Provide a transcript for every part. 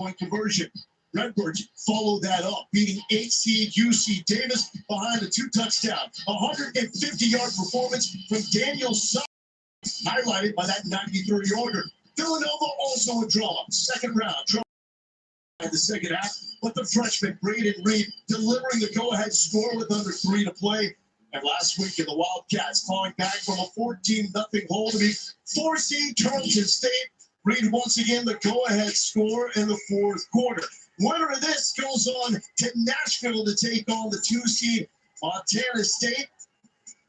point conversion. Redbirds follow that up, beating 8 seed UC Davis behind a 2-touchdown, 150-yard performance from Daniel Sutton, highlighted by that 93-yarder. Villanova also a draw, second round, draw in the second half, but the freshman Braden Reed delivering the go-ahead score with under 3 to play. And last weekend, the Wildcats falling back from a 14-0 hole to be 4 seed Tarleton State. Reed once again the go-ahead score in the fourth quarter. Winner of this goes on to Nashville to take on the 2 seed Montana State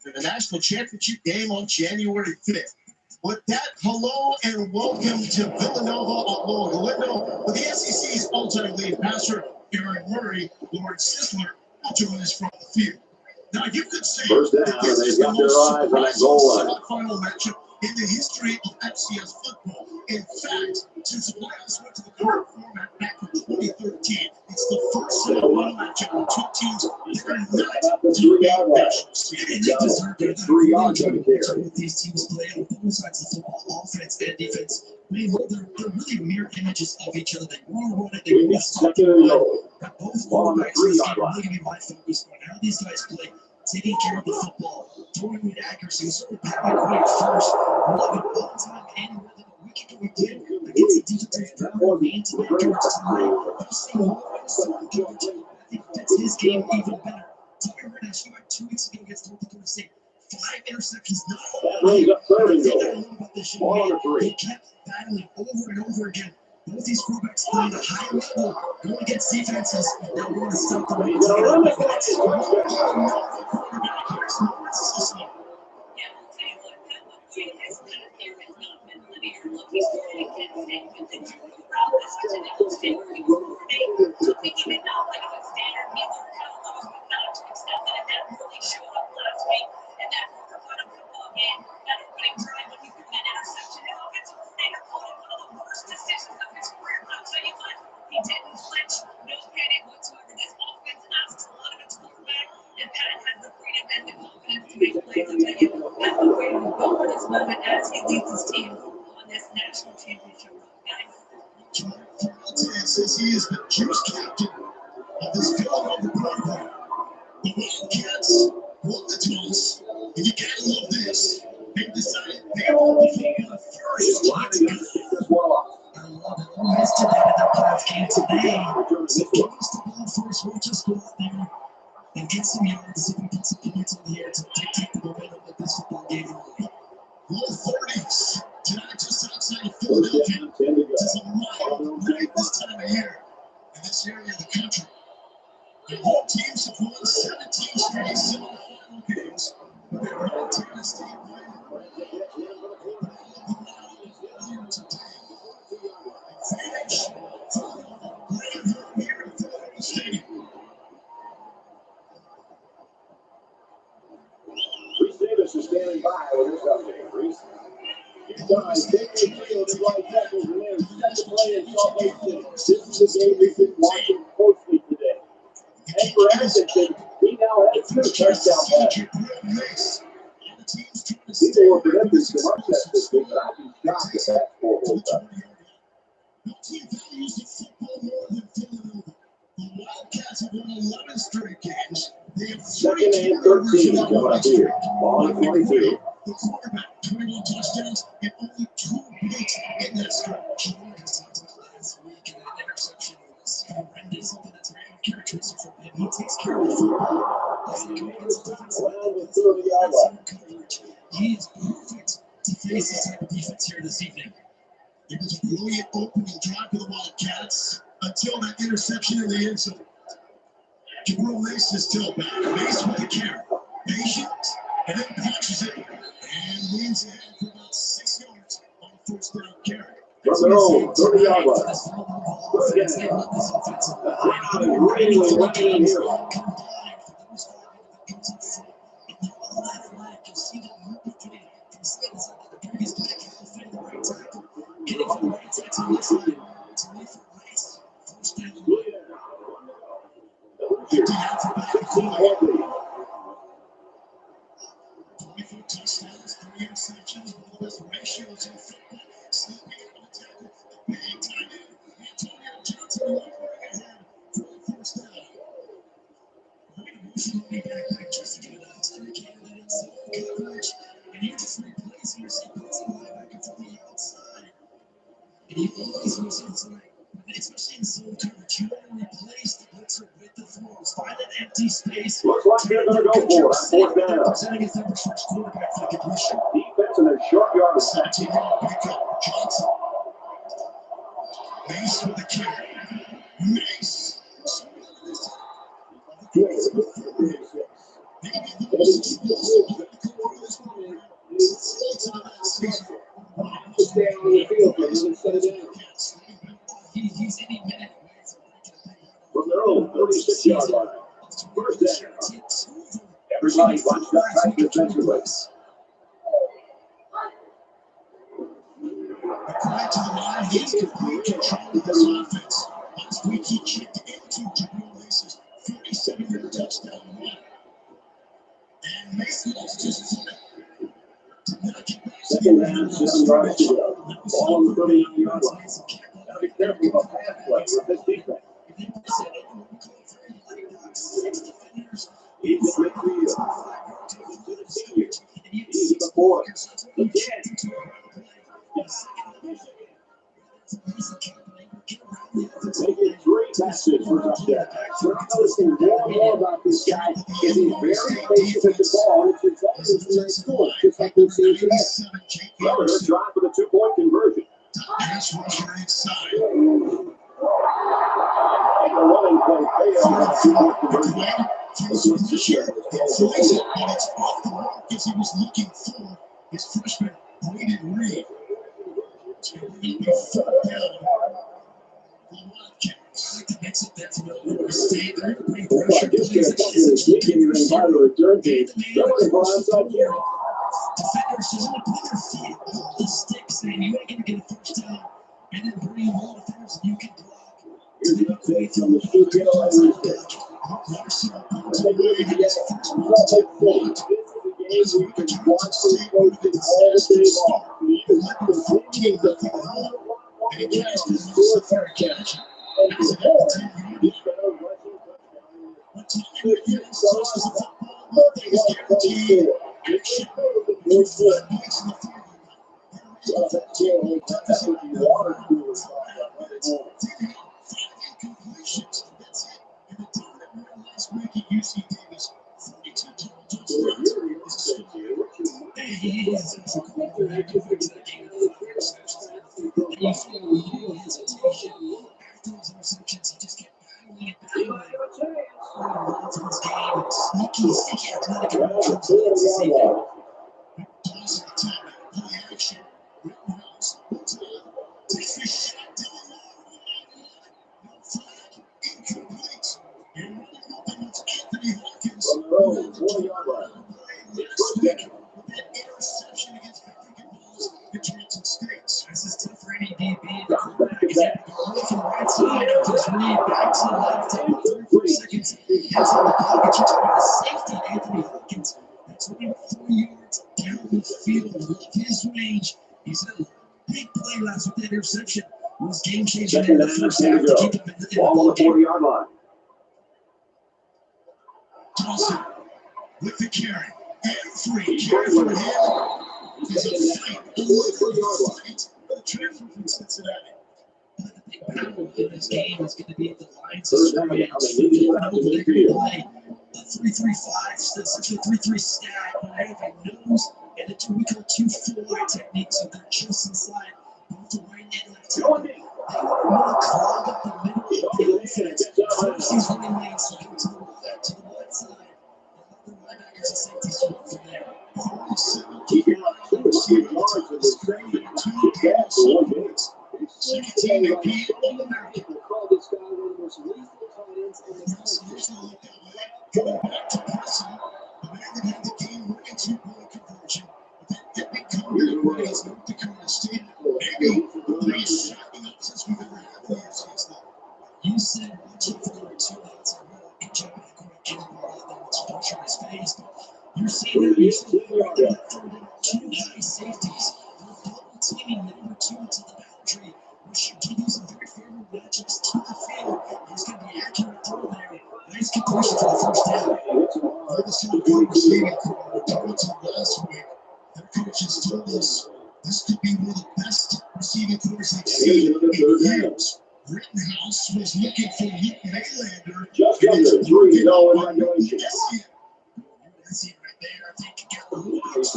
in the national championship game on January 5th. With that, hello and welcome to Villanova at Lower Galindo with the SEC's all-time lead passer, Aaron Murray. Lord Sisler will join us from the field. Now, you could say that this is the most surprising semifinal matchup in the history of FCS football. In fact, since the playoffs went to the current format back in 2013, it's the first semifinal matchup with 2 teams that are not to be national series. And they deserve it. Both these teams play on both sides of the football, offense and defense. They're really mirror images of each other. They want to run it, they want to stop the run. But both quarterbacks in this game are really going to be my focus on how these guys play, taking care of the football, throwing with accuracy. We started Patrick Quinn first, loving all time and rhythm. We can do it again against the defensive power of man-to-man coverage tonight. You've seen more of his zone coverage. I think fits his game even better. Tucker Rennish, you had 2 weeks ago against North Dakota State. 5 interceptions, not all. The thing I love about this young man, he kept battling over and over again. Both these quarterbacks play at a high level, going against defenses that want to stop the run. That's quarterback. Here's Lawrence Sisler. He's going to get sick with the jury around this particular state where he was coordinating. So thinking it not like a good standard, he learned how to lose, but not to extent that it hadn't really showed up last week. And that quarterfinal football game, that opening drive when he threw that interception, his offensive coordinator called it one of the worst decisions of his career. But I'll tell you what, he didn't flinch, no panic whatsoever. This offense asks a lot of its quarterback, and Pat has the freedom and the confidence to make plays. I'll tell you, that's the way to go for this moment as he leads his team this national championship run, guys. Tarleton says he is the juice captain of this Villanova program. The Wildcats won the toss, and you gotta love this. They decided they were the first. I love it. Who has to that in their playoff game today? So if Kings to ball first, we'll just go out there and get some yards, see if we put some points on the air to dictate the momentum of this football game. Low 30s tonight, just outside of Philadelphia. This is a mild night this time of year in this area of the country. The home teams have won 17 straight semifinal games. But they're Montana State earlier today. Advantage Villanova right at home here at Villanova Stadium. Reese Davis is standing by with his update. Reese. He's done a big deal to right tackles and then second play in Salt Lake City. This is the game we've been watching closely today. And for Atkinson, he now has 2 touchdown passes. People were predicting some upsets this week, but I'd be shocked if that's 4 whole touchdowns. No team values the football more than Villanova. The Wildcats have won 11 straight games. They have 3 turnovers in that one streak. The quarterback, 21 touchdowns and only 2 picks in that stretch. Last week, and that interception was horrendous. Something that's very uncharacteristic from him. He takes care of the football. As he goes against the defensive coverage, he is perfect to face this type of defense here this evening. It was a brilliant opening drive for the Wildcats until that interception in the end zone. Jabril Mace is still back. Mace with the carry. Patient, and then punches it. And leans ahead for about 6 yards on the first down carry. From their own 30-yard line. They love this offensive line. Really working here. Combined for those 5 that comes up front. And they're all athletic. You'll see them moving from side to side like the previous play. Defending the right tackle. Getting from the right side to the left side. To left for Rice. First down. 50 yards for back and forth. 24 touchdowns, 3 interceptions, one of the best ratios in football. Slipping out of the tackle, the big tight end, Antonio Johnson. especially in zone coverage, you want to replace the blitzer with the throws. Find an empty space. Looks like they're going to go for it. Fourth down. Presenting his number first quarterback for the completion. Defense in a short yard. 17-yard pickup. Johnson. Mace with the carry. Mace. He's any minute. From their own 36-yard line. First down. Everybody watch that back defensively. Back to the line, he's complete control of this offense. Last week he checked into Jabril Lace's 47-yard touchdown run. And Mason was just did not get back. Second down, 7 yards to go. Ball on the 39-yard line. Now be careful of a pass play with this defense. He's in midfield. He's the fourth. Again. Making 3 passes for touchdown. We're noticing more and more about this guy. He's very patient at the ball. It's resulting in nice scores, just like we've seen today. Well, they're trying for the 2-point conversion. Pass rusher inside. And the running play failed on the 2-point conversion. Feels pressure. Throws it, and it's off the mark as he was looking for his freshman, Braden Reed. It's going to be 4th down. Makes it definitely stay there. Bring pressure. Defenders just want to put their feet on the sticks, and you ain't going to get a first down. And then bring all the defenders you can block. Here's an update from the studio and research. This is a game where you can watch it all day long. You can let the 14 the and he tries to score a fair catch. And he's going to interception was game changing in the first half to keep him in the ball on the 40-yard line. Dawson with the carry and free. Carry for him. There's a fight over the fight. The transfer from Cincinnati. The big battle in this game is going to be at the lines of Third down, scrimmage. they need to get out of the field. A 3-3-5, essentially a 3-3 stack. I have a nose and a we call 2-4 technique, so they're just inside both the right and left tackle. They want to clog up the middle of the offense. Force these running lanes to go to the left side. And let the linebackers and safeties run from there. 47 keeping up 2 receivers in this great 2 games. Second team AP All-American. Coming back to Preston, the man that had the game winning 2-point conversion. That epic comeback against North Dakota State. Maybe the biggest shocking upsets we've ever had in the season. You said watch out for the 2 outs. I really can check back on get the ball out there with some pressure on his face. But you're seeing that you're seeing that third and 2 high safeties. They're double teaming the number 2 to the boundary, which should give you some very favorable matchups to the field. He's going to be accurate throw there. Nice completion for the first down. Legacy of good receiving core. Darlington last week. Their coaches told us this could be one of the best receiving cores they've seen in years. Rick Rittenhouse was looking for Luke Maylander. Just under 3-0 in regulation. That's it right there. I think you got He's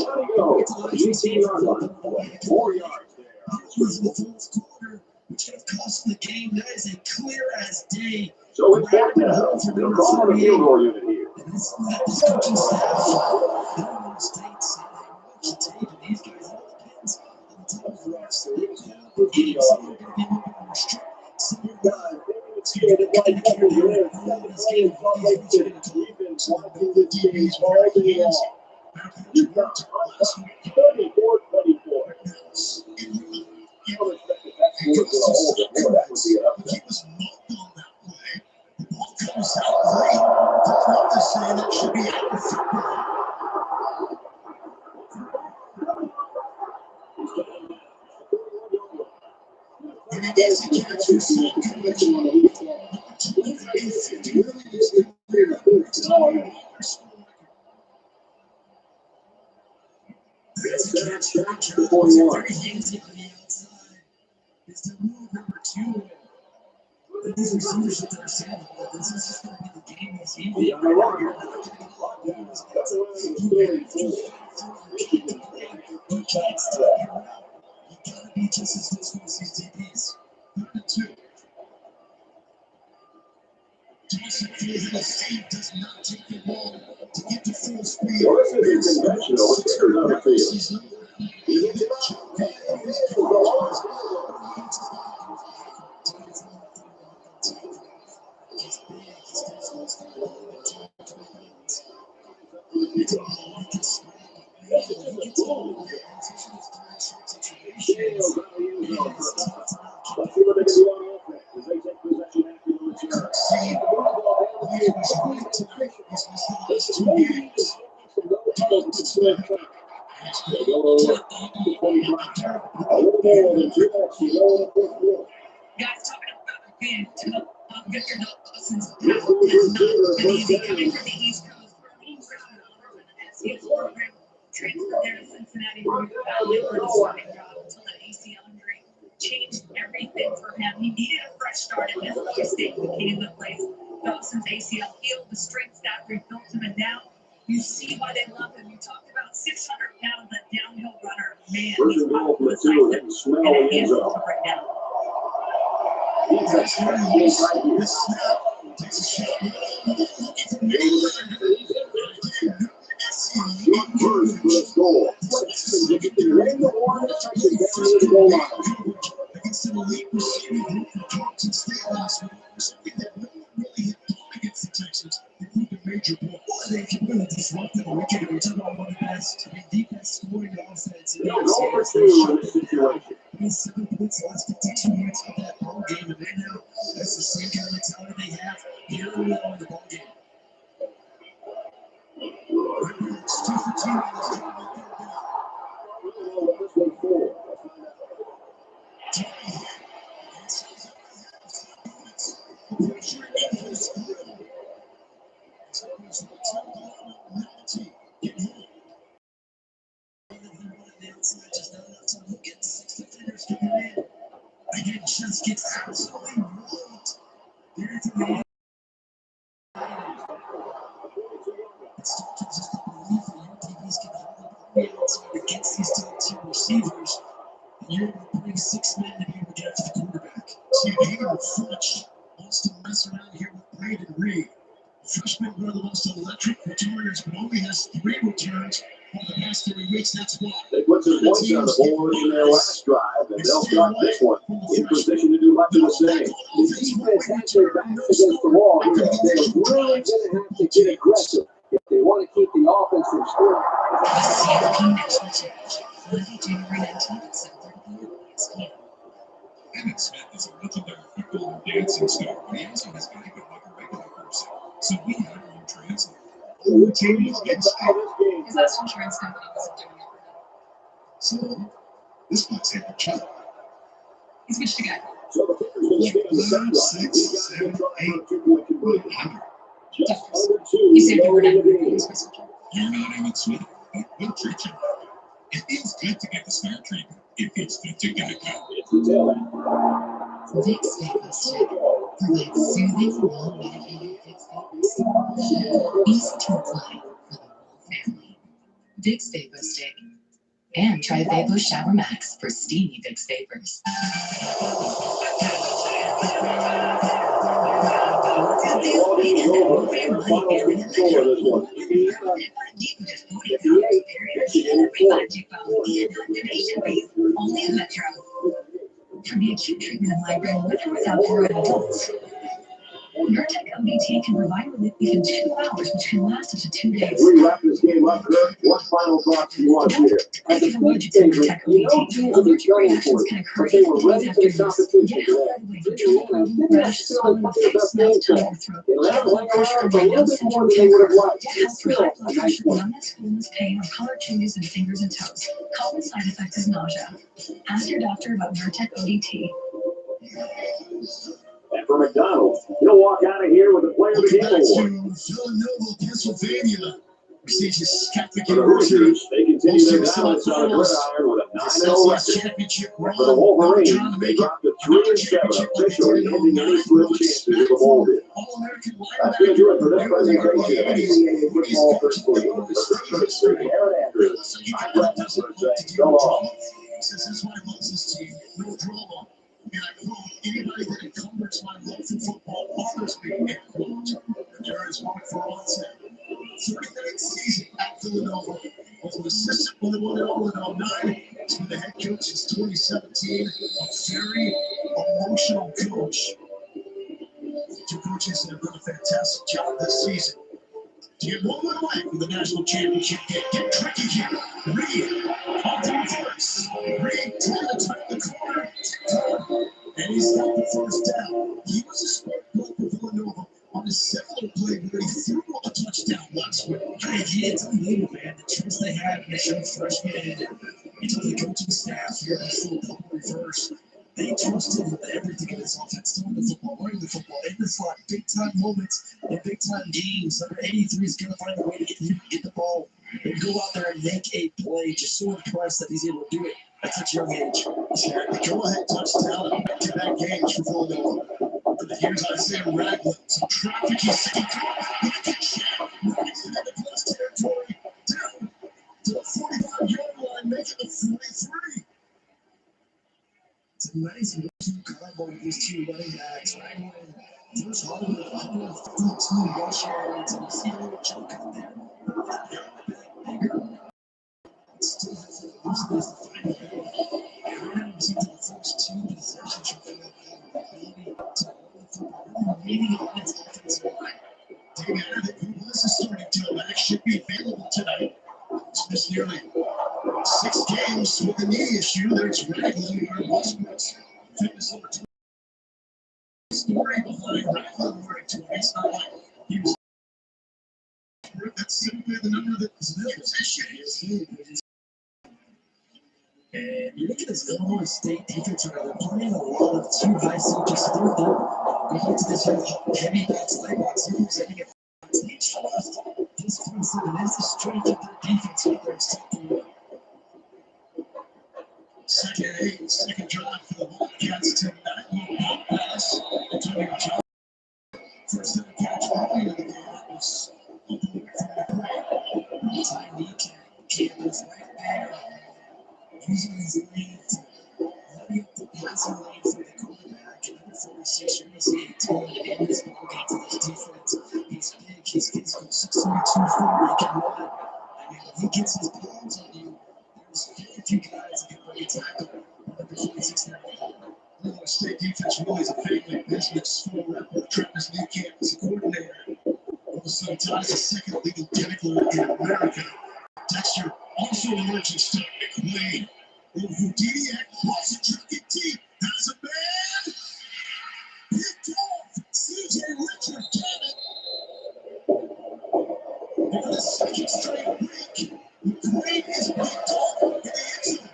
gotta go. 18-yard line. 4 yards there. was in the fourth quarter, which could have cost the game. That is a clear as day. So it's back now. They're calling the field goal unit here. And this coaching staff, Illinois State said they watch the tape, and these guys, it all depends on the type of refs. They call the game, so they're going to be moving more strict. Some are not. It's good. It's like this game. We've been watching this game all day long. You've got 34-24. You don't expect that that's going to hold it more. That would be an upset. He was knocked on that play. The ball comes out late. That's not to say that should be out of football. And he gets the catch for sack connection. That's a catch for Jones. 41. Handsy on the outside. It's the move number 2. And these receivers should understand that this is just going to be the game this evening. You're not going to get a lot of games. That's a really You can't stop your route. You got to be just as physical as these DBs. Number 2. Johnson feels that Steve does not take it long to get to full speed. Well, this isn't conventional. It's here on the field. Let's see what they can do on offense as they take possession after the return. Guys, talking about being tough, Victor Dawson's power is not easy coming from the East Coast. FCS program transferred there to Cincinnati, where he did a starting job until that ACL injury changed everything for him. He needed a fresh start at Illinois State when he came to place. Dawson's ACL healed, the strength staff rebuilt him, and now you see why they love him. You talked about 600 pounds, that downhill runner. Man, he's powerful, decisive, and a handful to bring down. The snap takes a shot. Short burst for a goal. Ring the horn, touch it down to the goal line. Against an elite receiving group from Thompson State last week, something that no one really had done against the Texans, including major points. Well, they can really disrupt them. We can talk about one of the best. I mean, defense scoring offense. They'll go for 2 in this situation. I mean, 7 points the last 52 minutes of that ball game, and right now, that's the same kind of mentality they have here early on in the ball game. It's 2 for 2 in this game. This one's full. Again, just gets absolutely rolled. There to the it's just a belief that your DBs can hold up on the outside against these top tier receivers. And you're going to bring 6 men to be able to get after the quarterback. See, Hayden French wants to mess around here with Braden Reed. The freshman, one of the most electric returners, but only has 3 returns over the past 3 weeks. That's why. They put some points on the board in their last drive, and they'll start this one in position to do much of the same. The defense has their backs against the wall here. They're really going to have to get aggressive if they want to keep the offense from scoring. Emmett Smith is a legendary football and dancing star, but he also has got to go like a regular person. So we had our own translator. Oh, Jamie's getting stuck. His last insurance company wasn't doing it for him. So this might take a chunk. He switched again. So the Clippers going to stay on the sideline. 6, 7, 8. Two-point conversion. Just under 2. He saved over 9 the million. You're not Emmett Smith, but we'll treat you right. It feels good to get the star treatment. It feels good to get it done. It's the tail end. Vicks Vapor Stick provides soothing, well-medicated Vicks Vapors. Easy to apply for the whole family. Vicks Vapor Stick. And try Vapo Shower Max for steamy Vicks Vapors. Only in Metro. For the acute treatment of migraine with or without steroid adults, Nurtec ODT can provide relief within 2 hours, which can last up to 2 days. We wrap this game up, Kurt. What final thoughts do you want to hear? As a allergic to Nurtec ODT, allergic reactions can occur They were days ready after for the use. competition Get today. help right away for trouble, rash, swelling of the face, mouth, tongue, or throat. They let them hang around for a Brain little bit syndrome more than can they would have occur. liked. Get help for high blood pressure, numbness, coolness, pain, or color changes in fingers and toes. Common side effect is nausea. Ask your doctor about Nurtec ODT. And for McDonald's, he'll walk out of here with a Player of the Game Welcome back award. to Villanova, Pennsylvania. Prestigious Catholic For the University. Hoosiers, they continue their balance on the gridiron with a 9-0 record. Championship And run. for the Wolverines, Trying to they make it dropped to 3-7, officially ending any slim chances of a bowl bid. All-American That's going to do it for this presentation of NCAA Football 13. Aaron Andrews, I'm Brett Messler saying so long. Says this is why I love this team. No drama. And I quote, anybody that encumbers my love for football bothers me, end quote. There is one for onset. 39th season at Villanova. Was an assistant when they won it all in 09. He's been the head coach since 2017. A very emotional coach. Two coaches that have done a fantastic job this season. To get one win away from the national championship game. Get tricky here. Reed on the reverse. Reed trying to turn the corner. And he's got the first down. He was a smart play for Villanova on a similar play where he threw a touchdown last week. It's unbelievable, man. The trust they had when they showed freshmen into the coaching staff here in the full reverse. They trusted with everything in this offense, throwing the football, running the football, in the slot, big time moments and big time games. Number 83 is going to find a way to get the ball and go out there and make a play. Just so impressed that he's able to do it at such a young age. Go ahead, touchdown. Back-to-back games for Villanova. Here's Isaiah Ragland. Some traffic he's seeking. Right into the plus territory. Down to the 45-yard line, making the 43. It's a nice combo with these two running backs. Ragland, Bruce Hollywood, 152 rush yards, and you see a little chunk out there. Still has the most of this to find the ball. And Rams into the first two possessions from the ability to run the football, really leaning on its offensive line. David, I think who was the starting tailback should be available tonight. It's missed nearly 6 games with a knee issue. There's Ragland, our Westbrook's fitness number 20. Story behind Ragland wearing 20. It's not like he was. That's simply the number that is in position. And you look at this Illinois State defense right now, they're playing a lot of two high safety stuff. They get to this heavy backside box, sending it stage left. This front seven is the strength of their defense right there. Second 8, second drive for the Wildcats to that little pass. Antonio Johnson. First down catch early in the game. That was up the way from the play. Time Campbell's right there. Using his lead to heavy up the passing lane for the quarterback. And number 46, you're going to see a ton in this ballgame for this defense. He's big, he's physical, 6'3", 240, he can run. I mean, if he gets his paws on you, there's very few guys that can bring a tackle on number 46 there. Illinois State defense really is a family business. Full rep with Travis Newcamp as a coordinator. Also ties the second leading tackler in America. Dexter also emerging star McQuaid. Houdiniac lost a tracking team. Has a man. Picked off. CJ Richard got it. And for the second straight week, McQuaid is picked off in the end zone.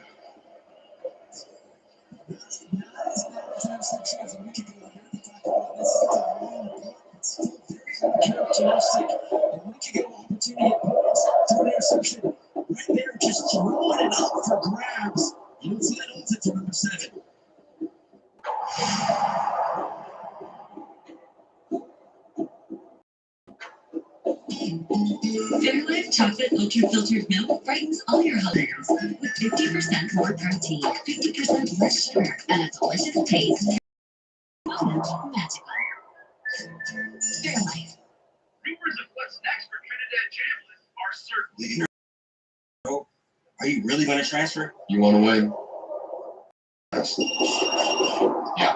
Characteristic. A week ago, opportunity at points, through an interception. Right there, just throwing it up for grabs. You'll see that ultimate for number 7. Fairlife chocolate ultra filtered milk brightens all your holidays with 50% more protein, 50% less sugar, and a delicious taste. Magical. Fairlife. Rumors of what's next for Trinidad Chambliss are certain. Are you really going to transfer? You want to win? Yeah.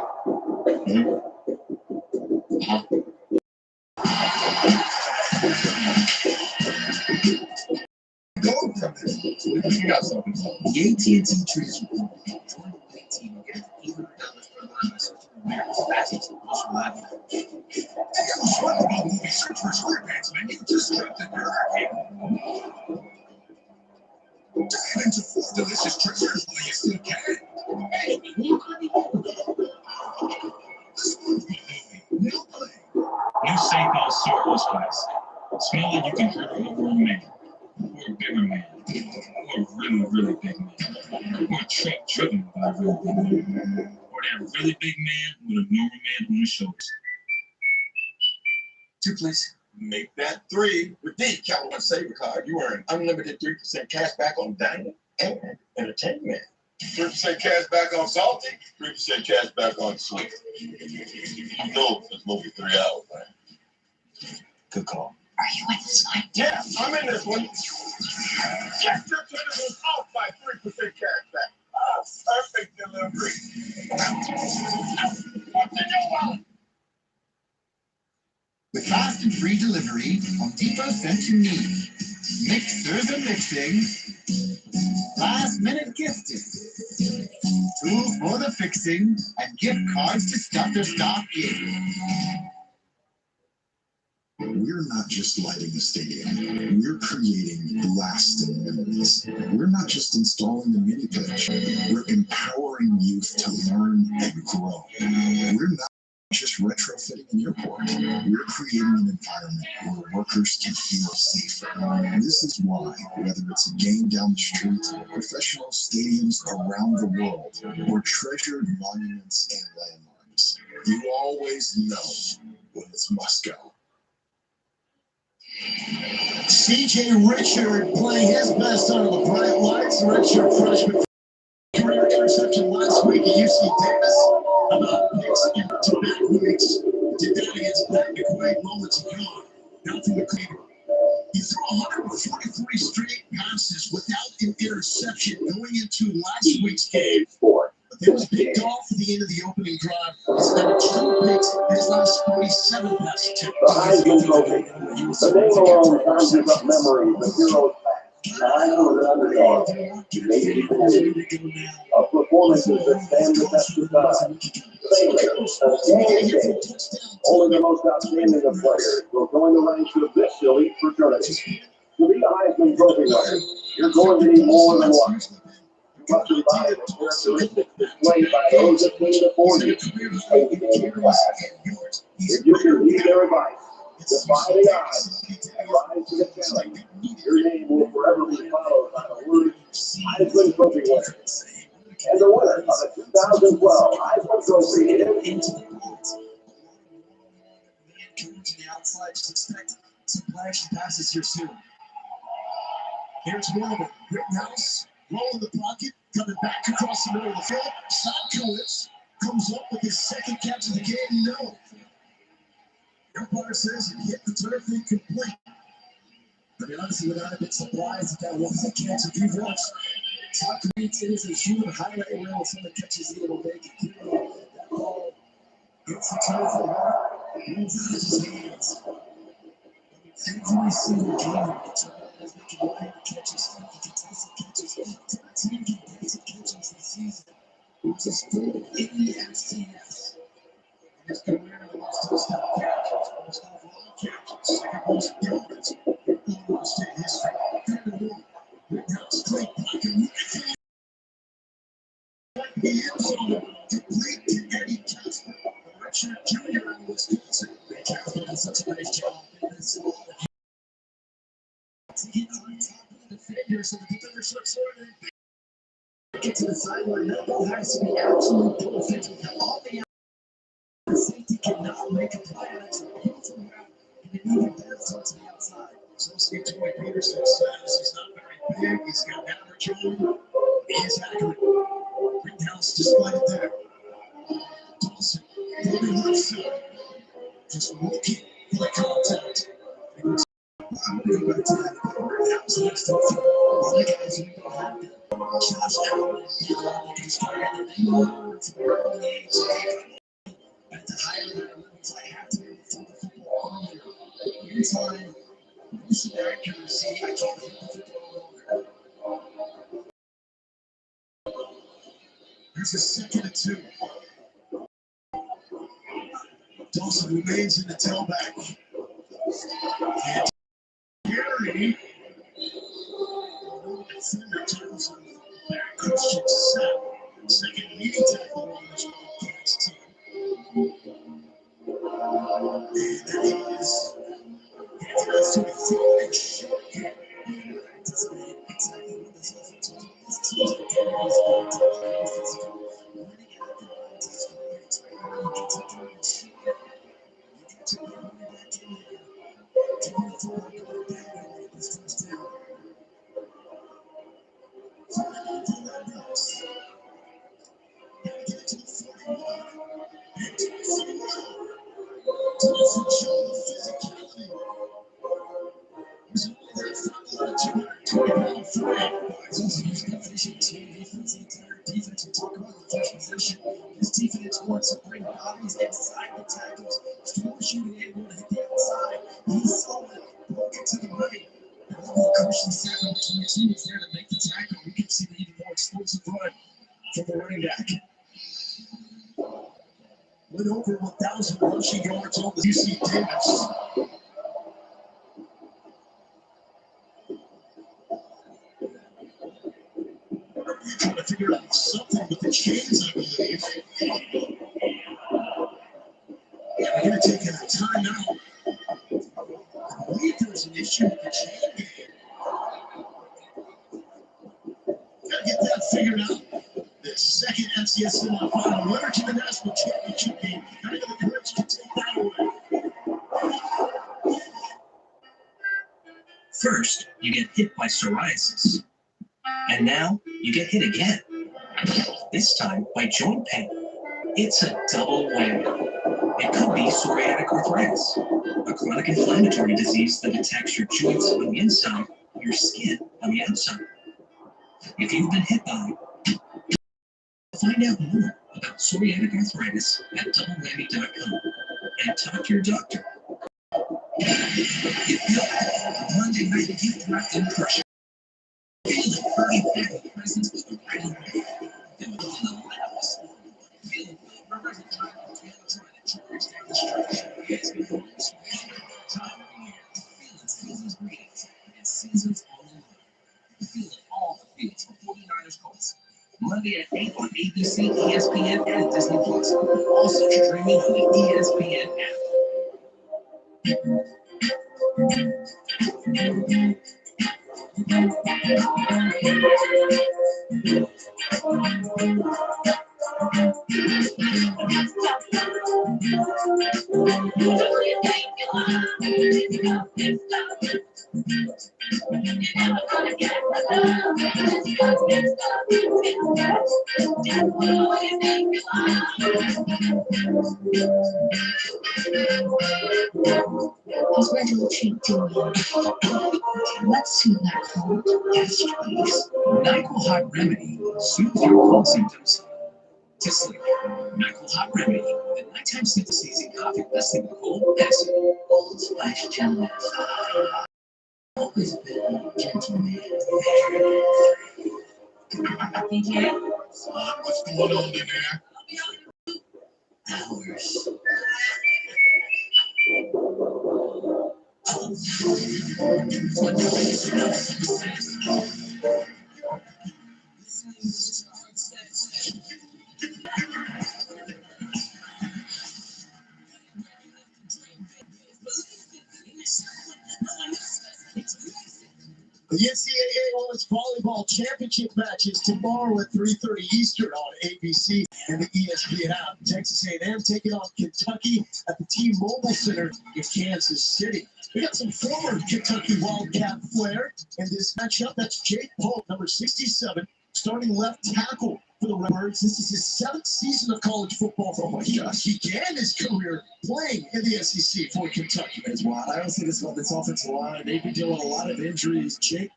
Go from this. You got something. The AT&T transfer company joined the league team and get $800 per line search for America's fastest, most reliable. Hey, I was wondering about movie search for squarepants, man. You just dropped a nerve. Dive into 4 delicious treasures while you still can. Hey, this one's Meal Play. New safe house sortless class. Smell like you can hurt over a man, or a bigger man, or a really, really big man, or a truck driven by a really big man, or that really big man with a normal man on his shoulders. 2, please. Make that 3 with the Capital One Saver card. You earn unlimited 3% cash back on dining and entertainment. 3% cash back on salty, 3% cash back on sweet. You know it's movie 3 hours, man. Good call. Are you in this one? Yeah, I'm in this one. Check your tentacles off by 3% cash back. Oh, perfect delivery. What's in your wallet? With fast and free delivery, Home Depot sent you need. Mixers and mixing. Last minute gifting. Tools for the fixing. And gift cards to stuff their stock in. We're not just lighting a stadium. We're creating lasting memories. We're not just installing a mini pitch. We're empowering youth to learn and grow. We're not just retrofitting an airport. We're creating an environment where workers can feel safer. This is why, whether it's a game down the street, professional stadiums around the world, or treasured monuments and landmarks, you always know when it's must go. CJ Richard playing his best under the bright lights. Richard freshman career interception last week at UC Davis. About picks in back weeks. Did that against Pat McQuaid moments ago. Now from the cleaner. He threw 143 straight passes without an interception going into last week's game. It was picked off at the end of the opening drive. He's got 2 picks in his last 47 pass attempts. The Heisman Trophy. The name alone conjures up memories of heroes past. Time was an underdog. Maybe of performances that stand the test of time. Famous, only the most outstanding of players will join the ranks of this elite fraternity. To be a Heisman Trophy winner, you're going to need more than one. You must embody the characteristics displayed by those that came before you. If you can heed their advice, defy the odds, and rise to the challenge, your name will forever be followed by the word Heisman Trophy winner. And the winner of the 2012 Heisman Trophy is Into the points. Coming to the outside, just expect some flash passes here soon. Here's Melvin. Rittenhouse. Roll in the pocket, coming back across the middle of the field. Sadkowitz comes up with his second catch of the game. No. Umpire says it hit the turf incomplete. I mean, honestly, without a bit surprised that wasn't a catch if you've watched. Sadkowitz is a human highlight reel of some of the catches he will make. That ball hits the turf and moves out of his hands. Every single game, it's always making wide catches, contested catches, 13 contested catches this season. Which is third in the FCS. His career in the most touchdown catches, most overall catches, second most yards in Illinois State history. Furthermore, Rittenhouse played back and Mayfield the end zone complete to Eddie Casper, the redshirt junior in Wisconsin. Casper does such a nice job in this. To get on top of the defender so the defender starts throwing it. Get to the sideline. That ball has to be absolutely perfect. All the safety cannot make a play. That's a beautiful route. And an even better throw to the outside. So Steve Toy Peterson says he's not very big. He's got average arm. He is accurate. Greenhouse displayed it there. Dawson, moving left side. Just looking for the contact. I'm going to go back to that. Greenhouse next to the field. The guys who don't have it. Josh Allen, he started the new from the early age. At the higher levels, I have to be able to throw the football earlier. In time, recent accuracy, I can't hit the football earlier. There's a 2nd and 2. Dawson remains in the tailback. And Gary, defender turns on back. Christian Sapp, second leading tackle on this broadcast team. And that is, it has to be thrown in short here. That's exactly what this offense was. This team's winning at the line to score it. You get to throw it short. You get to get running back in there. To move forward, go down and get this first down. Get to the 41. And to the 41. Dawson showed the physicality. He's only there for a 220-pound frame. He's got vision, team defense, the entire defense. We talk about the first position. This defense wants to bring bodies inside the tackles. Force you to be able to hit the outside. He saw it, broke it to the right. And then Christian Sapp on 22 is there to make the tackle. We can see the even more explosive run from the running back. With over 1,000 rushing yards on the UC Davis. Trying to figure out something with the chains, I believe. Yeah, we're going to take a timeout. I believe there's an issue with the chain game. Got to get that figured out. The second FCS semifinal, winner to the national championship game. Gotta get the courage to take that away. First, you get hit by psoriasis. And now, you get hit again. This time by joint pain. It's a double whammy. It could be psoriatic arthritis, a chronic inflammatory disease that attacks your joints on the inside, your skin on the outside. If you've been hit by, find out more about psoriatic arthritis at doublewhammy.com and talk to your doctor. Monday night again, wrapped in pressure. Feel the burning back of presence of the right hand. Feel the laps. Feel the rubbers and time of the trying to charge down the structure. It's been the most time of the year. Feel the season's greetings and seasons on the line. Feel it all the fields for 49ers Colts. Monday at 8 on ABC, ESPN, and Disney Plus. Also streaming on the ESPN app. He's ready to treat Julian. Let's see that cold. Yes, please. NyQuil Hot Remedy soothes your cold symptoms to sleep. NyQuil Hot Remedy, the nighttime sleep-seizing coffee blessing the cold medicine. Old Spice Gentleman. Always been a gentleman. DJ? What's going on in there? Hours. The NCAA Women's Volleyball Championship match is tomorrow at 3:30 Eastern on ABC. And the ESPN app. Texas A&M taking on Kentucky at the T-Mobile Center in Kansas City. We got some former Kentucky Wildcat flair in this matchup. That's Jake Pope, number 67, starting left tackle for the Redbirds. This is his 7th season of college football. Oh my gosh, he began his career playing in the SEC for Kentucky. It's wild. I don't think this about this offensive line. They've been dealing with a lot of injuries. Jake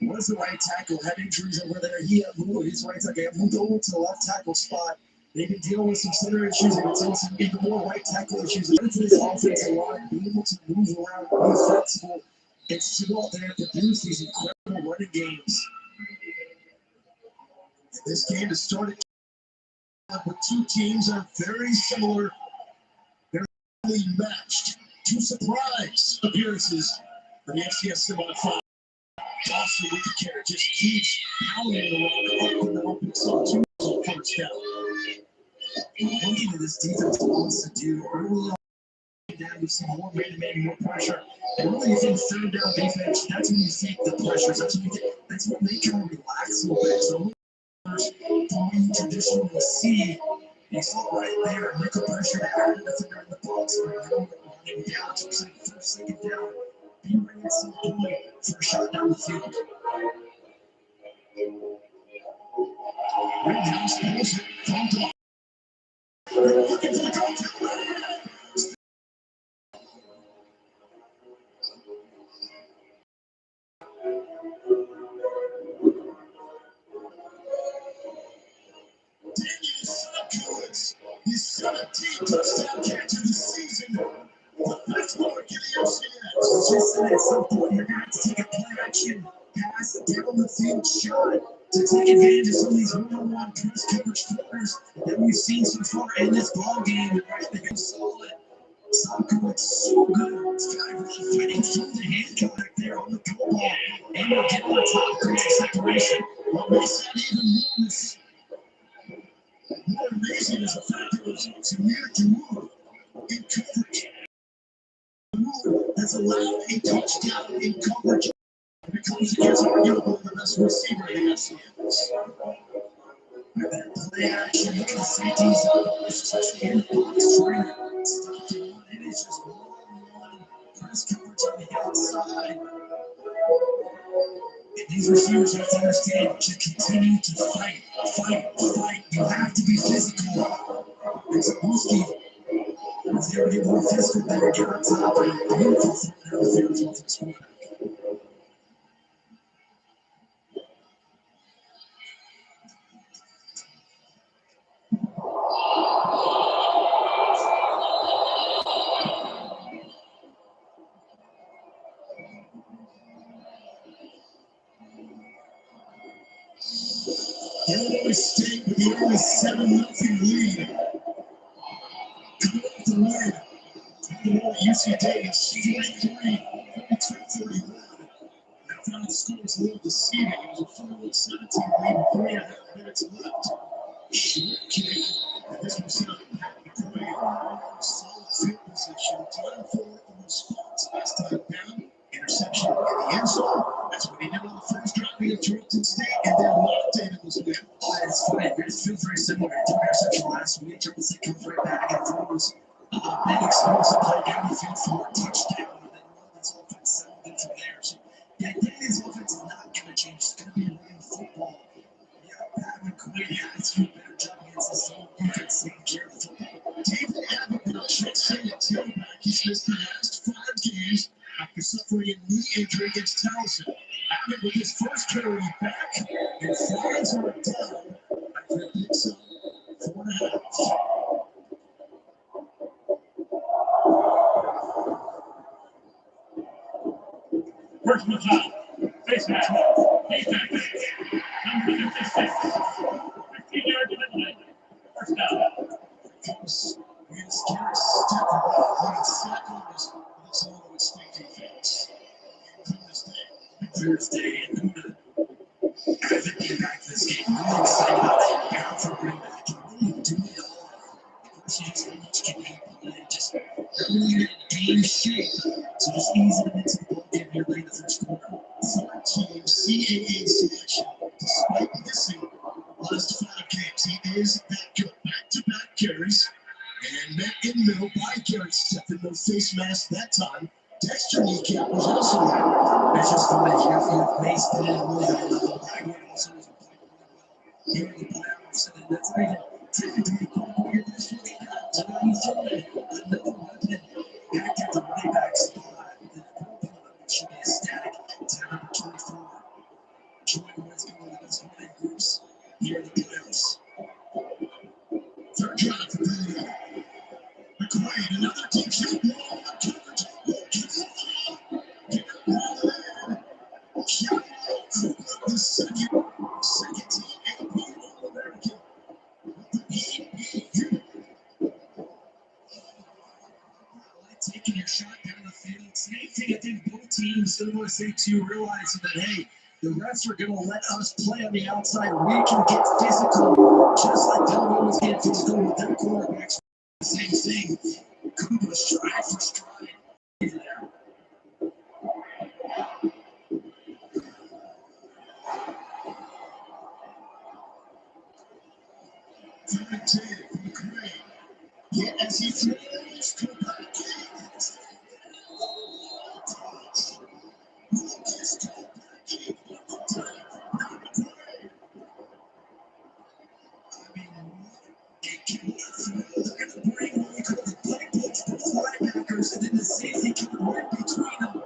was the right tackle, had injuries over there. He had moved, his right tackle moved over to the left tackle spot. They've been dealing with some center issues and some even more right tackle issues. Into this offensive line, being able to move around, be flexible, and still out there and produce these incredible running games. This game has started with two teams that are very similar, very evenly matched. Two surprise appearances for the FCS semifinal. Dawson with the carry just keeps pounding the rock up and up and so two first down. One thing that this defense wants to do early on down, you see more man-to-man, more pressure. And really, you think third down defense, that's when you think the pressures. That's when they kind of relax a little bit. So we traditionally see you fall right there and make a pressure to add a defender in the box or running down to first, second down. Be ready at some point for a shot down the field. Rittenhouse pulls it from the looking for the goal. His 17th touchdown catch of the season. The best mark in the FCS. Just said at some point you're going to have to take a play action pass down the field shot to take advantage of some of these one-on-one press coverage corners that we've seen so far in this ball game. Right, they go solid. Soccer looks so good. It's kind of fighting through the handcuff back there on the goal ball. And we'll get on top, creates a separation. What makes that even more amazing is the fact that it was Samir Jamur in coverage. Has allowed a touchdown in coverage. Because he is arguably the best receiver in the FCS. Play action, look at the safeties, especially in the box, trying to stop the run. It is just one-on-one press coverage on the outside. And these receivers have to understand to continue to fight. You have to be physical. And Zabuski was able to get more physical there, get on top, and beautiful throw down the field off his quarterback. Illinois State with the early 7-0 lead. Coming off the win, UC Davis 43, 42-31. Now found the score was a little deceiving. It was a 41-17 lead with 3.5 minutes left. Short kick, and this was McCoy. Solid field position. Time for the response. Last time down. Interception in the end zone. That's what he did on the first drive against Georgia State, and then locked in and was win. It's funny. It feels very similar. He took interception last week. Georgia State comes right back and throws a big explosive play down the field for a touchdown. And then this offense settled in from there. So, the identity's offense is not going to change. It's going to be running football. Yeah, Pat McQuaid has to do a better job against his own defense taking care of the football. David Abbott will check saying at tailback. He's missed the last 5 games after suffering a knee injury against Towson. Abbott with his first carry back, and flags are down. I think so. 4.5. First and 10. Face mask. Defense. Number 56. 15 yards of it. First down. Comes with scary step on the second. This Illinois State defense. Thursday, and I think getting back to this game, really excited about that bound for running back and really doing it all. Of course, you just how much can happen, and just really in game shape. So just easing them into the ball game here late in the first quarter. 14 CAA selection, despite missing last 5 games. He is that good. Back no body carriage step and no face mask that time. Dexter kneecap was also there. It's just funny, if Mace did it really high level, Bragg also was playing really well here in the playoffs, and that's not even typically what you're this really at. So now you throw in another weapon back at the running back spot. The component should be a static. Time number 24. Showing what's going on in this running groups here in the playoffs. Third drive for Bruno. McQuaid, another deep shot ball. Coverage. The second team ep10 All-American. Taking your shot down the field. Same thing I think both teams, similar thing to realizing that, hey, the refs are going to let us play on the outside. We can get physical, just like Delaware was getting physical with their quarterbacks. Same thing. Kuba stride for stride. There. Yeah, as he throws to back. And then the safety coming right between them.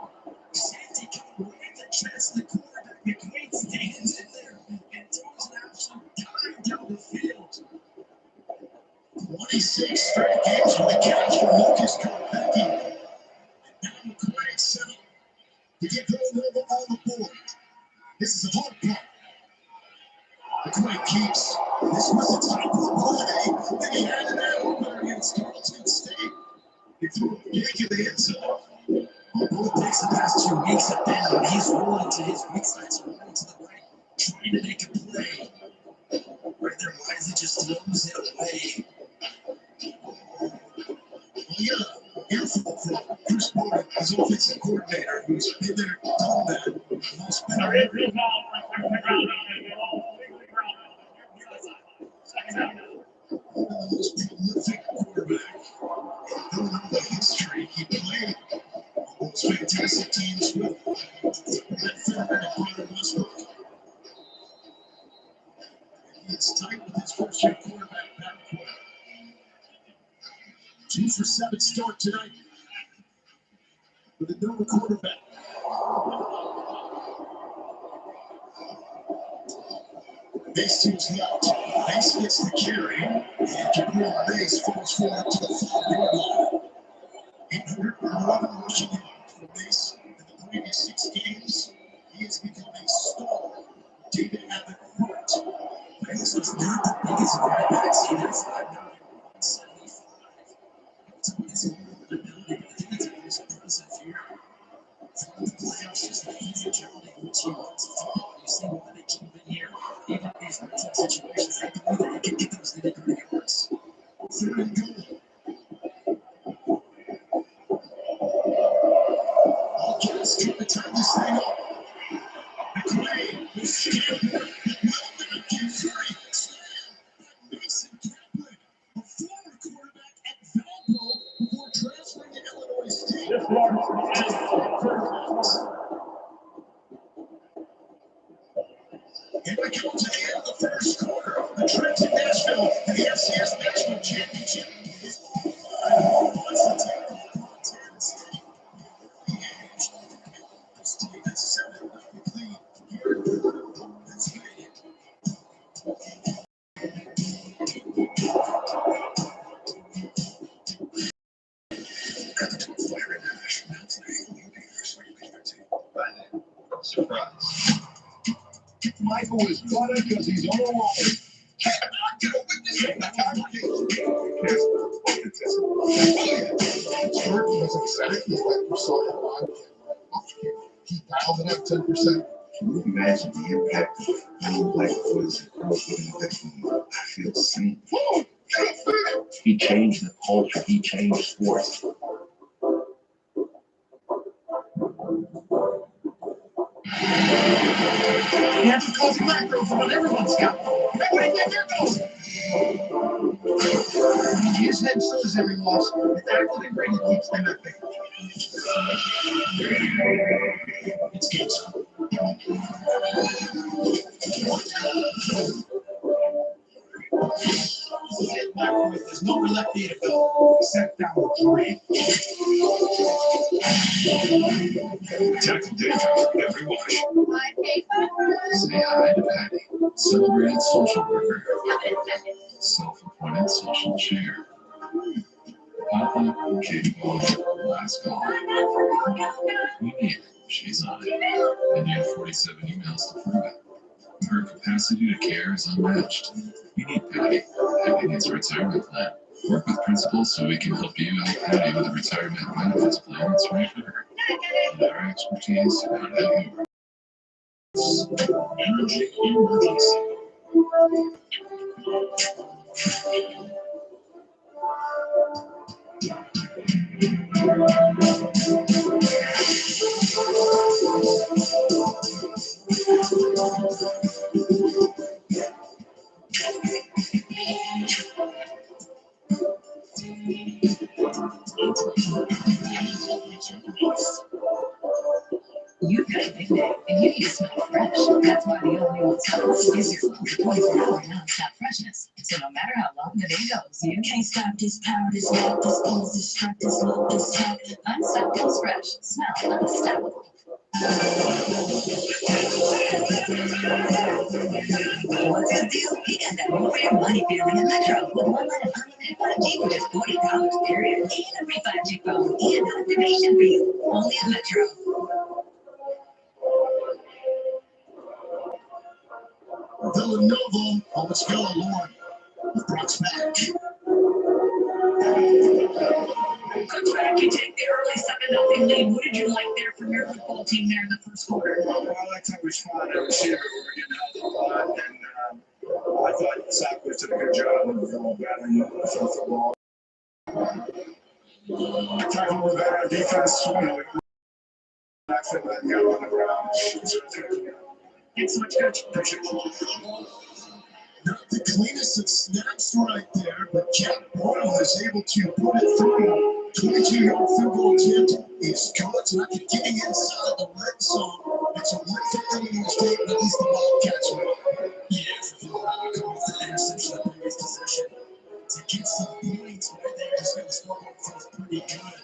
Safety coming right in the chest. The quarterback McQuaid stands in there and throws an absolute dime down the field. 26 straight games with a catch for Lucas Kopecky. Now McQuaid settled to get Villanova on the board. This is a hard part. McQuaid keeps. This was the top of the play. Then he had an opener against Carleton State. He threw a big in the end zone. Both picks the past 2 weeks have been when he's rolling to his weak side, so rolling to the right, trying to make a play. Right there, Wisely just throws it away. Well, yeah, earful from Bruce Boyd, his offensive coordinator, who's been there, done that. Most better. One of the most prolific quarterbacks in Villanova history. He played on those fantastic teams with Brett Featherman and Brian Westbrook. And he is tight with his first-year quarterback backcourt. 2 for 7 start tonight with a Nova quarterback. Base team's left. Base gets the carry. And Jabril Base falls forward to the 5-yard line. 811 rushing yards for Base in the previous 6 games. He has become a star. David Abbott Hurt. Base was not the biggest running backs either. 5'9", 175. It's his ability, but I think it's the most impressive here. For the playoffs, just the easy agility which he wants to football. You see why they keep him here. Even in these red zone situations, they believe that he can get those nitty-gritty yards. 3rd and goal. All cats trying to turn this thing up. McQuaid will scamper. It will not get free. Mason Kaplan, a former quarterback at Valpo before transferring to Illinois State. And we come to the end of the first quarter of the Trenton Nashville and the FCS National Championship. Wants to take the Montana State. State has 7-0 lead here in Pennsylvania. Surprise. Michael is funny because he's on a roll. Cannot get a witness in the congregation. Jordan was exactly like we saw him on. He dialed it up 10%. Can you imagine the impact of young black boys and girls living in that community? I feel seen. He changed the culture. He changed sports. You have to cause macro for what everyone's got. Hey, what do you think they're doing? His head shows every loss. It's active and ready to keep them at bay. It's games. There's nowhere left here to go except down the drain. Tackle danger every watch. Say hi to Patty, celebrated social worker, self-appointed social chair. Papa, Kate Bowman, last call. We need her. She's on it. And you have 47 emails to prove it. Her capacity to care is unmatched. You need Patty. Patty needs a retirement plan. Work with principals so we can help you help Patty with a retirement benefits plan that's right for her. And our expertise found out yours. Energy emergency. You've got a big day, and you need to smell fresh. That's why the all-new ncaafootball gives your phone 24-hour non-stop freshness. So no matter how long the day goes, you can't stop this power, this love, this pose, this strut, this look, this talk. Unstop feels fresh. Smell unstoppable. What's the deal? You got that more for your money feeling at Metro with one line of unlimited 5G for just $40 period, and a free 5G phone and activation fee. Only at Metro. Villanova, oh, let's go, Lord. The Bronx back. Coach Mack, you take the early 7-0 lead. What did you like there from your football team there in the first quarter? Well, I liked how we responded. I was here. We were getting held a lot, and I thought Southwest did a good job of battling the football. I tried to move better on defense. You know, back foot that got on the ground. Thanks so much, Coach. Appreciate you. Not the cleanest of snaps right there, but Jack Boyle is able to put it through. 22-yard field goal attempt is good. So after getting inside the red zone, it's a win for Illinois State, but at least the Wildcats win. Yeah, for Villanova coming off the interception of the previous possession. To get some points right there, just got the scoreboard feels pretty good.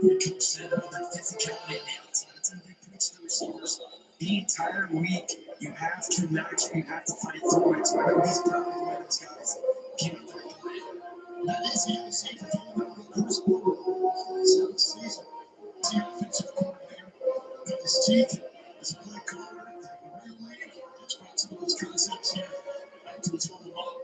The coach said about that physicality on the outside. It's a big pitch to the receivers. The entire week, you have to match, you have to fight through it. So I know he's proud of the way those guys came up there and played. That is the MC for Villanova, who's for the season. The offensive coordinator got his teeth as a play caller. Really responsible for those concepts here. Back to his own mom.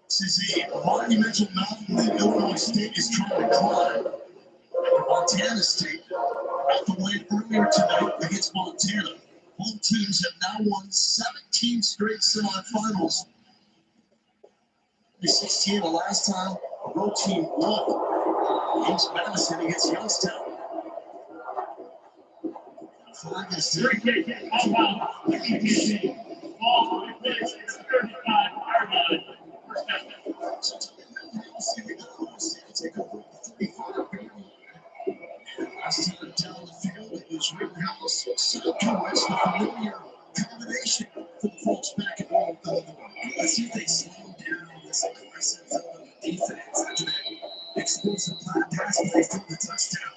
This is a monumental mountain that Illinois State is trying to climb. Montana State got the win earlier tonight against Montana. Home teams have now won 17 straight semifinals. 2016, the last time a road team won. James Madison against Youngstown. Flag is there. Take over the 35. Last time down the field, it was Rittenhouse, Sokowitz, the familiar combination for the folks back at home. Let's see if they slow down this aggressive defense after that explosive pass play for the touchdown.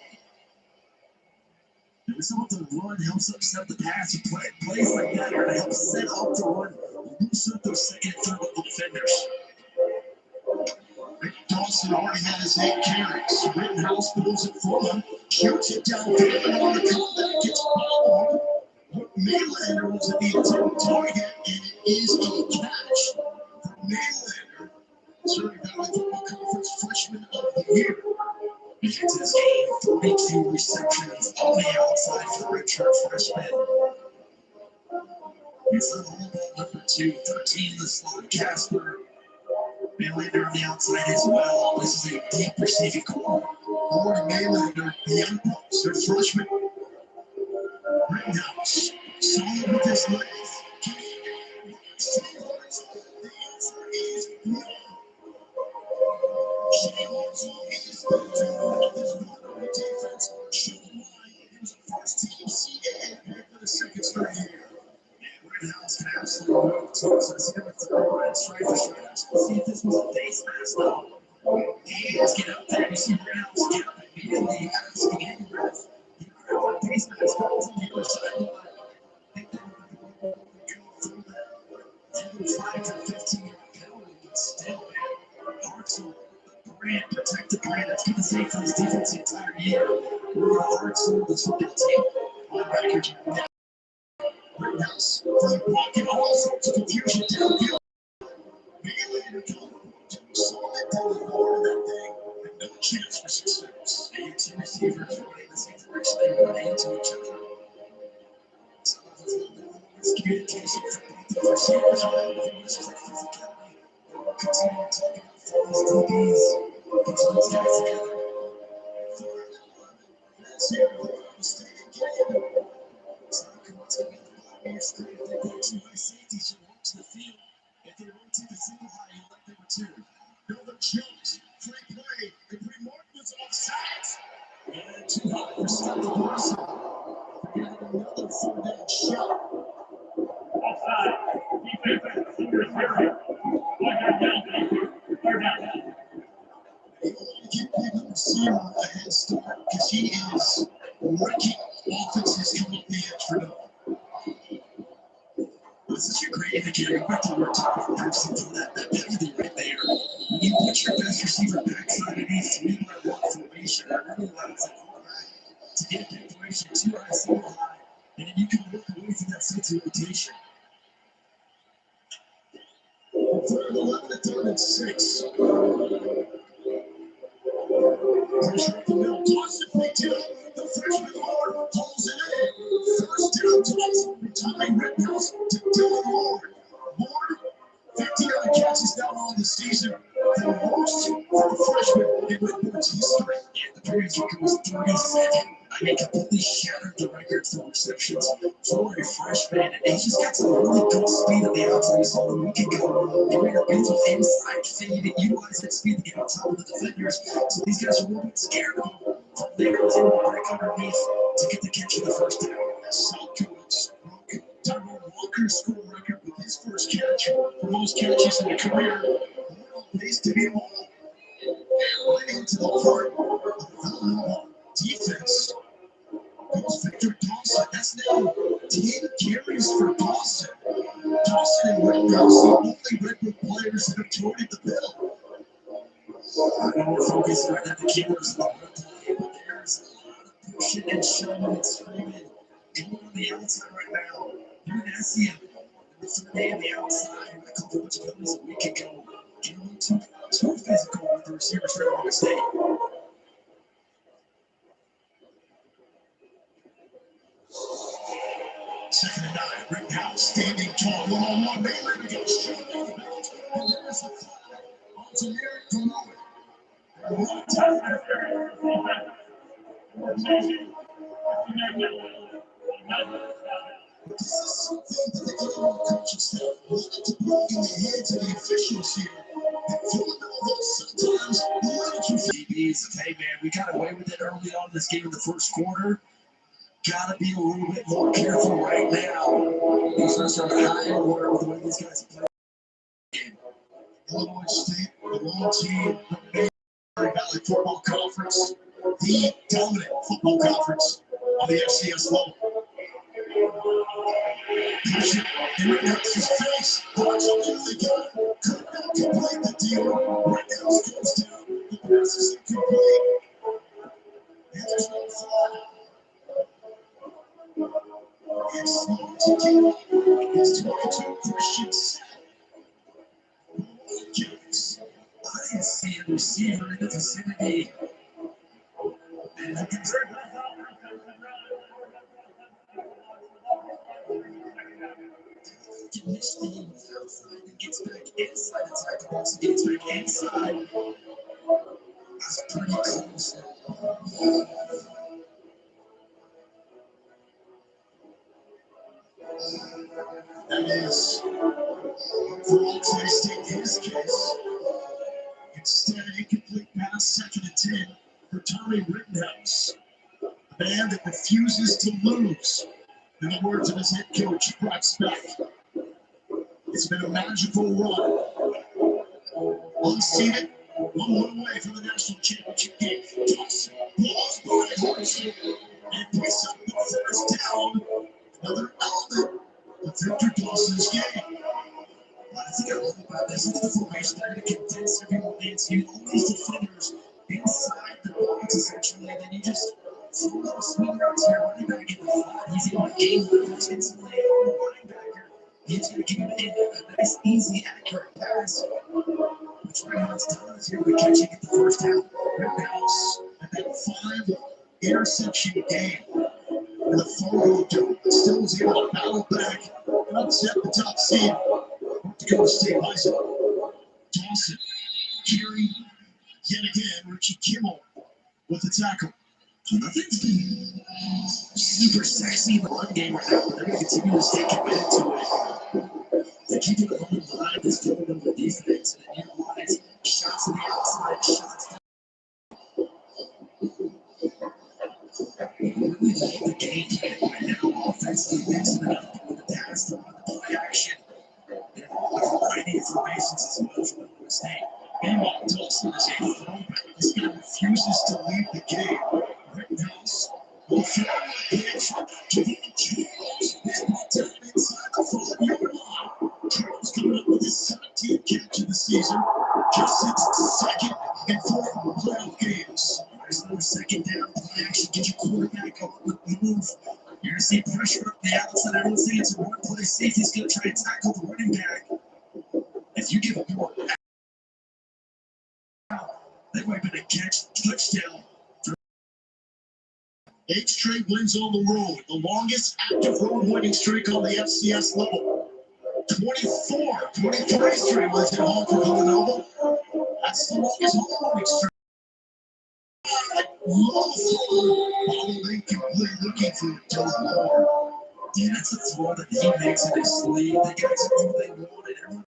And we saw the run helps upset the pass. Plays like that are to help set up the run, loosen up those second and third level defenders. Dawson already has 8 carries. Rittenhouse pulls it for him, shoots it downfield, and on the comeback, it's followed. Maylander was the intended target, and it is a catch for Maylander. Certainly Valley Football Conference Freshman of the Year. It's his game, 42 receptions on the outside for the redshirt freshman. It's the home ball number 2, 13 in the slot, Casper. Maylander on the outside as well. This is a deep receiving core. Ward and Maylander, the young bucks, they're freshmen. Rittenhouse, solid with his legs. Can he Shayhorns? The answer is no. Shayhorns is built to run this one defense. Showing why he was a first-team CAA pick for the second straight year. And Rittenhouse can absolutely move too, so it's him with the right straight for straight. Let's see if this was a face mask though. Hands get up there. You see Rittenhouse get up immediately asking him breath. He grabbed a face mask, goes on the other sideline. Go through that. 5 to 15 penalty, but still, man. Hartzell, the brand, protect the brand. That's going to say for his defense the entire year. We're Hartzell, this football team. On record, Rittenhouse, blocking all sorts of confusion downfield. Maylander going to solid down the floor of that thing, and no chance for success. The two receivers running the same direction they run into each other. Sometimes it's a little bit more miscommunication from both the receivers, and it's just like physicality. Continue to take out for these DBs. Get those guys together. 4 and 11. That's here. The state again. It's not going to be the bottom straight. If they go too high, safeties should walk to the field. If they rotate the single high, you let them return. Another chance. Free play. And Martinez offsides. And too high for Scott Larson. We got another 4th down shot. Offside. Defense. Fingers here. You want to give Big receiver a head start because he is wrecking offenses coming up the edge for them. This is your great indicator. You have to work to improve that penalty right there. When you put your best receiver backside of these 3-by-1 formation, that really allows the quarterback to get a declaration 2 high, single high, and then you can work away from that sense of rotation. 3rd and 11 to 3rd and 6. Pressure up the middle. Dawson picked it up. The freshman Lord pulls it in. 1st down toss. Returning Rittenhouse to Dylan Lord. Lord, 59 catches now on the season. The most for the freshman in Rittenhouse history. And the period goes 32nd. I mean, completely shattered the record for receptions for a freshman. And he's just got some really good speed on the outside. We saw a week ago. They ran a beautiful inside fade and utilize that speed to get on top of the defenders. So these guys are a little bit scared of him. From there, they will break underneath to get the catch of the 1st down. South Carolina's broke Tyrone Walker's school record with his first catch for most catches in a career. What a place to be home. Right into the heart of the Villanova defense. Goes Victor Dawson. That's now 10 carries for Dawson. Dawson and Rittenhouse, the only Redwood players that have joined the bill. I know we're focused right at the keywords of the play, but there's a lot of pushing and shoving and screaming. Going on the outside right now. Dynasty, the 3rd day on the outside. A couple of penalties a week ago. Getting too physical with the receivers for Oregon State. 2nd and 9. Rittenhouse standing tall. 1-on-1. Maylander goes straight down the belt. And there's the flag onto Merrick Deloitte. One time. This is something that the NFL coaching staff wanted to put in the heads of the officials here. And Villanova sometimes let you DBs. Hey, man, we got away with it early on in this game in the 1st quarter. Gotta be a little bit more careful right now. Defense are high order with the way these guys play. Illinois State, the long team, the Valley Football Conference, the dominant football conference on the FCS level. Push it in Rittenhouse's face. Hartzell nearly got it. Could not complete the deal. Rittenhouse goes down. The pass is incomplete. And there's no flag. It's slow to keep. It's 22 Christians. I didn't see a receiver in the vicinity. And I can miss the outside and gets back inside the tackle box and gets back inside. That's pretty close. That is, for all tasting his case. Instead, an incomplete pass, 2nd and 10 for Tommy Rittenhouse, a man that refuses to lose. In the words of his head coach, Brock Speck, it's been a magical run. Unseated, 1 away from the national championship game. Dawson blows by Horton and picks up the first down. Another element of Victor Dawson's game. I think I love about this is the formation. They're going to condense everyone into all these defenders inside the box, essentially. And then you just throw a little swing around to your running back in the flat. He's in game leverage instantly on the linebacker. He's going to give him a nice, easy, accurate pass, which right now it's done. Here we catch it at the first down. Rittenhouse had that 5 interception game. And the Fargo Dome still was able to battle back and upset the top seed. Dakota State High School. Dawson carried yet again. Richie Kimmel with the tackle. Nothing's been super sexy in the run game right now, but they're going to continue to stay committed to it. They keep it on the line, this building of the defense, and then utilize shots to the outside, shots. Really love the game plan right now. Offensively mixing it up with the pass, the play action. And a variety of formations as well from Illinois State. Meanwhile, Dawson is a throwback. This guy refuses to leave the game. Rittenhouse will throw a pitch to the Charles. This time inside the 5-yard line. Charles coming up with his 17th catch of the season. Just his 2nd and 4th playoff games. There's no second down play action. Get your quarterback on the move. You're going to see pressure up the outside. Everyone's thinking it's a one play. Safety's going to try and tackle the running back. If you give up more, that might have been a touchdown. 8 straight wins on the road, the longest active road winning streak on the FCS level. 23 straight wins at home for Villanova. That's the longest home winning streak. Low throw, ball incomplete, looking for Dylan Moore. Yeah, that's a throw that he makes in his sleeve. The guys are who they wanted. Everyone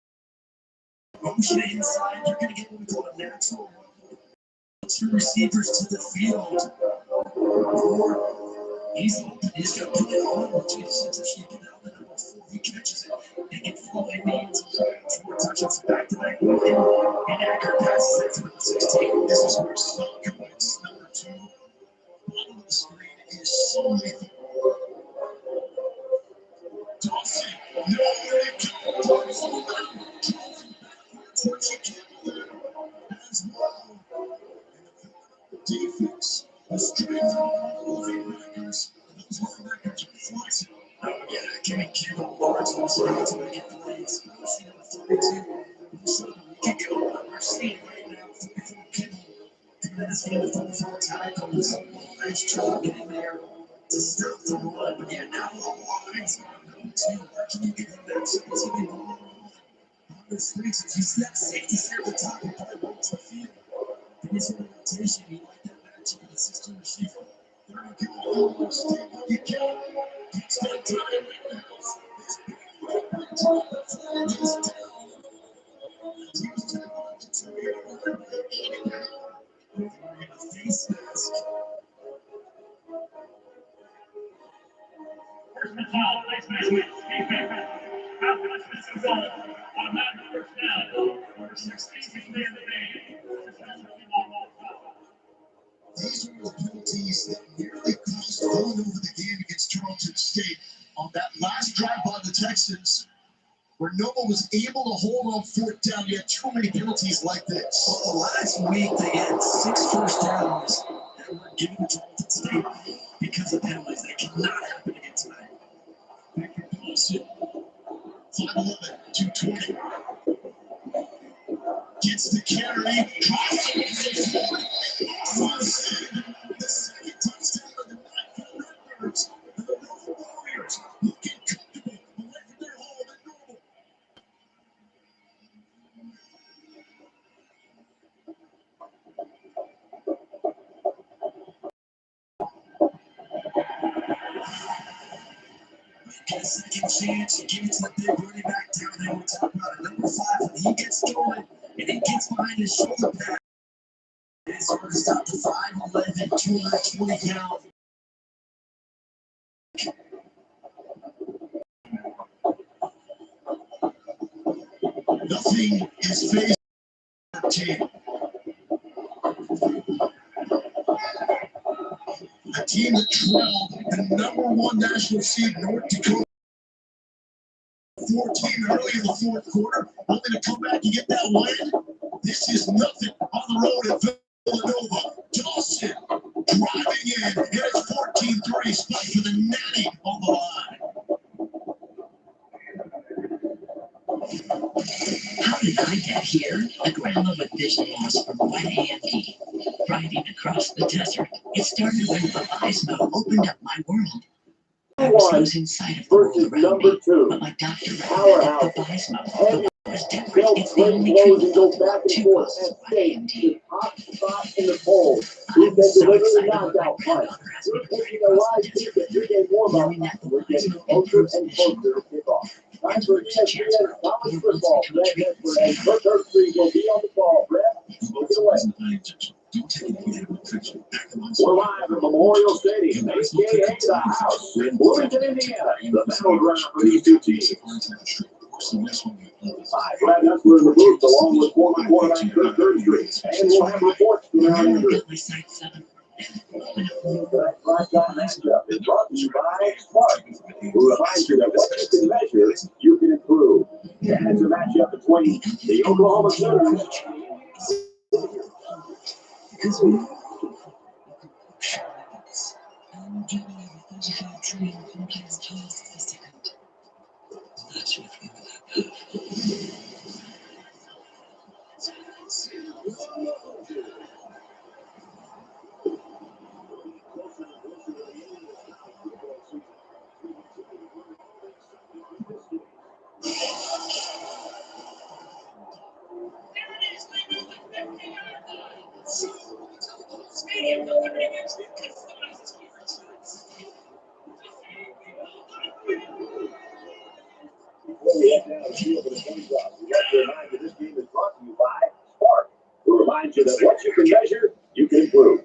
motion inside. You're going to get what we call a natural run. 2 receivers to the field. He's open. He's got to put it on. Jesus, if you get out the number 4, he catches it. They get 4 means 4 touches back-to-back with him. Inaccurate passes to number 16. This is where Sokowitz, number 2, bottom of the screen, is so lethal. Dawson, nowhere to go. Torchy Campbell as well. And the defense was strength of the linebackers. Those linebackers are flexing. Oh, yeah, Jimmy Kimmel, Lawrence also has to make plays. See number 32. So we can go. We're seeing right now 44 Kimmel. And this game with 44 tackles. Nice job getting there to stop the run. But yeah, now the line's on 2. Can you get him that 17 on the streets? If you see that safety there at the top, he probably won't to the field. If he's in the rotation, you like that matchup with the 16 receiver. There we go. Almost take what you can. It's that time. This big one drop the flag is down. As he was tackled to 2-yard line by 80 now. Wearing a face mask. First foul, nice measurement. After the Smithson goal, automatic first down. Number 16 player of the day. These are the penalties that nearly cost Villanova the game against Tarleton State. On that last drive by the Texans, where Nova was able to hold on 4th down, you had too many penalties like this. Well, last week they had 6 first downs that were given to Tarleton State because of penalties. That cannot happen again tonight. Victor Dawson, 5'11", 220. Gets the carry, drops it, the 2nd touchdown of the night for the Redbirds. And the Nova Warriors looking comfortable away from their home at Normal. Get a second chance, you give it to the big running back down there. We talk about it. Number 5, when he gets going, and he gets behind his shoulder pad. It's hard to stop the 5'11", 220 count. Nothing is phasing our team. A team that trailed the #1 national seed North Dakota 14 early in the fourth quarter, only to come back and get that win. This is nothing on the road at Villanova. Dawson driving in, and it's 14-3 spike for the Natty on the line. How did I get here? A grandma with vision loss from wet AMD. Riding across the desert. It started when Babismo opened up my world. I was losing sight of the world around me, but my doctor recommended Babismo. The world was different. It's the only treatment for 2 causes of wet AMD. Top spot in the poll. I'm We've so been excited delivering when my knockout fights. granddaughter asked me We're to ride taking a across live the peek desert. at your game warm-up. Knowing that We're getting Babismo closer improves and vision. closer to kickoff. Time It's for worth the chance ESPN for College more Football. multi-country Brad treatments. Nesbitt and Kirk Herbstreit will be on the call. Brad, take it away. Don't take it again with fiction. We're live at Memorial Stadium, a.k.a. the house, in Bloomington, Indiana. The battleground for these two teams. Hi, Brad Nesbitt in the booth, along with former quarterback Kirk Herbstreit. And we'll have reports from around Now the I've group. got my sights set on Tonight's primetime matchup is brought to you by Spark, who reminds you that what you can measure, you can improve. And it's a matchup between the Oklahoma Sooners. because we I'm giving you the 35 trillion podcast just a second. That's your favorite. Before we head down the field for the coin toss, we got to remind you this game is brought to you by Spark, who reminds you that what you can measure, you can improve.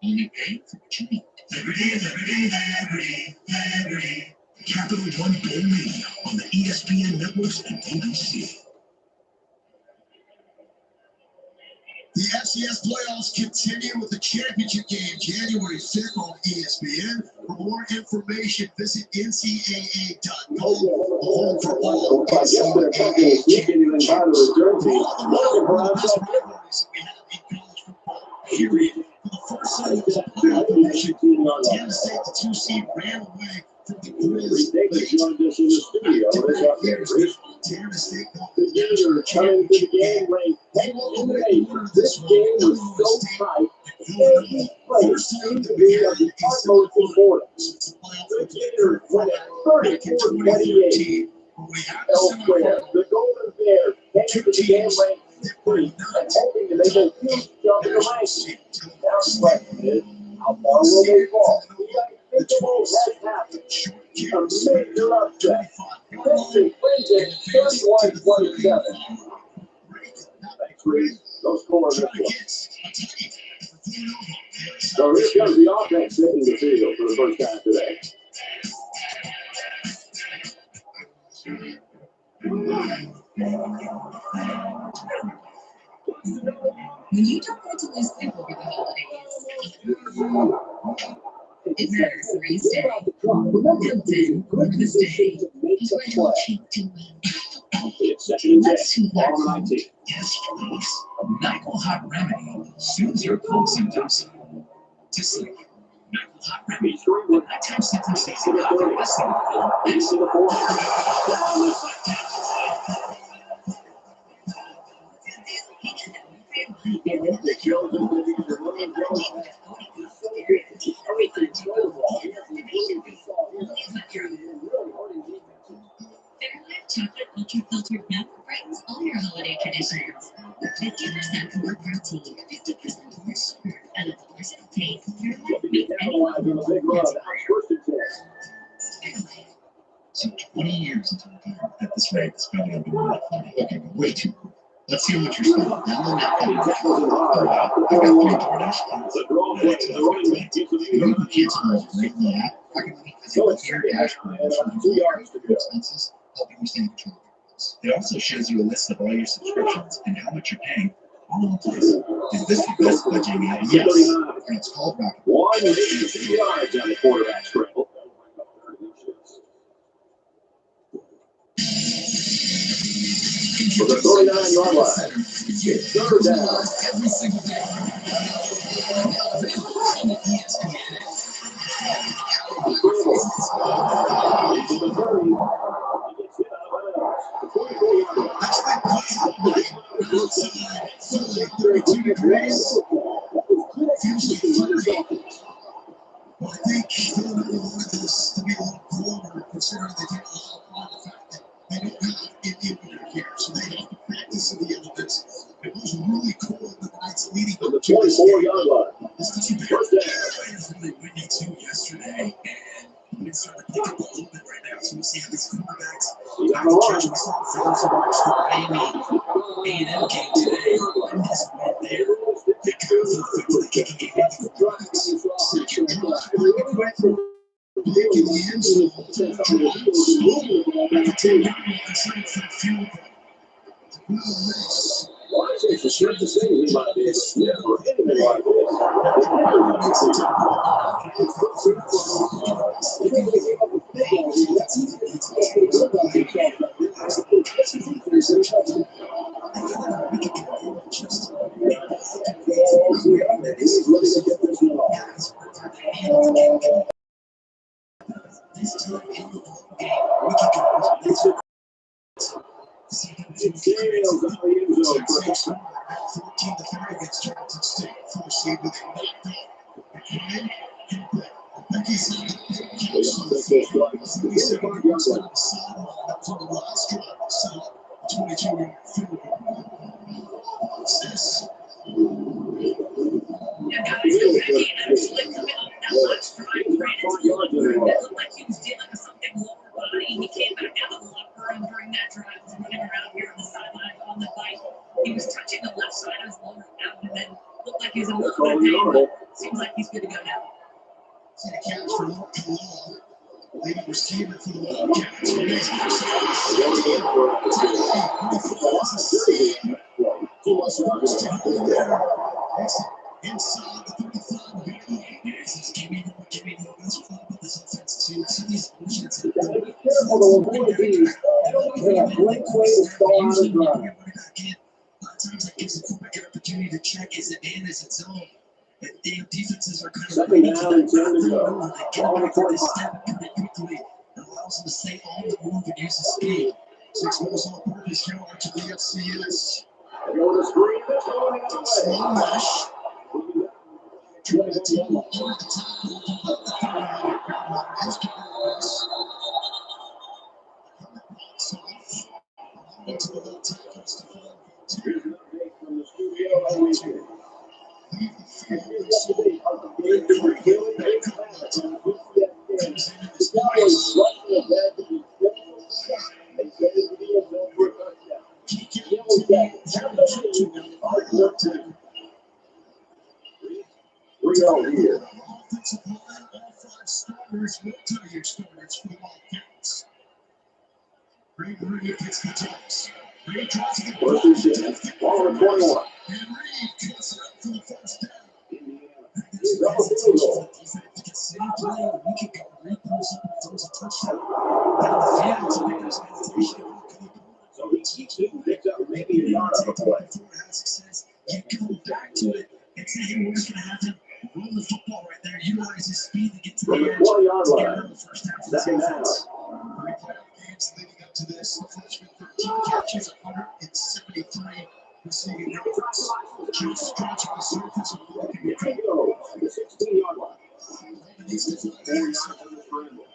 Only pay for what you need. Liberty. Capital One Bowl Mania on the ESPN networks and ABC. The FCS playoffs continue with the championship game January 5th on ESPN. For more information, visit ncaa.com. The home for all Yesterday, something sneak anything out of the jersey. Looking for outside. rivalries that we have in college football. Period. For the first time in the playoff division, Kansas State, the 2 seed, ran away from the Grizz. Davis joined us in the studio. This update. Montana State won The Gators coming to the game ranked 10th in the nation. This game was so tight. Every play seemed to be of the utmost importance. The Gators won it 34-28. Elsewhere, the Golden Bears came to the game ranked 3 and hoping to make a huge jump in the rankings. Now the question is, how far will they fall? The unthinkable has happened. A major upset. Texas wins it 31-27. Thanks, Reed. No score in this one. So here comes the offense taking the field for the first time today. When you don't want to lose sleep over the holidays, it's better for East Day. Hilton, Christmas Day, is where you'll cheat to win. It's second and 10. Let's do that. Ball 19. Yes, please. NyQuil Hot Remedy soothes your cold symptoms to sleep. NyQuil Hot Remedy. The nighttime symptom season coffee listening cold Into the fourth. The children living in the room goes Fairlife Chocolate Ultra Filtered Milk brings all your holiday traditions. 50% more protein, 50% more sugar, and a delicious taste. Fairlife makes any analyzing the big run. First and 10. So 20 years until retirement at this rate, it's probably going to be more like 40. Okay, way too cool. Let's see what you're spending. Now, I'm not going to I got 3 DoorDash cards. You can cancel those right in the app. I can link this with your cash plans for your expenses, helping you stay in control of your bills. It also shows you a list of all your subscriptions and how much you're paying all in one place. Is this the best budgeting app? Yes. And it's called Rocket. 180 yards on the quarterback scramble. For the 39-yard line. Third down. Every single day. On the ESPN. I think Villanova wanted this to be a little cooler, considering they didn't allow the fact that they don't have Indian winter here, so they have to practice in the elements. It was really cold the nights leading up to this game. It was really windy too yesterday, and it's starting to pick up a little bit right now. So we see how these quarterbacks judge themselves for the A&M game today. And this one there, they kind of quickly kicking game into the quarterbacks. Second drive, Nick in the end zone, at the 10-yard line, setting for the field goal. Nice. It's a shirt to say he might be never anything like This time in the game, we can go. It's Daniels out of the end zone for a touchdown. 14-3 against Jackson State. First seed with a knockdown. McClain and Becky's on the 37 yards on the sideline for the last drive. Set up a 22-yard field goal. Success. Yeah, guys, Becky actually coming up that last drive. It looked like he was dealing with something lower body. He came back out of the locker room during that drive. He was running around here on the sideline on the bike. He was touching the left side of his lower abdomen. Looked like he was a little bit of pain, but seems like he's good to go now. See the catch for Kalal. Leading receiver for the Wildcats. Inside the 35. Yes, give me more. That's what about this offense too. See these motions. Be careful to avoid these. They have great ways to stall out of drive. A lot of times that gives the quarterback an opportunity to check his man as its own. And damn defenses are kind of Second down and 10 to go. They get back to this step pretty quickly. It allows them to stay on the move and use the speed. 6 moves on purpose here to the FCS. They go to screen. That's going out. Slow mesh. Trying to take over the top. Into the low tackles to fall. Here's an update from the studio. Leave the field. The Cowboys rushing the bed to the and get into the end zone for a touchdown. Yellow Jackets have the hard work time. 3-0 here. Offensive line, all 5 starters, multi-year starters for the Wildcats. Ray Murray gets the toss. Ray drops it. First and 10. Ball at 21. And Reed cuts it up for the first down. Double field goal. To get same play, we can go. Reed pulls up and throws a touchdown. Down the field to make us hesitation. So he picks up maybe a yard of a play. Has success. You go back to it and say, hey, what's going to happen? Run the football right there. Utilize his speed to get to the edge. 20-yard To get line. out of the first half of Second the down. offense. Games leading up to this. The freshman 13 catches, 173 receiving yards. Just scratching the surface of what can be Here we go. The 16-yard line. these different 4 yards on the scramble.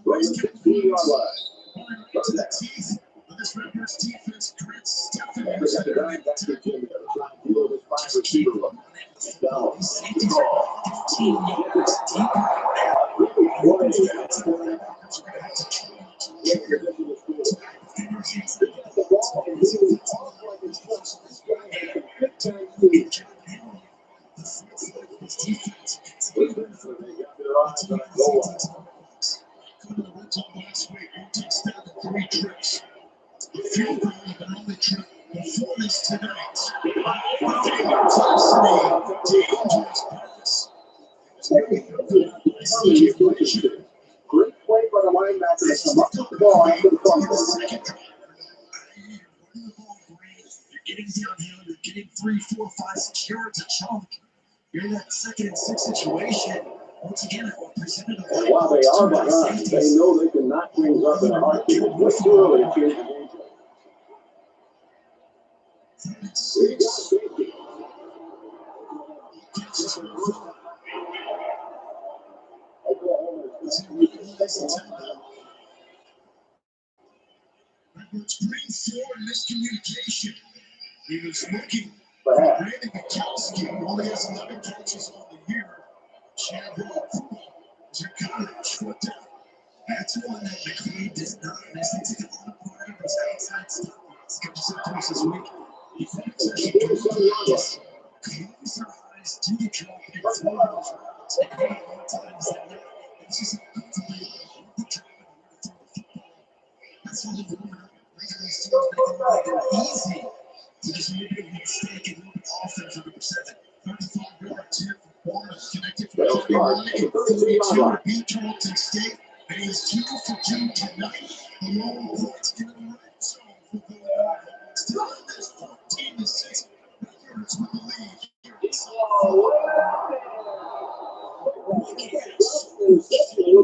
From the 16-yard line. to the teeth of this Rutgers defense. Grits Stephen. They got the running back to the team. Trying to deal with his 5 receiver look. Down. These safeties are 15 yards deep right now. until last week. One touchdown and 3 trips. The field goal, but only trip performance tonight. Dangerous pass. Great play by the linebacker to come up with the ball after the fumble. You're getting downhill, you're getting 3, 4, 5, 6 yards a chunk. You're in that 2nd and 6 situation. Once again, a representative of While they are behind, they know they can knock things up in a heartbeat. It's too early to change the game. It's green floor miscommunication. He was looking for Brandon Mikowski, who only has 11 catches on the year. Cfbplayoffs is your college. What down? That's one that McLean does not miss. They took a lot of part of his outside stuff. Let's get to some points this week. He finished actually close their eyes to the drop and throw those routes. And hey, more times than not, it's just ultimately the drop and where to throw the football. That's what they're doing. Making these teams make it look like they're easy. To just make a mistake and move it offense for number 7. 35 yards here from Warner, connected from 21 and 32 to beat Tarleton State. And he's 2 for 2 tonight. The long points in the red zone for Villanova. Still in this 14-6. Redbirds with the lead.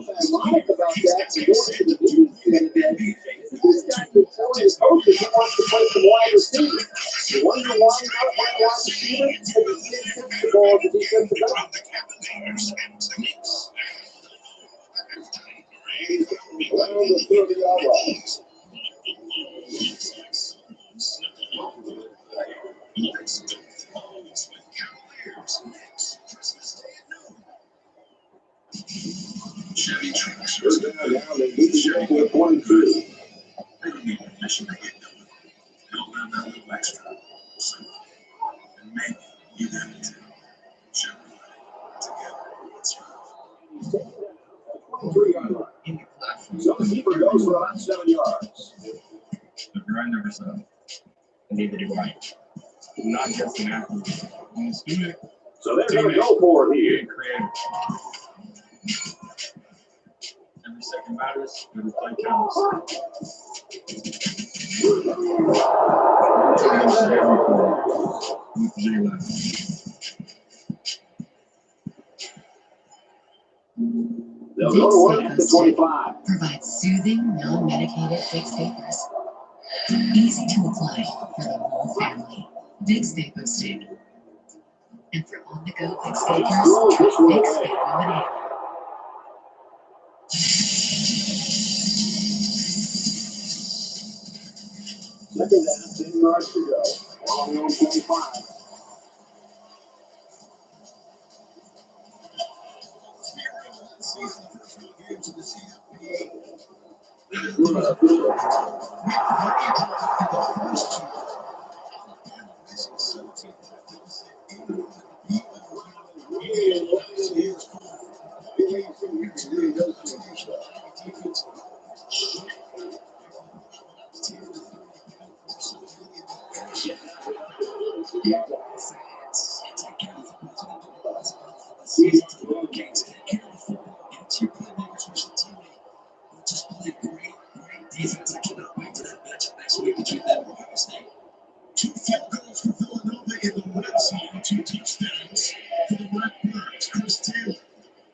Ironic about that. This guy's been telling his coaches he wants to play some wide receiver. You wonder why he's not playing wide receiver? Because he didn't touch the ball at the defensive back. Around the 30-yard line. Chevy trucks. They're down now. They need to go for 22. They don't need permission to get going. They'll learn that little extra. And maybe you have it too. Chevrolet. Together, let's drive. 23-yard line. So the keeper goes for about 7 yards. The grind never stops. Neither do I. Not just an athlete. I'm a student. So they're going to go for it here. Being creative. Every second matters. Every play counts. With J-Lab. They'll go to work at the 25. Provides soothing, non-medicated fixed vapors. Easy to apply for the whole family. Big Vapo Stick. And for on-the-go fixed vapors, try Big Vapo Inhaler. Second down, 10 yards to go. Long on 25. Defense, I cannot wait to that matchup next week between them and Ohio State. 2 field goals for Villanova in the red zone, 2 touchdowns for the Redbirds. Chris Taylor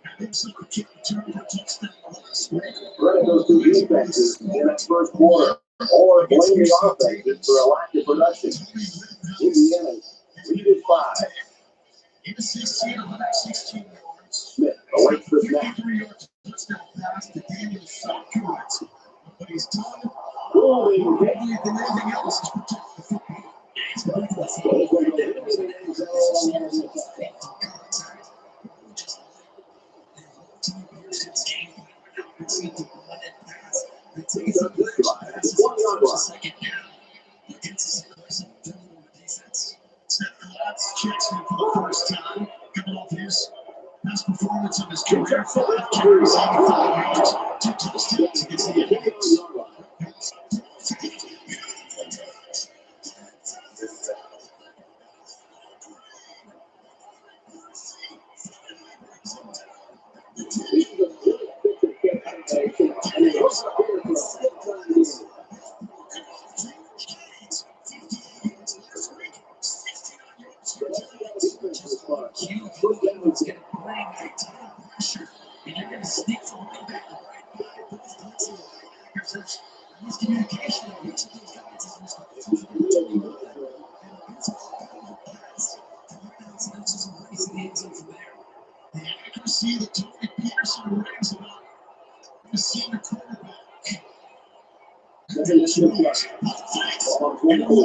had himself a kick return for a touchdown last week. Running those two defenses in that first quarter, or blame the offenses for a lack of production. Indiana leaded 5. NCC at 116 yards. Smith awaits the snap. 53-yard touchdown pass to Daniel Sokowitz. But he's done Moving. more than anything else is protect the football. It's going to be Just game plan right now. It's going to run and pass. They take some good passes on second down against this aggressive Villanova defense. Seth Glatz checks in for the first time, coming off his best performance of his career. 5 carries, 85 yards, 2 touchdowns. And it was up here for a full-time game. Defense response. First down and 10. Pressure. And you're going to sneak from right back to right by both touchdowns. Miscommunication of which of those guys is responsible. The accuracy that Tony Peterson brings about the senior quarterback. Second and 10 plus. On 24.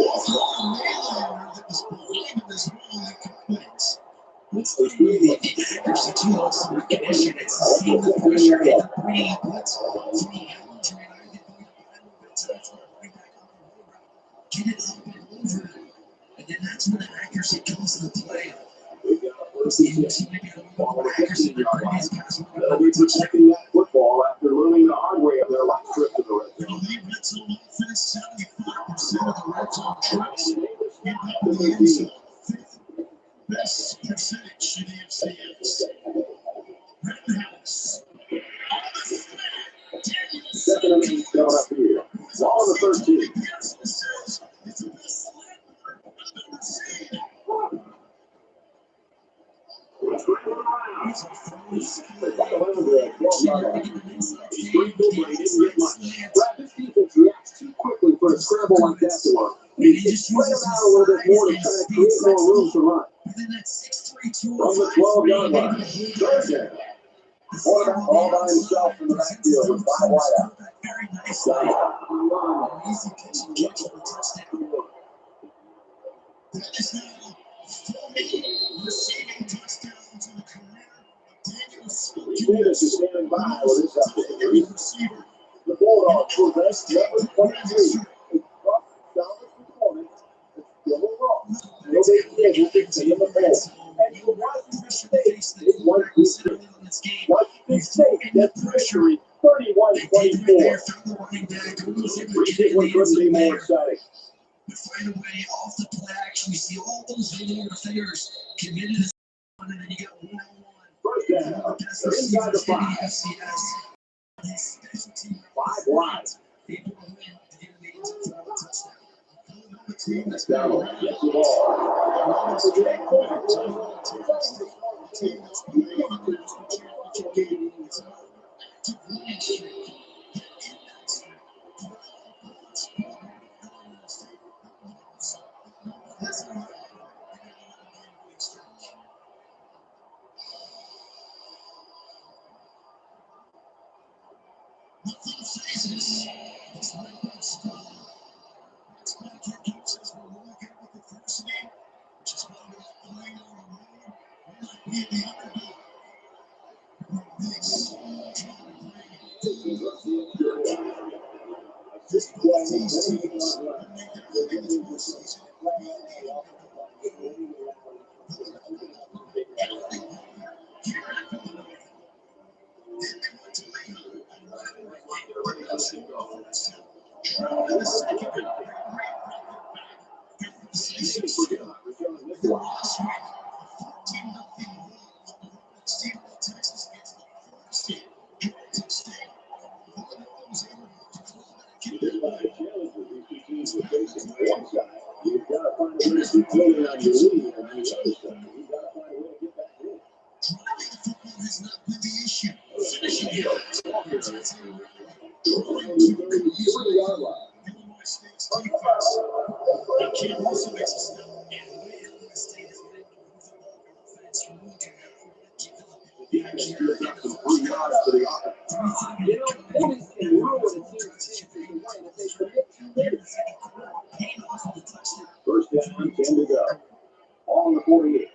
What's the accuracy to also recognition? It's seeing the pressure and the bringing blitz from the Allen's right eye. They bring it a bit, so that's where right back on the road route. Get it up and over. And then that's when the accuracy comes into play. They'll be protecting that football after learning the hard way of their last trip to the red zone. Leave red zone offense 75% of the red zone trips. Get up to the end zone. Fifth best percentage in the FCS. Rittenhouse. Second and 8 coming up here. Ball on the 13. This defense reacts too quickly for a scramble like that to work. Spread them out a little bit more to try to create more room to run. From the 12-yard line, third down. Quarterback all by himself in the backfield with 5 wide out. Very nice Run. easy catch and catch for the touchdown. That is now 4 receiving touchdowns in the career of Daniel Davis is standing by with his update. The Bulldogs possess number 23. A tough, solid performance. It's still a loss. No big deal. We'll stay in the bowl. And for Washington State, it's one victory. Washington State gets victory 31-24. It couldn't be more exciting. Find a way off the play action. We see all those video players committed to one, and then you got one-on-one. First down. Inside the 5. FCS. 5 wide. People win to get the ends of the touchdown. That's down. Gets the ball. First down, 10 to go. On the 48.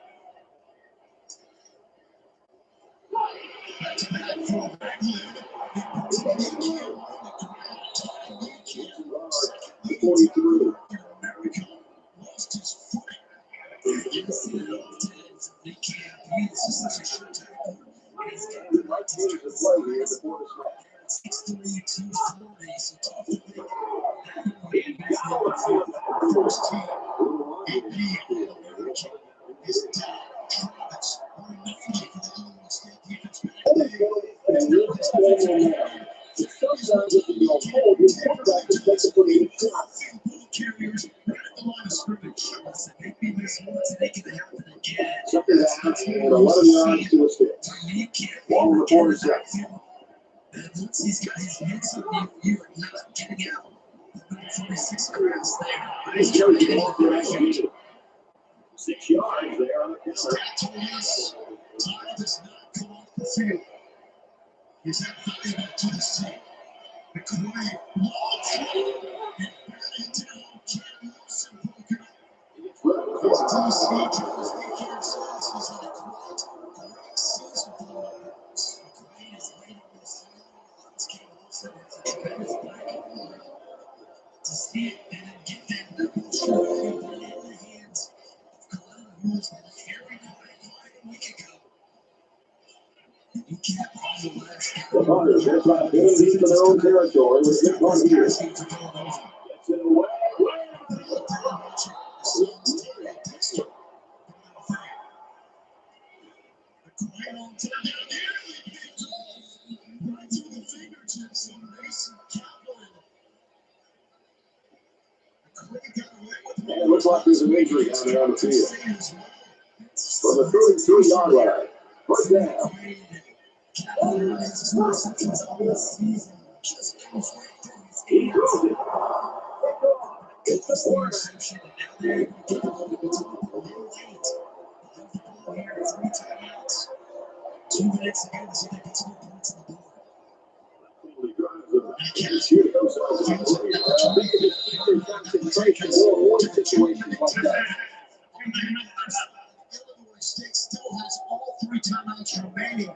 The 43. Carriers right at the line of scrimmage. Listen, if they miss once and they can happen again. Second down and 11 yards to the stick. You can't Ball on the 47. and once he's got his hands up, you are not getting out. Number 46 grabs there. Nice carry ball for execution. 6 yards there on the counter. Stat told us time does not come off the field. Is that valuable to the team? McCoy, long throw, and batting down, Cam Wilson broken up. His DC Jones weekend says he's on a great season for the Lions. McCoy is leading this field. Cam Wilson has a tremendous back to see it and then get that double shot in the hands of Kalana, who has been carried high a week ago. You can't on the last The Hunters have got good deep in their own territory with this one here. Gets it away. And it looks like there's an injury down there on the field. From the 33-yard line. First down. He throws it. It's the corner. 2 minutes ago, so they get 2 points on the board. Illinois State still has all 3 timeouts remaining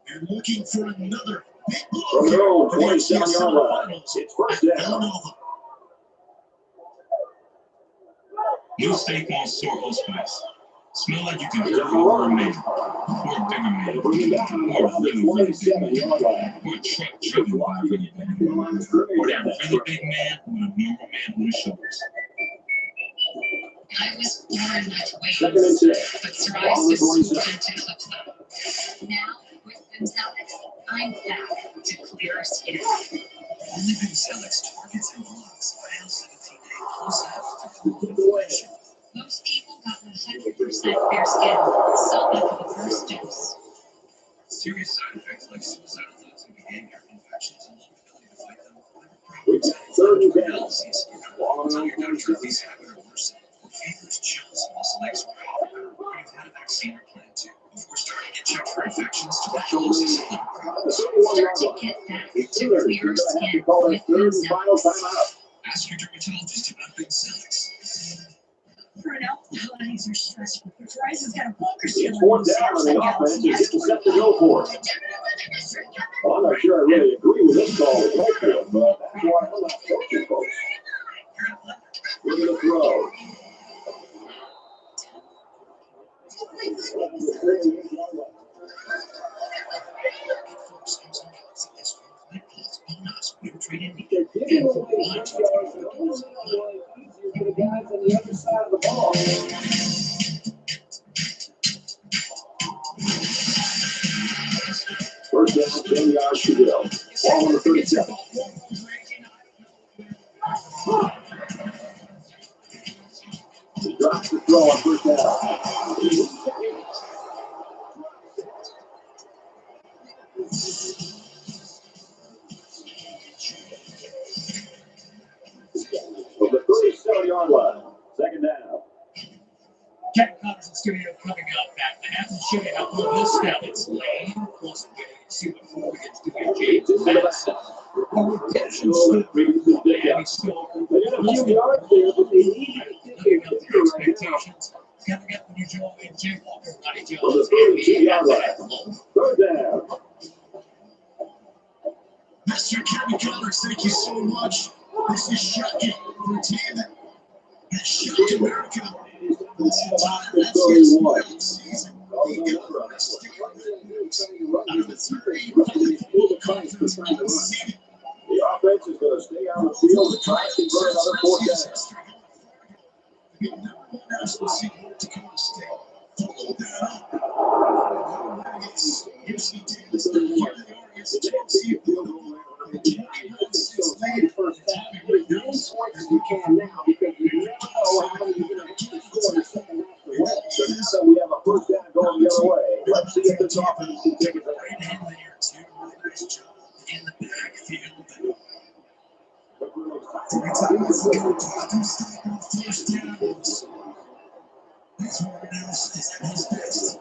and looking for another big blow. From their own 27-yard line. It's first down. New steak on sore hospice. Smell like you can cook over a man, or a bigger man, or a really, really big man, or a truck driven by a really big man, or that really big man with a normal man on his shoulders. I was born with wings, Second and 10. but psoriasis swooped in to clip them. Now, with Benzellix, I'm back to clearer skin. Only Benzellix targets and blocks IL-17A plus F to cool inflammation. Most people got 100% fair skin, some after the first dose. Serious side effects like suicidal thoughts and behavior, infections, and inability to fight them, liver Third and 10. problems, tell your doctor at least have it or worsen, or fevers, chills, muscle aches, or you've had a vaccine or plan to, before starting to get checked for infections, tuberculosis, and liver problems. Start to get back to clearer skin with Benzellix. Ask your dermatologist about Benzellix. For an alcohol, holidays are stressful. Verizon's got a bunker It's seal fourth down on the offense and getting set to go for it. Well, I'm not sure I really agree with this call with Mayfield, but that's why I'm not coaching, folks. Look at the throw. They're giving away 3 yards and almost easier for the guys on the other side of the ball. First down, 10 yards to go. Ball on the 37. He drops the throw on first down. From the 37-yard line, second down. Kevin Connors in studio coming up at the half and showing how well this step it's lane. Plus, we can see what before we get to the James Madison. Redemption still. And he's still. They got a few yards there, but they need to Living up to their expectations. Coming up when you join Jay Walker, Buddy from the Jones, 32-yard line. Third down. Mr. Kevin Connors, thank you so much. This is shocking for a team that has shocked America. This entire FCS season. The Illinois State Rebels out of the 3 public conference in the city. The offense is going to stay on the field and try to convert another fourth down. The #1 national seed North Dakota State. Follow that up. UC Davis, here they are against Tennessee. So lead first half. Put as many points as you can now because you never know how many you're going to get to score in the second half. So we have a first down going the other way. Let's see if this offense can take it Right hand there, too. Really nice job in the backfield. Every time it's good, first downs. That's what else is at his best.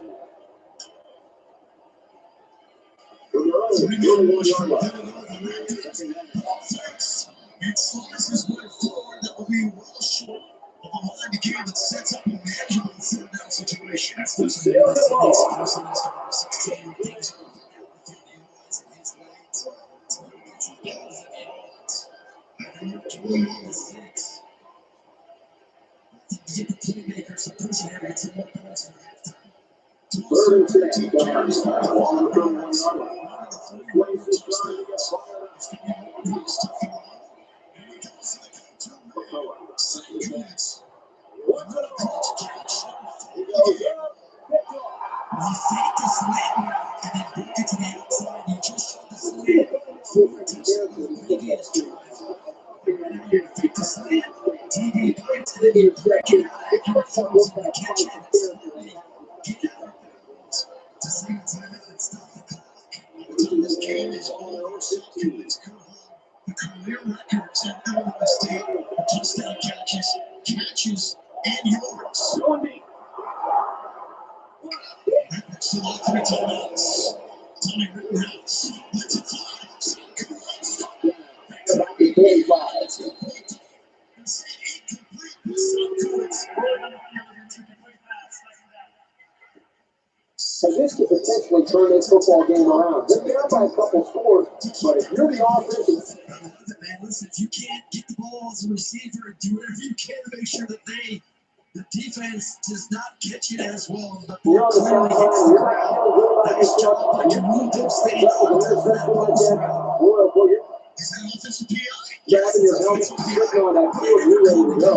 And slices way forward that will be well short of a line to game that sets up a manageable third down situation. That's the same as number 16. Things are utilizing his legs. So he gets the balls that he wants. I know doing all the things. Get the playmakers to push ahead and get more points for halftime. 13 carries for the ball. You fake the slant route and then book it to the outside. You just shot the slant. 4 touchdowns. Biggest drive. You fake the slant. TV bites and then you break it out. Accurate throws and catch it. Get out of bounds. To save time out and stop the clock. Until this game is all it's the career records at Illinois State. Touchdown catches, and yards. So all 3 timeouts. Tommy Rittenhouse. Let's it fly. So this could potentially turn this football game around. They're down by a couple scores, but if you're the offense, man, listen, if you can't get the ball as a receiver, do whatever you can to make sure that the defense does not catch it as well. But you're on the sideline, you're not feeling good about nice job by Kareem Dempsey. Is that offensive PI? Grabbing your helmet, sitting on that field, you're ready to go.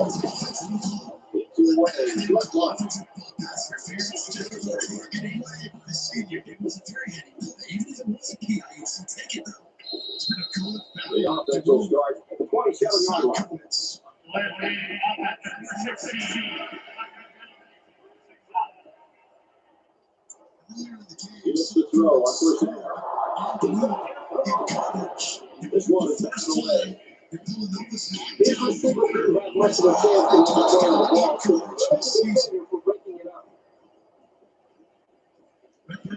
It was a very heady play. Even if it was a PI, you should take it though. It's been a good The offense will start at the 27-yard line. Here's the throw on first down. This one is back away. These receivers have much of a chance to control the ball. For breaking it up.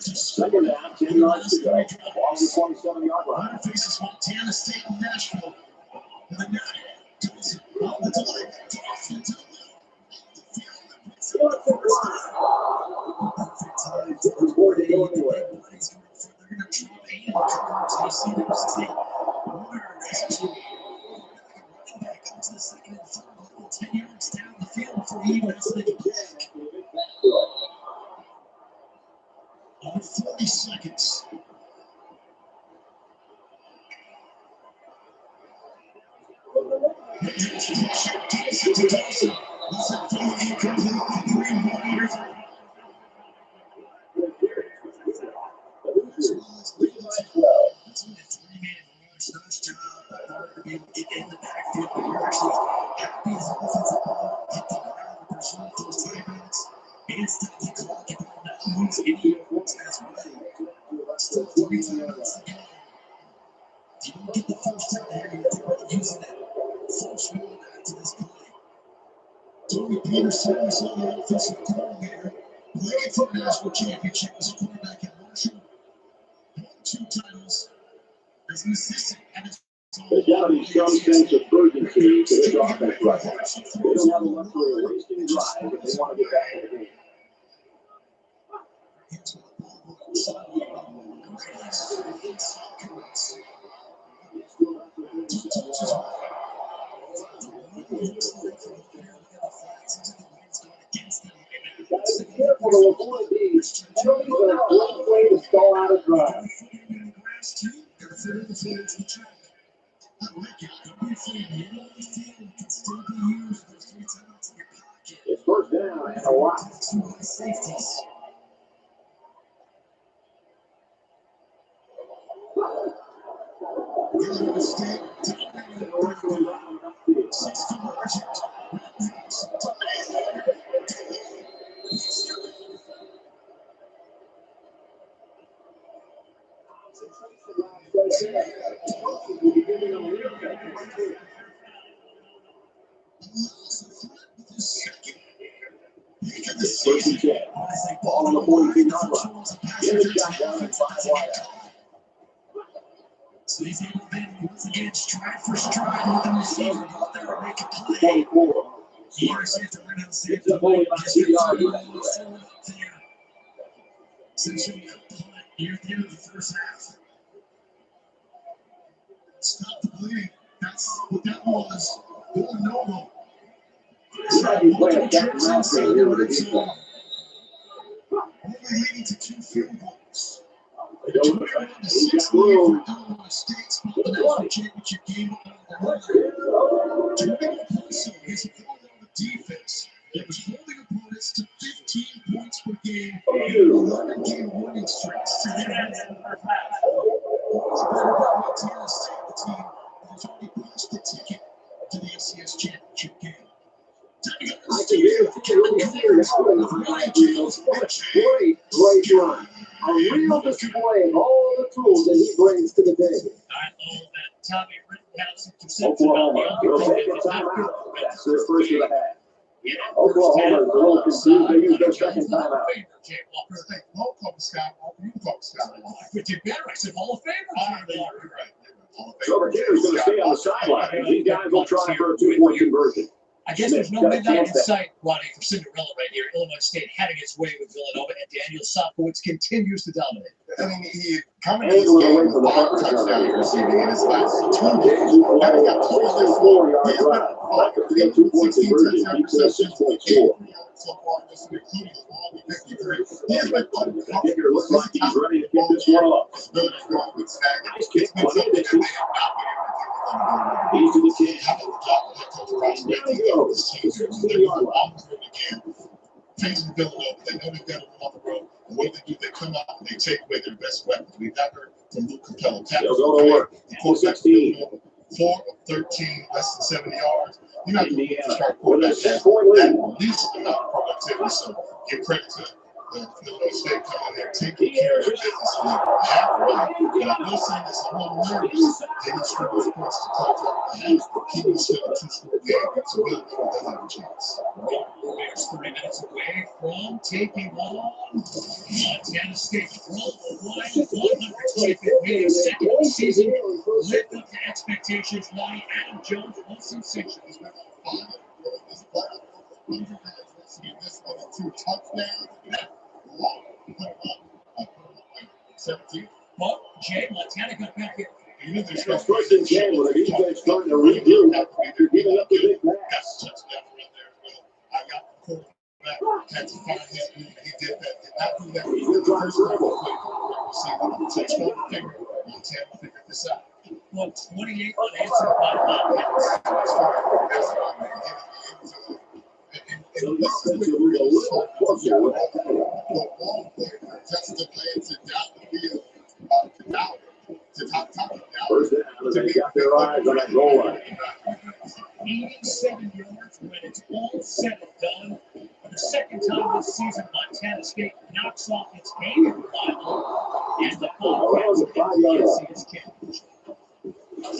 Second down, 10 yards to go. Ball on the 27-yard line. Faces Montana State and Nashville. And the net goes on the delay. Under 40 seconds. You don't get the first down here, you're using that first one after this play. Tony Peterson is on the offensive coordinator. Played for the national championship as a quarterback at Marshall. Won 2 titles as an assistant at his There's got to be some sense of urgency to this offense right now. They don't have a luxury of wasting drive if they want to get back in the game. Gotta be careful to avoid these. Penalties are a great way to stall out a drive. It's first down and a lot. Illinois State dominated 60 margins. First and 10. Ball on the 42-yard line. In the shotgun and 5 wide out. So he's able to then once again stride for stride with the receiver out there and make a play. 24. He understands that we're going to see It's up only about 2 yards. Essentially a punt near the end of the first half. Stop the bleeding. That's what that was. Villanova. He might be playing a captain round thing here with the defense. Only leading to 2 field goals. They don't look like he's got room. Illinois State spot the national championship game on the line. Jermaine Paulson is a Villanova defense that was holding opponents to 15 points per game in 11-game winning streaks. So that's the first half. Montana State, the team that has already punched the ticket to the FCS championship game. I can hear great run. A real display of all the tools that he brings to the table. I love that Tommy Rittenhouse interception. Oklahoma will take a timeout. That's their first of the half. Oklahoma is a little confused. They use their second timeout. Don't call the Scott. You call the Scott. But you better. I said Hall of Famer. You're right. So Virginia's going to stay on the sideline. These guys will try for a 2-point conversion. I guess there's no midnight in sight, Ronnie, for Cinderella right here. Illinois State having its way with Villanova, and Daniel Sopowitz continues to dominate. I mean, he coming to this game with 5 touchdowns receiving in his last 2 games. Now he got 24 yards. He's been 2-point conversion. He's got 6.4. So far, this is including the long 53. He has been It looks like he's ready to get this one up. Nice kick. It's been something that they have not been able to do. He's to the 10. How about the job of head coach Ross There Beckman? he goes. 16-yard line. Facing Villanova, they know they've got to win on the road. And what do? They come out and they take away their best weapons. We've not heard from Luke Capello. They'll go to work. 4-16. 4 of 13, less than 70 yards. You're not going to start With a quarterback 10-point lead. at least enough productivity. So give credit to the Illinois State coming there, taking care of business halfway. And I will say this, I'm a little nervous. They didn't score those points to close out the half. Keeping still a 2-score game. So Villanova doesn't have a chance. Warriors 3 minutes away from taking on Montana State. Roll the line, 125th minute, second of the season. Lived up to expectations. Ronnie, Adam Jones, one sensation. He's been on fire this playoff. This one and 2 touchdowns. Wow. 17. But Jay, Montana got back here. Even there's It's first and 10 with the defense starting to regroup after giving up the big pass. That's a touchdown right there as well. I got the quarterback. Had to find him. He did that. Did not do that. He's going to try to dribble. See, takes one to figure. Montana figured this out. 128 unanswered by Bobcats. That's fine. That's fine. So the offense will move a little closer with that. The ball player just advanced it down the field to top. First down, and they got their eyes on that goal line. 87 yards when it's all said and done. For the second time this season, Montana State knocks off its hated rival and the Bobcats in the FCS championship. That's a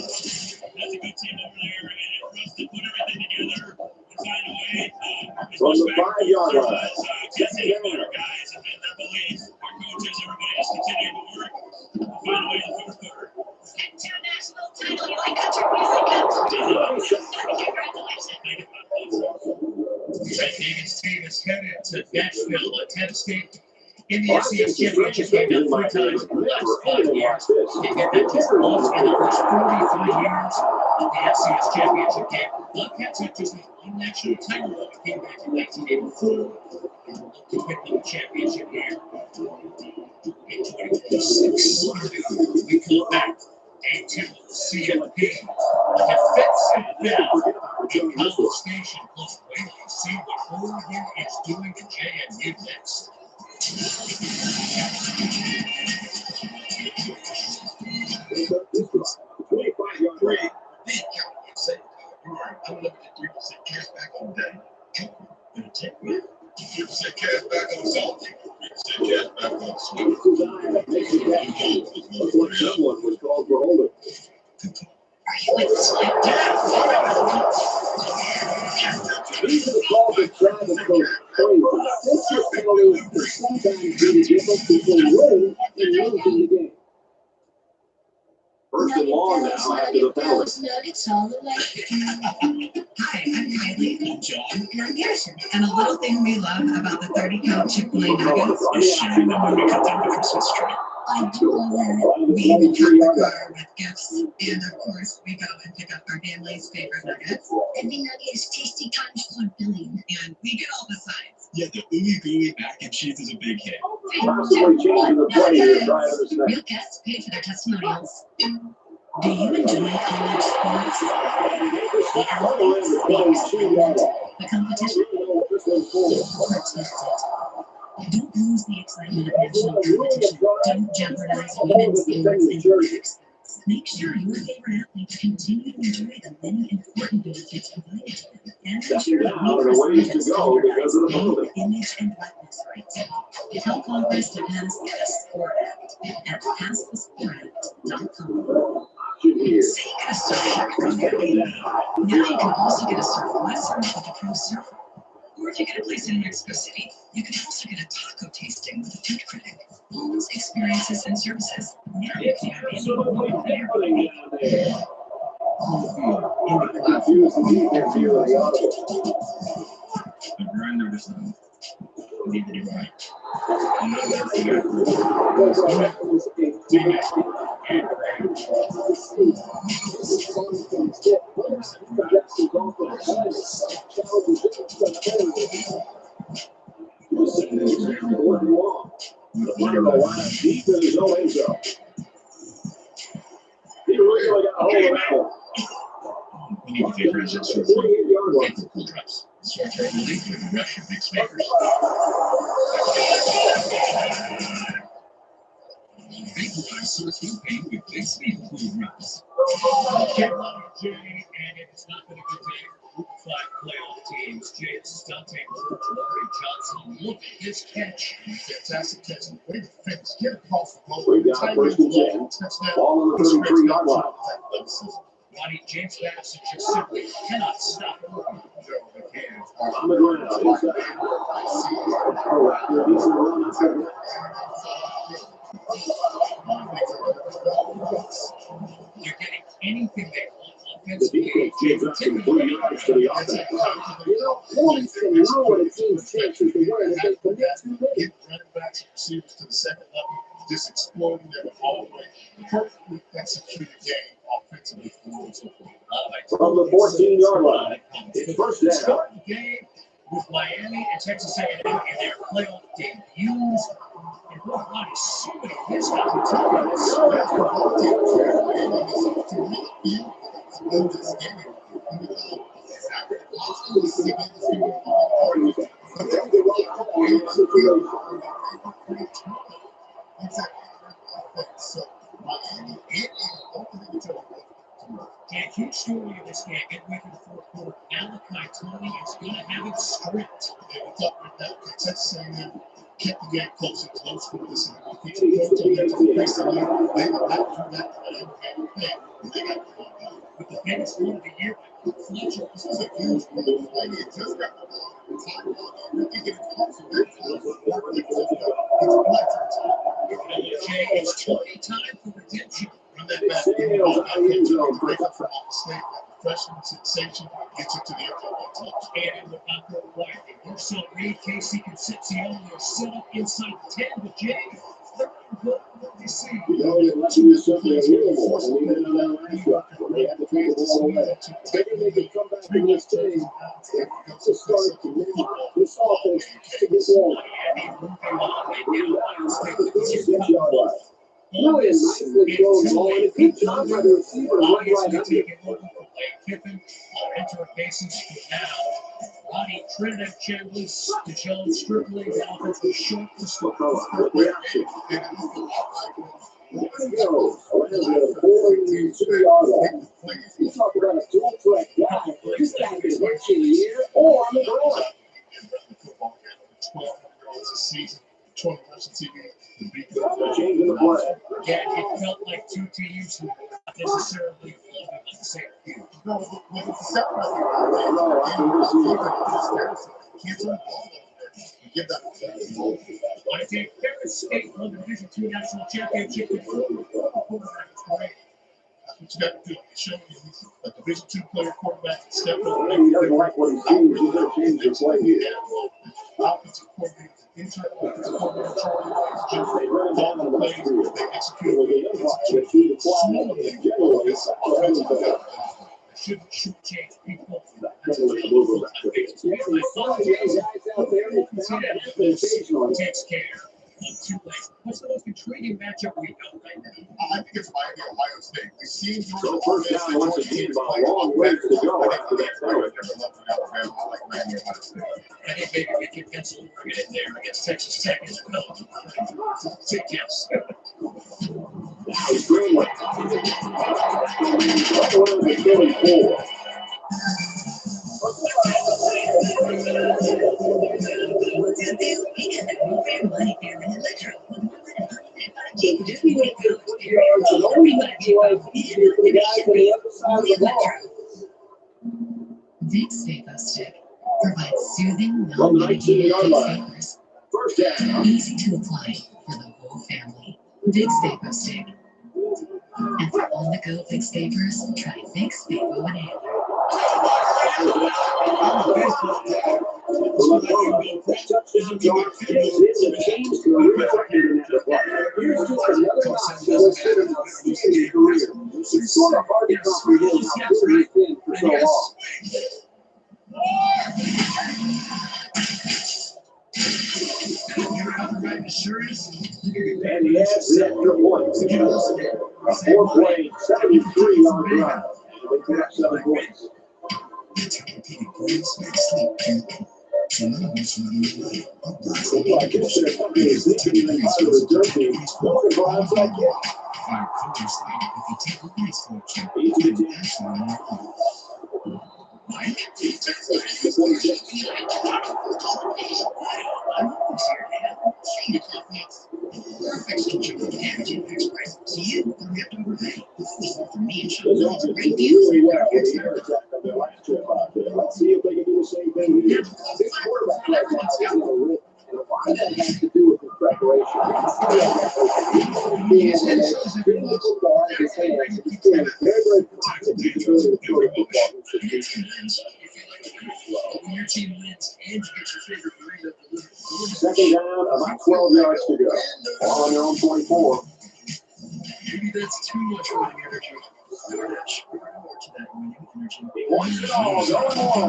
good team over there, and for us to put everything together and find a way From the 5-yard line. Jesse and our guys have been their belief. Our coaches, everybody else continue to work. We'll find a way in the fourth quarter. International title, you like country music? Congratulations. Trent Hagan's team is headed to Nashville, Montana State. In the FCS championship game, now 3 times in the last 5 years. They get that just once in the first 43 years of the FCS championship game. Bobcats have just one national title when it came back in 1984. And will look to win the championship here in 2026. We come back. Day 2 of the CFP. The defensive battle in College Station. Plus, wait till you see what Oregon is doing to JMU next. 3, then California Save Card. You earn unlimited 3% cash back on dining, entertainment, 3% cash back on salty, 3% cash back on sweet. Someone was called for holding. Are you in sweat? These are the calls that drive the coach crazy. This is penalty can sometimes be the difference between winning and losing the game. First and long now after the penalty. Nuggets all the way. Hi, I'm Kylie. I'm John. And I'm Garrison. And a little thing we love about the 30-pound Chick-fil-A nuggets is sharing them when we cut down the Christmas tree. I do love that. We even pack the car with gifts. And of course, we go and pick up our family's favorite nuggets. Every nugget is tasty times 1 billion. And we get all the sides. Yeah, the ooey gooey mac and cheese is a big hit. Possibly changing the play here to try to understand. Real guests pay for their testimonials. Do you enjoy college sports? The Olympics, the excitement, the competition? Protect it. Don't lose the excitement of national competition. Don't jeopardize women's sports and accidents. Make sure your favorite athletes continue to enjoy the many important benefits provided to them. And ensure that we press jeopardize name, image, and likeness rights. Tell Congress to pass the Sport Act at passthesport.com. Say you get a surf shirt from your baby. Now you can also get a surf lesson with a pro surfer. Or if you get a place in Mexico City, you can also get a taco tasting with a food critic. Homes, experiences, and services. Now you can have any one for your baby. The grinder is done. Neither do I. We need to take residents to a cool drops. Start to relief with the rush of big makers. Vaporize source food pain with Big Speed Cool Drops. Carolina J, and it's not been a good day for Group 5 playoff teams. James Dante Bird, Laurie Johnson. Look at this catch. Fantastic catch. Way to finish. Get across the goal. We got first and 10. Ball on the 33-yard line. Ronnie James Madison just simply cannot stop moving. On the ground. You're getting anything they want The offensively. defense gives up some 3 yards to the offense. Points can ruin a team's chances to win if they commit too many. Get running backs and receivers to the second level, just exploding them all the way. Perfectly executed game offensively for From the 14-yard line, it's first down. Start the game with Miami and Texas A&M in their playoff debuts. And what is so many missed opportunities. And huge story of this game, midway through the fourth quarter, Malachi Tony is going to have it stripped. They were talking about that. Texas A&M kept the game close. It was low score. This is a feature coach on them to face the league. They did not do that for them. They got with the biggest win of the year, Fletcher. This was a huge win. Miami had just got the ball. It's Tony time for redemption. Run that back. Break up for State. Freshman sensation gets it to the upper touch. And it would not go wide. Works on Reed. Casey Concepcion is set up inside the 10. But Jay, third and goal. What do you see? Maybe they can come back in this game to start to move this offense to this wall. Really a nicely thrown ball and a good job by the receiver. Kiffin enter bases now. Ronnie Trinidad Chambliss, DeJohn Strickling, the offense was short. Go. Around the 42-yard line. You talk about a dual threat guy. This guy can hit you in the air or on the ground. 1,200 yards a season, 20 rushing TDs. Changing the play. Again, it felt like two teams who not necessarily on the same field. No, was it the second or No, I think this is Can't turn the ball over there. Give that. I think Ferris State won the Division II National Championship in quarterback. That's what you got to do. Show me a Division II player quarterback can step up. He doesn't like what he's doing. He's going to change the play here. Offensive coordinator, internal offensive coordinator, Charlie White, just all the plays they execute. Should change people. Takes care of two legs. What's the most intriguing matchup we know right now? I think it's Miami, Ohio State. We've seen So first down, once again, about a long ways to go after that throw. I think maybe we can pencil Oregon in there against Texas Tech as well. Take yes. It's Greenwood. Around the 34. Vicks VapoStick provides soothing, non-medicated Vicks vapors. First down. Easy to apply for the whole family. Vicks VapoStick. And for on-the-go Vicks vapors, try Vicks Vapo Inhaler. It's sort of hard to comprehend how good he's been for so long. And he has the extra points. A 4-play, 73-yard drive. They put up 7 points. I guess their company is thinking they might have returned him. No one arrives like it. Easy to do. Let's see if they can do the same thing here. This quarterback right now is a lot of that has to do with his preparation. He has the football in his hands. He's very, very confident to throw the football. When your team wins and you get your favorite grade up the limit. Second down, about 12 yards to go. All on their own 24. Maybe that's too much running energy. Once and all, going long.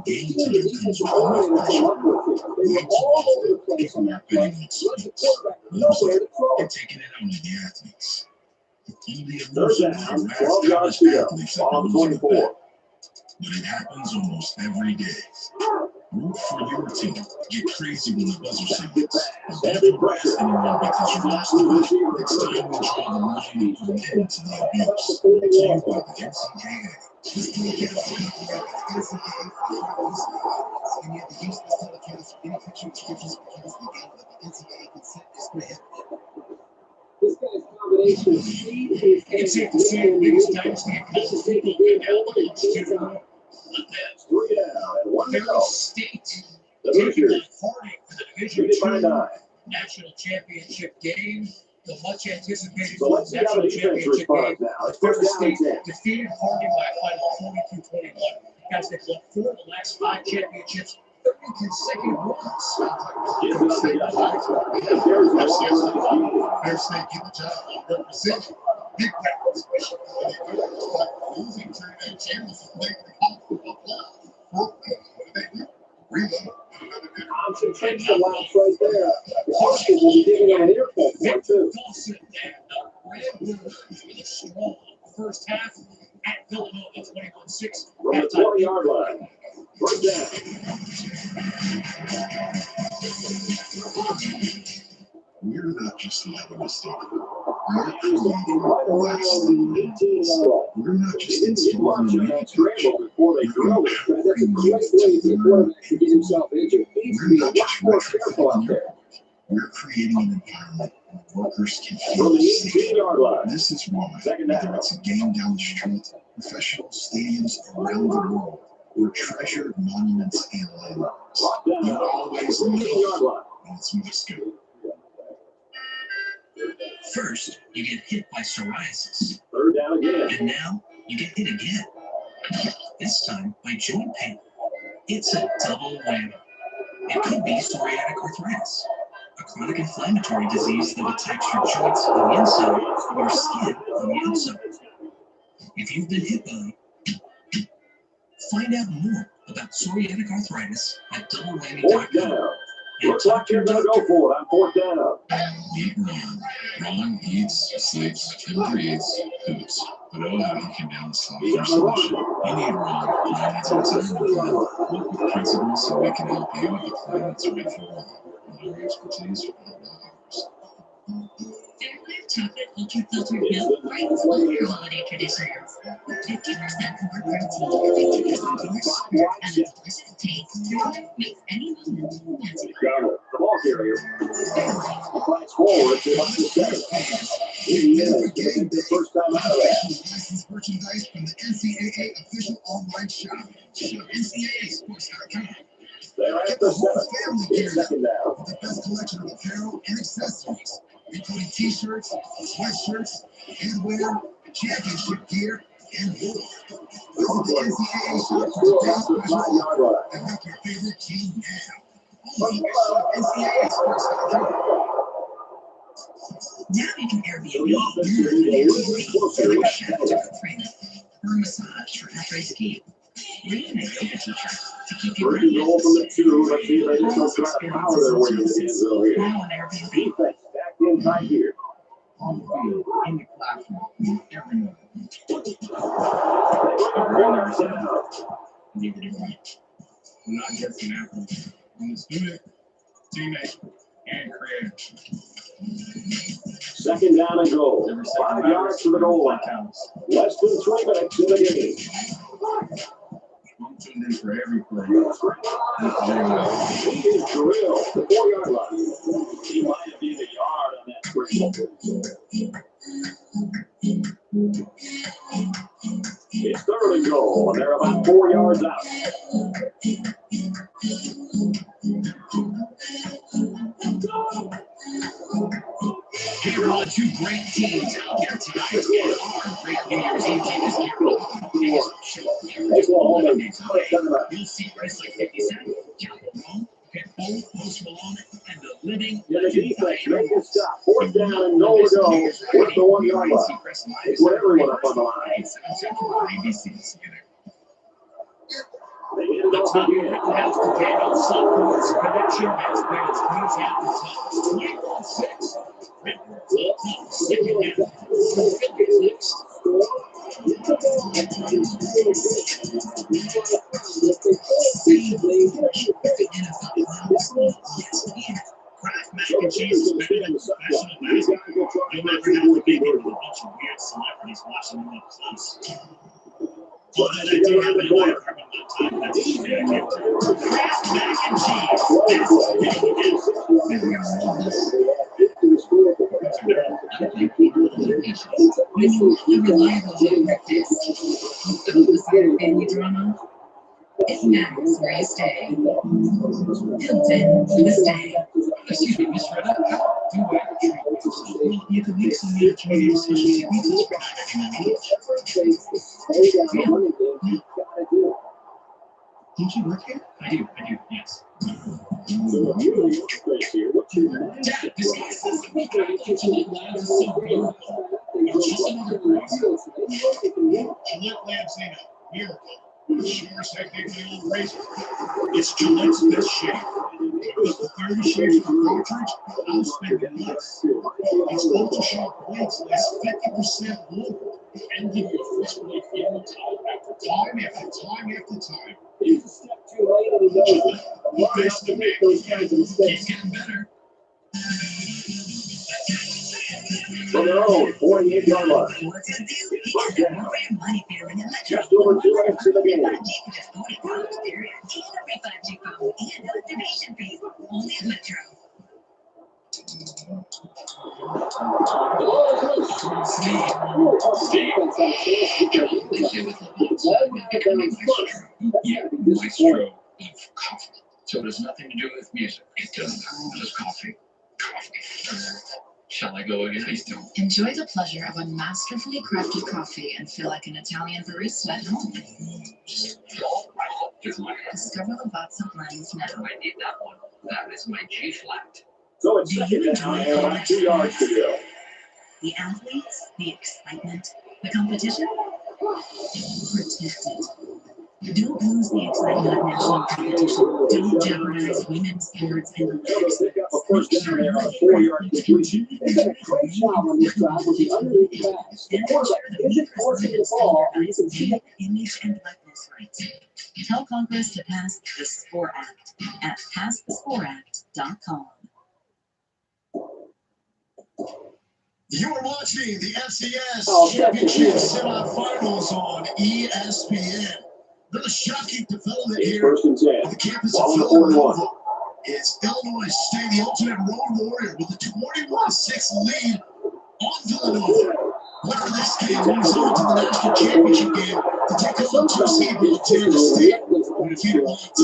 The defensive coordinator came up with it. They were all over the place on that play. The quarterback nowhere to throw. And taking it out of the athletes. Third down, 12 yards to go. All on 24. But it happens almost every day. Root for your team. Get crazy when the buzzer sounds. Don't harass anyone because you lost the bet. It's time to draw the line and put an end to the abuse. Brought to you by the NCAA. This guy's combination of speed is It's safe to say the biggest dynasty in college football right now. Three down and one to go. Ferris State The taking Hoosiers on Harding for the Division lead it by II 9. National Championship game. The much anticipated So let's see how the National defense Championship responds game. now. It's Ferris first down and State 10. defeated Harding by a final 42-21. Guys, they've won 4 of the last 5 championships, 30 consecutive runs. Gives it up to the There's no Fair State get the job representing big practice, especially when they go losing to the championship play for the college football playoff. What do they do? Reload. concentration laps right there. The Huskies will be giving them an earful for too. Dawson and Red Bulls with a strong first half at Villanova 21-6. From the 20-yard line. First down. We're not just letting a state we're creating lasting memories. We're not just installing a mini pitch. We're empowering youth to learn. We're not just retrofitting your we're creating an environment where workers can feel safe. This is why, whether it's a game down the street, professional stadiums around the world, or treasured monuments and landmarks, you always know when it's Moscow. First, you get hit by psoriasis. Third down again. And now, you get hit again. This time by joint pain. It's a double whammy. It could be psoriatic arthritis, a chronic inflammatory disease that attacks your joints on the inside and your skin on the outside. If you've been hit by, find out more about psoriatic arthritis at doublewhammy.com. Looks like you're going to go for it on fourth down. Eat Ron. Ron eats, sleeps, and breathes hoops. But oh, how he can now solve your solution. You need Ron. Ron is a retirement plan. Work with principals so we can help you with the plan that's right for Ron. Our expertise for all hours. Fairlife chocolate ultra filtered milk brings all your holiday traditions. 50% more protein, 50% more sugar, and a delicious taste. Fairlife makes any moment magical. The ball carrier. Flies forward to up to 7. Every game the first time out of that. Licensed merchandise from the NCAA official online shop. Shop ncaasports.com. They're at the 7. It's second down. The best collection of apparel and accessories, including t-shirts, sweatshirts, headwear, championship gear, and more. Visit the NCAA shop for today's special and make your favorite team now. Only at ncaasports.com. Now you can Airbnb your chef to cook for you, or a massage for after skiing, or even a yoga teacher to keep you Ready to ready. go from the 2. Let's see if they just don't try to power their way to the end zone here. Now on Airbnb. Defense back inside here. On the field, in the classroom, every moment. Runners out. Give it a right. I'm not just an athlete. I'm a student, teammate, and creator. Second down and goal. 5 yards to the goal line. Counts. Less than 3 minutes in the game. I'm tuned in for every play. He is drilled to 4-yard line. He might have been a yard on that screen. It's third and goal, and they're about 4 yards out. Here are two great teams out there tonight. And our great New Year's Eve team is here. You'll see wrestling 57, John Malone, Pitbull, Post Malone, and the living The defense make it stop. 4th down and goal to go. With the 1-yard line. They put everyone up on the line. They hit it off again. Has to Daniel Sutton's prediction has been as good as at the top. 21-6. Sticking down. Kraft mac and cheese is better than professional basketball. You'll never have to be with a bunch of weird celebrities watching them up close. Well, then I do have a new apartment one time. That's the thing I kept to. Kraft mac and cheese. When you have a reliable network disk, instead of the side family drama, it matters where you stay. Hilton for the stay. Excuse me, Miss Retta, how do I treat myself? Well, you can make some new community specialty pizzas for Don't you work here? I do, yes. Gillette Labs Miracle. Sure, technically old razor. It's Gillette's best shave. With the 30 shades of cartridge, I'll spend it less. Its ultra sharp blades last 50% longer and give you a fresh blade feeling time after time after time after time. He's a step too late and he knows it. Face the man. Those kinds of mistakes. Keep getting better. From their own 48-yard line. What's the deal? Get more for your money here in Metro. Just over 2 minutes in the game. 5G for just $40 period. And a free 5G phone and no activation fees. Only at Metro. Yeah, maestro of coffee. So it has nothing to do with music. It does. Just coffee. Coffee. Shall I go again? Please do. Enjoy the pleasure of a masterfully crafted coffee and feel like an Italian barista at home. Discover Lavazza blends now. I need that one. That is my G flat. So it's second down and 2 yards to go. The athletes, the excitement, the competition, protect it. Don't lose the excitement of national competition. Don't jeopardize women's sports and the They'll pick up a first down there on 4 yards completion. They did a great job on this drive with the underneath pass. The quarterback isn't forcing the ball. You can see it. Image and likeness rights. Tell Congress to pass the SCORE Act at passthescoreact.com. You are watching the FCS Championship semifinals on ESPN. There's a shocking development here First and 10. on the campus of Ball on the Villanova. 41. It's Illinois State, the ultimate road warrior, with a 21-6 lead on Villanova. Winner of this game moves on to the national championship game to take on the 2 seed Montana State, who defeated Montana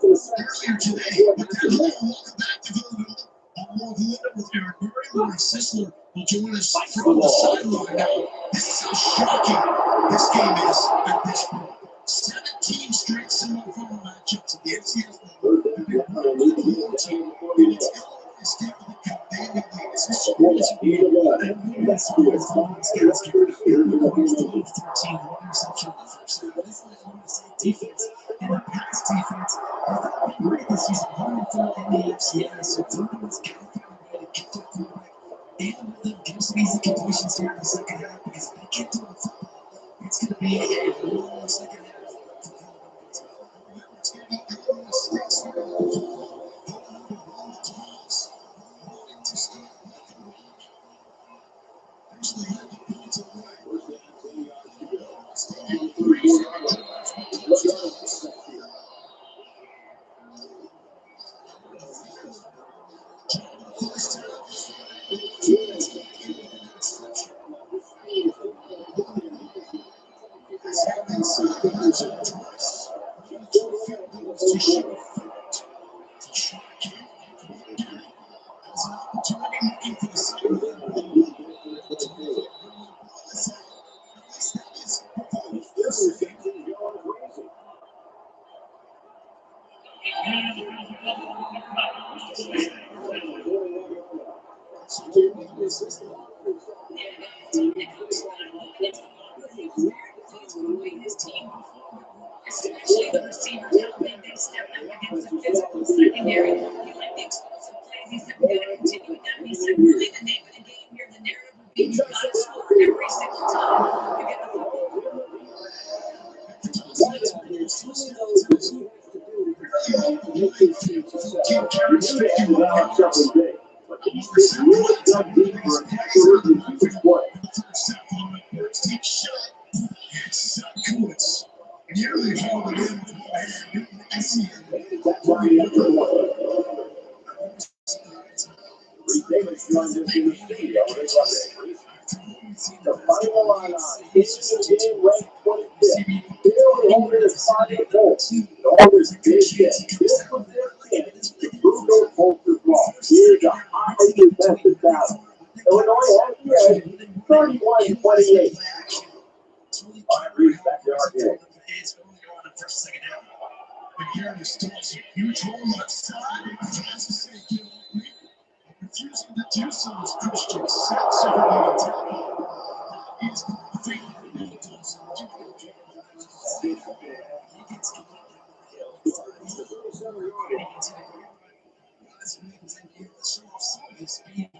earlier today. But then, welcome back to Villanova. I'm Mark Linda with Eric Murray. Lauren Sisler will join us from the sideline now. This is how shocking this game is at this point. 17 straight semifinal matchups in the FCS level. We've been running the whole team, and it's Illinois State with a commanding lead. This is supposed to be and that's who is on this cast here. Illinois 12-13, one interception in the first half. This is Illinois State defense and the pass defense. They've been great this season, 104 in the FCS. So Villanova got to find a way to get their quarterback and with them get some easy completions here in the second half, because if they can't do the football, it's going to be a long second half. Especially the receivers, how big they stepped up against the physical secondary. You like the explosive plays. He said, we got to continue with that. He said, really, the name of the game here, the narrative will be you got to score every single time you get the football. Nearly held it in. The final line on game ranked 25th. They only hold it as 5 goals. All this big hit. This was their chance to prove their culture wrong. Here's a highly contested battle. Illinois has the edge, 31-28. On every backyard game. But here installs a huge hole left side. Tries to say get open. Refusing to do so is Christian Six over the attack. He's the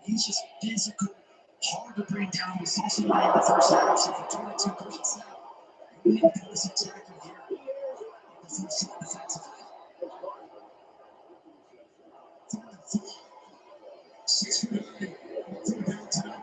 he's just physical, hard to bring down. We saw somebody in the first half, so for 22 pushes out. We need to this attacker here. The first shot defensively. 6 from downtown.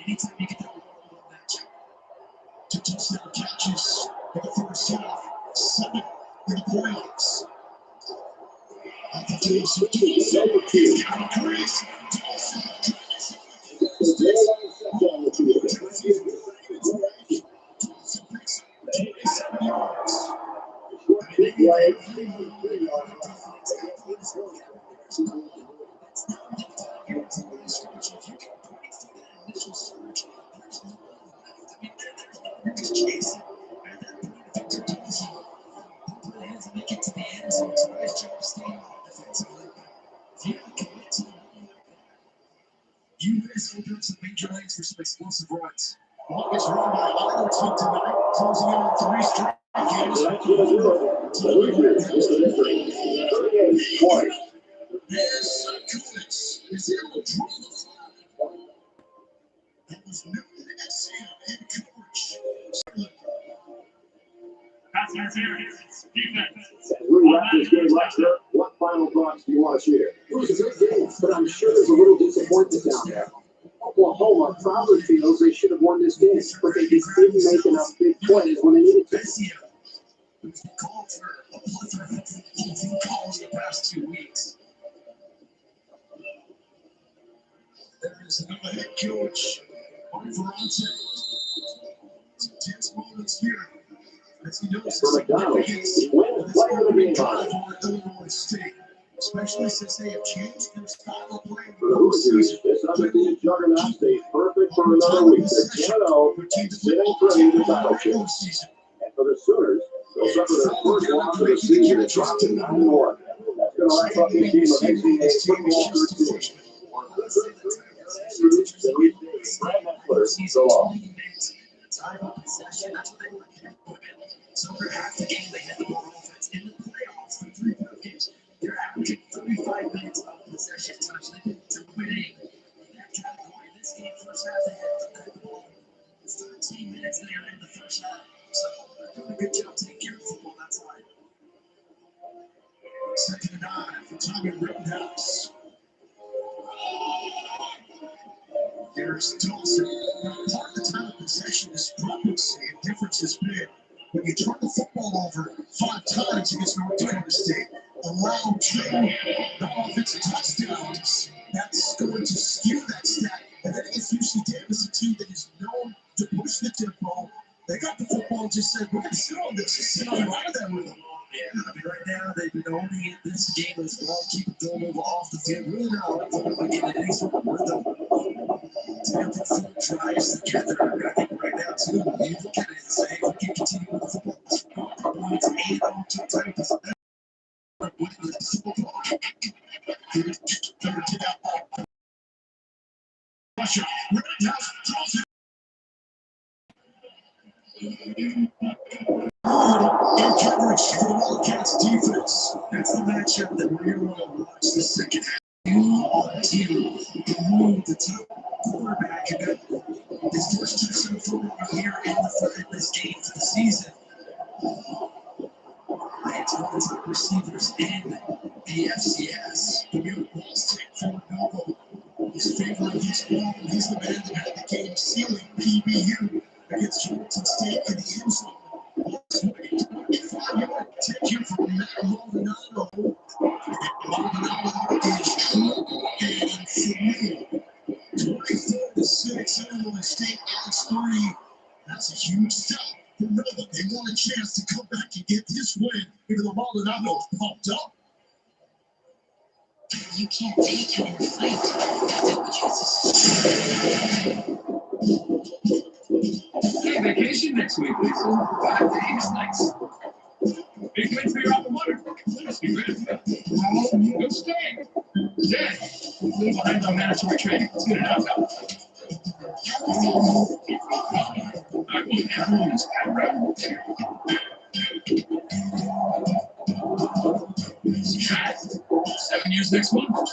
Anytime you get that one-on-one matchup, two touchdown catches in the first half, 7 in the playoffs. You guys open up some major lanes for some explosive runs. Longest run by either team tonight, closing in on 3 straight games. Is able to draw the flag. That was new ncaaf in coverage. Pass interference. Defense. As we wrap this game up, sir, what final thoughts do you want to share? It was a good game, but I'm sure there's a little disappointment down there. Oklahoma probably feels they should have won this game, but they just didn't make enough big plays when they needed to. We've called for a plethora of calls the past 2 weeks. There is another head coach on Ferrante. Some tense moments here as he knows For McDonald, he wins player of the game on it. Illinois State, especially since they have changed their style of playing. For the Hoosiers, this undefeated juggernaut stays perfect for another week. They're 10-0 and sitting pretty in the title chase. And for the Sooners, they'll suffer their first loss of the season and drop to 9-1. That's going to wrap up this game of NCAA football 13. So long. Time of possession, that's what they were here. So for half the game, they had the ball offense in the playoffs for 3 games. They're averaging 35 minutes of possession time to winning that category. This game, first half, they had the ball 13 minutes there in the first half. So they're doing a good job taking care of football that side. 2nd and 9 for Tommy Rittenhouse. Here's Dawson. Part of the time of possession is prophecy, and difference has been when you turn the football over 5 times against North Dakota State, allow 2 non-offensive touchdowns, that's going to skew that stat. And then against UC Davis, a team that is known to push the tempo, they got the football and just said, we're going to sit on this, just sit on right of that rhythm. Yeah, I mean, right now, they've been owning this game as well, keep it going over off the field. Really not getting any sort of rhythm. Tampa tries together. I think right now, too, you look at it and say, if we can continue with the football, it's 8-0 to Tampa. Russia, Rittenhouse throws it. In coverage for the Wildcats defense. That's the matchup that we're going to watch the second half. Team to move the top quarterback and his first touchdown football here in this game for the season. It's one of the top receivers in the FCS. The new ball stick for Novo. His favorite of his ball. He's the man that had the game sealing PBU against Georgia State in the end zone. Last week, 25-yard take here from Matt Maldonado. Maldonado is true and familiar. 24-6, Illinois State odds 3. That's a huge step for Nova. They want a chance to come back and get this win. Even though Maldonado's pumped up. You can't take him in the fight. Hey, vacation next week, Lisa. 5 days, nice. Big win for your alma mater. Must be ready for that. Good stay. Dad, we're behind on mandatory training. Let's get it out now. I will never use that round. 7 years next month. I was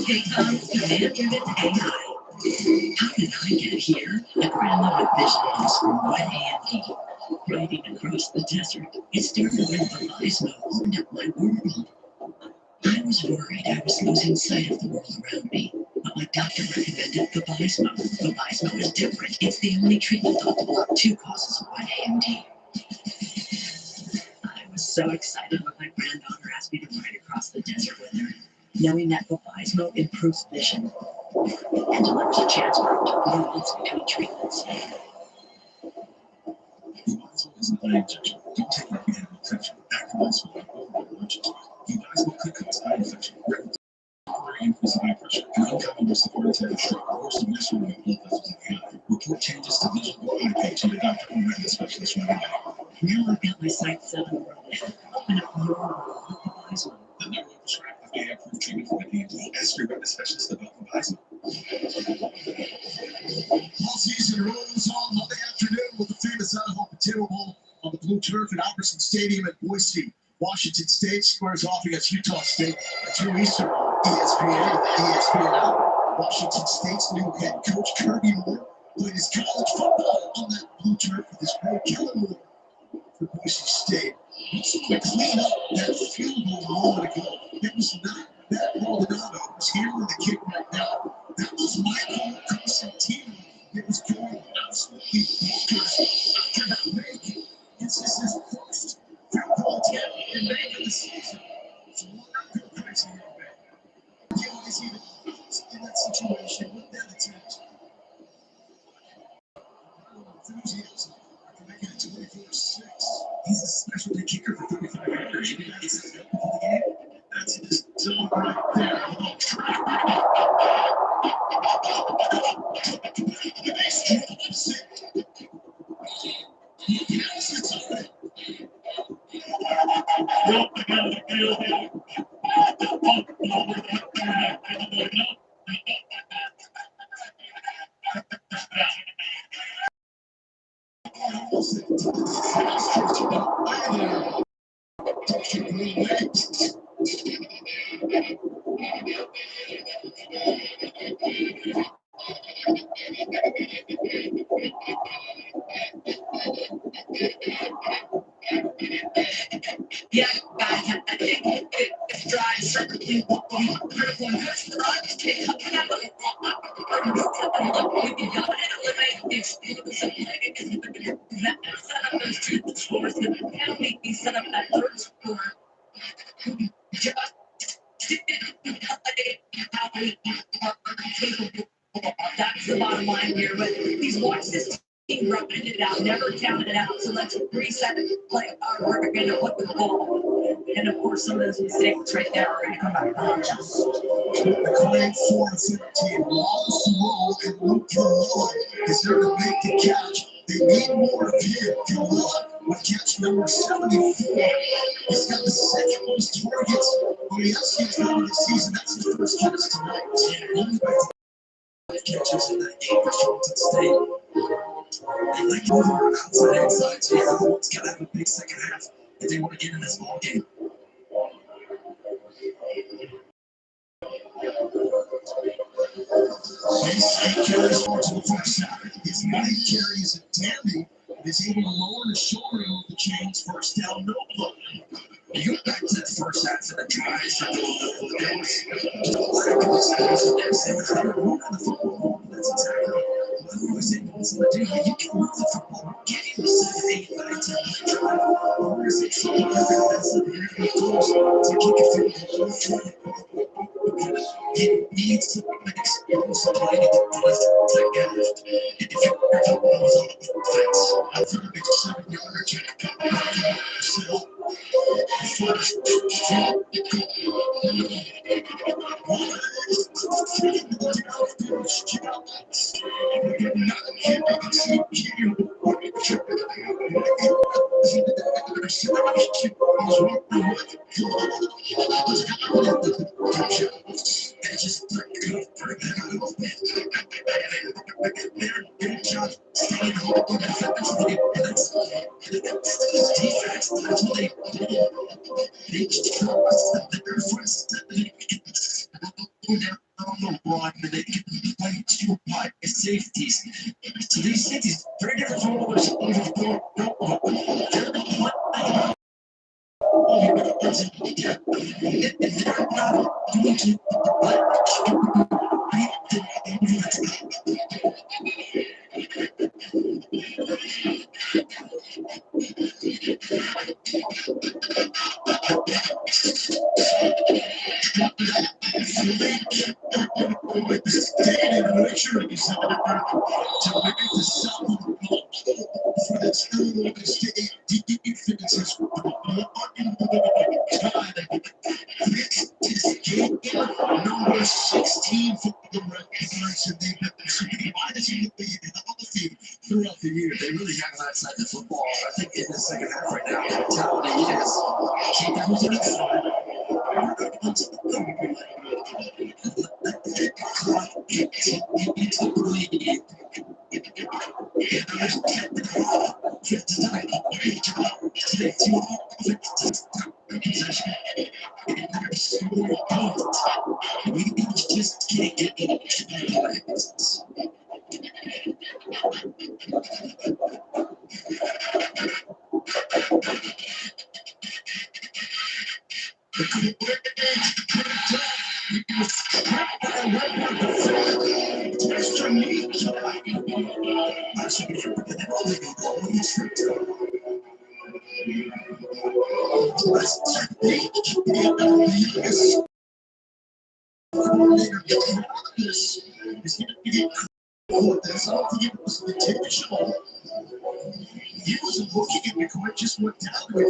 Paycom's command-driven AI. How did I get here? A grandmother visionaries from wet AMD. Riding across the desert, it started when Verizon opened up my world. I was worried I was losing sight of the world around me, but my doctor recommended Vabysmo. Vabysmo is different. It's the only treatment thought to block 2 causes of wet AMD. I was so excited when my granddaughter asked me to ride across the desert with her, knowing that Vabysmo improves vision and delivers a chance for up to 4 months between treatments. Vabysmo is an eye injection. Don't take it if you have an infection. Vabysmo like all allergies. Vabysmo could cause eye infection, temporary increase in eye pressure, an uncommon risk of heart attack or stroke, or severe blood vessels in the eye. Report changes to vision or eye pain to your doctor or retina specialist right away. Now I've got my sight set on the road and open up your world with Vabysmo. The number of prescribed FDA-approved treatment for AMD. Ask your retina specialist about Vabysmo. All season rolls on Monday afternoon with the famous Idaho Potato Bowl on the blue turf at Albertson Stadium in Boise. Washington State squares off against Utah State at 2 Eastern on ESPN Out. Washington State's new head coach Kirby Moore played his college football on that blue turf with his great Kellen Moore for Boise State. Let's clean up that field goal a moment ago. It was not that Maldonado who's handling the kick right now. That was Michael Constantino. It was going absolutely bonkers after that make. This is his first field goal attempt in May of the season. So we'll not go crazy here, man. You know, is even in that situation with that attempt. Enthusiasm after making it 24-6. He's a specialty kicker for 35 years. It's his for the game. That's his zone right there. Yeah, I think it's dry, certainly critical and good. We gotta elevate the experience of playing. That set up those 2 scores, and the penalty he set up that 3rd score. Just how we are capable. That's the bottom line here. But he's watched this team rubbing it out, never counted it out. So let's reset it, play we're going to put the ball. And of course, some of those mistakes right there are going to come back behind us. The claim 4-15, Wallace Roll and Luke Gilroy is there to make the catch. They need more of him. Gilroy with catch number 74. He's got the 2nd most targets on the FCS level this season. That's his first catch tonight. Only by catches in that game for Washington State. They like to move around outside inside, so everyone's got to have a big second half if they want to get in this ball game. He carries on to the first half. His 9 carries at Tammy and is able to lower his shoulder with the chains. First down, no look. You go back to that first half of the tries for the Bears. Just lack of explosiveness. They were trying to move the football. That's exactly what he was able to do. You can move the football, get you 7, 8, 9, 10 drive. Or we're going to say something defensive here to kick it through the whole. He needs to make explosive play to the left second half. If your football is on the fence, I'm going to make a 7-yarder check. So, first, down the run, and they can play two high safeties. So these safeties, very different from what we're seeing before. Number 16 for the Records, and they've been throughout the year. They really have that side of the football. I think in the second half right now, mentality is keep everything aside. We just can't get it. He wasn't looking at me, quite just went down to me.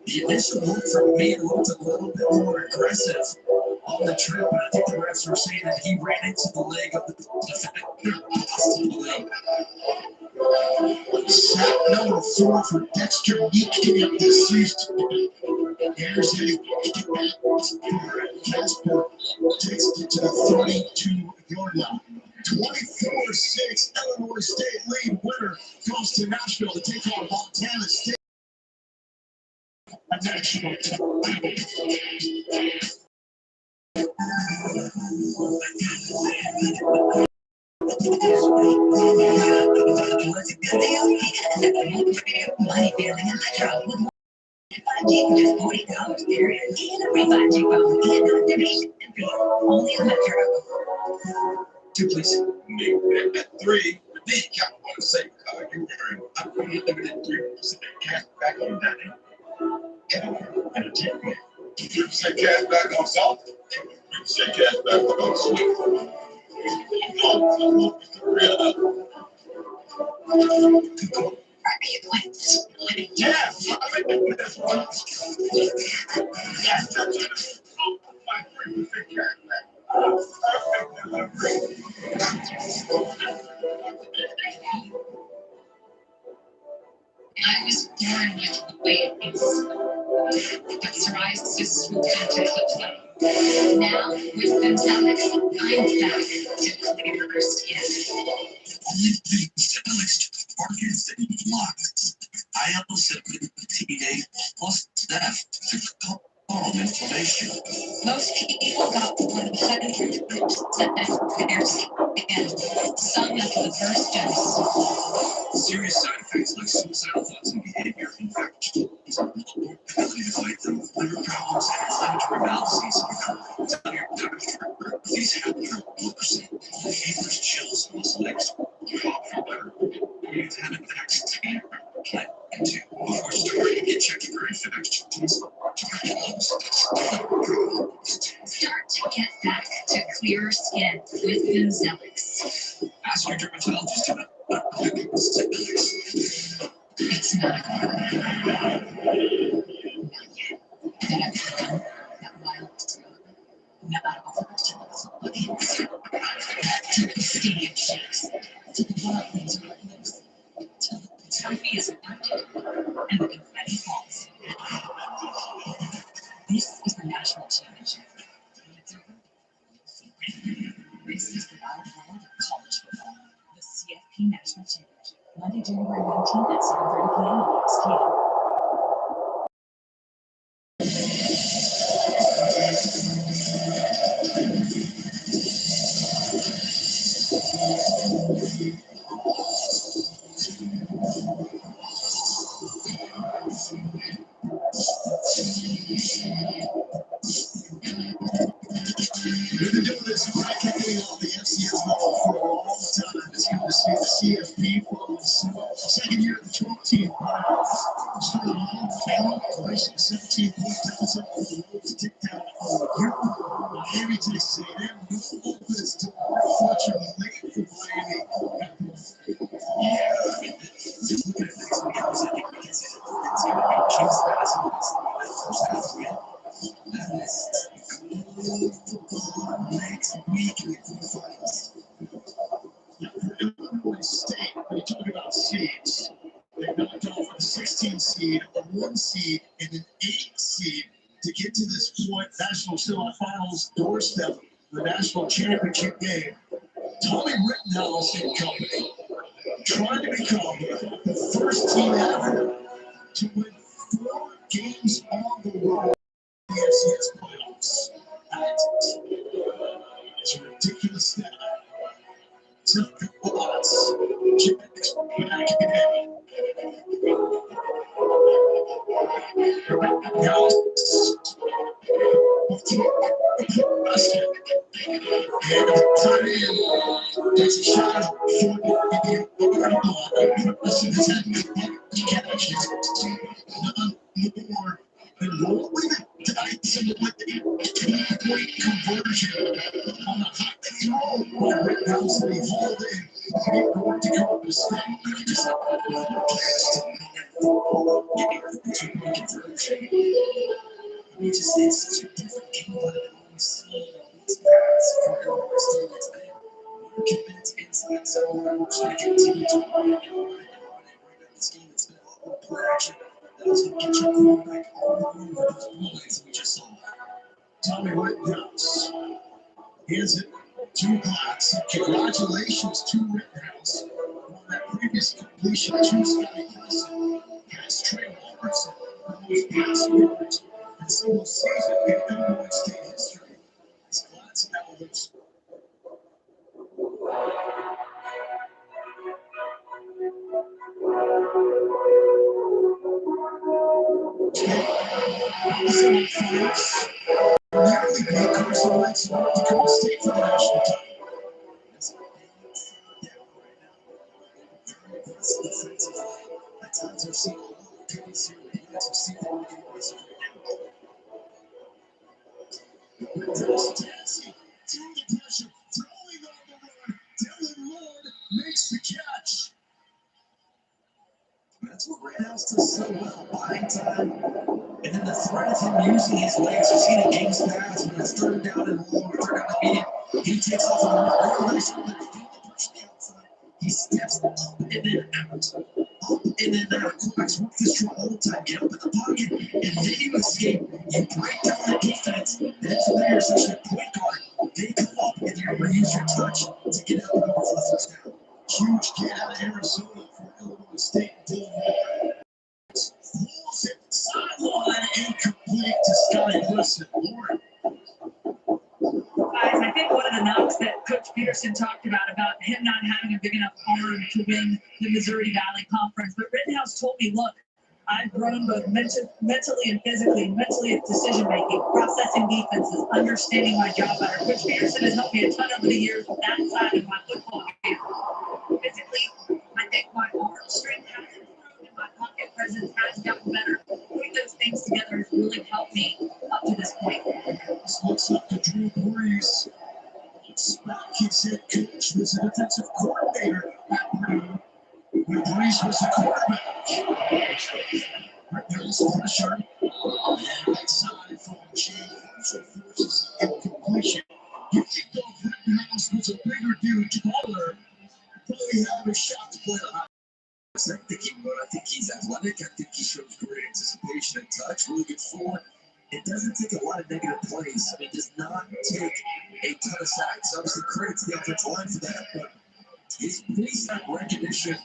The initial move from me looked a little bit more aggressive on the trip, and I think the refs were saying that he ran into the leg of the defender, possibly. Sack number 4 for Dexter Meekin this season. Here's a Casper takes it to the 32-yard line. 24-6, Illinois State lead. Winner goes to Nashville to take on Montana State. A national title. $40 period and a refund phone and activation fee. Only a Metro. 2, please. At 3, then California Safe Card, you earn unlimited 3% cash back on dining and entertainment. 3% cash back on salt, 3% cash back on sweet. Are you playing this morning? Yeah, I mean, that's one. That's 3% cash back. I was born with the way it is. But psoriasis will contact the play. Now, with Benzelic, I'm back to clearer skin. Only Benzelic Parkinson blocks IL-17A plus F to calm inflammation. Most people got 100% their skin. Some after the first dose. Serious side effects like suicidal thoughts and behavior, infections, ability to fight them, liver problems, and inflammatory bowel disease occur. Tell your doctor these happen 1%. Fevers, chills, muscle aches, cough for better. You've had an accident. Get into before starting, get checked for infections. Start to get back to clearer skin with Benzelic. Ask your dermatologist about Benzelic. It's not not yet. That I've done that wild not over to the stadium shakes, to the wild things are like this, till the trophy is empty and the confetti falls. This is the national championship. When it's over, this is the wild world of college football. The CFP National Championship. Monday, January 19th at 7:30 p.m. on ESPN. this bracketing on the FCS level for a long time. It's good to see the CFB second year of the 12-team playoffs. Started off family, placing 17-point deficit on the road to take down OU. Miami takes A&M. No opens to Fletcher late for Miami. Yeah. Just looking at next week, I was like, we can say it's going to be Chiefs passing first half win. That is good football next week in the quarterfinals. Illinois State, when you talk about seeds, they knocked off a 16 seed, a 1 seed, and an 8 seed to get to this point, national semifinals doorstep, the national championship game. Tommy Rittenhouse and company trying to become the first team ever to win 4 games on the road in the FCS playoffs. It's a ridiculous stat. Took the lots. Genetics back again. Now, and tight end takes a shot for the catch. None more than rolling the dice and with the 2-point conversion on the hot throw by Rittenhouse, and he hauled in. He going to go to State. It's such a different game than we've seen these guys for Illinois State. It's been more committed inside zone. We're going to continue to run it right up this game. It's been a lot more play action. That's going to get your quarterback all over those blue lanes that we just saw. Tommy Rittenhouse hands it to Glass. Congratulations to Rittenhouse on that previous completion to Scotty Preston. Past Trey Robertson on those pass yards. And single season in Illinois State history. As Glass now looks. Nearly beat Carson Wentz and North Dakota State for the national title. That's what they down right now. Very aggressive defensively. At times we're seeing a lot of penalties here. The Utes are seeing them get aggressive right now. Rittenhouse dancing through the pressure, throwing on the run. Dylan Lord makes the catch. That's what Rittenhouse does so well, buying time. And then the threat of him using his legs, you see the games pass when it's third down and long, third down and medium. He takes off on the right side, feel the push the outside. He steps up and then out. Up and then out. Quarterbacks work this draw all the time. Get up in the pocket, and then you escape. You break down the defense. Then from there, essentially a point guard. They come up, and you're going to use your touch to get out and over for the first down. Huge get out of Arizona for Illinois State. Dylan Moore. Pulls it sideline incomplete to Scotty Preston. Lauren. Guys, I think one of the knocks that Coach Peterson talked about him not having a big enough arm to win the Missouri Valley Conference. But Rittenhouse told me, look, I've grown both mentally and physically. Mentally, it's decision-making, processing defenses, understanding my job better. Coach Peterson has helped me a ton over the years with that side of my football game. Physically, I think my arm strength has improved and my pocket presence has gotten better. Putting those things together has really helped me up to this point. This looks up to Drew Brees. Spot kicks head coach was a defensive coordinator at Purdue. When Brees was the quarterback. Rittenhouse pressure. And outside from Jay Hartzell forces incompletion. You think though Rittenhouse was a bigger dude, taller, probably have a shot to play on. I think he's athletic. I think he shows great anticipation and touch. Really good forward. It doesn't take a lot of negative plays. It does not take a ton of sacks. Obviously, credit to the offensive line for that. But his pre-snap recognition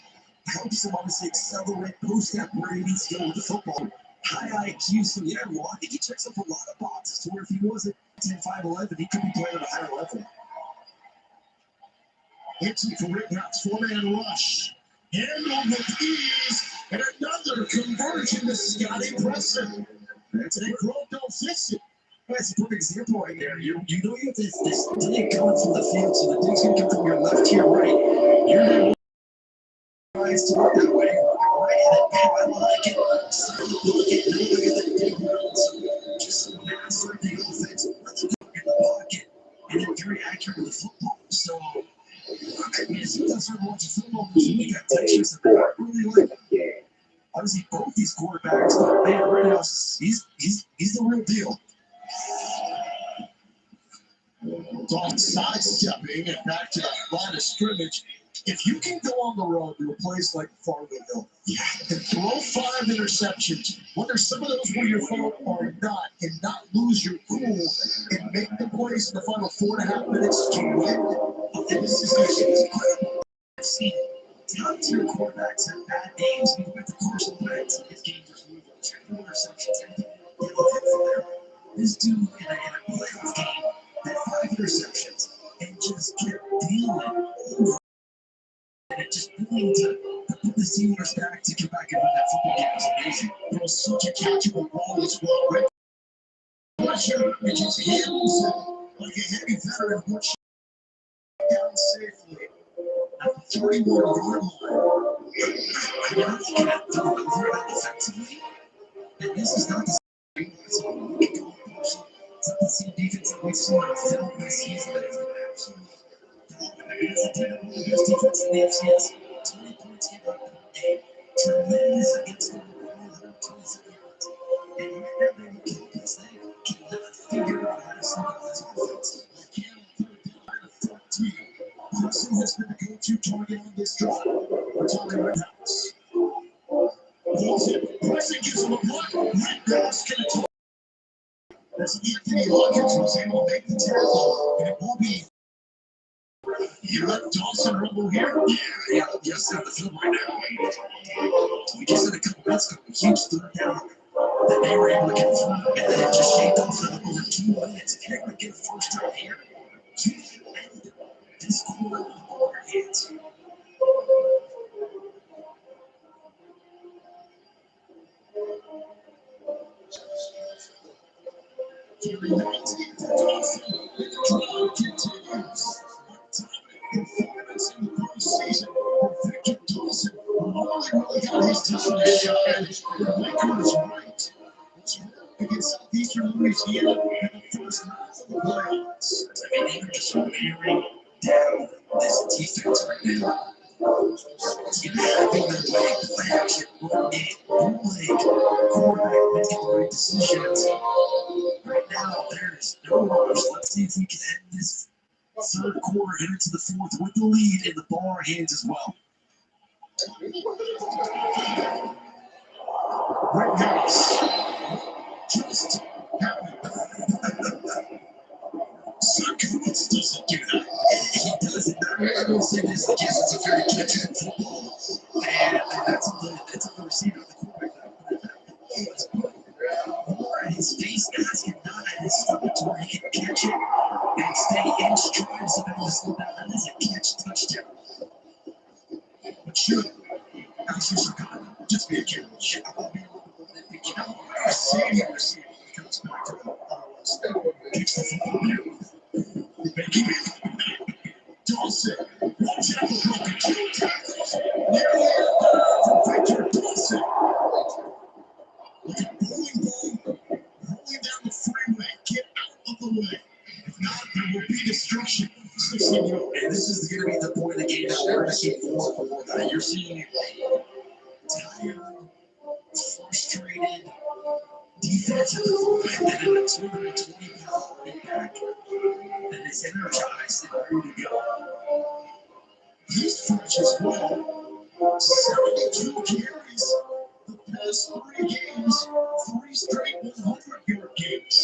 helps him obviously accelerate post-snap where he needs to go with the football. High IQ. So, yeah, well, I think he checks up a lot of boxes to where if he wasn't 10-5-11, he could be playing at a higher level. Empty for Rittenhouse. 4-man rush. Handled with ease. And another conversion to Scotty Preston. Today, Grove don't fix it. That's a perfect example right there. You know you have this dig coming from the field, so the dig's going to come from your left to your right. You're going to tries to look that way. Right, and I like it. So look at that dig route. So just master the offense, let them go in the pocket, and then very accurate with the football. So I mean, as you guys are watching football, we got Texas and I really like it. Obviously, both these quarterbacks, but man, Rittenhouse, he's the real deal. Dalton sidestepping and back to that line of scrimmage. If you can go on the road to a place like Farmville and throw 5 interceptions, whether some of those were your fault or not, and not lose your cool and make the plays in the final 4.5 minutes to win, this is incredible. I've seen top tier quarterbacks have bad games. We went to Carson Wentz, and his game just moved on 2 interceptions. This dude in a playoff game had 5 interceptions and just kept dealing over. And it just really to put the Steelers back to get back and win that football game was amazing. It was such a catchable ball as well, right? Pressure, it just hits like a heavy veteran, push down safely at the 31-yard line. And you're looking at throwing over that defensively, and this is not the same. It's not the same defense that we've seen on film this season. It's the best defense in the FCS. 20 points given up in a game. Tremendous against the 127 yards. And right now they're looking at this. They cannot figure out how to stop this offense. They can't third down at 13. Wilson has been the go-to target on this drive for Tommy Rittenhouse. Wilson, pressing gives him a block. Rittenhouse can attack. As Anthony Hawkins was able to make the tackle, and it will be. You let Dawson rumble here? Yeah, just on the field right now. We just had a couple minutes ago, a huge third down that they were able to get through, and then it just shaped off for over 2 minutes. If you're going to get a first down here, you can end this quarter with all your hands. Carry 19 for Dawson. The drive continues. Performance in the postseason for Victor Dawson, who only really got his time to shine. The record is right. It's hurt against Southeastern Louisiana in the first half of the playoffs. I mean, they're just wearing down this defense right now. You having the leg play action, bootleg, quarterback making the right decisions. Right now, there's no rush. Let's see if we can end this third quarter, head into the fourth with the lead and the ball in our hands as well. Rittenhouse just happened. Sarkowitz doesn't do that. He doesn't. I will say this: the Kansas is a very catching football, and that's on the receiver of the quarterback. It's more at his face mask and not at his stomach, where he can catch it and stay in stride. So that was slow down. That is a catch touchdown. But should actually Chicago just be a carry? Should I be a senior receiver comes back to the kicks the football down. Making it. Dawson, watch out for broken 2 tackles. Nearly from Victor Dawson. Like a bowling ball rolling down the freeway. Get out of the way. If not, there will be destruction. 16 yards. And this is going to be the point of the game that we're going to see more and more. You're seeing tired, frustrated defense at the line, and then a 220-pound running back that is energized and ready to go. He's fresh as well. 72 carries the past 3 games, 3 straight 100-yard games.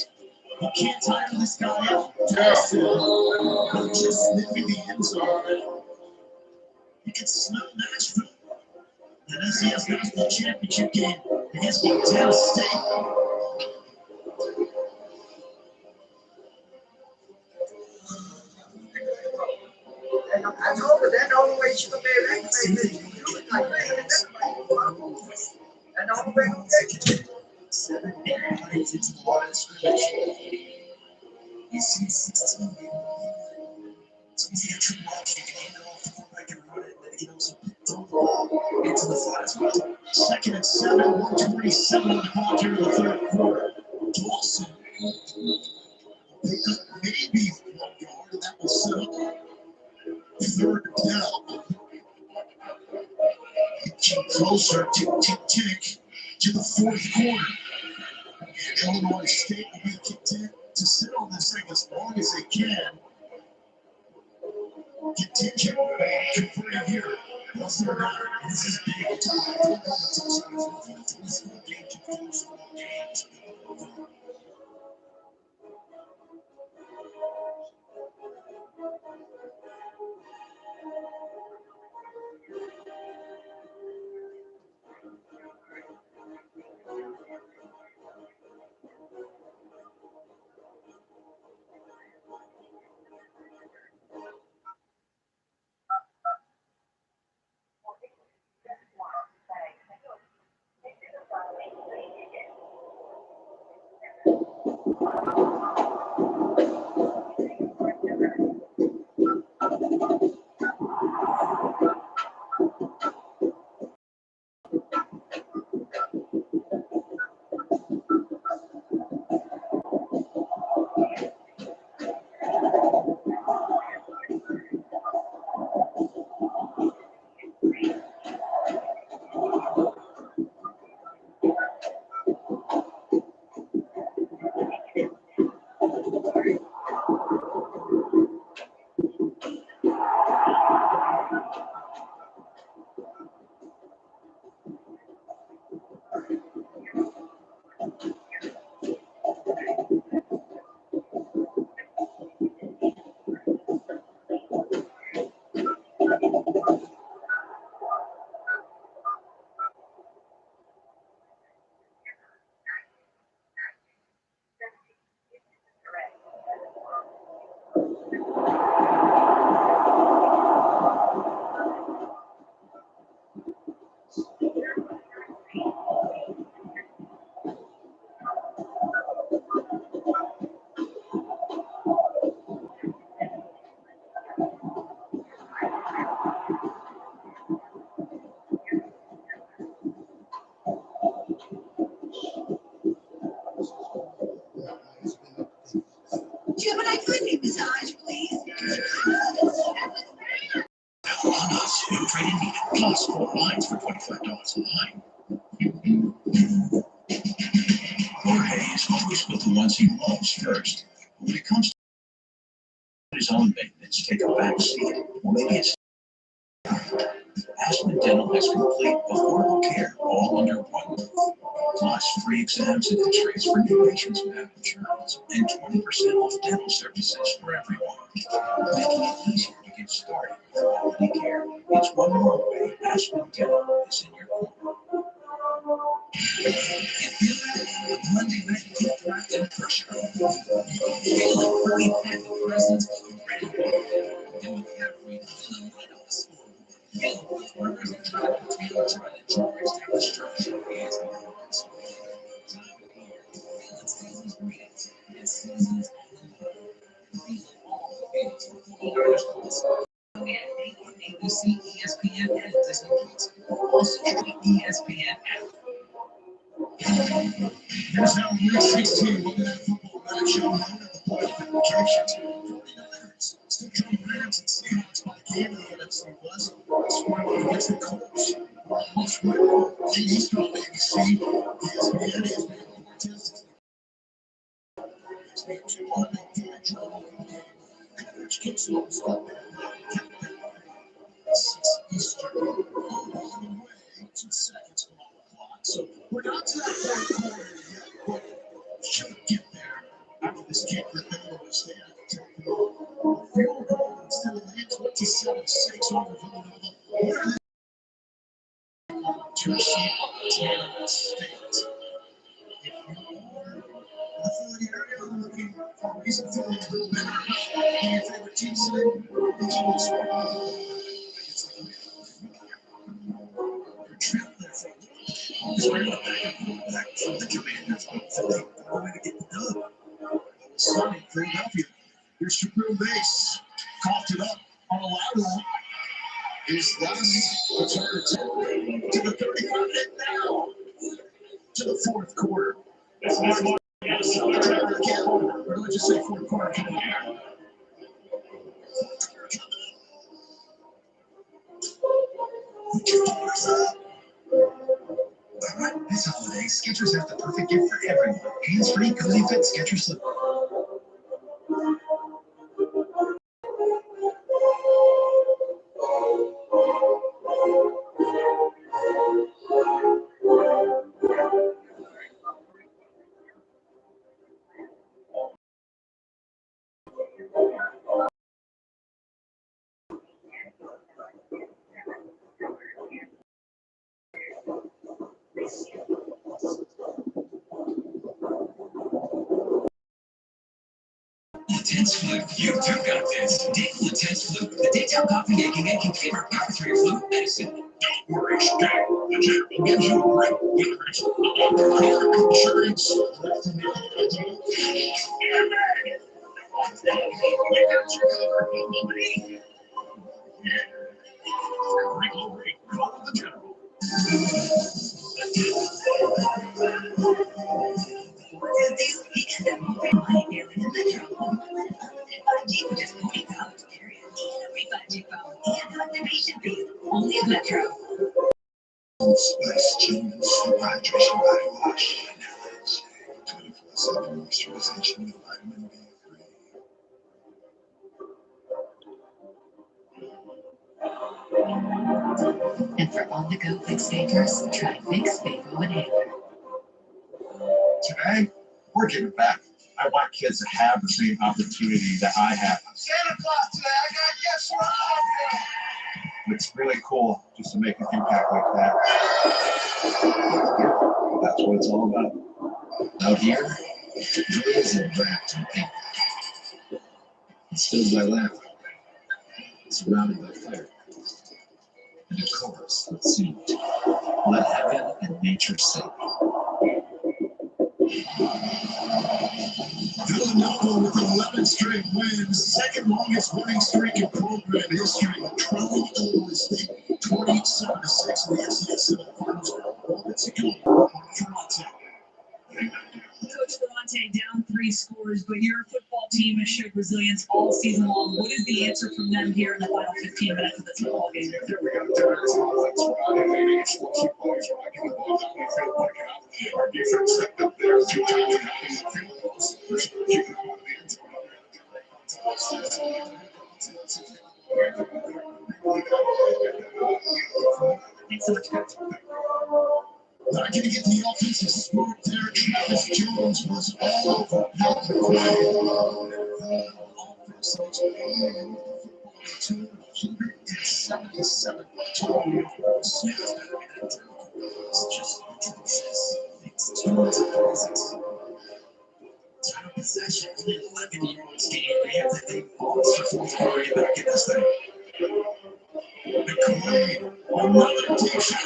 You can't tire this guy out. Not just sniffing the end zone. You can smell Nashville. That SES National Championship game against Montana State. I know, but that's the only way she's going to be able to make it. That's the only way to get it. 7 plays into the line of scrimmage. seen 16 games. It's easy to treat well. You can hand it off to quarterback and run it, and then he can also throw the ball into the flat as well. 2nd and 7, 1:27 on the clock here in the third quarter. Dawson pick up maybe 1 yard, and that will set up 3rd down. Getting closer, tick, to the 4th quarter. And Illinois State will be content to sit on this thing as long as they can. Contingent converting here. What's their number? This is big. Gemini cookie massage, please. On us, new trade needed. Plus 4 lines for $25 a line. Jorge is always put the ones he loves first. But when it comes to his own maintenance, take a back seat. Well, maybe it's Aspen Dental has complete affordable care all under one roof. Plus free exams and x-rays for new patients who have insurance, and 20% off dental services for everyone. Making it easier to get started with quality care. It's one more way Aspen Dental is in your corner. Monday night gift wrapped in pressure. Feeling fully packed with presents and ready to go. And with every feeling right on the scoreboard. Feeling with burgers and chocolate potato trying to charge down the structure of hands and hearts. Time of year. Feeling season's greetings and seasons on the love. Feeling all the feelings with $40 at ABC, ESPN, and Disney Plus. Also, the ESPN app. Here's now week 16 Monday Night Football matchup. The playoff implications. 49ers still trying Rams and Seahawks by game in the NFC West. Square off against the Colts. Most winner. East on ABC, ESPN, ESPN Cortez. ESPN 2 Coverage kicks off. Stop there. 6 Eastern. All the way. 2 seconds on the clock. So we're not to that third quarter yet, but should get there after this kick for Illinois State. I can tell you, field goal instead of the 27-6 over Villanova. What are they to see Montana State? If you are in the Philly area looking for a reason to feel a little better, and your favorite team today, the Eagles are trip there for a little bit. It's right back from the Commanders. Going to get the dub. Sunday. Philadelphia. Here's Shaquille Base. Coughed it up on a lateral. His last return to the 35 and now to the fourth quarter. That's not what or let's just say fourth quarter coming here. Alright, this holiday, Skechers has the perfect gift for everyone. Hands-free, cozy fit Skechers slip. Intense flu. You too got this. Dayquil Intense Flu. The daytime coffee making ncaafootball power through your flu medicine. Don't worry, Steve. The general gives you great benefits. Health insurance. Left in the we got you covered, baby. Yeah. Great low rate. Call the general. Only at Metro. Spice Jeans Hydration Body Wash. 24/7 moisturization with vitamin B3. And for on-the-go fix vapors, try Fix Vapo Inhaler. Today, we're giving back. I want kids to have the same opportunity that I have. Santa Claus today. I got yes right. It's really cool just to make an impact like that. That's what it's all about. Out here, drills are wrapped in paper. It's filled by laughter. Surrounded by fire. And a chorus that sings, "Let heaven and nature sing." Villanova with 11 straight wins, second longest winning streak in program history, trailing Illinois State 27-6 in the NCAA semifinals. Well, it's a good one for Monte. Coach Ferrante down 3 scores, but your football team has showed resilience all season long. What is the answer from them here in the final 15 minutes of this football game? Yeah, we got to turn this offense around. Maybe explosive plays where I give the ball down the field quick enough. Our defense stepped up there 2 times and having the field goals. Keeping them out of the end zone. Thanks so much, Coach. Not going to get the offensive smoke there. Travis Jones was all over Pat McQuaid. Offense was 277 total yards. It's just atrocious. It's 226. Time of possession, 11 yards game. They have that thing lost for 4th quarter back in this thing. McQuaid, another deep shot.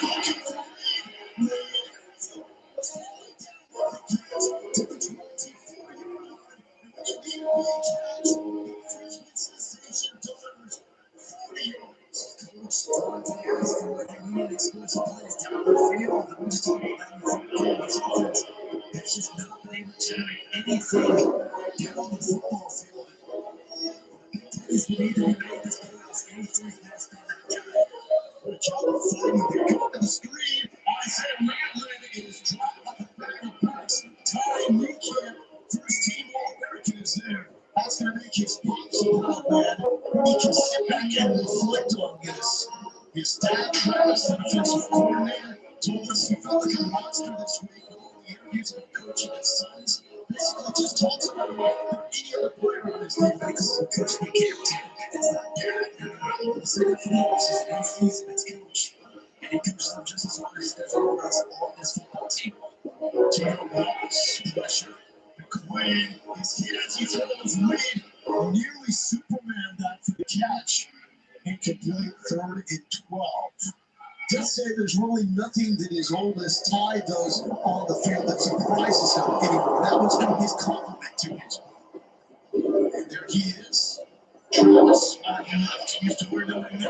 It's just not been able to generate anything down on the football field. He's been able to make this playoffs anything has been done. What a job of fighting to go to the screen. Isaiah Landlin is dropped on the back of box. Ty Newcamp, first team All-American, is there. That's going to make his pops so hot, man. He can sit back and reflect on this. His dad, Travis, the defensive coordinator, told us he felt like a monster this week with all the interviews with coaching his sons. Basically, just talks about him like any other player on his team. Because Coach McKinney, it's not dad. The second for him is his own season as coach. And he coaches them just as hard as he does everyone else on this football team. Taylor Wallace, pressure. McQuaid, he throws his lead. Nearly Superman that for the catch. Incomplete, 3rd and 12. Just say there's really nothing that his oldest Ty does on the field that surprises him anymore. That was going to be his compliment to him. And there he is. Travis used to wear number 90 in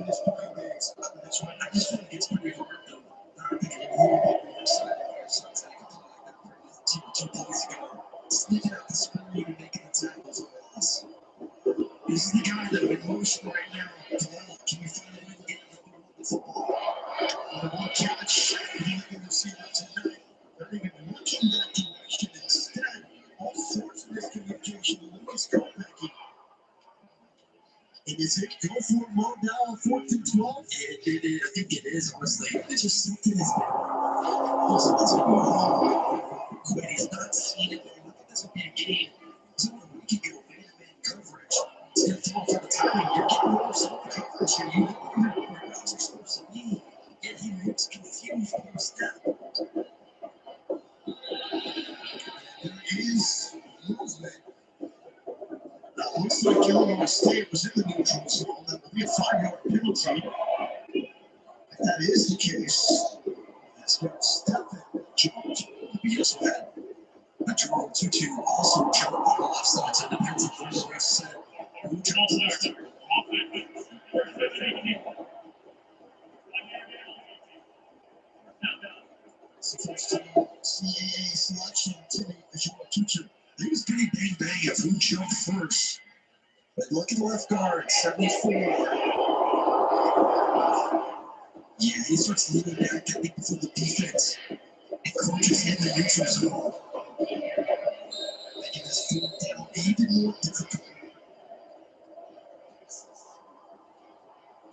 his playing days. That's right. I just think it's pretty hard though. I think it's really exciting here. Something I could play like that for 2 days ago. Sneaking out the screen and making the tackles on us. This is the guy that I'm emotional right now. Gobama, can you find a way to get another one to football? I want catch. You're not going to see that tonight. They're even looking that direction instead. All sorts of miscommunication. Lucas Kopecky. And is it go for it more now, 4th and 12? I think it is, honestly. It's just something is also, let's go. Quinn not seen it, but I think this would be a game. Someone we could go man-to-man coverage. It's going to throw for the time. You're getting more self coverage here. You know where your guys are supposed to be. And he looks confused on step. There is movement. Now, looks like Illinois State was in the neutral zone. That would be a 5-yard penalty. If that is the case, that's going to step in. George would be as well. But Jerome Tutu also jumped on the left side, so it depends on the rest set. Who tells left? It's the first time CAA selection to Jerome Tutu. He was pretty bang of who jumped first. But look at left guard, 74. Yeah, he starts leaning back, I think, before the defense. And coaches in the neutral zone. Making this foot down even more difficult.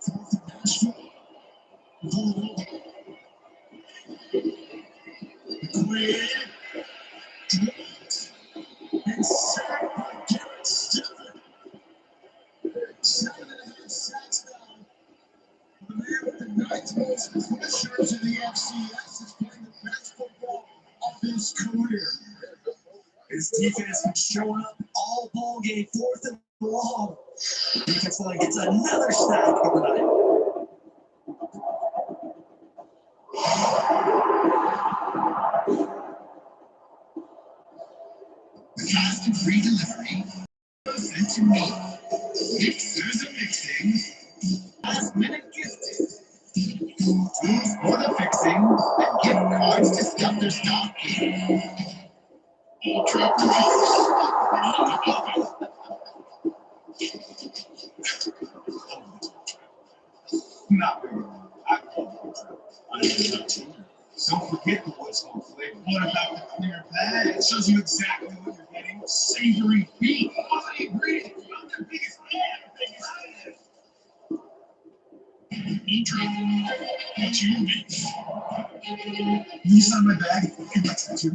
4th and Nashville. Villanova. Quinn. Dropped. And sacked by Garrett Stephen. 7.5 sacks now. The man with the 9th most pressures in the FCS is playing the best football of his career. His defense been showing up all ball game, 4th and long. Defense line gets another sack overnight. Fast and free delivery. Sent to me. Mixers are mixing. Last minute gifting. Tools for the fixing. And gift cards to stuff their stocking. Ultra price. Not really. I don't forget the what's on flavor. What about the clear bag? It shows you exactly what you're getting. Savory beef. What's the ingredient? I'm the biggest fan. What's your beef? You sign my bag. You got some too.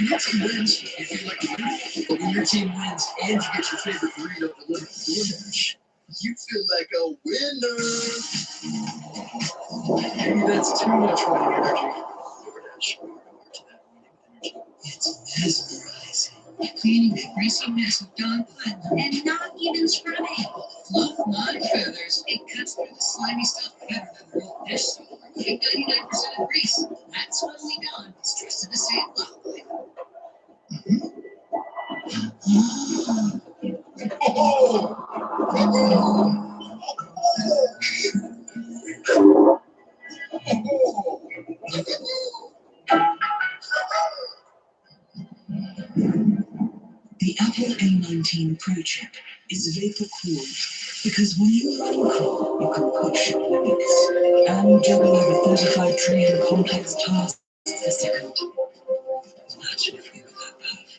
Your team wins if you like to win. But when your team wins and you get your favorite burrito delivered to DoorDash, you feel like a winner. Maybe that's too much running energy. DoorDash. It's mesmerizing. Cleaning the greasy mess with Dawn Platinum and not even scrubbing. Fluff, not feathers. It cuts through the slimy stuff better than the real dish soap. Like 99% of grease. That's when we Dawn is trusted to save wildlife. The Apple A19 Pro chip is vapor cooled because when you run cool, you can push limits and juggle over 35 trillion complex tasks a second. Imagine if we were that perfect.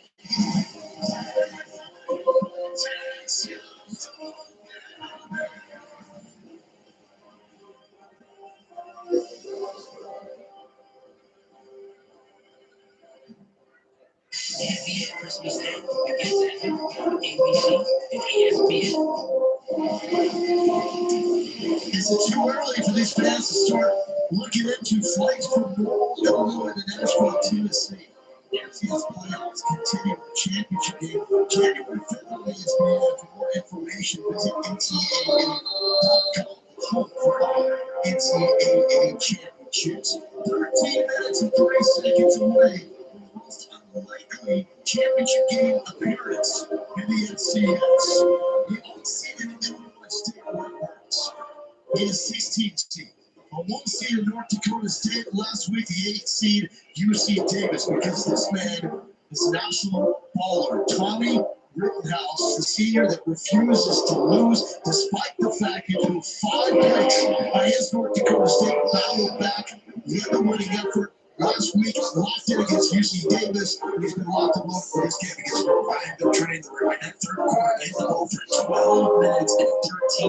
NBA Christmas Day, ABC, and ESPN. Is it too early for these fans to start looking into flights from Illinois to Nashville, Tennessee? The cfbplayoffs continue with championship game. January 5th is for more information. Visit ncaafootball.com for NCAA championships. 13 minutes and 30 seconds away from the most unlikely championship game appearance in the NCAFs. The unseeded Illinois State Redbirds in a 16 seed. A 1 seed in North Dakota State last week, the 8 seed UC Davis, because this man is an absolute baller. Tommy Rittenhouse, the senior that refuses to lose, despite the fact he threw 5 picks against North Dakota State, battled back, led the winning effort. Last week, locked in against UC Davis. He's been locked in for this game against North Dakota. They're training the right that third quarter. They hit the ball for 12 minutes and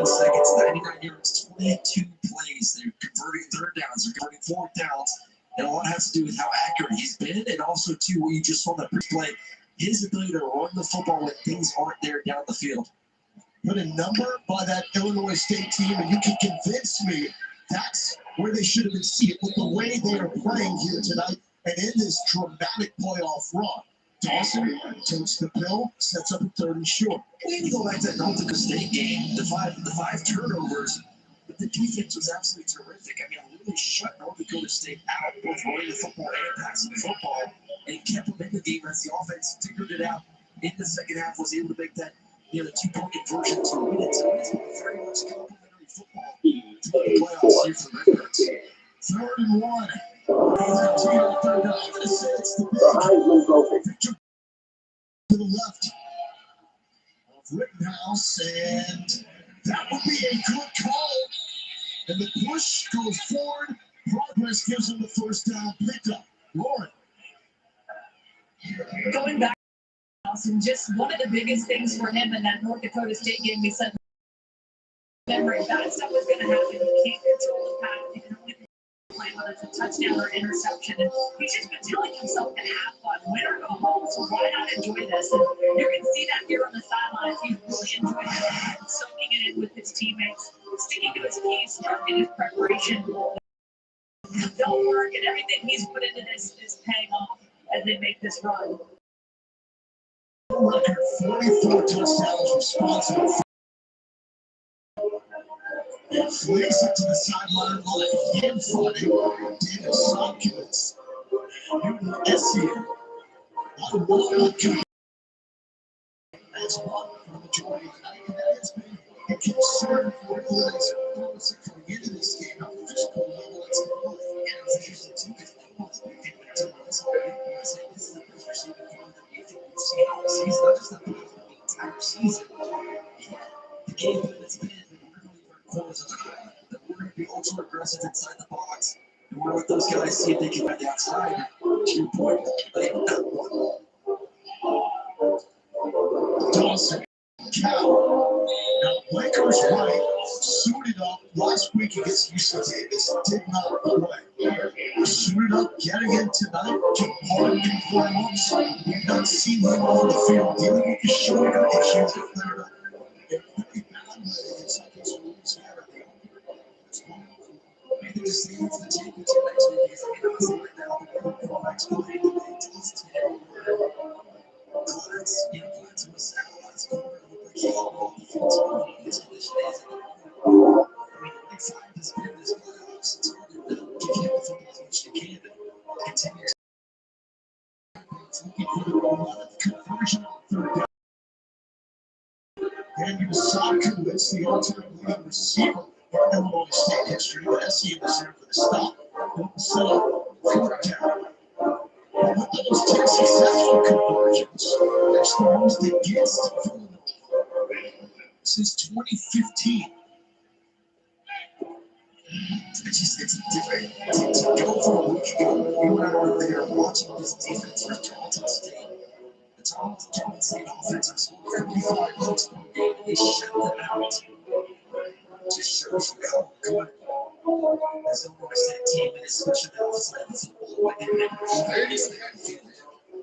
13 seconds, 99 yards, 22 plays. They're converting third downs. They're converting fourth downs. And a lot has to do with how accurate he's been, and also, too, what you just saw that play, his ability to run the football when things aren't there down the field. Put a number by that Illinois State team, and you can convince me that's where they should have been seated with the way they are playing here tonight and in this dramatic playoff run. Dawson takes the pill, sets up a 3rd and short. We need to go back to that North Dakota State game, the five turnovers, but the defense was absolutely terrific. I mean, really shut North Dakota State out, both running the football and passing the football, and kept them in the game as the offense figured it out in the second half, was able to make that, the 2-point conversion to win it. So it's been very much complimentary football to the playoffs here for Redbirds. 3rd and 1. Third down. I'm going to say it's the big victory to the left of Rittenhouse, and that would be a good call. And the push goes forward. Progress gives him the first down pickup. Lauren. Going back to Dawson, just one of the biggest things for him in that North Dakota State game, we said, remember, bad stuff was going to happen. You can't control the path. You can only play whether it's a touchdown or interception. And he's just been telling himself to have fun, win or go home. So why not enjoy this? And you can see that here on the sidelines. He's really enjoying it, soaking it in with his teammates, sticking to his keys, starting his preparation. Don't work, and everything he's put into this is paying off as they make this run. Record 44 touchdowns responsible for. And flays it to the sideline line. Hand fighting. David Sonkins. Newton Essien. On one. That's one for the majority of the night. And that has been a concern for the Lions. Coming into this game, how physical level it's going. And it's interesting, too, because no one's been able to tell us this is the best receiving form that we think we've seen all season. Not just the playoffs, but the entire season. The game plan has been that we're going to leave our corners on high, that we're going to be ultra aggressive inside the box, and we're going to let those guys see if they can find the outside. To your point, they have not won. Dawson, Cal. Now, Lakers right, suited up last week against UC Davis, did not play. Suited up yet again tonight, took part in playoffs. We've not seen him on the field dealing with the shoulder issues that flared up. And pretty bad against Lakers who lose here. Maybe the same for the championship next week because they can also right now the other quarterbacks go ahead and they tossed him. Clarence, Clarence was out last quarter. Looked like he had all the defense his condition is. I mean, Big 5 has been in this playoffs. It's hard to give him the football as much as you can and continue. It's looking for the 11th conversion on 3rd down. Daniel Sonkowitz, the all-time leading receiver in Illinois State history, but SC was there for the stop. Set up 4th down. And with those 10 successful conversions, that's the most against Villanova since 2015. It's different to go for a week ago. You and I were there watching this defense for Tarleton State. The Tarleton State offense was 55 points per game, and they shut them out. Just shows you how good this Illinois State team is, especially the outside of the football. What they did very easily on the field.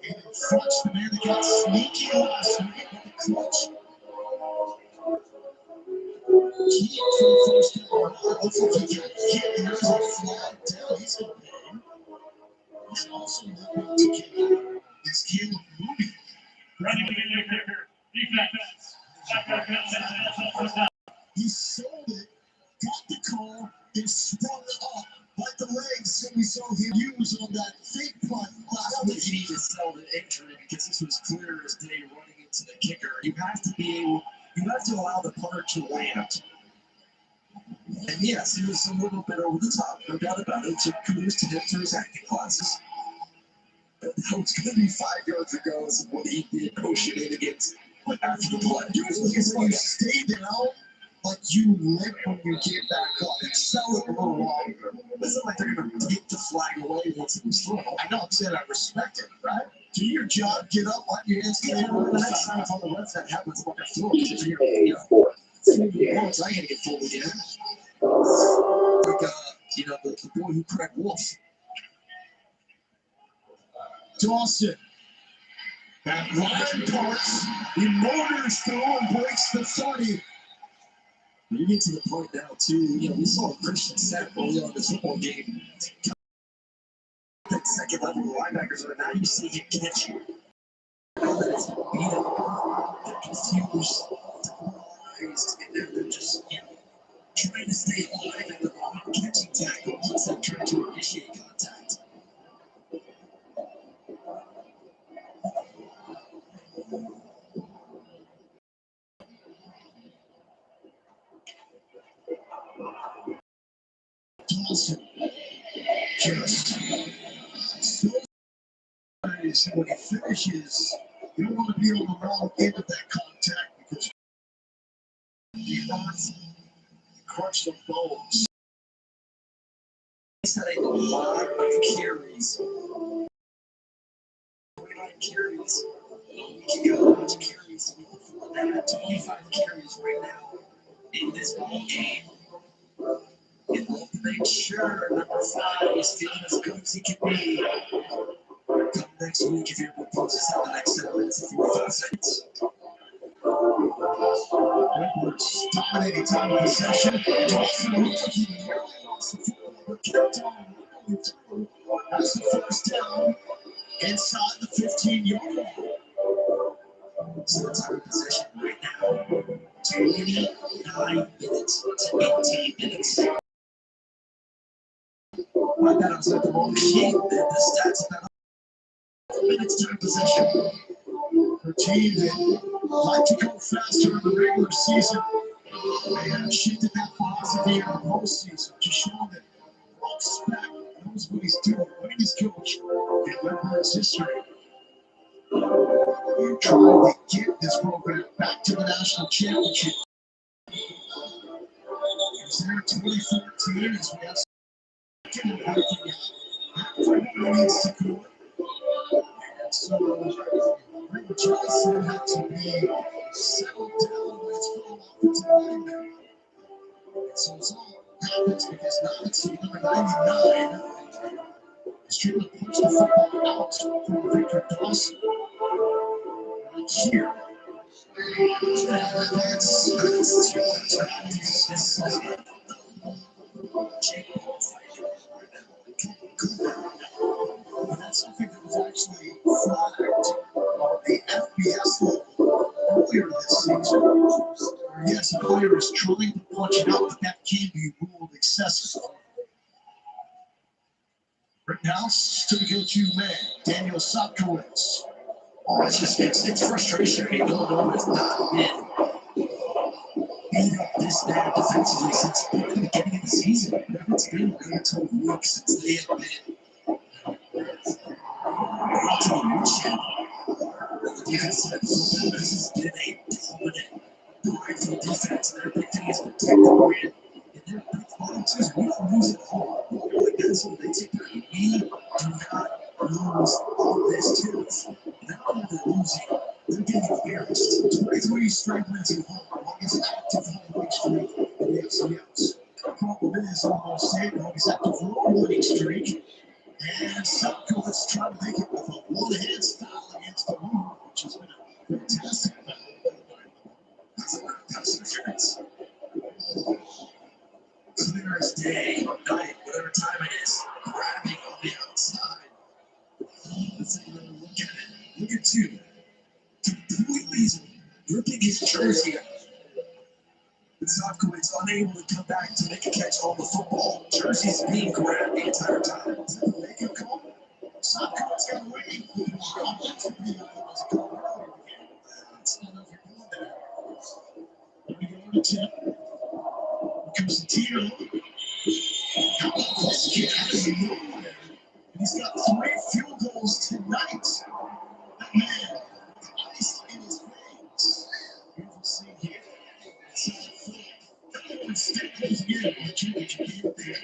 And Crutch, the man that got sneaky last week with the clutch. Keep for the first down. Looks like he got hit, and there's a flag down. He's going to pay him. He's also looking to get his Caleb Mooney. Running to the kicker. Defense. He sold it, got the call, and sprung up like the legs that we saw him use on that fake punt last week. He needed to sell the injury because this was clear as day running to the kicker, you have to allow the punter to land. And yes, it was a little bit over the top, no doubt about it. So kudos to him for his acting classes. But that was going to be 5 yards ago is what he did, no shenanigans. But after the play, You stay down, but you limp when you get back up. It felt a little wrong. It isn't like they're going to take the flag away once it was thrown. I know, I'm saying I respect it, right? Do your job, get up, let your hands get in. The next time it's on the left side happens, what they're throwing. It's going to be once I got to get full again. Like, the boy who cracked Wolf. Dawson. That line parts, he motors through and breaks the 30. You get to the point now, too. We saw Christian set early on the football game. That second level linebackers, but now you see him catch you. That's beat up, they're confused, demoralized, and they're just trying to stay alive in the catching tackle once they're trying to initiate contact. Dawson. Just so nice. When he finishes, you don't want to be on the wrong end of that contact because he wants to crush the bones. He's had a lot of carries. 29 carries. He got a bunch of carries before that. 25 carries right now in this ball game. And we'll make sure number 5 is feeling as good as he can be. Come next week if you're able to post this out the next 7 minutes and 45 seconds. Edwards dominating time of possession. Dawson looks like he nearly lost the football, but kept on. That's the first down inside the 15-yard line. So the time of possession right now, 29 minutes to 18 minutes. I bet I was at the wrong sheet, and the stats about 4 minutes time possession. For a team that like to go faster in the regular season, they have shifted that philosophy in the postseason, just showing that Rob Speck knows what he's doing, winningest coach in Redbirds history. You're trying to get this program back to the national championship. It was there in 2014 as we have working out. Needs to go. And so Rick Johnson had to be settled down with his fellow offensive lineman. And so it's all happens because now it's number 99 is trying to push the football out from Victor Dawson. Right here. That's too much. That's something that was actually flagged on the FBS level earlier this season. Yes, a player is trying to punch it out, but that can be ruled excessive. Right now, still go-to man, Daniel Sopkowitz. Oh, it's frustration. Illinois has not been beat up this bad defensively since the beginning of the season. It's been until weeks since they have been brought to the woodshed. The defense side of football, this has been a dominant, prideful defense. Their big thing is protect the win. And their big volunteers, we don't lose at home. Like that's what they take care of. We do not lose on this turf. Not only they're losing, they're getting embarrassed. 23 straight wins at home. Longest active home winning streak in the FCS. The problem is, almost saying longest active road winning streak. And Sopkowitz trying to make it with a one-hand style against the move, which has been a fantastic battle. That's a pass interference. Clear as day, night, whatever time it is, grabbing on the outside. Let's take another look at it. Look at 2. Completely ripping his jersey up. And Sopkowitz unable to come back to make a catch on the football. Jersey's being grabbed the entire time. Make a call. Sopkowitz got away. attempt. Comes to Tito. How about this kid out of nowhere? And he's got 3 field goals tonight. That man, ice in his veins. Beautiful scene here. State goes again on the championship game.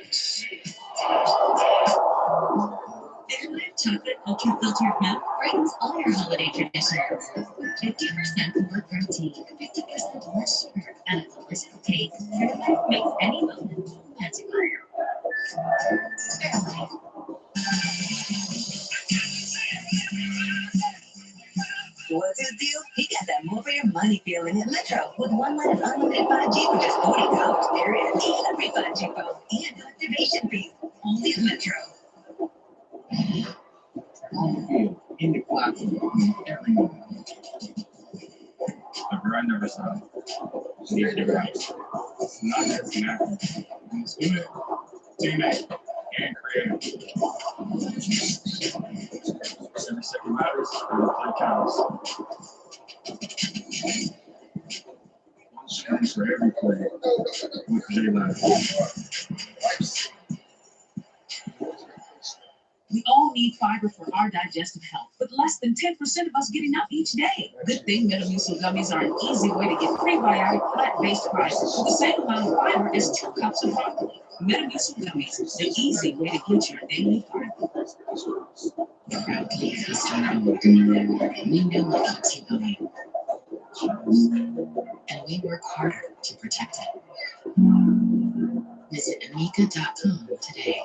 Fairlife Chocolate Ultra Filtered Milk brightens all your holiday traditions. 50% more protein, 50% less sugar, and a delicious taste. Fairlife makes any moment magical. Fairlife. What's his deal? He got that more for your money feeling at Metro with one line of unlimited 5G for just $40 period. And every 5G phone and no activation fees. Only at Metro. In the class every moment. I never saw it. He's the right. It's not just connected. It's good, teammate, and creative. Every second matters, every play counts. One chance for every play with J-Lab. We all need fiber for our digestive health, but less than 10% of us get enough each day. Good thing Metamucil gummies are an easy way to get prebiotic plant-based fiber for the same amount of fiber as 2 cups of broccoli. Metamucil gummies, the easy way to get your daily fiber. Proudly custom we know what keeps you going. And we work harder to protect it. Visit mkmm today.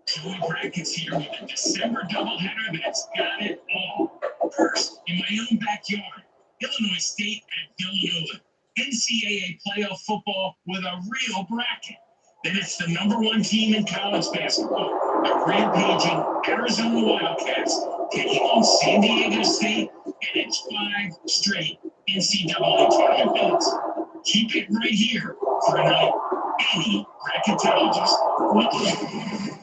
Joey Brackett's here with a December doubleheader that's got it all. First, in my own backyard, Illinois State at Villanova. NCAA playoff football with a real bracket. Then it's the #1 team in college basketball, the rampaging Arizona Wildcats, taking on San Diego State, and it's 5 straight NCAA tournament bids. Keep it right here for a night any bracketologist would love.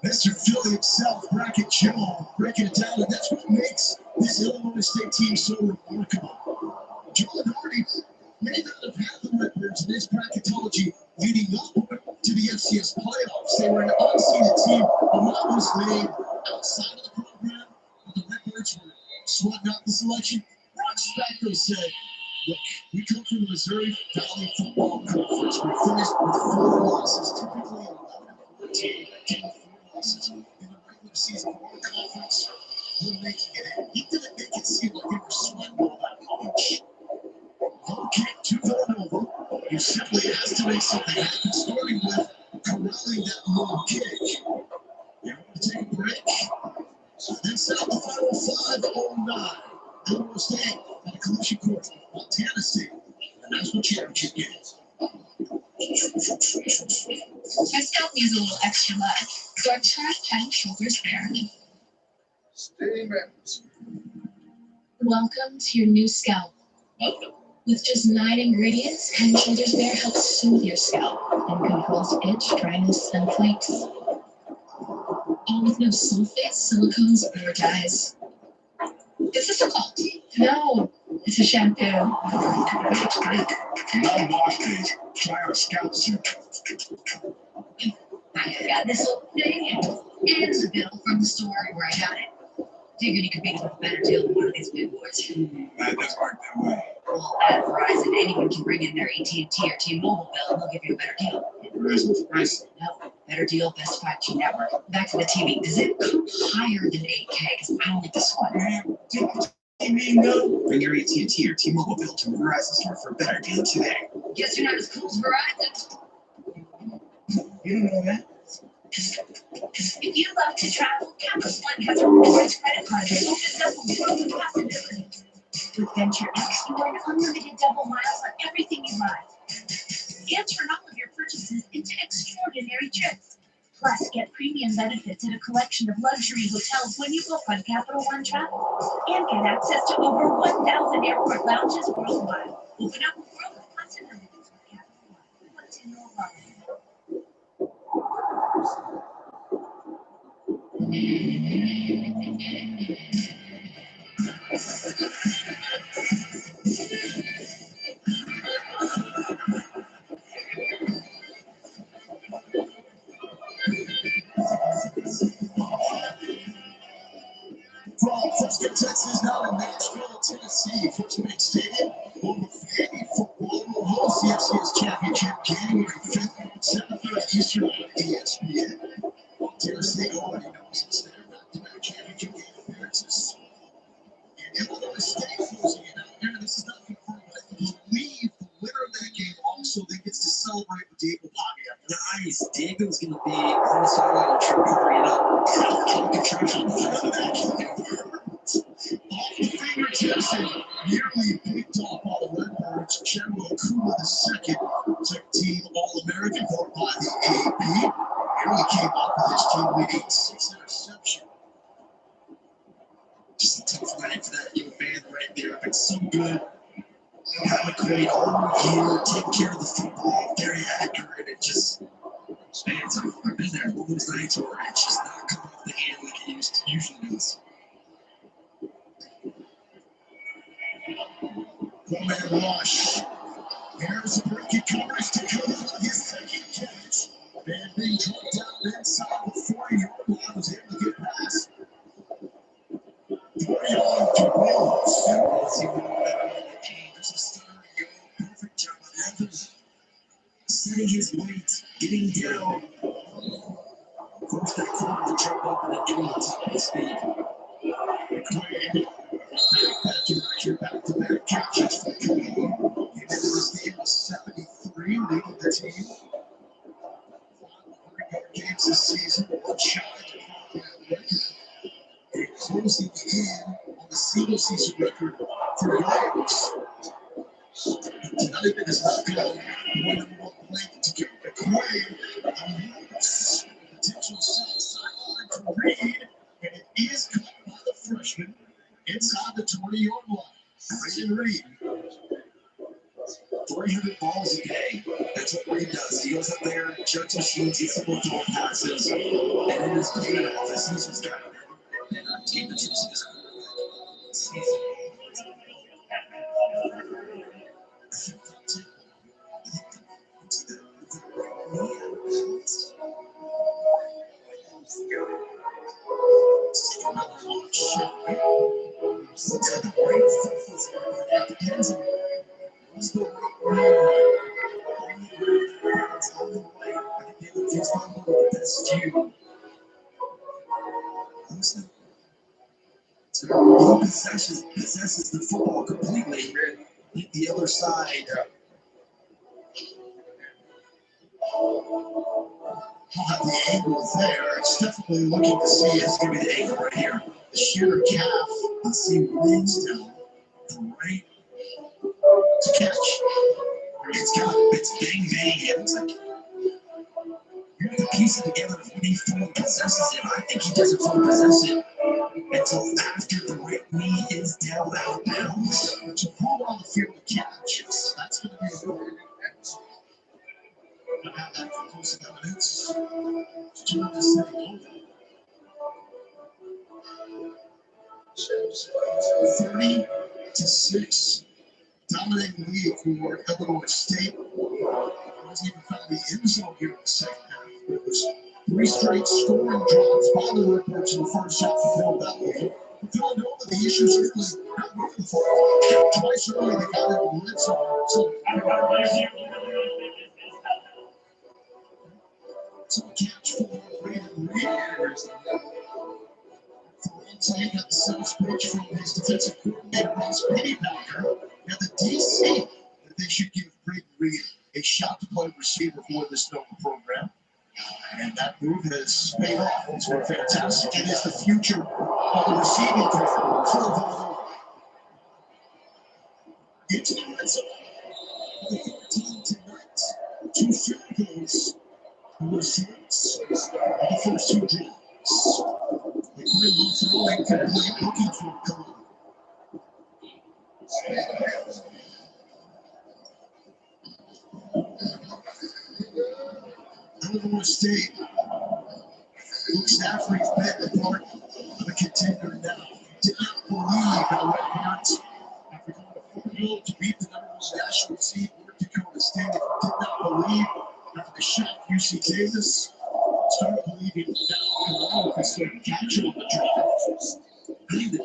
Mr. Philly himself, Bracket Joe, breaking it down, and that's what makes this Illinois State team so remarkable. Joe and Hardy may not have had the records in this bracketology leading up to the FCS playoffs. They were an unseeded team. A lot was made outside of the program. The Redbirds were swatting out the selection. Rock Spector said, look, we come from the Missouri Valley Football Conference. We finished with 4 losses, typically 11-14, 10-4 losses in the regular season of our conference. We're making it. He didn't make it seem like they were sweating all that much. Low kick to Villanova. You simply has to make something happen, starting with corralling that low kick. You want to take a break? Then set up the final 5:09. Illinois State on the collision course with Montana State. And that's what championship gets. My scalp needs a little extra love, so I tried Head & Shoulders Bare. Welcome to your new scalp. With just 9 ingredients, Head & Shoulders Bare helps soothe your scalp and controls itch, dryness, and flakes. All with no sulfates, silicones, or dyes. Is this a cult? No, it's a shampoo. Non-wash days. Try our scalp soup. I got this little thing, and it's a bill from the store where I got it. Figured you could make a better deal than one of these big boys. That doesn't work that way. Well, at Verizon, anyone can bring in their AT&T or T-Mobile bill, and they'll give you a better deal. Verizon's price. No, better deal, best 5G network. Back to the TV. Does it come higher than 8K? Because I don't like this one. Bring your AT&T or T-Mobile bill to a Verizon store for a better deal today. Guess you're not as cool as Verizon. You don't know that? If you love to travel, Capital One has a rewards credit card that opens up a world of possibilities. With Venture X, you earn unlimited double miles on everything you buy. And turn all of your purchases into extraordinary trips. Plus, get premium benefits at a collection of luxury hotels when you book on Capital One Travel. And get access to over 1,000 airport lounges worldwide. Open up a world of possibilities with Capital One. What's in your wallet? From Frisco, Texas, now in Nashville, Tennessee, First Bank Stadium, over 80 football will host the FCS Championship January 5th, 7:30 Eastern on ESPN. Tennessee already knows it's their back-to-back championship game appearances. And Illinois State closing it out there. This is not confirmed, but I believe the winner of that game also then gets to celebrate with Diego Pontiac. Nice. Diego's going to be on the sideline covering up. Talking trash on the Off the fingertips and nearly picked off by the Redbirds. General Kuma II, second team All-American voted by the AP. Nearly came out with his team leading 6 interception. Just a tough night for that young man right there, but so good. Have a great all year, take care of the football, very accurate, and just, man, I've been there all those nights where it's just not coming off the hand like it usually does. One-man rush. Here's a breaking coverage to Dakota on his second catch. And being dropped down inside the 40-yard line, was able to get past. 40-yard to Williams. There's a star, perfect job on Evans. Setting his weight, getting down. Force that corner to jump up and then getting on top of his feet. Back-to-back catches for Cody. He did this game with 73, leading the team. 500 games this season, one shy to that record. And closing in on the single season record for yards. Tonight it is not good. One number one play to get McQuay. Potential south sideline to Reed, and it is caught by the freshman inside the 20-yard line. Reed. 300 balls a day. That's what Reed does. He goes up there, checks machines, gets the ball passes, and then his paid off. This season's got it. And I'm taking the season. He possesses the football completely. Hit the other side. I'll have the angle there. It's definitely looking to see it's going to be the angle right here. The sheer calf. Let's see wins down. Right. To catch. It's bang bang. It looks like you have to piece it together when he fully possesses it. I think he doesn't fully possess it until after the right knee is down out of bounds. To hold on the field to catch. That's going to be a very good catch. I have that for close to minutes. Turn this thing over. 30-6. Dominating lead for Illinois State. Hasn't even found the end zone here in the second half. There was 3 straight scoring drops by the Redbirds in the first half to fill that lead. Villanova, the issues certainly not moving for it. Twice early, they got it in the red zone. So catch for Brandon Reed. He got the sales pitch from his defensive coordinator, Ross Pennypacker, and the DC that they should give Brandon Reed a shot to play receiver for this Nova program. And that move has paid off. It's been fantastic. It is the future of the receiving core for Villanova. Into the red zone. The 14 tonight. 2 field goals. The results of the first 2 drives. The Green throwing complete, looking for a goal. Illinois State looks after he's been a part of a contender now. Did not believe how Redbirds, after going to 4-0 to beat the #1 national seed North Dakota State, did not believe after the shot UC Davis. Started believing now. Can start catching on the drive. I think the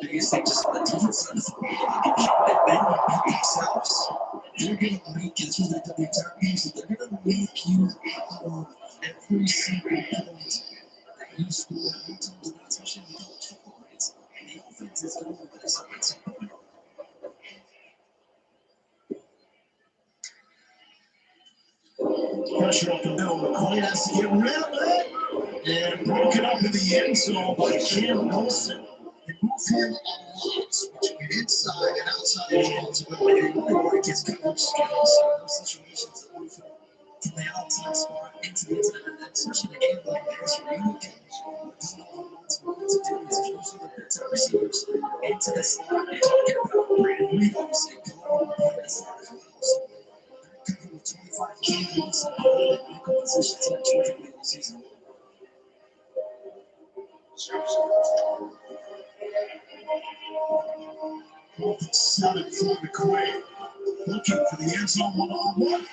every single point that you score. How many times did I touch it without football rights? And the offense is going with this rights. Pressure up the middle. McCoy has to get rid of it. And broken up in the end zone by Cam Wilson. They move him a lot between inside and outside responsibility. They really work his coverage skills. So those situations that move him from the outside spot into the inside, and then especially in a game like this, where you look at what to do is usually the better receivers into the slot. You're talking about Brandon Williams and Gobama in the slot as well. So they're covering with 25 games and nickel positions in the 20 season. Seven for McCoy, looking for the end zone one-on-one.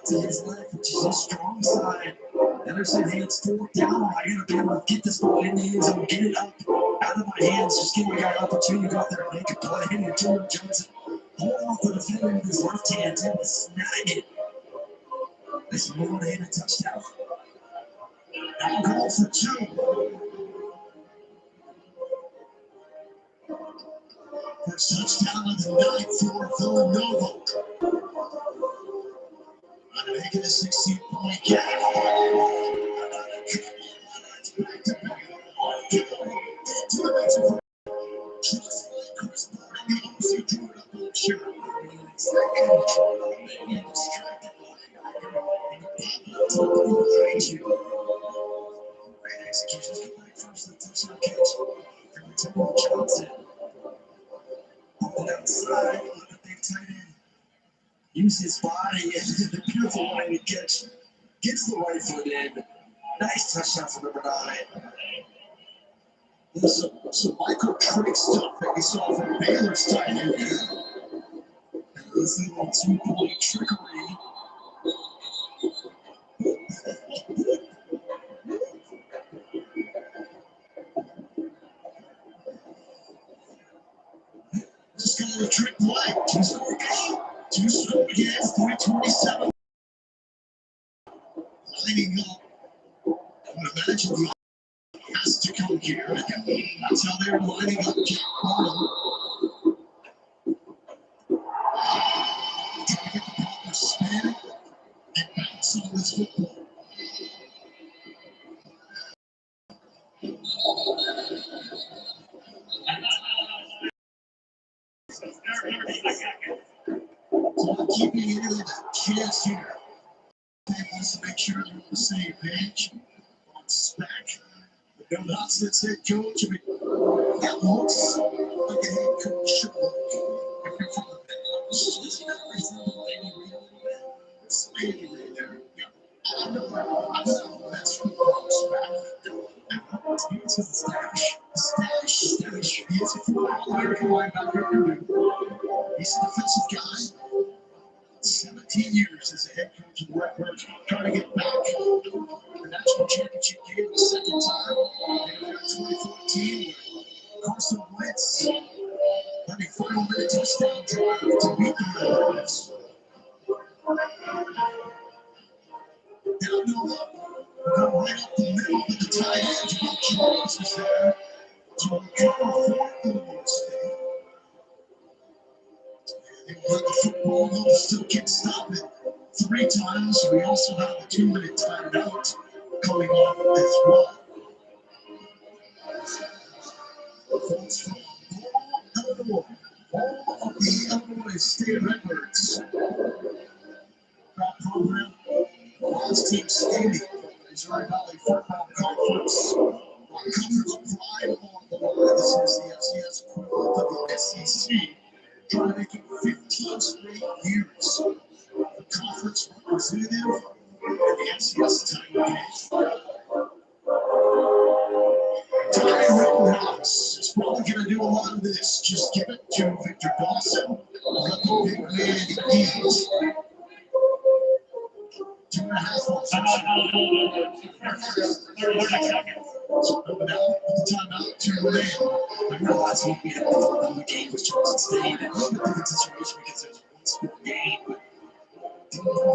To his left, which is his strong side. Anderson hands fourth down. I gotta be able to get this ball in the end zone, get it up out of my hands. Just give me that opportunity to go out there and make a play. And Jordan Johnson hold off the defender with his left hand and snag it. This is one-handed touchdown. Now goal for two. First touchdown of the night for Villanova. I'm making a 16-point gap. Great executions. Get back first to the touchdown catch. Jordan Johnson. Pulled outside on the big tight end. Use his body and the beautiful way to catch. Gets the right foot in. Nice touchdown for number 9. Some Michael Trick stuff that we saw from Baylor's tight end. This little 2-point trickery. Just got a trick play. Two-score game. Two-score again. 3:27. Lining up. I would imagine the has to come here. That's how they're lining up. Trying to get the proper spin and bounce on this football. So I'm keeping it in the chance here. They wants to make sure they're on the same page on spec. But no nonsense head coach. I mean, that looks like a head coach should look. If you're from the bench, doesn't that resemble Andy Reid a little bit? It's Andy Reid there. Yeah. I know that's from the spec. It's a stash. Stash. He's a full American linebacker. He's a defensive guy. 17 years as a head coach of the Red Birds, trying to get back to the national championship game the second time. They were in 2014 with Carson Wentz having final minute touchdown drive to beat the Red Birds. Down to go right up the middle with the tight end. Jimmy Jones is there to recover for Illinois State. They run the football, though, still can't stop it 3 times. We also have a 2-minute timeout coming off as well. Folks from Illinois, all of the Illinois State Redbirds. That program, the last team standing from the Missouri Valley Football Conference. Conference pride on the line. This is the FCS equivalent of the SEC. Trying to make it 15 straight years. The conference representative and the FCS title game. Ty Rittenhouse is probably going to do a lot of this. Just give it to Victor Dawson. Let the big man eat. So no doubt at the timeout, 2-1. I realized we had the game was Charleston State and the different situation because there's one score game. But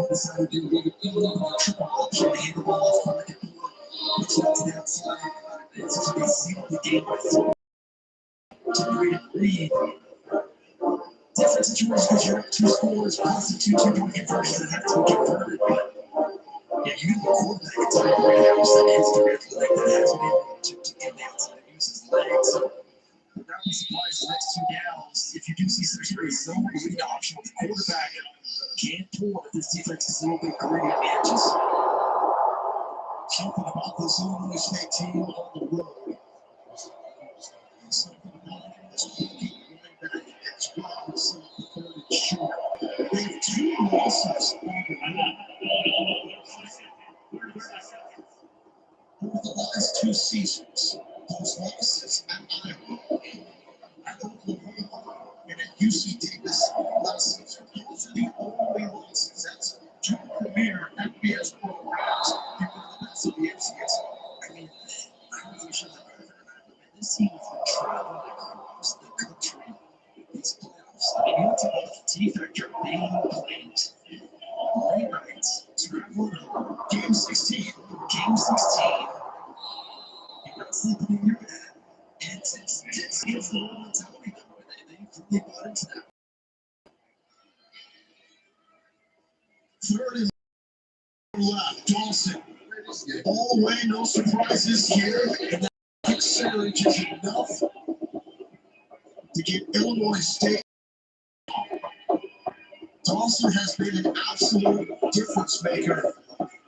decided to do a triple option to hand the ball off from the board, which led to the outside. It's just they sealed the game by 4. To read. Different situations because you're up 2 scores plus the 2-2 point conversion that have to be converted. But yeah, you get the quarterback at time where you have some history of like that has been able to get the outside and use his legs. So that would surprise the next 2 downs. If you do see some sort of zone read option with the quarterback, can't pull if this defense is a little bit greedy on the edges. Something about this Illinois State team on the road. Something about this rookie running back as well. So sure. They have 2 losses over the last 2 seasons. Those losses at Iowa, at Oklahoma, and at UC Davis last season. Those are the only losses. That's 2 premier FBS programs. People that's the FCS. I mean, I don't know if this team has been traveling across the country. These playoffs. I mean, you talk about the T-Factor main plant. Late nights, traveling home. Game 16. Game 16. You're not sleeping in your bed. It's the whole mentality that way. They bought into that. 3rd and left. Dawson. All the way, no surprises here. And that kick surge is enough to get Illinois State. Dawson has been an absolute difference maker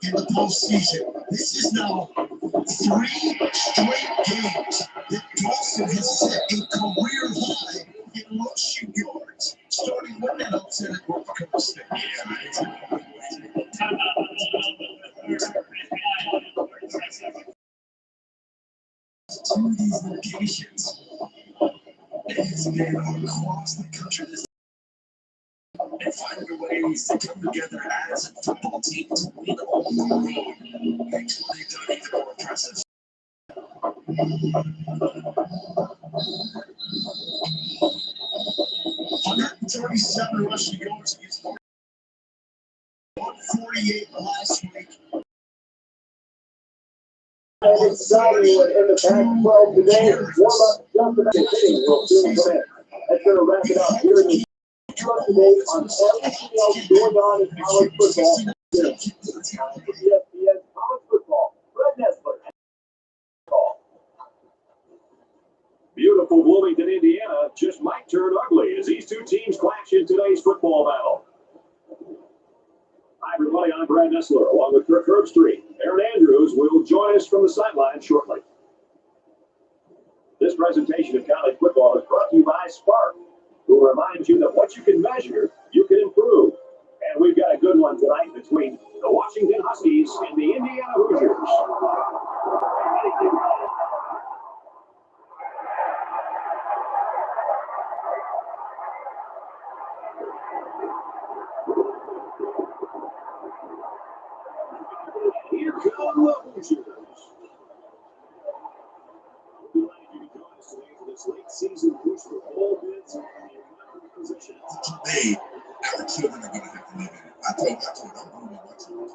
in the postseason. This is now 3 straight games that Dawson has set a career high in rushing yards, starting with that upset at North Dakota State. To these locations, it's been across the country and finding ways to come together as a football team to win on the road makes what they've done even more impressive. 137 rushing yards against 148 last week. And exciting in the Pac-12 today. Warm-up jumping at the hitting will soon commence. That's going to wrap it up here in the today on everything else going on in college football. ESPN college football. Fred Nessler. Beautiful Bloomington, Indiana just might turn ugly as these 2 teams clash in today's football battle. Hi, everybody. I'm Brad Nessler, along with Kirk Herbstreit. Aaron Andrews will join us from the sideline shortly. This presentation of college football is brought to you by Spark, who reminds you that what you can measure, you can improve. And we've got a good one tonight between the Washington Huskies and the Indiana Hoosiers. Here come the Hoosiers. We'd like you to join us today for this late season push for all bids and positions. Today, our children are going to have to live in it. I told my children, I'm going to be watching this.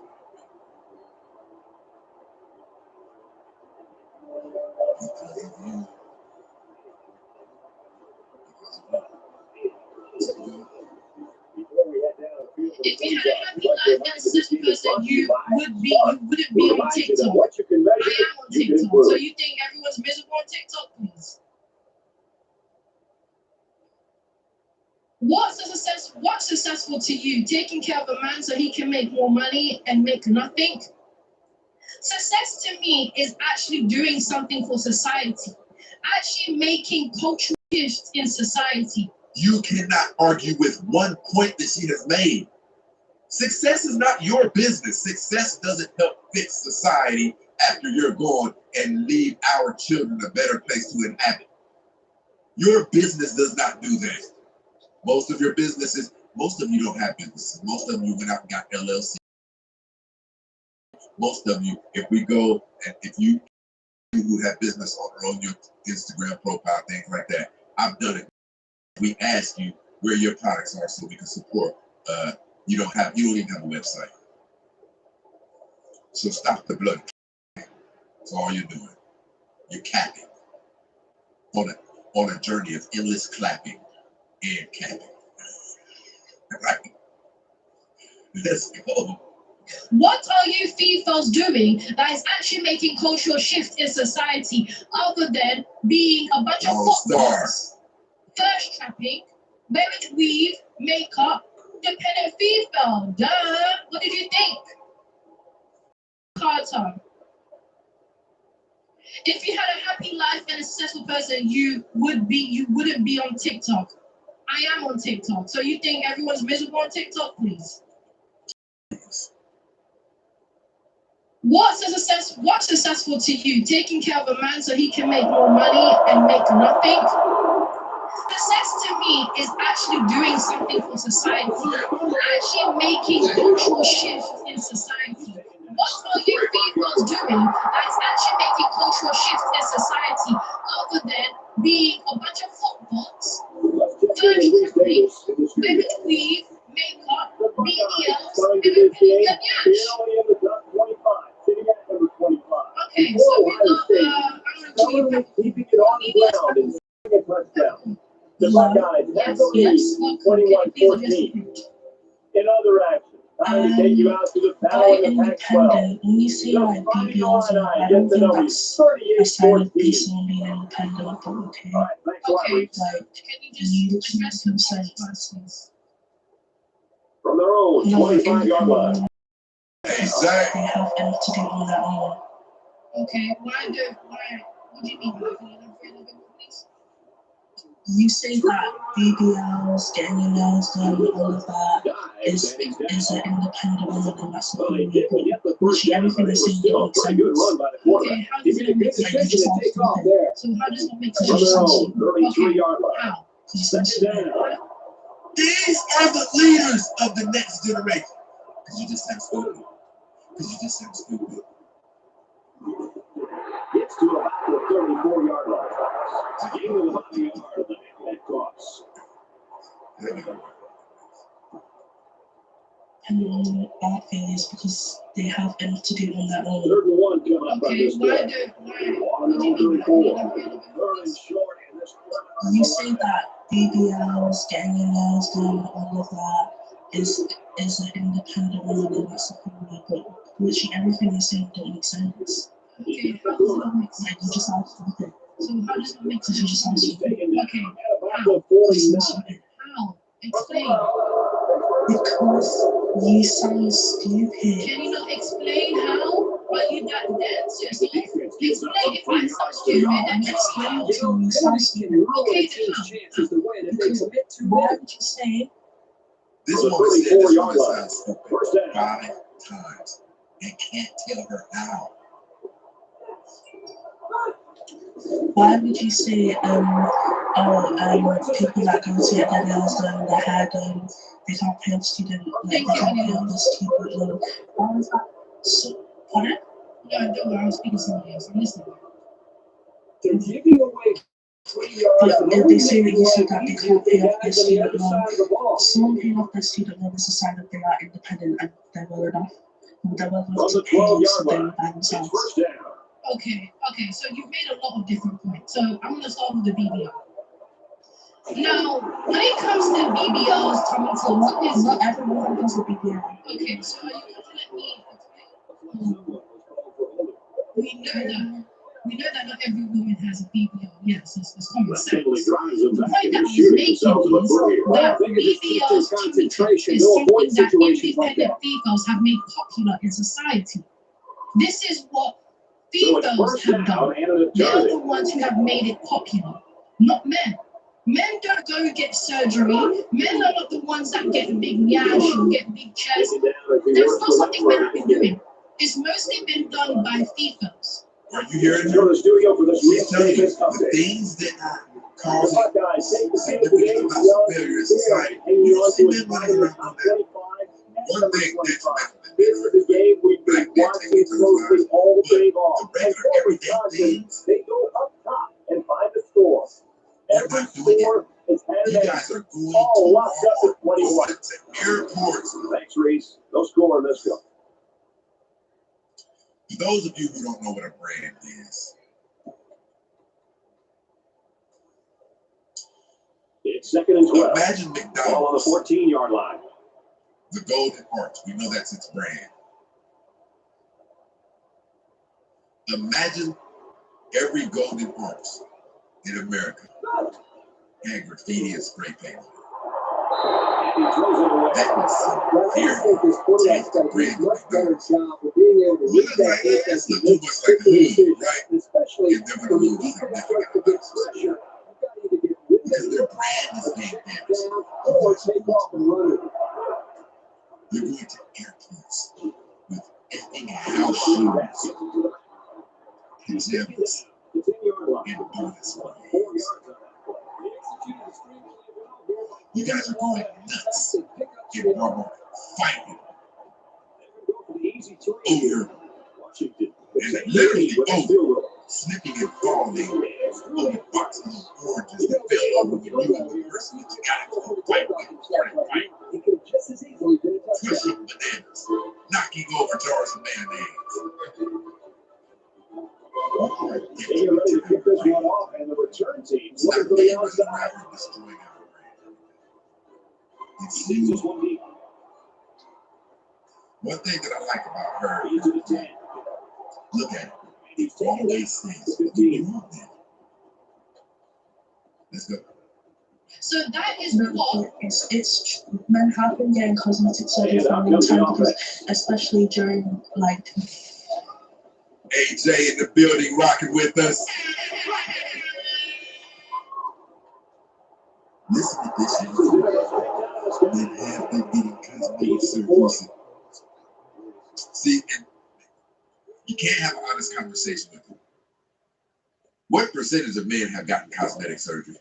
If you had a happy life, that's just because that you wouldn't be on TikTok. I am on TikTok. So you think everyone's miserable on TikTok, please? What's successful to you? Taking care of a man so he can make more money and make nothing? Success to me is actually doing something for society, actually making cultural shifts in society. You cannot argue with one point that she has made. Success is not your business. Success doesn't help fix society after you're gone and leave our children a better place to inhabit. Your business does not do that. Most of your businesses, most of you don't have businesses. Most of you went out and got LLC. Most of you, if we go and if you who have business on your Instagram profile, things like that, I've done it. We ask you where your products are so we can support. You don't even have a website. So stop the blood. That's all you're doing. You're capping on a journey of endless clapping and capping. Right? Let's go. What are you FIFAs doing that is actually making cultural shifts in society other than being a bunch of footballers, thirst trapping, wearing weave, makeup, dependent FIFA? Duh. What did you think? Carter. If you had a happy life and a successful person, you wouldn't be on TikTok. I am on TikTok. So you think everyone's miserable on TikTok, please? What's successful to you? Taking care of a man so he can make more money and make nothing? Success to me is actually doing something for society, actually making cultural shifts in society. What are you people doing that's actually making cultural shifts in society other than being a bunch of footballs, thirst trapping, women weave, makeup, BBLs, and everything else? Okay, so we love keeping it on the ground and a touchdown. The Buckeyes have the lead 21-14. In other action, I'm going to take you out to the battle in the Pac-12. When you say like BBLs, I don't think that's a sign of peace on being independent, but okay. Okay, can you just stress some sentences? From their own 25-yard line. They have entity on their own. Okay, what do you mean by that? You say that BBLs, getting your nails done, all of that is an independent woman, and that's not really good. Literally everything you're saying don't make sense. Okay, how does it make sense? Like, you just asked me. So how does it make sense? You just asked me. Okay, how? Because you said These are the leaders of the next generation. Because you just sound stupid. Gets to about the 34-yard line. It's a game of about the yard that cross. and the only bad thing is because they have entity on their own. 3rd and 1 coming up on Okay, this why play. You say that BBLs, getting your nails done, all of that is an independent woman, and that's supporting, but literally everything you're saying don't make sense. Okay, how does it make sense? Like, you just asked nothing. So how does it make sense? You just asked nothing. Okay, how? Explain. Because you sound stupid. Can you not explain how? But you got that. Explain. If I sound stupid, then explain to me. You sound stupid. Okay, then how? Because why would you say This woman said this woman sounds stupid 5 times and can't tell her how. why would you say people that go to get their nails done, their hair done, they can't pay off student, like they can't pay off the student loan? Why is that? So, pardon? No, don't worry, I'm speaking to somebody else. I'm listening. They're giving away 3 yards. But if they say that you said that they can't pay off their student loan, someone paying off their student loan is a sign that they are independent and they're well enough. They're well enough to pay something by themselves. Okay, so you've made a lot of different points. So I'm going to start with the BBL. Now, when it comes to BBLs coming to not everyone does the BBL. Okay, so are you going to let me explain? We know that not every woman has a BBL. Yes, it's common sense. The point that I'm making is that BBLs coming to is something that independent females have made popular in society. This is what females have done. They're the ones who have made it popular, not men. Men don't go get surgery. Men are not the ones that get big yash or get big chest. That's not something men have been doing. It's mostly been done by females. Are you hearing me? He's telling you the things that cause significant amounts of failure in society. You don't see men running around on that. one thing detrimental This is the game we've been watching closely all day long. And for Wisconsin, they go up top and find the score. Every score is you handed guys are going all to locked up at 21. airports. Thanks, Reese. No score on this one. For those of you who don't know what a brand is, It's 2nd and 12. imagine Ball on the McDonald's, 14-yard line. the Golden Arch. We know that's its brand. Imagine every Golden Arch in America had graffiti and spray paint. He throws it away. That was Well, I think this quarterback's got to do a much better job of being able to read that defense and make quick decisions, especially when you defense starts to get pressure. You've got to either get rid of their brand is being damaged. or take off and run it. They're going to airports with effing house shoes, pajamas, and bonus plays. You guys are going nuts in Walmart fighting over and literally over snipping and falling over boxes of oranges that fell over when you and the person that you got into a fight with started fighting. Pushing bananas, knocking over jars of mayonnaise. They are ready to kick this one off, and the return team looking for the outside. It's just one thing that I like about her, look at it. He always says, let's go. So that is what It's men have been getting cosmetic surgery for a long time because, especially during like. AJ in the building, rocking with us. Listen to this. Men have been getting cosmetic surgery. See, and you can't have an honest conversation with them. What percentage of men have gotten cosmetic surgery?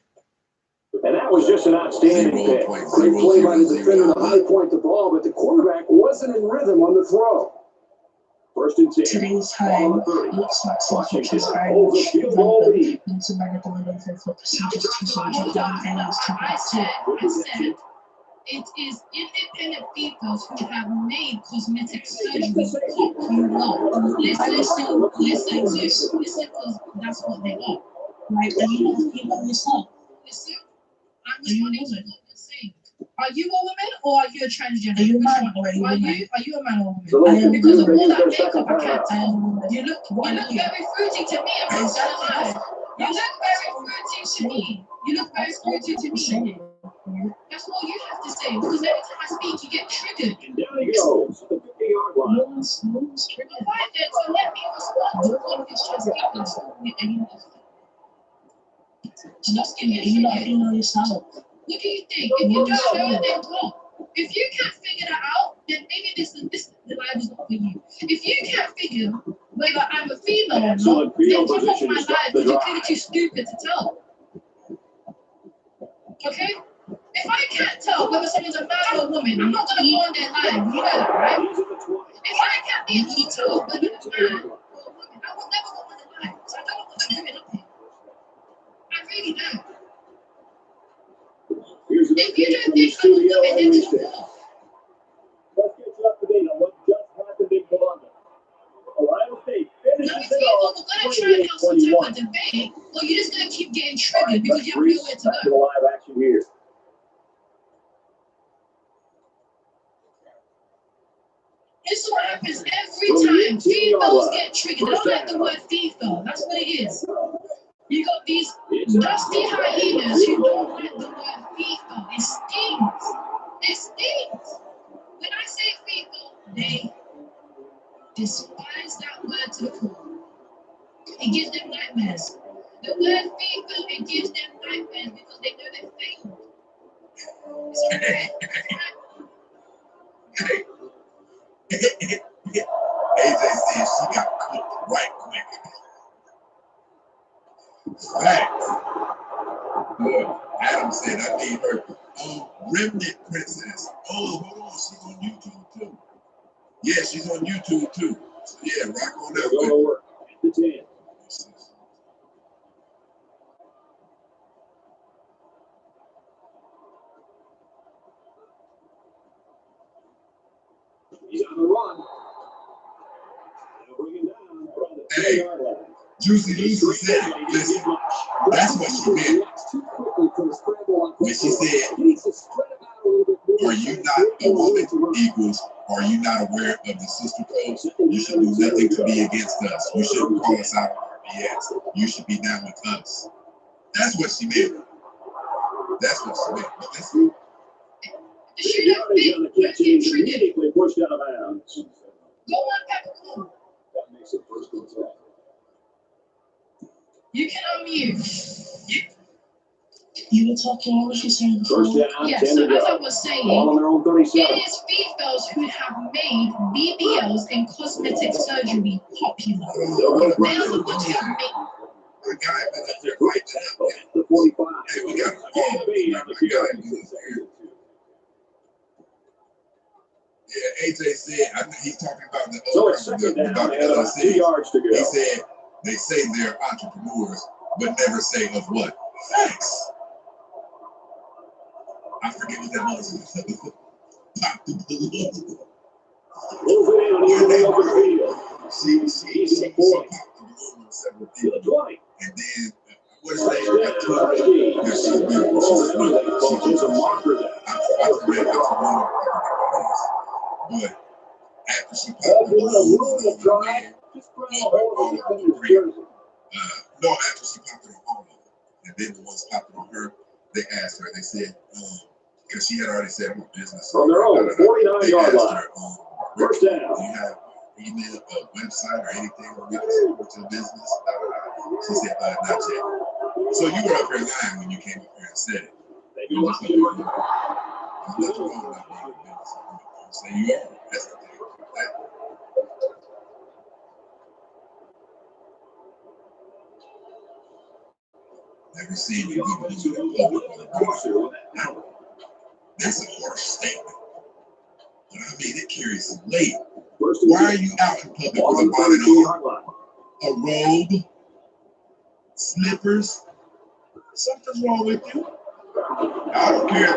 And that was just an outstanding pick. Great play by the defender to high point the ball, but the quarterback wasn't in rhythm on the throw. 1st and 10. Today's time looks like something is very much relevant into many of the women for procedures to down and I was talking about too. I said it is independent people who have made cosmetic surgery pop you up. Listen, because that's what they are. Like, are you not yourself? Listen, I'm responding to what you're saying. Are you a woman or are you a transgender? Are you a man or are you a Are woman? you a man or a woman? I am Because of all that makeup, I can't I am a tell. woman. You look very fruity to me. I'm not gonna lie. You look very fruity to me. You look very fruity to me. That's all you have to say. Because every time I speak, you get triggered. And down he goes to the 50-yard line. No one's triggered. Right then, so let me respond to all of these transgenders. Just give me a You not second. female yourself. What do you think? If you don't know, then go. If you can't figure that out, then maybe this live is not for you. If you can't figure whether I'm a female or not, then come off my live because you're clearly too stupid to tell. Okay? If I can't tell whether someone's a man or a woman, I'm not gonna go on their live. You know that, right? If I can't be able to tell whether it's a man or a woman, I will never go on the live. So I don't know what I'm doing up here. I really don't. If you don't think I'm a woman, then just go. Let's get you up to date on what just happened in Columbus. Ohio State finishes Now, if it you off are going to try and have some type of debate, or you're just going to keep getting triggered because you have nowhere to back to the go. live action here. This is what happens every time. Females get triggered. They don't like the word female. That's what it is. You got these dusty hyenas who don't like the word female. It stings. It stings. When I say female, they despise that word to the core. It gives them nightmares. The word female, it gives them nightmares because they know they're failed. It's okay. AJ said she got cooked right quick. Facts. Adam said I need her remnant princess. Oh, hold on, she's on YouTube too. Yeah, she's on YouTube too. So yeah, rock on that one. The 10. He's on the run. They'll bring him down from the 2-yard line. Juicy Lucy said, listen, that's what she meant. When she said, are you not a woman equals, are you not aware of the sister codes? You should do nothing to be against us. You shouldn't call us out on our BS. You should be down with us. That's what she meant. That's what she meant. But listen. The shootout big, let's get triggered. Pushed out of bounds. Go on, mkmm. That makes it first and 10. You can unmute. You were talking, what was you saying before? First down, Yeah, 10 so to as go. I was saying, All on their own 37. it is females who have made BBLs and cosmetic surgery popular. They are the ones who have made. The guy been up there right now. The 45. Hey, we got the guy. Yeah, AJ said, I think he's talking about the So it's second down, about they had about 2 yards to go. He said, they say they're entrepreneurs, but never say of what? Facts. I forget what that was. Pop the balloon. Move it in, he's in the open field. She popped the balloon on several people. 20. And then, what is that? Yeah, she's beautiful. She's a marker there. I forget what but after she popped the balloon on the man, no, after she popped it on all of them, and then the ones popped it on her, they asked her, they said, because she had already said, I'm a business. From their own 49-yard line. First down. Do you have email, a website, or anything where we can support your business? She said, not yet. So you were up here lying when you came up here and said it. You let you know not being a business. Say you are. That's the thing. Never seen you even do it in public on the ground. That's a harsh statement. But I mean, it carries some weight. Why are you out in public with a bonnet on, a robe, slippers? Something's wrong with you. I don't care.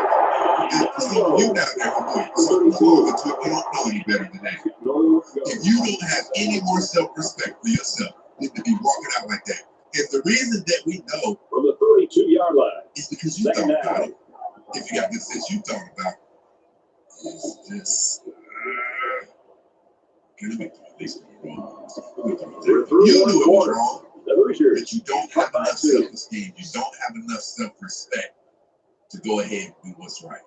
It's not you down there for doing something's wrong with you. You don't know any better than that. If you don't have any more self-respect for yourself, you need to be walking out like that. And the reason that we know from the 32-yard line is because you thought about it. If you got good sense, you thought about it. It's just can we at least be wrong? You knew it was wrong, but you don't have enough self-esteem. You don't have enough self-respect to go ahead and do what's right.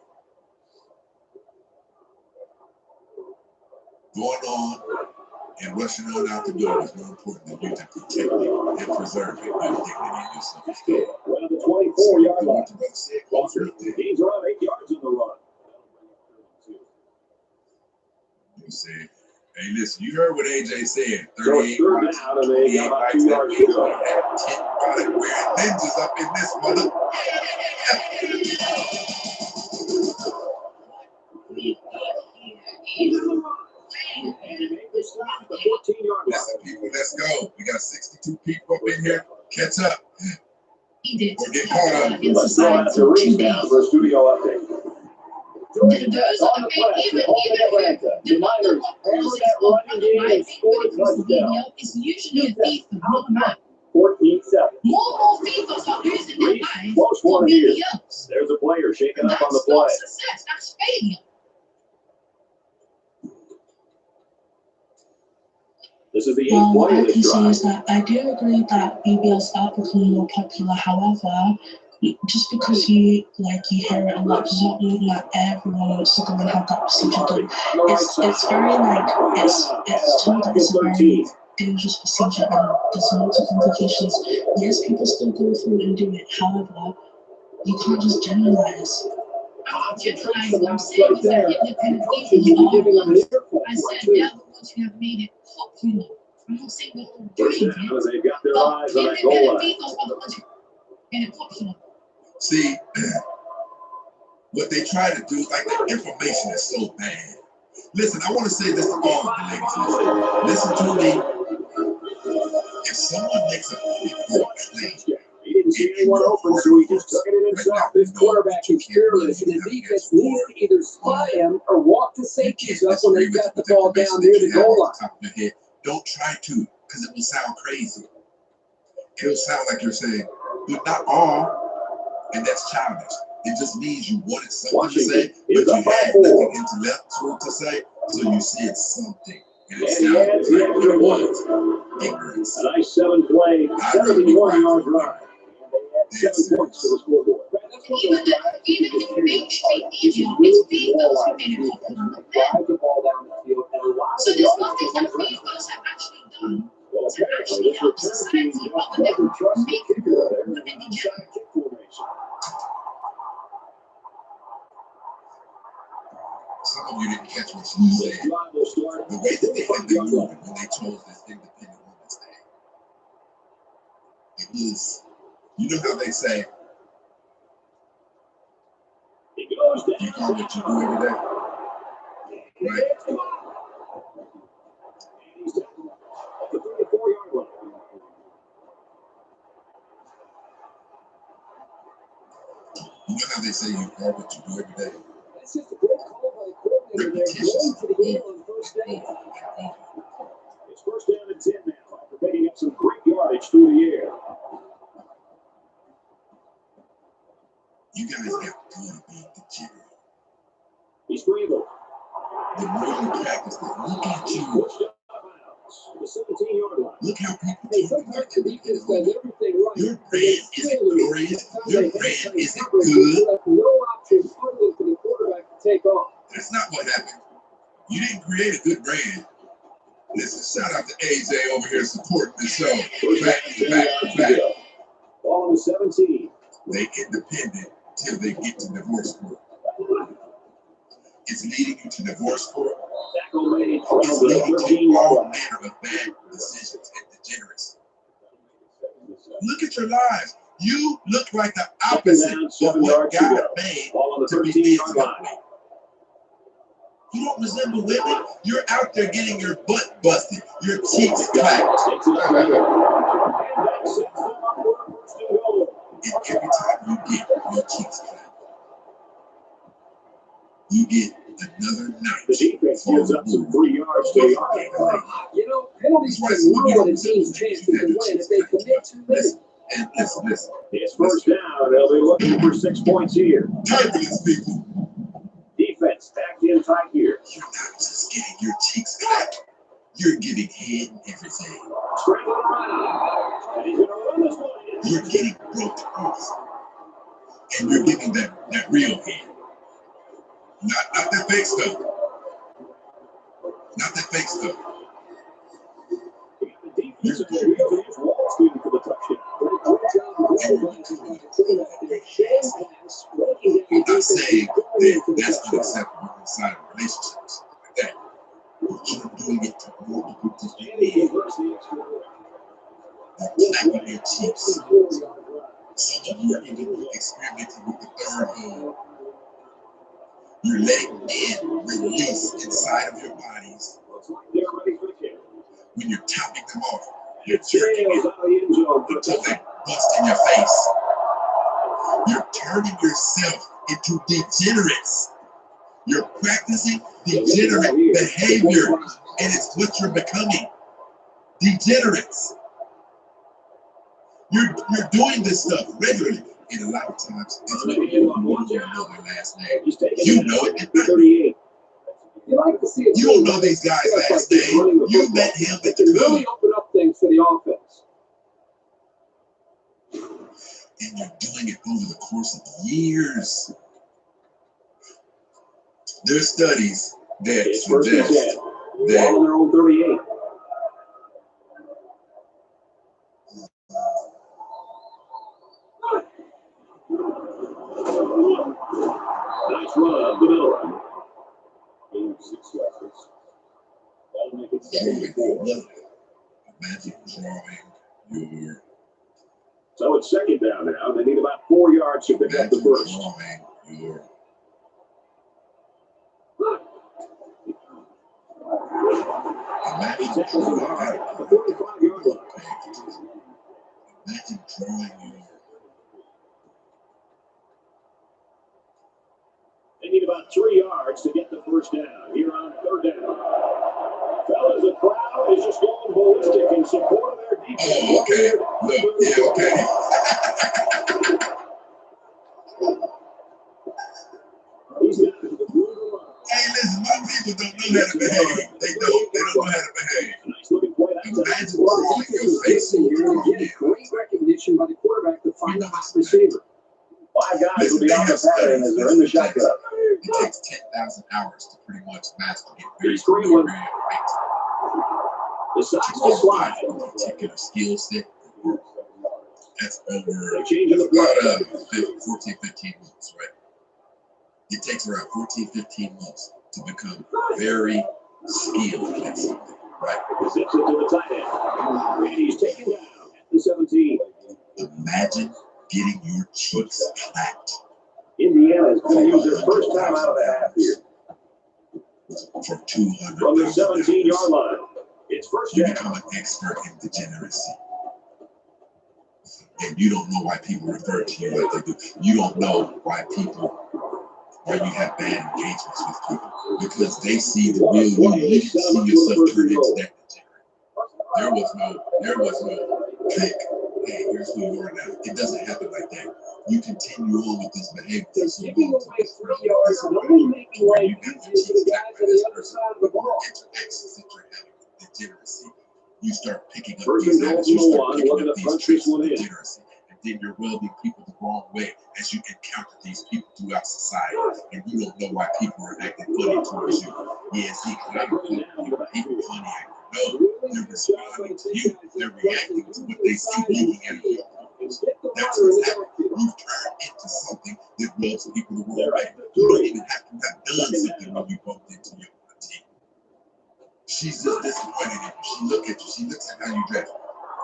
Going on and rushing on out the door is more important than you to protect it and preserve it. Your dignity and your self-esteem. Well, the 24-yard line. He's around 8 yards in the run. You said, hey, listen, you heard what AJ said. 38 yards. Out of 8 yards to go. Wearing ninjas up in this mother. Listen, people, let's go. We got 62 people up in here. Catch up. He did. Or get caught up. In society for 2 days. For a studio update. Those are even if the number of causes of underlying video is usually a thief of gobama. 14-7. More females are losing their lives for BBLs. There's a player shaking up on the That's play. not success. That's failure. This is the 8th play I of can this say drive. is that I do agree that BBLs are becoming more popular. However, just because you hear it a lot does not mean that everyone wants to go and have that procedure done. It's very it's told that it's a very dangerous procedure and there's lots of complications. Yes, people still go through and do it. However, you can't just generalize. I'm saying is that independent people are the ones. I said they're the ones who have made it popular. I'm not saying they're all doing it, They've got their eyes but on that goal independent line. people are the ones who made it popular. See, what they try to do, like the information is so bad. Listen, I want to say this to all of the ladies. Listen to me. If someone makes a good play, He didn't see anyone open, so he just took it in himself. This quarterback is fearless, and the defense needs to either spy him or walk the safeties up when they've got the ball down near the goal line. Top of your head. Don't try to, because it will sound crazy. It'll sound like you're saying, but not all, and that's childish. It just means you wanted something to say, but you had nothing intellectual to say, so you said something. And it sounded like what it was. Ignorance. A nice 7-play, 71-yard drive. They had 7 points to the scoreboard. Even if you make it's being those who made it open on the drive the ball down the field and allow So there's nothing that these guys have actually done to actually help society other than make women degenerate. Some of you didn't catch what she said. The way that they had been moving when they chose this Independent Women's Day. It was, you know how they say, you call what you do every day, right? You know how they say you are what you do every day? That's just a great call by the coordinator. They're going to the game on first down. It's first down and 10 now after picking up some great yardage through the air. You guys got good at being degenerate. He's scrambled. The more you practice that, look at you. The 17-yard line. Look how people Hey, sometimes the defense does everything right. Your brand isn't glorious. Your brand isn't good. No option other for the quarterback to take off. That's not what happened. You didn't create a good brand. Listen, shout out to AJ over here supporting the show. Back. Ball on the 17. They independent till they get to divorce court. It's leading you to divorce court. It's leading to all manner of bad decisions and degeneracy. Look at your lives. You look like the opposite of what God made to be the example. You don't resemble women. You're out there getting your butt busted, your cheeks clapped. And every time you get your cheeks clapped, you get another night. The defense gives up some 3 yards to the arm. You know, penalties can ruin a team's chances to win if they commit too many. And listen. It's first down. They'll be looking for 6 points here. Turbulence, people. Defense stacked in tight here. You're not just getting your cheeks clapped. You're giving head and everything. Scrambling around. And he's going to run this one in. You're getting broke off. And you're giving that real head. Not that fake stuff. Not that fake stuff. You're I'm not saying that that's unacceptable inside of relationships like that. But you're doing it to more people to you. You're clapping your cheeks. Some of you are even experimenting with the third hole. You're letting men release inside of your bodies. When you're topping them off, you're jerking it until they bust in your face. You're turning yourself into degenerates. You're practicing degenerate behavior, and it's what you're becoming. Degenerates. You're doing this stuff regularly. And a lot of times, it's when you don't know their last name. You know it. You don't know these guys' last name. You met him at the club. Really open up things for the offense. And you're doing it over the course of years. There's studies that suggest that on their own 38. Nice run up the middle. 6 yards. That'll make it 7. Imagine drawing your So it's second down now. They need about 4 yards to pick up the first. He tackles him hard at the 45-yard line. Imagine drawing your. They need about 3 yards to get the first down. Here on third down. Fellas, the crowd is just going ballistic in support of their defense. Oh, okay. Look, yeah, okay. Hey, listen, my people don't know how to behave. They don't know how to behave. Imagine throwing your face in your great recognition by the quarterback to find the hot receiver. 5 guys will be on the pattern as they're in the shotgun. It takes 10,000 hours to pretty much master it. Very right. Decides to slide. A particular skill set. That's over about 14, 15 months, right? It takes around 14, 15 months to become very skilled at something, right? Zips it to the tight end. And he's taken down at the 17. Imagine getting your cheeks clapped. Indiana is going to use their first time out of the half here. For 200 from the 17-yard line. It's first you down. become an expert in degeneracy. And you don't know why people refer to you like they do. You don't know why you have bad engagements with people. Because they see the real you. You didn't see yourself turn into that degenerate. There was no click. Hey, here's who you are now. It doesn't happen like that. You continue on with this behavior for so long to this where you got your cheeks back by this person. The more interactions that you're having with degeneracy, you start picking up these habits, you start picking up these traits of degeneracy, and then you're rubbing people the wrong way as you encounter these people throughout society, and you don't know why people are acting funny towards you. Yeah, see, people funny acting. No, they're responding to you. They're reacting to what they see looking at you. That's what's happening. You've turned into something that rubs people the wrong way. You don't even have to have done something when you bumped into your team. She's just disappointed in you. She looks at you. She looks at how you dress.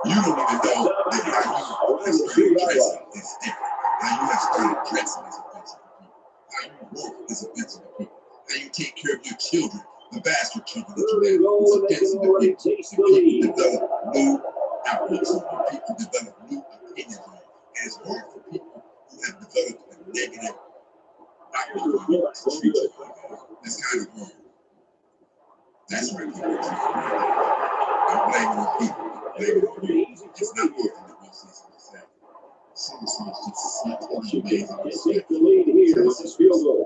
You don't even know that how you have started dressing is different. How you have started dressing is offensive to people. How you walk is offensive to people. How you take care of your children, the bastard children that you have, is offensive to people. And people develop new outlooks on you. People develop new opinions on you. And it's hard for people who have developed a negative outlook on you to treat you like that. It's kind of hard. That's why people are treated like that. Don't blame it on people. Blame it on you. It's not working to go see some of Seriously, it's just such an amazing Take the lead here with this field goal.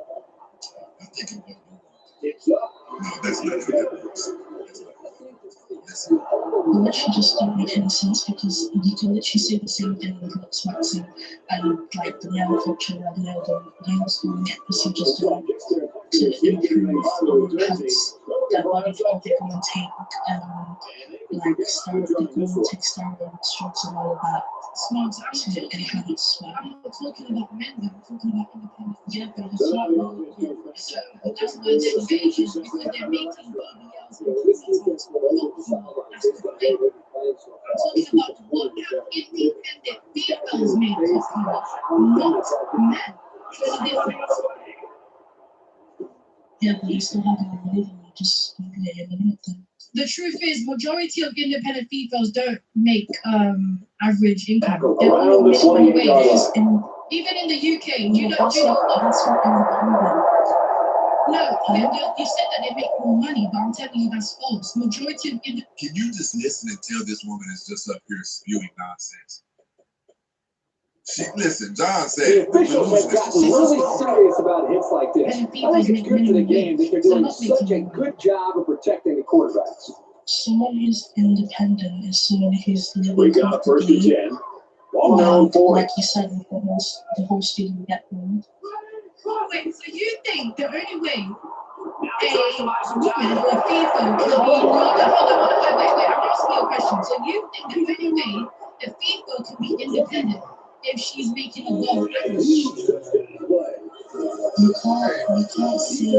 I think I'm going to do It's up. No, that's not how that works. It literally just don't make any sense because you can literally say the same thing with looks waxing and like the nail culture and the nails going procedures to improve health, their body how they go and take like steroids, they go and take steroid drugs and all of that. Smarts, To enhance I'm not talking about men, though. I'm talking about independent. Yeah, but the smart one, that's why they're engaged, because they're making BBLs and that's the thing. I'm talking about what independent females make us not men. There's a difference. Yeah, but you still have a living, you just eliminate them. The truth is, majority of independent females don't make average income. They're all minimum wage. Even in the UK, you know. That's not independent. No, you said that they make more money, but I'm telling you that's false. Majority of Can you just listen and tell this woman is just up here spewing nonsense? Listen, John said the officials have gotten really serious about hits like this. I think it's good for the game that they're doing such a good job of protecting the quarterbacks. Someone who's independent is someone who's living We got first and 10. Ball down 4. Like you said, the whole student get one. Wait, so you think the only way a woman or a female can be wait, I'm asking you a question. So you think the only way a female can be independent if she's making a low average? You can't say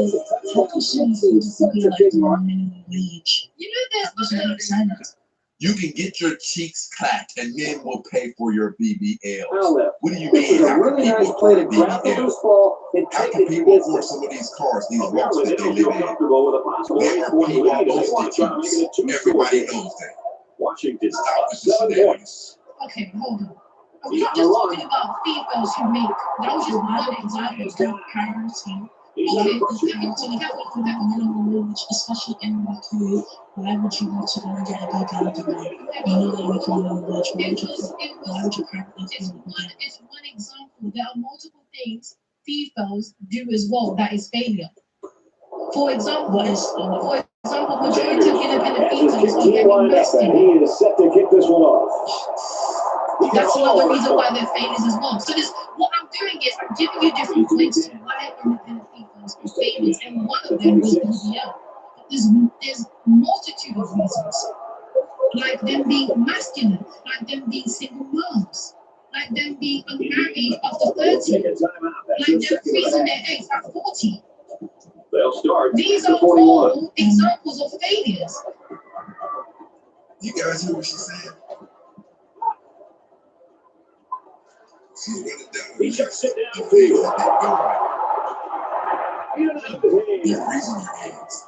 how can she afford to be like the minimum wage? You know there's doesn't make sense. You can get your cheeks clapped and men will pay for your BBL. Outlet. What do you This mean? is a How can really nice people play to afford grab the BBL? loose ball and How take can it to people get afford some of these cars, these walks apparently that they they don't feel live in? comfortable with a possible There are 8-point people lead. They most want to try to make it a two-score Everybody game. knows that. Washington Stop with the 7 shenanigans. points. Okay, hold on. Are we He's just on the run. talking about females who make? That was just one example of currency. He's Okay, under pressure. So you have to look at minimum wage, especially in my career. Why would you want to go and get a big job degree? You know that you're making minimum wage. Why would you currently it's one example. There are multiple things females do as well that is failure. For example, majority of independent females are getting bested. He is set to kick this one off. That's another reason why they're failures as well. So what I'm doing is I'm giving you different points to why independent females are failures, and one of them was BBL. There's multitude of reasons, like them being masculine, like them being single moms, like them being unmarried after 30, like them freezing their eggs at 40. They'll start. These are all examples of failures. You guys hear what she said? She's running down. He checks it The down. things that they go right. They're freezing your eggs.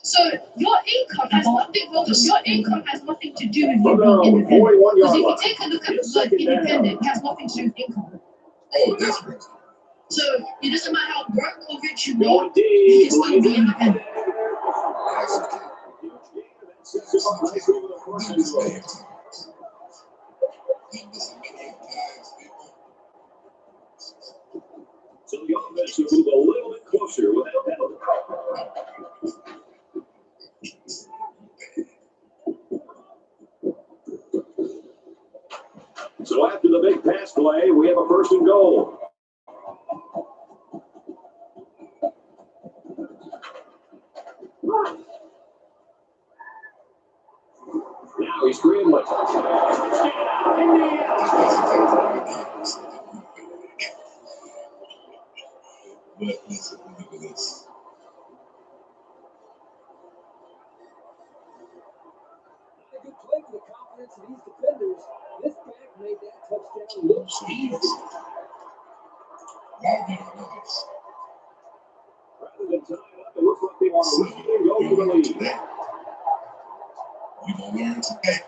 So your income has nothing to do with you being independent. Because if you take a look at the word independent, it has nothing to do with income. Oh, that's right. So it doesn't matter how broke or rich you are, you can still be independent. So the offense will move a little bit closer without penalty. So after the big pass play, we have a first and goal. Now he's scrambling. But listen, look at this. A good play for the confidence of these defenders. This back made that touchdown look easy. Rather than tie it up, it looks like they want to lead and go for the lead. You gonna learn today.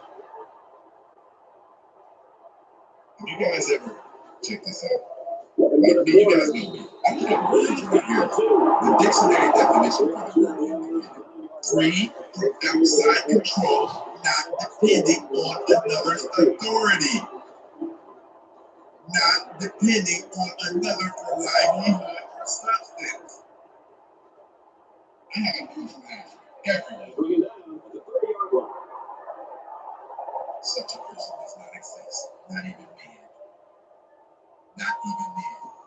Have you guys ever check this out? You guys know I put up words right here. The dictionary definition for the word free from outside control, not depending on another's authority. Not depending on another for livelihood or substance. I have a proof of that everywhere. Bring it down to the 30-yard line. Such a person does not exist. Not even me. Not even me.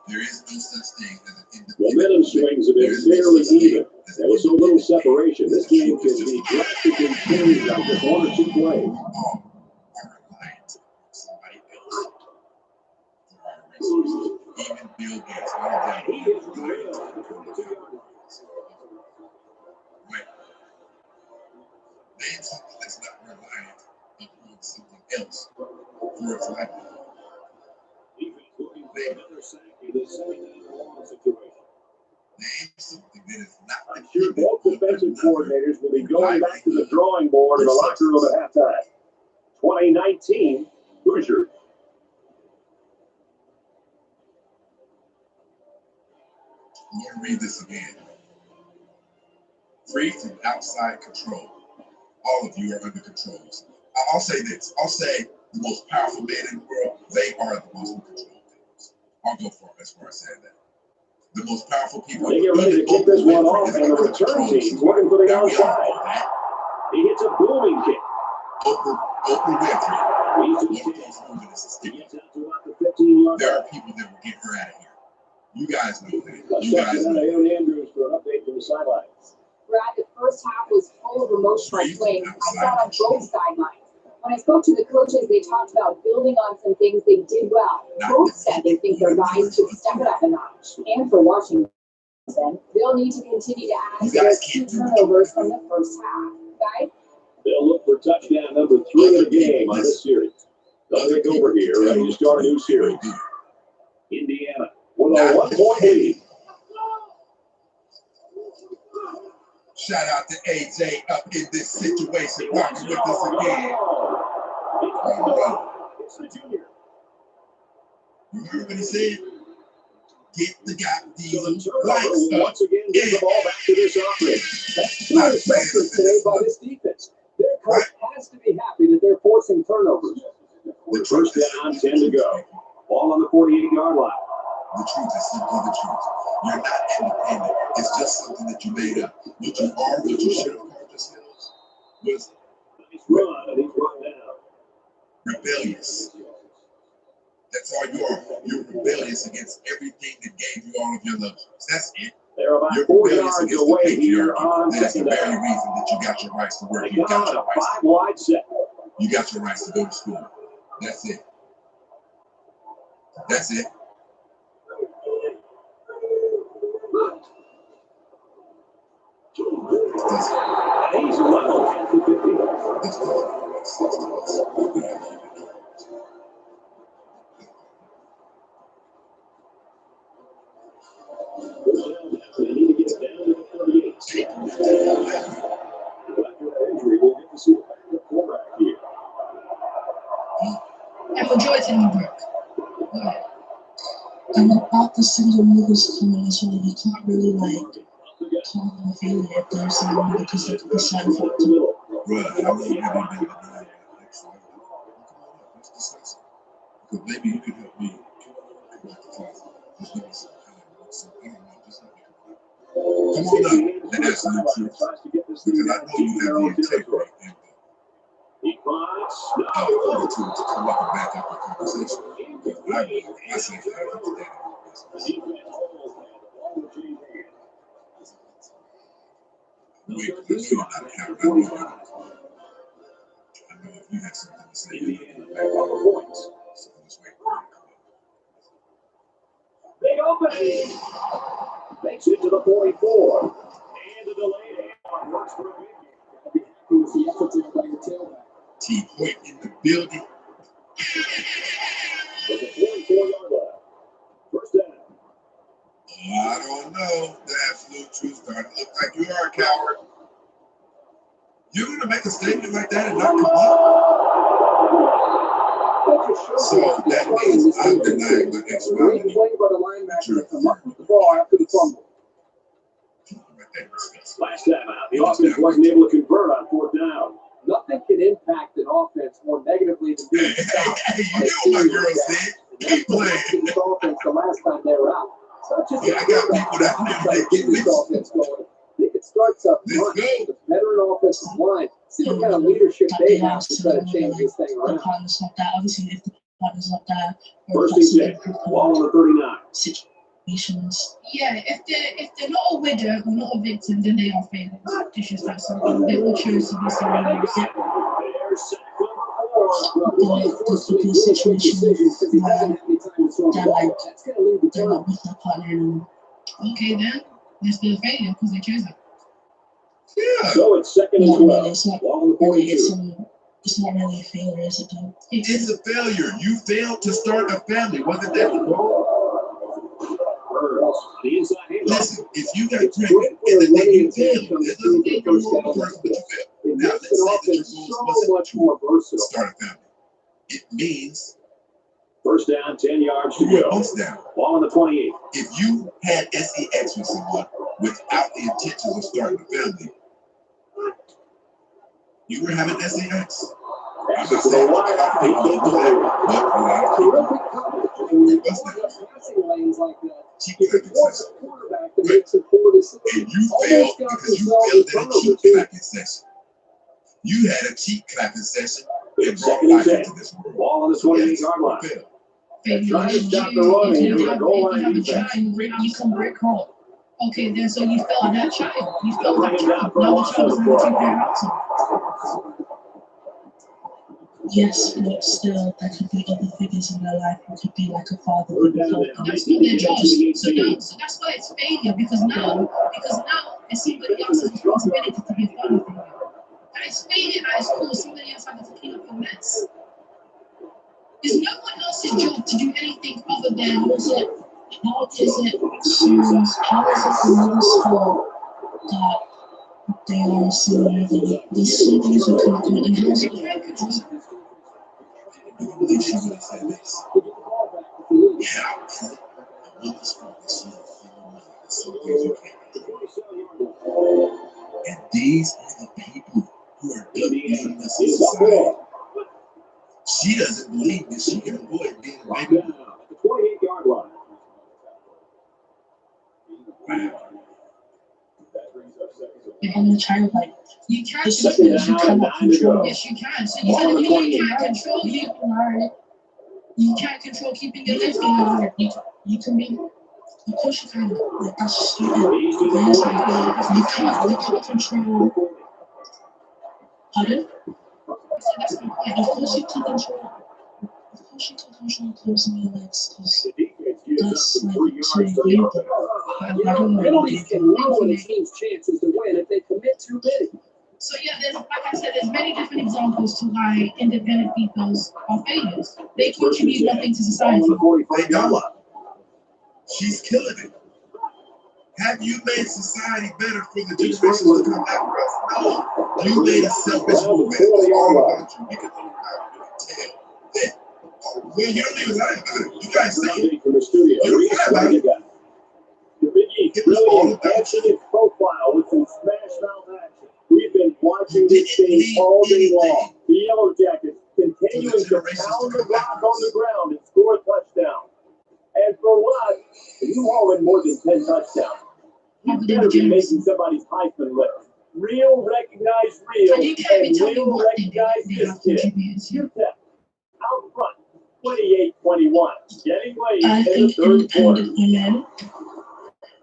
There is no such thing as an independent. Momentum swings have been fairly even. There was so little separation. This game can be drastically changed on just one or two plays. Oh, are reliant on somebody else. Even Bill Gates, one of them, reliant on right. Name something that's not reliant upon something else for its livelihood. Name something that is not. I'm sure both defensive coordinators will be going back to the drawing board in the locker room at halftime. 2019 Hoosiers. I'm going to read this again. Free from outside control. All of you are under controls. I'll say this. I'll say the most powerful men in the world, they are the most in control of things. I'll go for it. That's where I said that. The most powerful people. They get ready to kick this one off, and the return team's looking for the outside. He hits a booming kick. Open Winfrey. There are people that will get her out of here. You guys know that. You guys know Aaron Andrews for an update from the sidelines. Brad, the first half was full of emotional swings. I saw it on both sidelines. When I spoke to the coaches, they talked about building on some things they did well. Both said they think their guys should step it up a notch. And for Washington. They'll need to continue to add those 2 turnovers from the first half. Guys? They'll look for touchdown number 3 of the game on this series. They'll take over here, ready to start a new series. Indiana with a 1-point lead. Shout out to AJ up in this situation, rocking with us again. It's the junior. You heard what he said? Get the goddamn Likes once again, get the ball back to this offense. That's 2 interceptions today by this defense. Their coach has to be happy that they're forcing turnovers. The first down, 10 to go. Ball on the 48-yard line. The truth is simply the truth. You're not independent. It's just something that you made up. What you are, what you should have called yourselves, was Nice run, and he's run down. rebellious. That's all you are. You're rebellious against everything that gave you all of your love. That's it. They're about You're 40 rebellious yards against the away here patriarchy. on That's the second very down. reason that you got your rights to work. They You got got your a rights to 5-wide set. You got your rights to go to school. That's it. That's it. And he's level at the 50. They need to get it down to the 38. After that injury, we'll get to see the backup quarterback here. And majority of them work. And about the single movies coming as well, you can't really like call them a failure if they're saying because they could be side effect to it. Bruh, I know you haven't been denied yet. Come on up, let's discuss it. Because maybe you could help me come back to class. Just give me some I don't know, just let me come on up. The absolute truth. Because I know you have the integrity and He climbs. fortitude to come up and back up the conversation. I say that today. Wait, I know you're not happy. I know you don't. I know if you had something to say, you're going to back up points. So let's wait for you to come up. Big opening. Makes it to the 44. And a delayed handoff works for a big game. T Point in the building. With a 44-yard line. First down. I don't know. The absolute truth starting to look like you are a coward. You're going to make a statement like that and not come up? So that means I'm denying the experiment. Last time out, the offense wasn't able to convert on 4th down. Nothing can impact an offense more negatively than being stopped. Hey, you know what my girl said. Keep playing. This offense the last time they were out. So it's just I got people that get this offense going. They could start something with the veteran offensive line. See what kind of leadership they have to try to change this thing around. The partner's not there. Obviously, if the partner's not there, First and 10. Ball on the 39. Situations. Yeah, if they're not a widow or not a victim, then they are failures. It's just that simple. They will choose to be surrounded. There's could be a situation where they're not with their partner anymore. Okay, then let's do a failure because they chose it. Yeah. So it's 2nd and 12. It's not Ball on the 42. it's not really a failure, is it? Though? It's a failure. You failed to start a family. Wasn't that the goal? The inside handoff. Listen, if you got pregnant and then you failed, it doesn't mean you're the wrong person, but you failed. Now, let's say that your goal wasn't to start a family. It means First down, 10 yards to you go. were both down. Ball on the 28. If you had SEX with someone without the intentions of starting a family, you were having SEX. I'm not saying you don't do that, but a lot of people it was that. Cheap clapping session. And you failed because you failed at a cheap clapping session. You had a cheap clapping session and brought life into this world. Ball on the 28-yard line. They're trying to stop the run here with a goal line defense. You can break home. Okay, then so you fell on that child. You fell on that child. Now the child is going to keep their house. Yes, but still, there could be other figures in their life who could be like a father who would help them. That's not their job. So that's why it's failure, because now it's somebody else's responsibility to be a father for you. That is failure at its core. Somebody else having to clean up your mess. It's no one else's job to do anything other than how is it for mother's fault that they are seeing the siblings who can commit and how is it and these are the people who are being us in society. She doesn't believe that she can avoid being a baby. At the 28-yard line. and the child like You can this control. you cannot control. Yes, you can. So you telling me you can't control you can't control keeping your lips in your you can be. Of course you can. Like that's stupid. You can't control. Pardon? That's my point. Of course you can control. Of course you can control closing your legs because that's like to you. I don't know. Penalties can ruin a team's chances to win if they commit too many. So yeah, there's like I said, there's many different examples to why independent peoples are failures. They contribute nothing to society. They don't. She's killing it. Have you made society better for the generations to come after us? No. You made a selfish movement. It's all about you because you tell that. Well, you don't even lie about it. You guys say it. You don't lie about it. The Big East really enhancing its profile with some smash mouth action. We've been watching this game all day long. The Yellow Jackets continuing to pound the rock on the ground and score a touchdown. And for what? You haul in more than 10 touchdowns. You better be making somebody's Heisman list. Real, recognized real, and real, recognized this kid. UTEP out front, 28-21. Getting late I in the think third quarter. independent women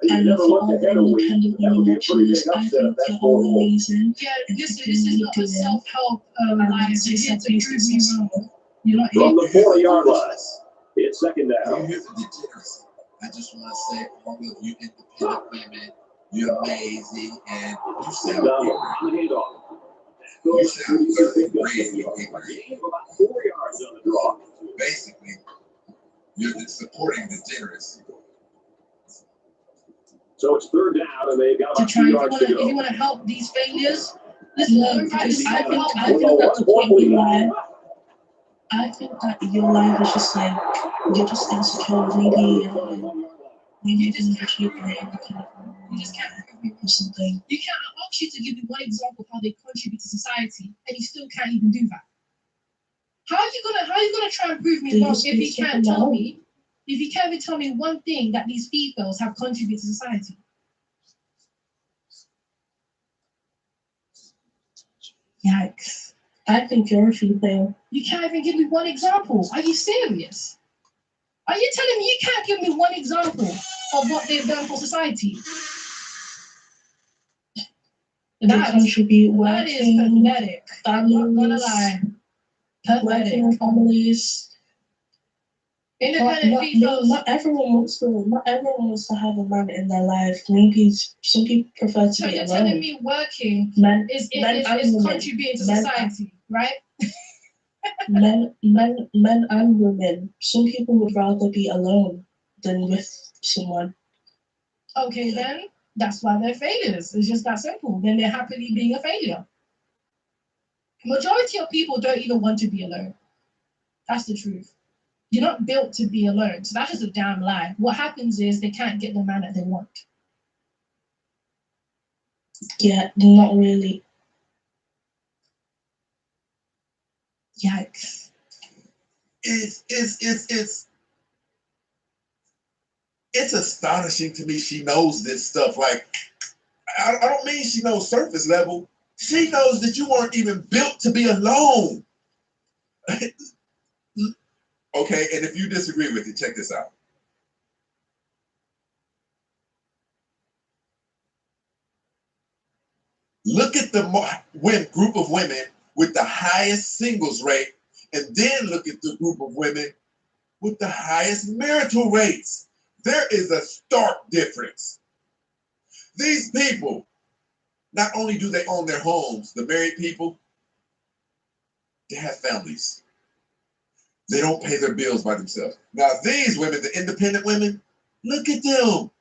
and for all the independent women watchers, I think they're all amazing. Yeah, this is not a self-help line. It's here to prove me wrong. You're not From here. the 40-yard line, it's second down. Here's the degeneracy. I just want to say, all of you independent women, you're amazing, and you sound ignorant. You sound very ignorant. About 4 yards on the draw. Basically, you're supporting degeneracy. So it's third down, and they've got To about try, 2 if yards to you go. want to help these failures, listen, everybody, I think that's a point in life. I think that your life is just like you're just insecure. Maybe it doesn't get you great independent. You just can't or something. You can't ask you to give me one example of how they contribute to society, and you still can't even do that. How are you gonna try and prove me wrong if you can't tell me? If you can't even tell me one thing that these females have contributed to society? Yikes. I think you're a female. You can't even give me one example. Are you serious? Are you telling me you can't give me one example of what they've done for society? That contribute is pathetic. I'm not gonna lie. Working families. Independent people. Not everyone wants to have a man in their life. Maybe some people prefer to so be you're alone. telling me working is contributing to society, right? men and women. Some people would rather be alone than with someone. Okay, then that's why they're failures. It's just that simple. Then they're happily being a failure. Majority of people don't even want to be alone. That's the truth. You're not built to be alone. So that's just a damn lie. What happens is they can't get the man that they want. Yeah, not really. Yikes. It's astonishing to me she knows this stuff. Like, I don't mean she knows surface level. She knows that you weren't even built to be alone. Okay, and if you disagree with it, check this out. Look at the group of women with the highest singles rate And then look at the group of women with the highest marital rates. There is a stark difference. These people, not only do they own their homes, the married people, they have families. They don't pay their bills by themselves. Now these women, the independent women, look at them.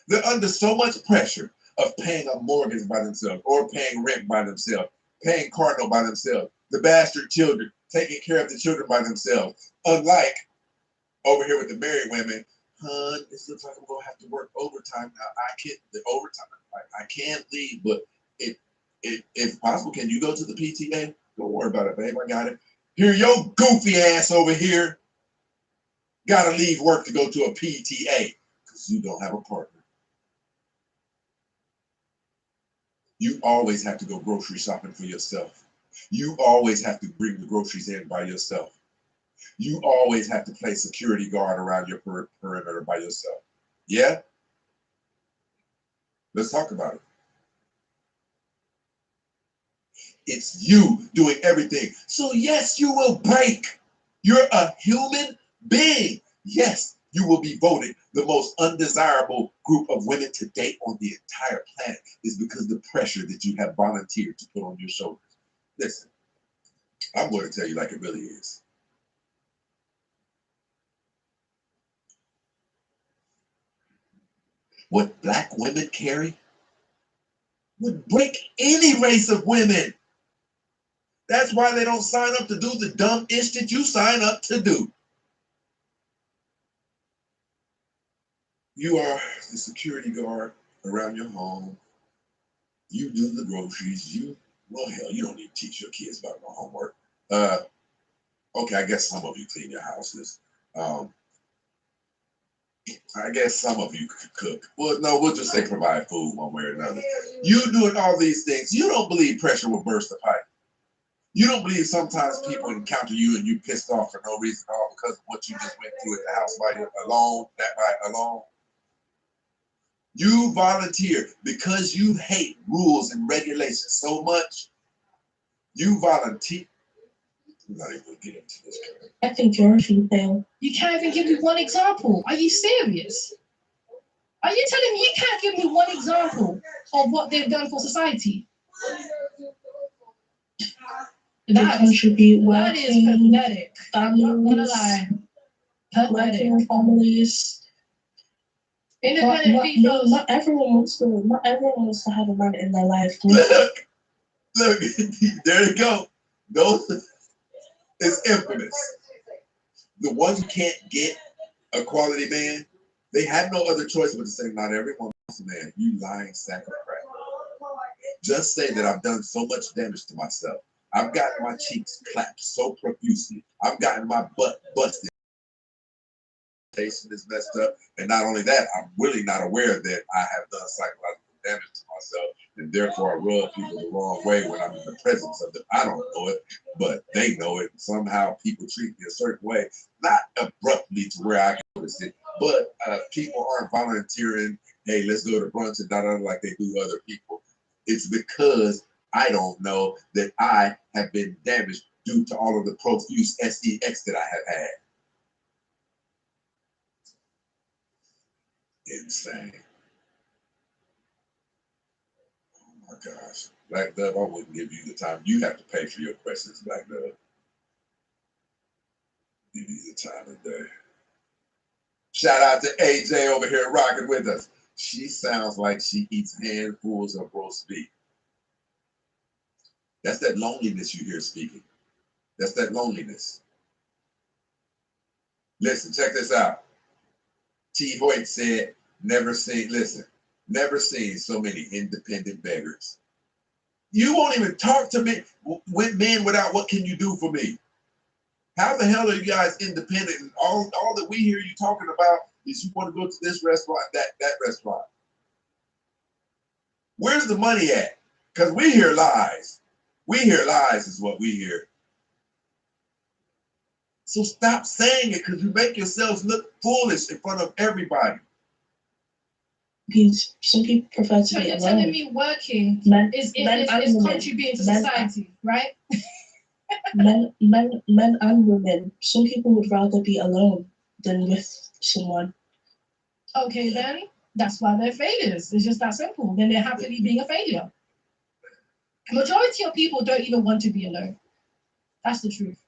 They're under so much pressure of paying a mortgage by themselves or paying rent by themselves, paying car note by themselves, the bastard children, taking care of the children by themselves. Unlike over here with the married women, it looks like I'm gonna have to work overtime now. I can't, the overtime, I can't leave, but if possible, can you go to the PTA? Don't worry about it, babe, I got it. Here, your goofy ass over here gotta leave work to go to a PTA because you don't have a partner. You always have to go grocery shopping for yourself. You always have to bring the groceries in by yourself. You always have to play security guard around your perimeter by yourself. Yeah? Let's talk about it. It's you doing everything. So yes, you will break. You're a human being. Yes, you will be voted the most undesirable group of women to date on the entire planet is because the pressure that you have volunteered to put on your shoulders. Listen, I'm going to tell you like it really is. What black women carry would break any race of women. That's why they don't sign up to do the dumb ish that you sign up to do. You are the security guard around your home. You do the groceries. Well, hell, you don't need to teach your kids about no homework. Okay, I guess some of you clean your houses. I guess some of you could cook. Well, no, we'll just say provide food one way or another. You doing all these things. You don't believe pressure will burst a pipe. You don't believe sometimes people encounter you and you pissed off for no reason at all because of what you just went through at the house by alone. You volunteer because you hate rules and regulations so much. You volunteer. I'm not even going to get into this. I think you're a female. You can't even give me one example. Are you serious? Are you telling me you can't give me one example of what they've done for society? That contribute that is pathetic. I'm not gonna lie. Pathetic families. Independent people. Not everyone wants to have a man in their life. Look, there you go. Those is infamous. The ones who can't get a quality man, they have no other choice but to say, not everyone wants a man. You lying sack of crap. Just say that I've done so much damage to myself. I've gotten my cheeks clapped so profusely. I've gotten my butt busted. Is messed up, and not only that, I'm really not aware that I have done psychological damage to myself, and therefore I rub people the wrong way when I'm in the presence of them. I don't know it, but they know it. Somehow people treat me a certain way, not abruptly to where I can notice it, but people aren't volunteering. Hey, let's go to brunch and da like they do other people. It's because I don't know that I have been damaged due to all of the profuse sex that I have had. Insane. Oh my gosh. Black Dove, I wouldn't give you the time. You have to pay for your questions, Black Dove. Give you the time of day. Shout out to AJ over here rocking with us. She sounds like she eats handfuls of roast beef. That's that loneliness you hear speaking. That's that loneliness. Listen, check this out. T. Hoyt said, never seen so many independent beggars. You won't even talk to me with men without what can you do for me? How the hell are you guys independent? And all that we hear you talking about is you want to go to this restaurant, that restaurant. Where's the money at? Because we hear lies. We hear lies is what we hear. So stop saying it because you make yourselves look foolish in front of everybody. Because some people prefer to so be you're alone. telling me working is contributing to society, right? men and women. Some people would rather be alone than with someone. Okay, then that's why they're failures. It's just that simple. Then they're happily being a failure. Majority of people don't even want to be alone. That's the truth.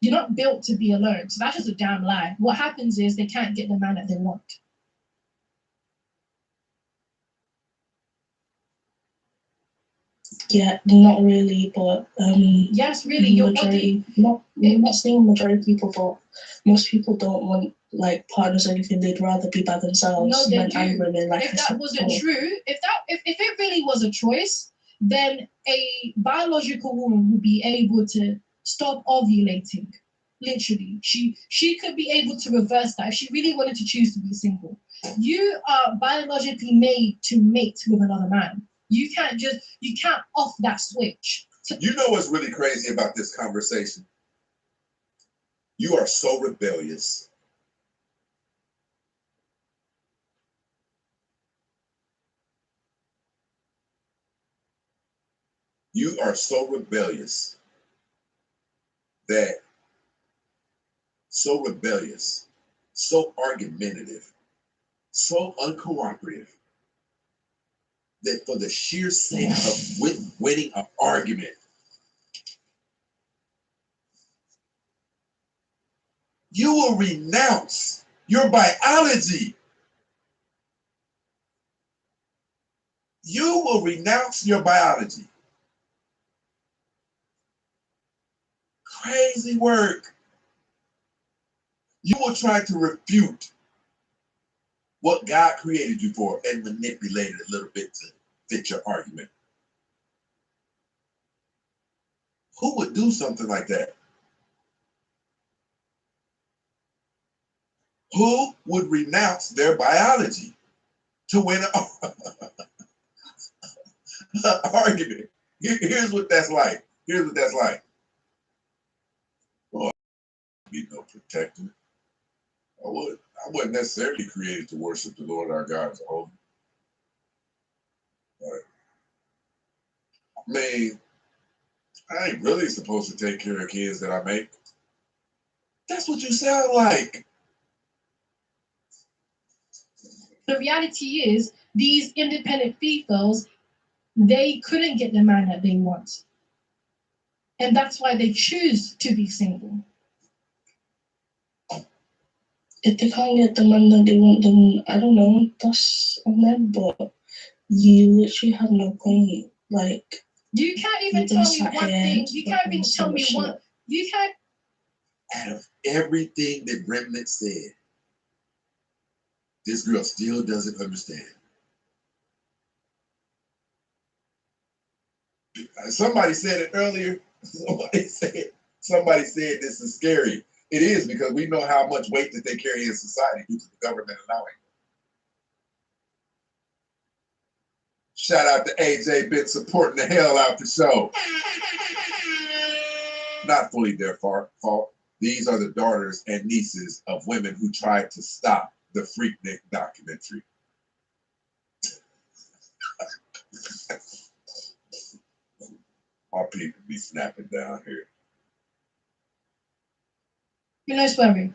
You're not built to be alone. So that's just a damn lie. What happens is they can't get the man that they want. Yeah, not really, but yes, really. Majority, not saying majority of people, but most people don't want like partners or anything. They'd rather be by themselves. No, they men do. and women. Like if that wasn't true, if it really was a choice, then a biological woman would be able to stop ovulating. Literally, she could be able to reverse that if she really wanted to choose to be single. You are biologically made to mate with another man. You can't off that switch. You know what's really crazy about this conversation? You are so rebellious. You are so rebellious so argumentative, so uncooperative, that for the sheer sake of winning an argument, you will renounce your biology. You will renounce your biology. Crazy work. You will try to refute what God created you for and manipulate it a little bit to fit your argument. Who would do something like that? Who would renounce their biology to win an argument? Here's what that's like. Here's what that's like. Well, I need no protector. I wasn't necessarily created to worship the Lord our God as holy. But, I mean, I ain't really supposed to take care of kids that I make. That's what you sound like. The reality is, these independent females, they couldn't get the man that they want. And that's why they choose to be single. If they can't get the man that they want, then I don't know, that's on them, but you literally have no point. Like, you can't even tell me one thing. You can't even tell me one. You can't. Out of everything that Remnant said, this girl still doesn't understand. Somebody said it earlier. Somebody said this is scary. It is, because we know how much weight that they carry in society due to the government allowing. Shout out to AJ, been supporting the hell out the show. Not fully their fault. These are the daughters and nieces of women who tried to stop the Freaknik documentary. Our people be snapping down here. You're no swearing.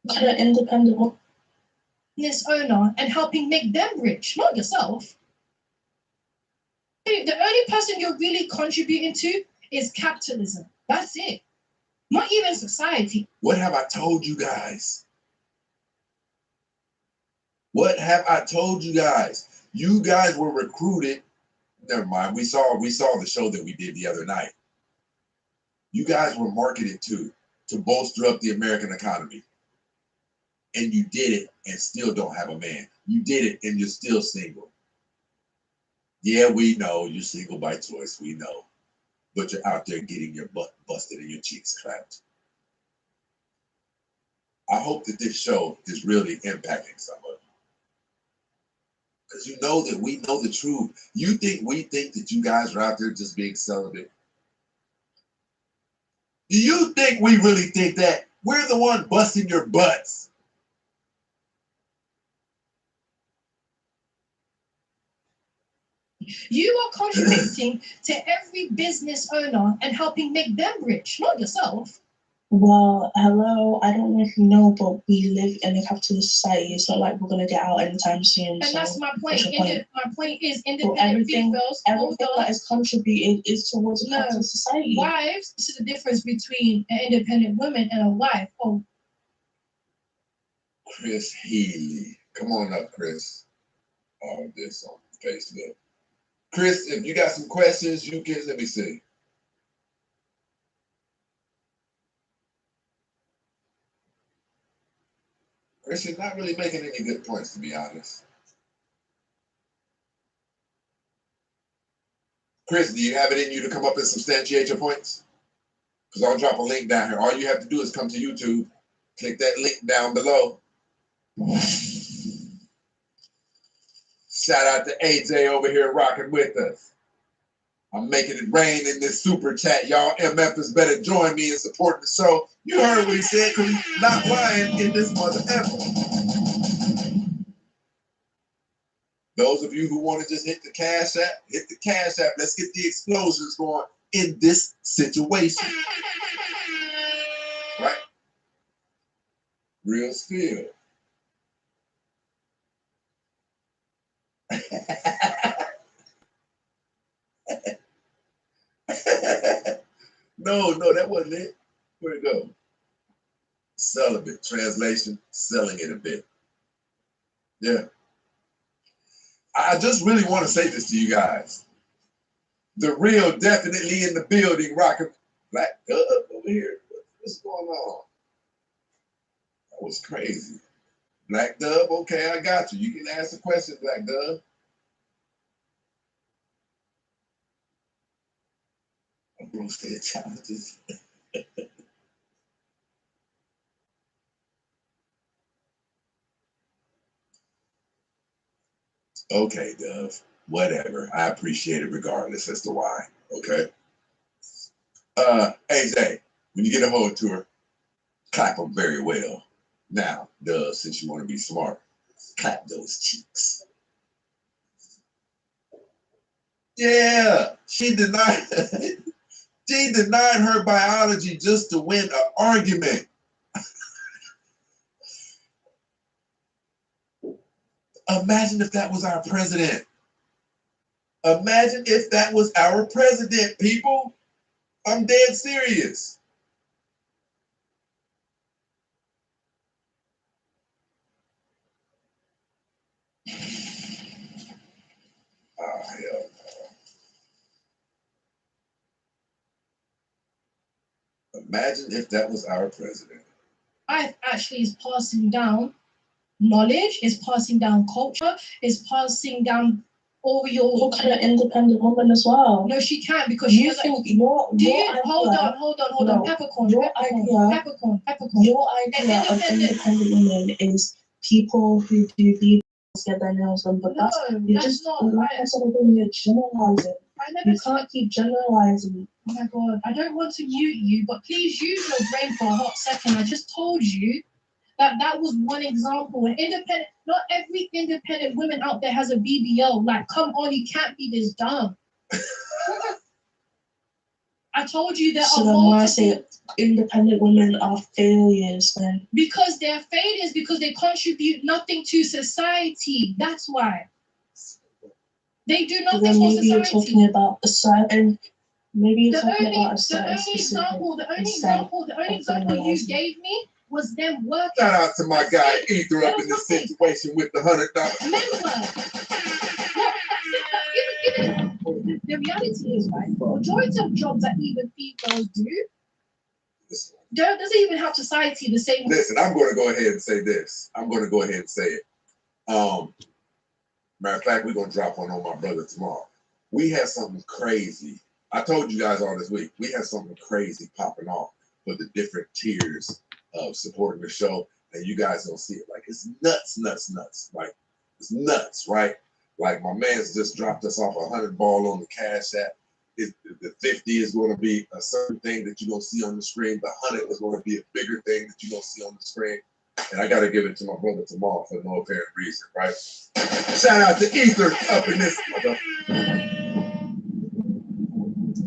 Kind of independent owner and helping make them rich, not yourself. The only person you're really contributing to is capitalism. That's it. Not even society. What have I told you guys? What have I told you guys? You guys were recruited. Never mind. We saw the show that we did the other night. You guys were marketed to bolster up the American economy. And you did it and still don't have a man. You did it and you're still single. Yeah, we know you're single by choice. We know. But you're out there getting your butt busted and your cheeks clapped. I hope that this show is really impacting somebody. Because you know that we know the truth. You think we think that you guys are out there just being celibate? Do you think we really think that? We're the one busting your butts. You are contributing to every business owner and helping make them rich, not yourself. Well, hello, I don't know if you know, but we live in a capitalist society. It's not like we're going to get out anytime soon. And so that's my point. My point is independent everything females, that is contributed is towards a capitalist society. Wives, this is the difference between an independent woman and a wife. Oh. Chris Healy. Come on up, Chris. All this on Facebook. Chris, if you got some questions, you can, let me see. Chris, you're not really making any good points, to be honest. Chris, do you have it in you to come up and substantiate your points? Because I'll drop a link down here. All you have to do is come to YouTube, click that link down below. Shout out to AJ over here rocking with us. I'm making it rain in this super chat. Y'all MFers better join me in supporting the show. You heard what he said, because he's not lying in this mother effer. Those of you who want to just hit the Cash App, hit the Cash App. Let's get the explosions going in this situation. Right? Real spill. No, that wasn't it. Where'd it go? Celibate. Translation, selling it a bit. Yeah. I just really want to say this to you guys. The real definitely in the building, rocking Black Dove over here. What's going on? That was crazy. Black Dove, okay, I got you. You can ask a question, Black Dove. Bruce said challenges. Okay, Dove. Whatever. I appreciate it regardless as to why. Okay. AJ, when you get a hold to her, clap them very well. Now, Dove, since you want to be smart, clap those cheeks. Yeah, she denied her biology just to win an argument. Imagine if that was our president. Imagine if that was our president, people. I'm dead serious. Oh, hell no. Imagine if that was our president. Life actually is passing down knowledge, is passing down culture, is passing down all your... Look at an independent woman as well. No, she can't, because she doesn't... Hold on. Peppercorn. Your idea of independent women is people who do BBLs get their nails done, but that's not like I said, you're generalizing. You can't keep generalizing. Oh my God, I don't want to mute you, but please use your brain for a hot second. I just told you that was one example. An independent, not every independent woman out there has a BBL. Like, come on, you can't be this dumb. I told you there are multiple... I say independent women are failures then. Because they're failures, because they contribute nothing to society. That's why. They do nothing for society. Maybe you're talking about a certain... Maybe you're talking about a certain The only example you gave me was them working. Shout out to my guy Ether up in this situation with the $100. The reality is, right, the majority of jobs that even females do doesn't even have society the same. Listen, I'm going to go ahead and say this. I'm going to go ahead and say it. Matter of fact, we're going to drop one on my brother tomorrow. We had something crazy. I told you guys all this week. We had something crazy popping off for the different tiers of supporting the show, and you guys don't see it. Like, it's nuts. Like, it's nuts, right? Like, my man's just dropped us off $100 on the Cash App. The 50 is going to be a certain thing that you're going to see on the screen. The 100 is going to be a bigger thing that you're going to see on the screen. And I got to give it to my brother tomorrow for no apparent reason, right? Shout out to Ether up in this mother.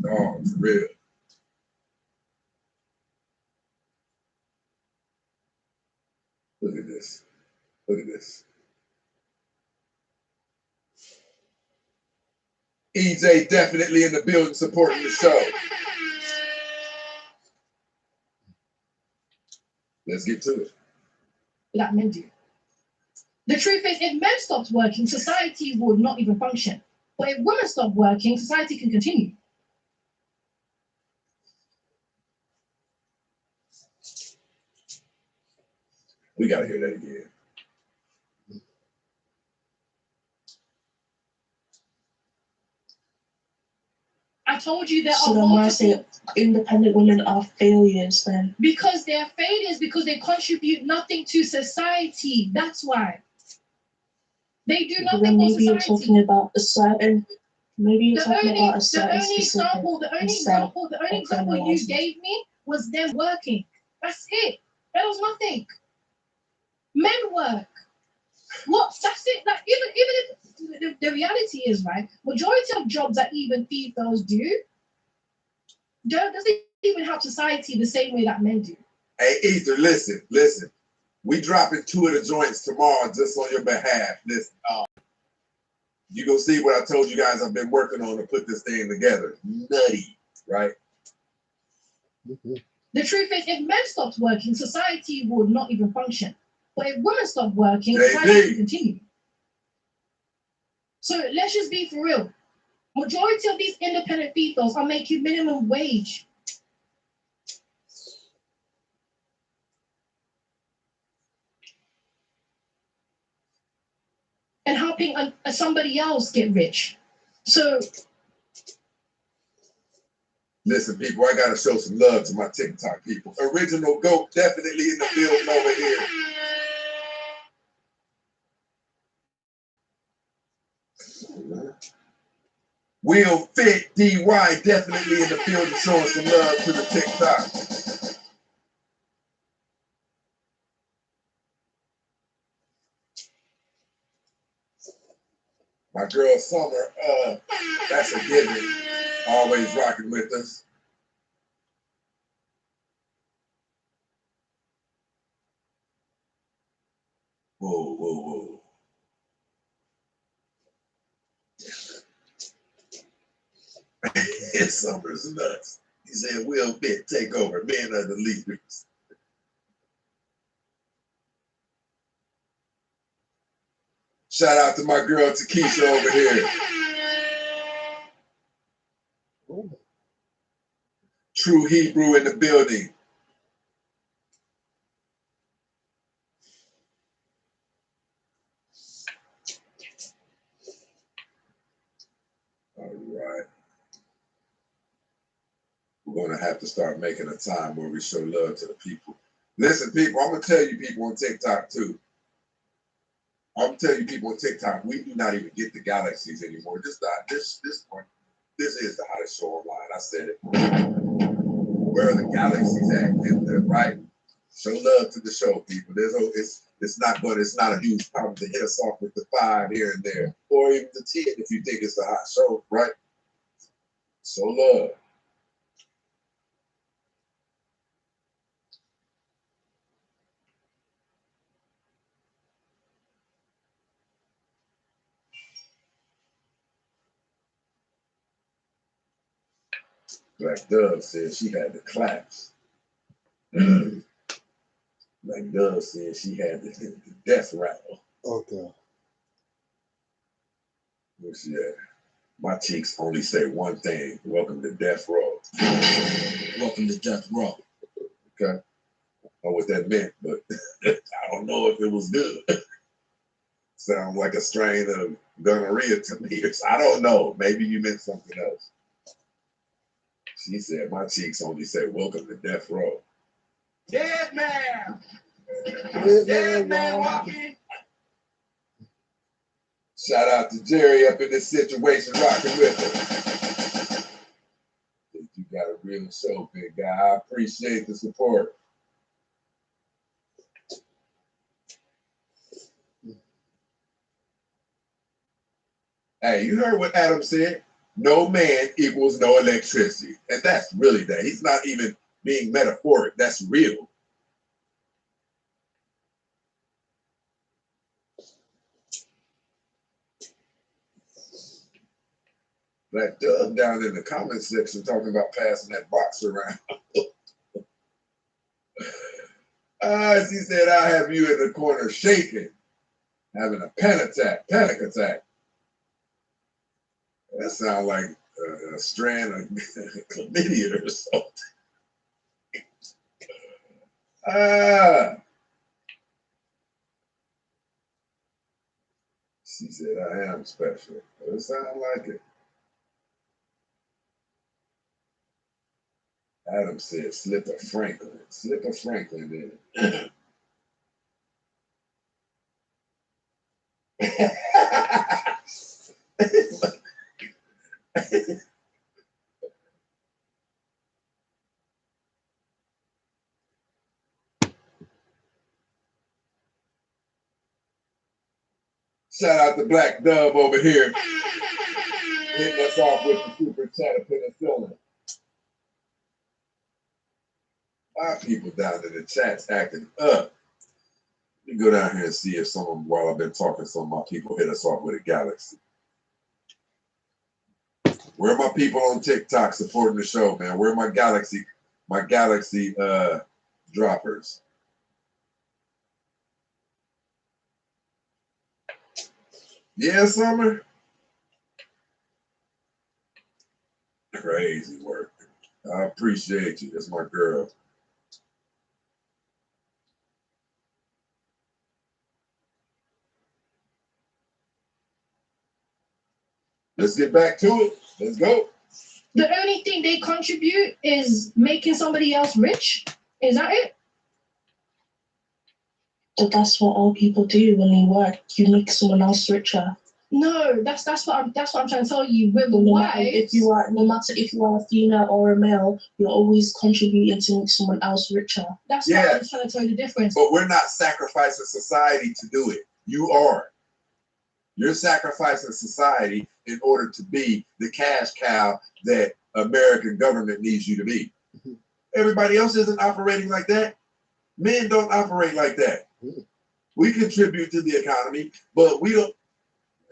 Oh, for real. Look at this. Look at this. EJ definitely in the building supporting the show. Let's get to it. That men do. The truth is, if men stopped working, society would not even function. But if women stop working, society can continue. We gotta hear that again. I told you there So are then why say multiple. independent women are failures then? Because they're failures, because they contribute nothing to society. That's why. They do But nothing then for maybe you're society. talking about a certain, maybe you're The talking only, about a certain specific the only example you gave me was them working. That's it. There was nothing. Men work. What? That's it. Like even if the reality is right, majority of jobs that even females do doesn't even help society the same way that men do. Hey, Ether, listen. We dropping 2 of the joints tomorrow just on your behalf. Listen, you gonna see what I told you guys I've been working on to put this thing together. Nutty, right? The truth is, if men stopped working, society would not even function. But if women stop working, JB. society can continue. So let's just be for real. Majority of these independent females are making minimum wage. And helping somebody else get rich. So Listen, people, I gotta show some love to my TikTok people. Original GOAT definitely in the building over here. Will Fit DY definitely in the building showing some love to the TikTok. My girl Summer, that's a given. Always rocking with us. Whoa. Summer's nuts. He said, Will Fit take over. Men are the leaders. Shout out to my girl Takesha over here. True Hebrew in the building. All right. We're going to have to start making a time where we show love to the people. Listen, people, I'm going to tell you people on TikTok too. I'm going to tell you people on TikTok, we do not even get the galaxies anymore. This point, this is the hottest show online. I said it. Where are the galaxies at? Right? Show love to the show, people. It's not a huge problem to hit us off with the 5 here and there, or even the 10 if you think it's a hot show, right? Show love. Black Dove said she had the claps. Black Dove said she had the death rattle. Okay. Where's she at? My cheeks only say one thing. Welcome to death row. Welcome to death row. Okay. I don't know what that meant, but I don't know if it was good. Sounds like a strain of gonorrhea to me. I don't know. Maybe you meant something else. She said, my cheeks only say, welcome to death row. Dead man! Dead man walking. Shout out to Jerry up in this situation, rocking with us. You got a real show, big guy. I appreciate the support. Hey, you heard what Adam said. No man equals no electricity. And that's really that. He's not even being metaphoric. That's real. That Doug down in the comment section talking about passing that box around. She said, I have you in the corner shaking, having a panic attack. That sounds like a strand of chlamydia or something. She said, I am special. It sounds like it. Adam said, slip a Franklin. Slip a Franklin in. Shout out to Black Dub over here. Hitting us off with the super chat of penicillin. My people down in the chat's acting up. Let me go down here and see if someone, while I've been talking, some of my people hit us off with a galaxy. Where are my people on TikTok supporting the show, man? Where are my galaxy droppers? Yeah, Summer? Crazy work. I appreciate you. That's my girl. Let's get back to it. Let's go. The only thing they contribute is making somebody else rich? Is that it? So that's what all people do when they work. You make someone else richer. No, that's what I'm trying to tell you. With no wives, no matter if you are a female or a male, you're always contributing to make someone else richer. That's what I'm trying to tell you the difference. But we're not sacrificing society to do it. You are. You're sacrificing society in order to be the cash cow that American government needs you to be. Everybody else isn't operating like that. Men don't operate like that. We contribute to the economy, but we don't.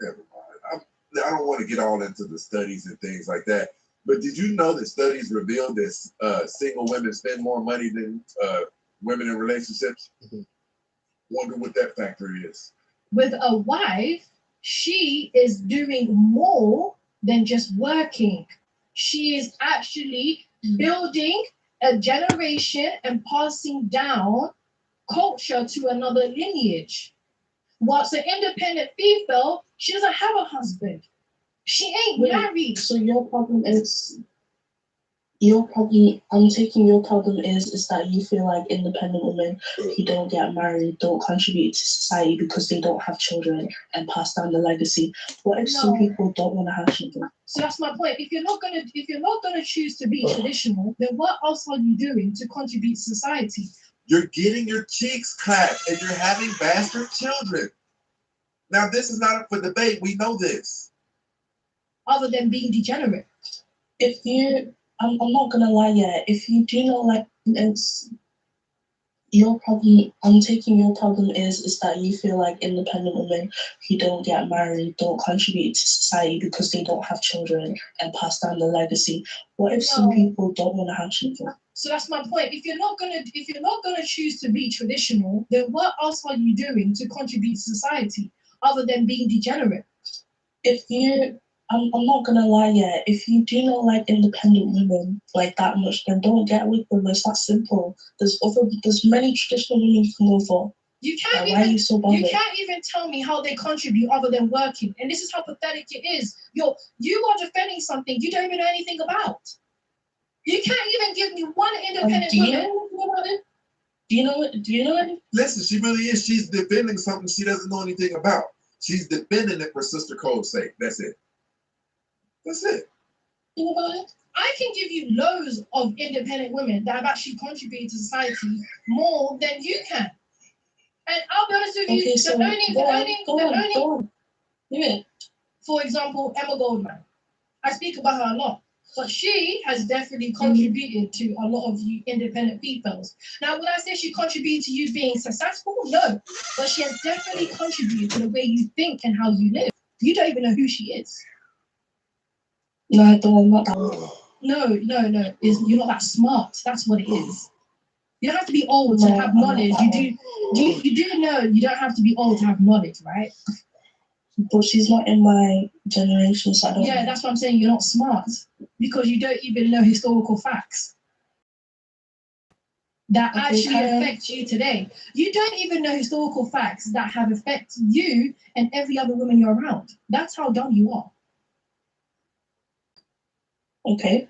Never mind. I don't want to get all into the studies and things like that. But did you know that studies revealed that single women spend more money than women in relationships? Wonder what that factor is. With a wife, she is doing more than just working. She is actually building a generation and passing down culture to another lineage. Whilst an independent female, she doesn't have a husband. She ain't married. So your problem is, I'm taking your problem is that you feel like independent women who don't get married don't contribute to society because they don't have children and pass down the legacy. What if some people don't want to have children? So that's my point. If you're not gonna choose to be traditional, then what else are you doing to contribute to society? You're getting your cheeks clapped and you're having bastard children. Now, this is not up for debate. We know this. Other than being degenerate. I'm not gonna lie yet. If you do not like, it's your problem. I'm taking your problem is that you feel like independent women who don't get married don't contribute to society because they don't have children and pass down the legacy. What if some people don't want to have children? So that's my point. If you're not gonna choose to be traditional, then what else are you doing to contribute to society other than being degenerate? I'm not gonna lie yet. If you do not like independent women like that much, then don't get with them. It's that simple. There's many traditional women you can go for. You can't even tell me how they contribute other than working. And this is how pathetic it is. You are defending something you don't even know anything about. You can't even give me one independent woman. Do you know it? Listen, she really is. She's defending something she doesn't know anything about. She's defending it for Sister Cole's sake. That's it. That's it. Think about it. I can give you loads of independent women that have actually contributed to society more than you can. And I'll be honest with you, Go on. For example, Emma Goldman. I speak about her a lot, but she has definitely contributed to a lot of you independent females. Now, would I say she contributed to you being successful? No, but she has definitely contributed to the way you think and how you live. You don't even know who she is. No, I don't. I'm not that old. No. You're not that smart. That's what it is. You don't have to be old to have knowledge. You do know you don't have to be old to have knowledge, right? But she's not in my generation, so I don't. Yeah, that's what I'm saying. You're not smart because you don't even know historical facts that actually affect you today. You don't even know historical facts that have affected you and every other woman you're around. That's how dumb you are. Okay.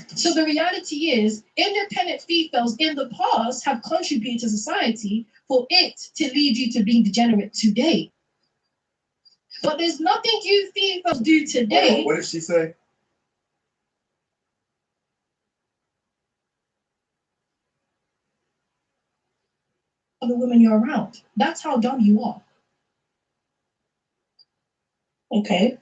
So the reality is, independent females in the past have contributed to society for it to lead you to being degenerate today. But there's nothing you females do today. What did she say? The women you're around. That's how dumb you are. Okay.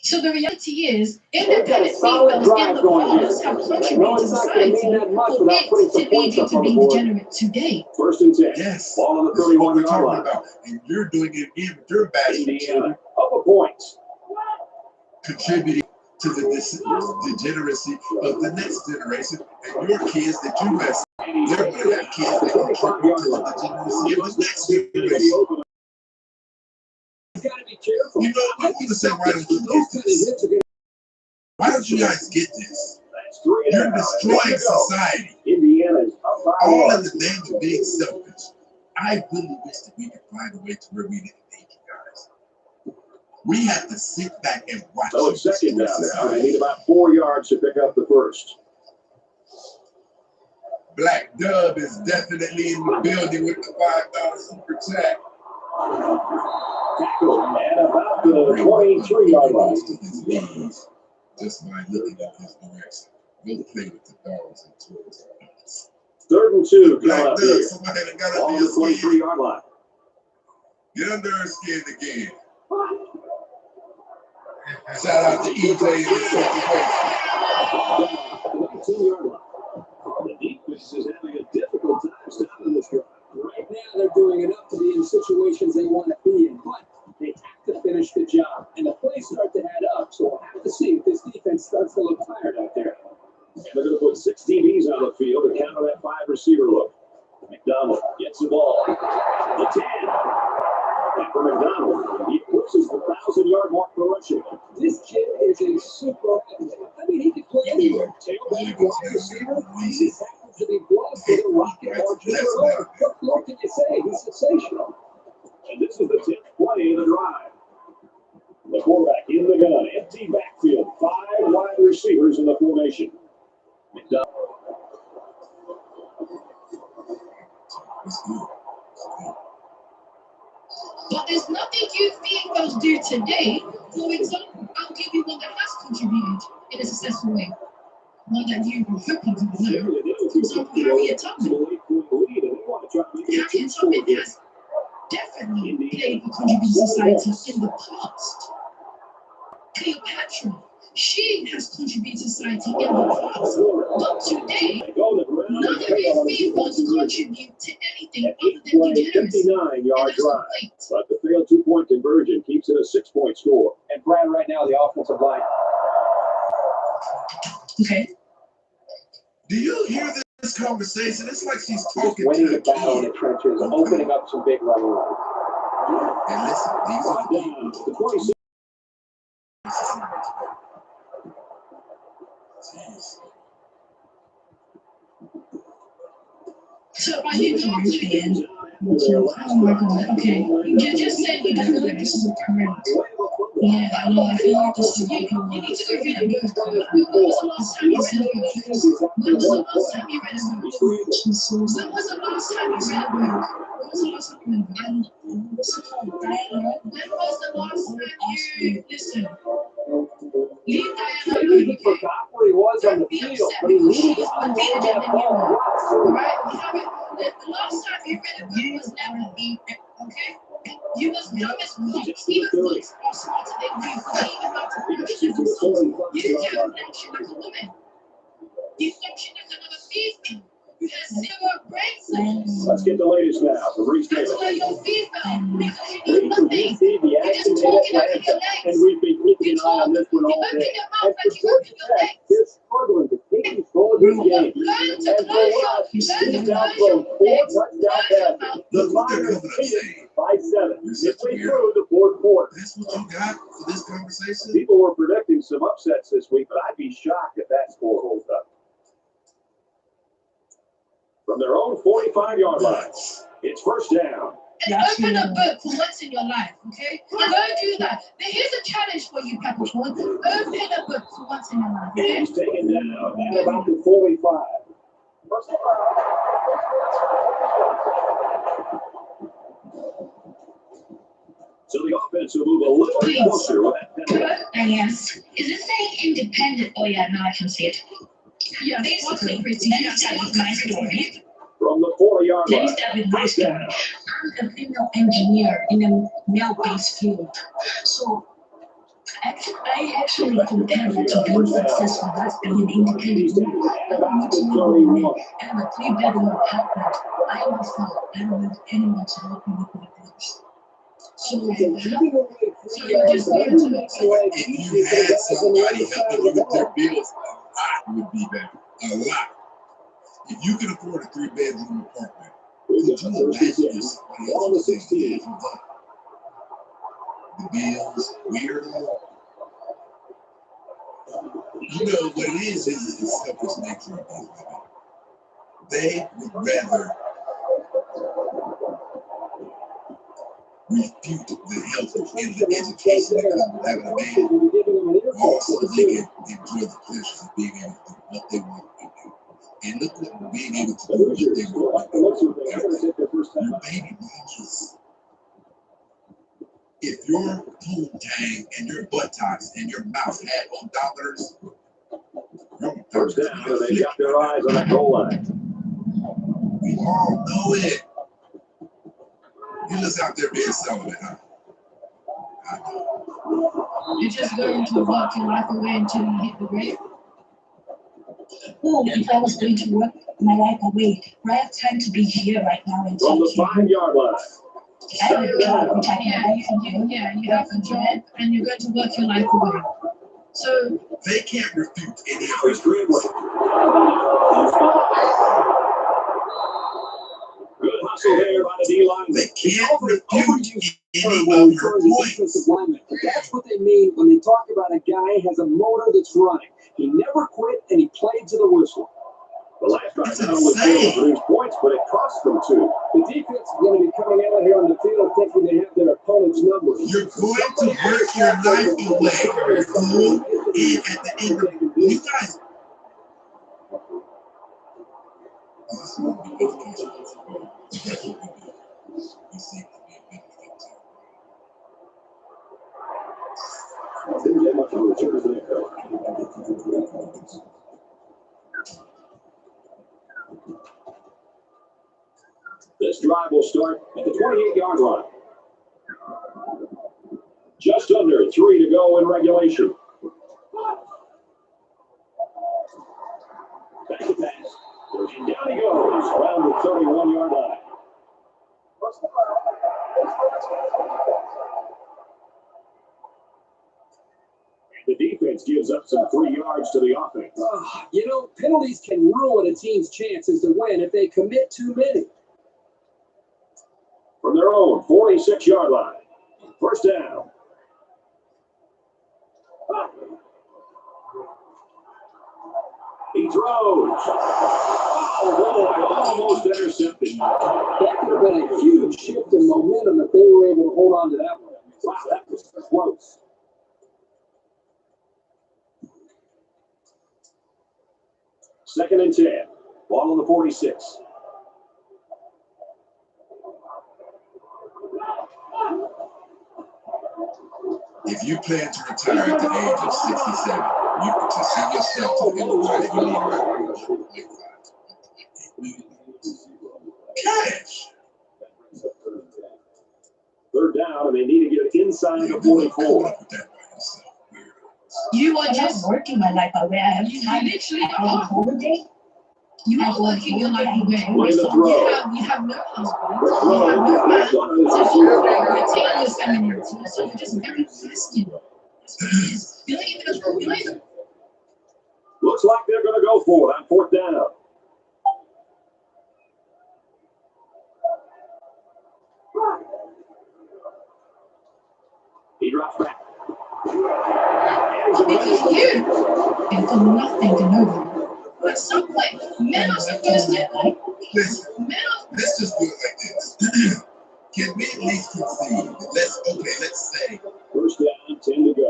So the reality is, independent females in the past have contributed to society for it to lead you to being degenerate today. First and 10. Yes. Ball on the This is what 31 we're yard talking line. about. And you're doing it again with your Indiana basketball. up a point. Contributing to the degeneracy of the next generation and your kids that you mess. They're going to have kids that contribute to the degeneracy of the next generation. You know, I want to say, why don't you get this? Why don't you guys get this? You're destroying society. All in the name of being selfish. I really wish that we could find a way to where we didn't need you guys. We have to sit back and watch. So it's second down now. They need about 4 yards to pick up the first. Black Dub is definitely in the building with the $5 super chat. Tackle at about the 23-yard line. Just by looking at his direction. Go play with the dogs and toys. 3rd and 2. Black Dub, somebody that got on under the your skin. 23-yard line. Get under her skin again. Shout out to EJ and his situation. 19-yard line. The defense is having a difficult time stopping this drive. Right now, they're doing enough to be in situations they want to be in, but they have to finish the job. And the plays start to add up, so we'll have to see if this defense starts to look tired out there. And they're going to put 6 DBs on the field and counter that 5-receiver look. McDonald gets the ball. The 10. And for McDonald, he pushes the 1,000-yard mark for rushing. This kid is a super. I mean, he can play anywhere. Tailback, wide receiver. He just happens to be blessed with a rocket launcher. What more can you say? He's sensational. And this is the 10th play of the drive. The quarterback in the gun, empty backfield, 5 wide receivers in the formation. McDonald. But there's nothing you females do today. For example, I'll give you one that has contributed in a successful way. One that you were hoping to know. For example, Harriet Tubman. Harriet Tubman has definitely played a contribution to society in the past. Cleopatra, she has contributed to society in the past. But today, none of you females contribute to anything other than degeneracy. 59-yard drive. But the failed 2-point conversion keeps it a 6-point score. And Brad, right now, the offensive line. Okay. Do you hear this conversation? It's like she's talking winning to the battle in the trenches, opening up some big running lanes. And listen, these are the people. The 26. So are you not doing? Oh my god, okay. You just said you don't know if this is correct. Yeah, I know. I feel like this is you need to go read a book. When was the last time you read a book? When was the last time you read a book? When was the last time you read a book? When was the last time you read a book? When was the last time you listen? Leave Diana alone. He forgot where he was on the field, but he needed to unload that ball. Right? The last time you read a book was never okay? You must dumbest moves, even looks are smarter than you for even how to position themselves. You can't function like a woman. You function like another female. You have zero brain cells. Let's get the latest now from Reese That's Taylor. why you're female, because you need nothing. You're just talking out of your legs. And we've been keeping You an eye on this one you all open day. your mouth like you open your legs. They're struggling to take control of this game. Learn to And for close us, your he's legs. down from 4 touchdown passes. The Miners beat by 7. Midway through the fourth quarter. That's what you got for this conversation? People were predicting some upsets this week, but I'd be shocked if that score holds up. From their own 45-yard line, it's first down. And open a book for once in your life, okay? Go do that. Now, here's a challenge for you, Capricorn. Open a book for once in your life, okay? He's taken down at about the 45. So the offense will move a little bit closer with that penalty. Yes. Is it saying independent? Oh, yeah, now I can see it. Yeah, Basically, let me start with my story. From the 40-yard Let me line. start with my story. I'm a female engineer in a male-based field. So I actually compare to being successful. That's being independent. I don't need to know and I'm a 3-bedroom apartment. I myself, I don't need anyone to help me with my bills. So If you had somebody helping you with their bills, a lot would be better. A lot. If you can afford a 3-bedroom apartment, could you imagine if somebody else was taking care of the bills, weirdo? You know what it is the selfish nature of these women. They would rather refute the health and the education that comes with having a man, also they can enjoy the pleasures of being able to do what they want to do. And look what being able to do what they want to do. Your baby mamas. If your poontang and your buttocks and your mouth had on dollars, First down, they got their eyes on that goal line. We all know it. You just out there being celibate, huh? I know. You're just going to work your life away until you hit the grave. Well, if I was going to work my life away, I have time to be here right now and From the talk to you. 5-yard line. I have a job, which I can You have a job and you're going to work your life away. So they can't refute any of your dreams. Good hustle there by the D-line. They can't refute any of your points. That's what they mean when they talk about a guy has a motor that's running. He never quit and he played to the whistle. The last drive not only failed to produce points, but it cost them 2. The defense is going to be coming out here on the field thinking they have their opponent's number. You're going to work your life away, fool. And at the end of it, you guys. This is what we do. That's what we do. We seem to be a bit Didn't get much of a return there. This drive will start at the 28-yard line. Just under 3 to go in regulation. Back to pass. And down he goes around the 31-yard line. The defense gives up some 3 yards to the offense. You know, penalties can ruin a team's chances to win if they commit too many. From their own 46-yard line. First down. He throws. Oh, boy, almost intercepted. That could have been a huge shift in momentum if they were able to hold on to that one. Wow, that was close. Second and 10. Ball on the 46. If you plan to retire at the age of 67, you can see yourself to the end of life. You need around 1.5 cash. Third down, and they need to get it inside the 44. You are I'm just working my life away. I have you time. literally I are. have holiday. You are working your life away. Play the throw. You have no husband. You have no man to retain your femininity. So you're just very masculine. You're not even a provider. Looks like they're going to go for it on 4th down. He drops back. Because you have done nothing to know them. At some point, men are supposed to like. Listen, let's just do it like this. Can we at least concede? Let's say. 1st down, 10 to go.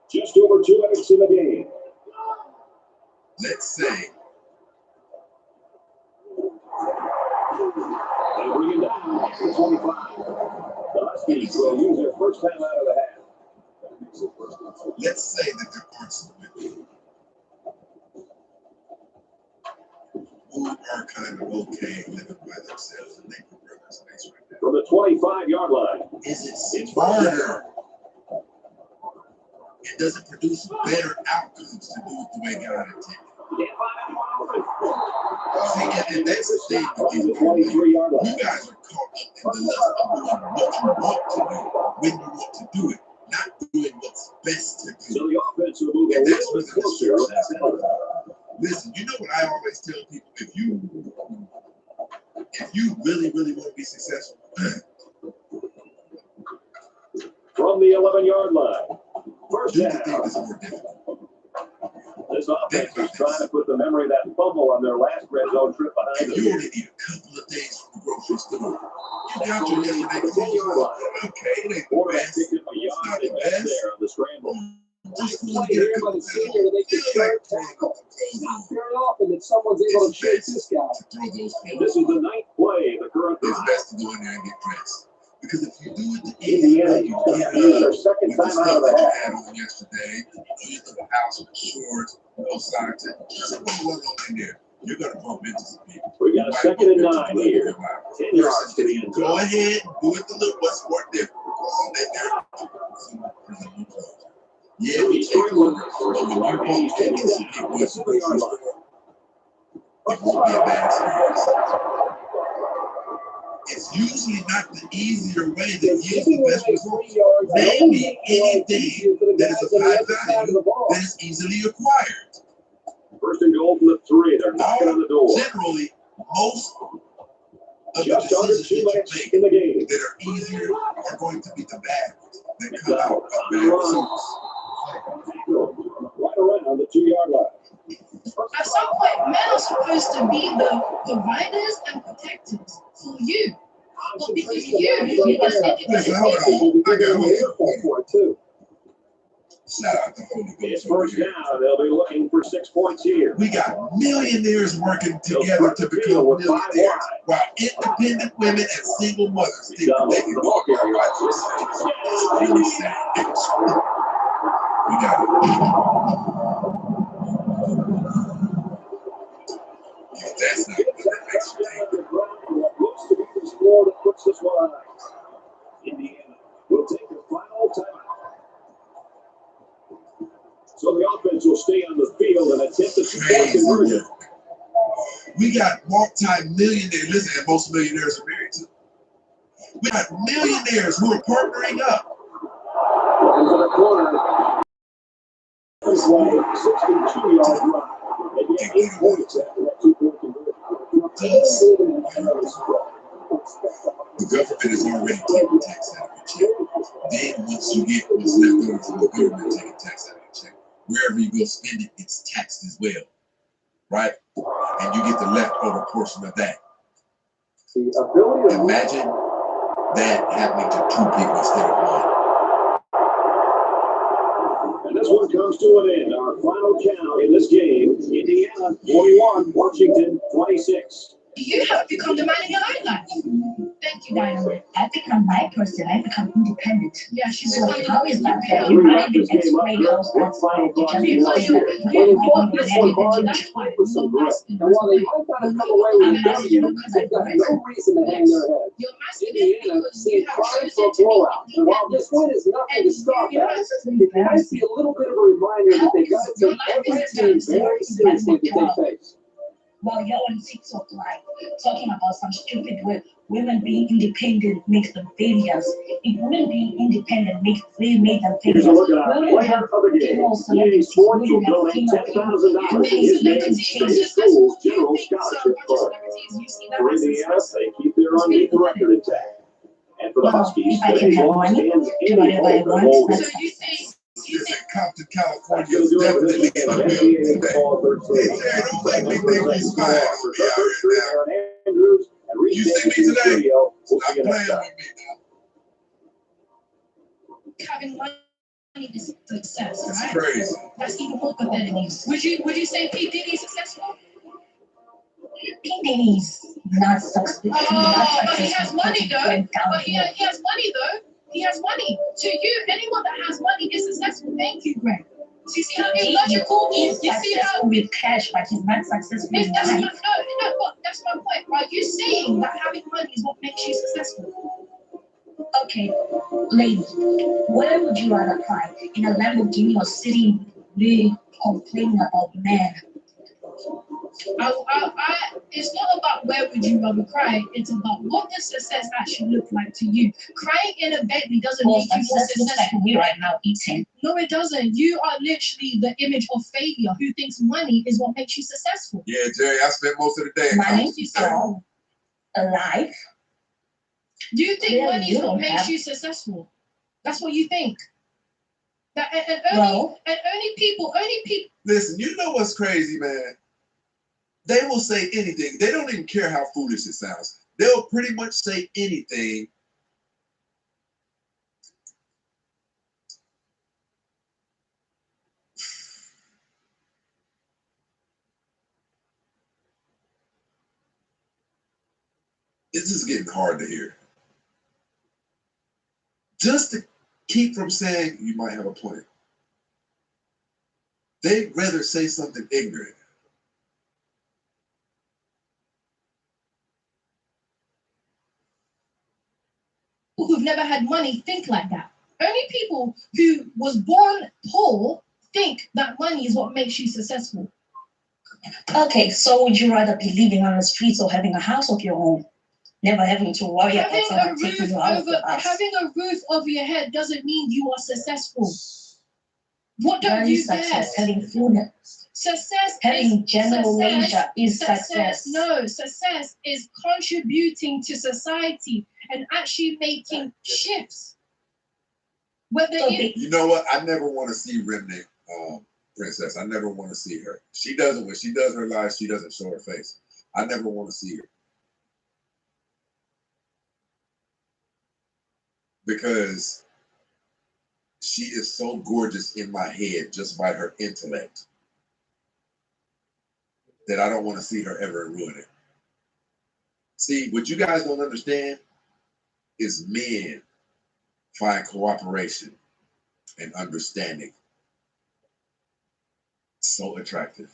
Just over 2 minutes in the game. Let's say. They bring it down to 25. The Huskies will use their first time out of the half. Let's say that there aren't some women who are kind of okay living by themselves and they prefer their space right now. From the 25-yard line. Is it smarter? It doesn't produce better outcomes to do it the way God intended. See, and that's the thing with these people. You guys are caught up in the lust of doing what you want to do, when you want to do it, not doing what's best to do. So the offense will move And a that's little what bit closer. Listen, you know what I always tell people? If you really, really want to be successful, from the 11-yard line. First do the down. thing that's more difficult. This offense is trying to put the memory of that fumble on their last red zone trip behind If them. you only need a couple of days from the grocery store, you got your yesterday clothes. Okay, it ain't the best. Picked up a It's yard not the and best. there on the scramble. Just want to get a couple of Not very often that someone's able to chase this guy. This is the 9th play of the current It's drive. best to go in there and get dressed. Because if you do it the Indiana you used their second with the time out stuff of the that half. you had on yesterday, you leave the house with shorts, no socks, and just put one on in there. You're going to bump into some people. We got a 2nd and 9 here. 10 yards to the end Go zone. ahead, do it the little what's more different. Yeah, we take over, but when you bump into some people at the grocery store, it won't be a bad experience. It's usually not the easier way that yields the best results. Maybe anything that is of high value that is easily acquired. 1st and goal from the 3. They're knocking on the door. Generally, most of the Just under decisions 2 that minutes you make in the game. that are easier are going to be the bad ones that come out of bad results. Right around the 2-yard line. At some point, men are supposed to be the providers and protectors for you. But because you are Listen, hold on. I got one too. Shout out to Holy It's Ghost over first here. down. They'll be looking for 6 points here. We got millionaires working together to become millionaires, while independent women and single mothers think that they can walk their lives. It's really sad. We got it. If that's not what that makes you think. What looks to be the score that puts this one on ice. Indiana will take a final timeout. So the offense will stay on the field and attempt a two-point conversion. We got multi-millionaires. Listen, and most millionaires are married too. We got millionaires who are partnering up. Into the corner. This way, 62-yard run. They get 8 points after that two-point conversion. The government is already taking tax out of your check. Then once you get what's left over from the government taking tax out of your check, wherever you go spend it, it's taxed as well, right? And you get the leftover portion of that. Imagine that happening to 2 people instead of 1. And this one comes to an end. Our final count in this game: Indiana 41, Washington 26. You have become the man in your own life. Then Thank you, Dynamite. I become my person. I become independent. Yeah, she's So becoming how is that fair? Three You might Raptors even came up. explain how What final thoughts do you because have you here? Well, they fought this one hard. That's fine. With some grit. And while they might not have come away with a W, they've got no reason to hang their head. You're masculine Indiana because seemed you have primed chosen for a to blowout. be And while this win is nothing to stop that, it might be a little bit of a reminder that they got to take every team very seriously that they face. While you're on TikTok live talking about some stupid way, women being independent makes them failures. If women being independent make them failures, Here's a look at our women player have of the game. female EA celebrities, Sports will women have donate female $10,000 to his nation's state schools general scholarship fund. For Indiana, they keep their unbeaten record intact. And for the Huskies, if I the can have ball money, stands do any whatever I hope of want, holding. that's So Listen, Compton, California That's is gonna do it for definitely this in the NBA building today. Football 13. Hey, don't make me think you smile for me out here now. Andrews and Reed You see Davis me in the today? studio. We'll Stop see you next playing time. with me now. having money is success, It's right? crazy. That's even more pathetic. Would you say P. Diddy is successful? P. Diddy's not successful. Oh, but he has money though. But he has money though. He has money. To you, anyone that has money is successful. Thank you, Greg. So you see how illogical? He's You see how successful with cash, but he's not successful if in that's life. no, but that's my point. Are you saying that having money is what makes you successful? Okay, lady, where would you rather cry? In a Lamborghini or sitting really complaining about men? It's not about where would you rather cry. It's about what does success actually look like to you. Crying in a Bentley doesn't make you more success looks like successful. me right now eating. No, it doesn't. You are literally the image of failure who thinks money is what makes you successful. Yeah, Jerry, I spent most of the day in Money, Compton. strong, alive. Do you think Really, money is what makes you successful? That's what you think. That and only people. Listen, you know what's crazy, man? They will say anything. They don't even care how foolish it sounds. They'll pretty much say anything. This is getting hard to hear. Just to keep from saying you might have a point. They'd rather say something ignorant. Who've never had money think like that. Only people who was born poor think that money is what makes you successful. Okay, so would you rather be living on the streets or having a house of your own? Never having to worry about someone taking you out of the house. Having a roof over your head doesn't mean you are successful. What don't you get? Having food. Success having is general leisure is success. No, success is contributing to society and actually making shifts. You know what? I never want to see Remnant Princess. I never want to see her. She doesn't. When she does her live, she doesn't show her face. I never want to see her. Because she is so gorgeous in my head just by her intellect that I don't want to see her ever ruin it. See, what you guys don't understand is men find cooperation and understanding so attractive.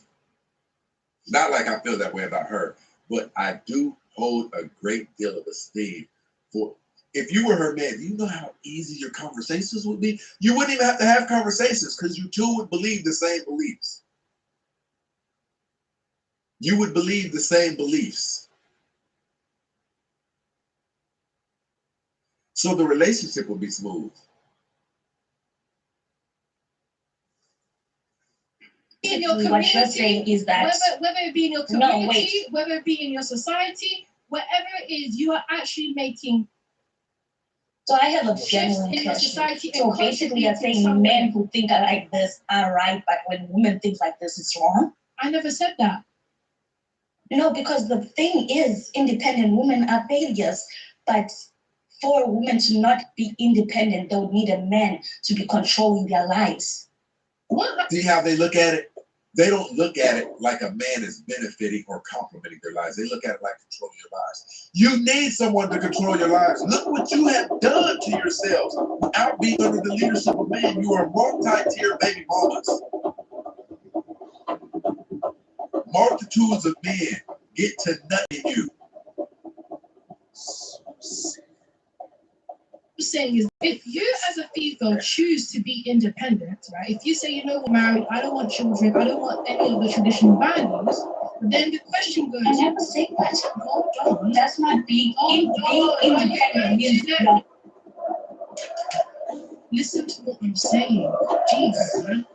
Not like I feel that way about her, but I do hold a great deal of esteem for. If you were her man, do you know how easy your conversations would be? You wouldn't even have to have conversations because you two would believe the same beliefs. You would believe the same beliefs. So the relationship would be smooth. In your community, what you're saying is that whether it be in your community, whether it be in your society, wherever it is, you are actually making. So I have a genuine question. So basically, you're saying men who think like this are right, but when women think like this, it's wrong? I never said that. No, because the thing is, independent women are failures. But for a woman to not be independent, they would need a man to be controlling their lives. See how they look at it? They don't look at it like a man is benefiting or complimenting their lives. They look at it like controlling your lives. You need someone to control your lives. Look what you have done to yourselves. Without being under the leadership of man, you are multi-tier baby mamas. Multitudes of men get to nut in you. Saying is, if you as a female choose to be independent, right? If you say, you know, we're married, I don't want children, I don't want any of the traditional values, then the question goes, I never say that. Hold on. That's not being independent. Listen to what I'm saying. Jesus, man.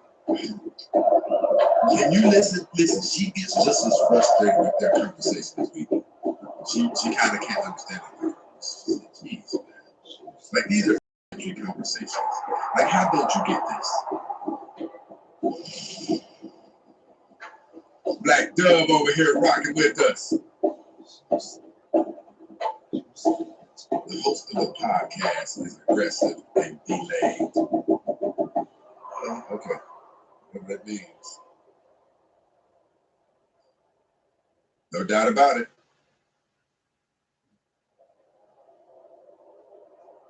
When you listen, she gets just as frustrated with their conversation as we do. She kind of can't understand it. Jeez, man. Like, these are conversations. Like, how don't you get this? Black Dove over here rocking with us. The host of the podcast is aggressive and delayed. Okay, whatever that means. No doubt about it.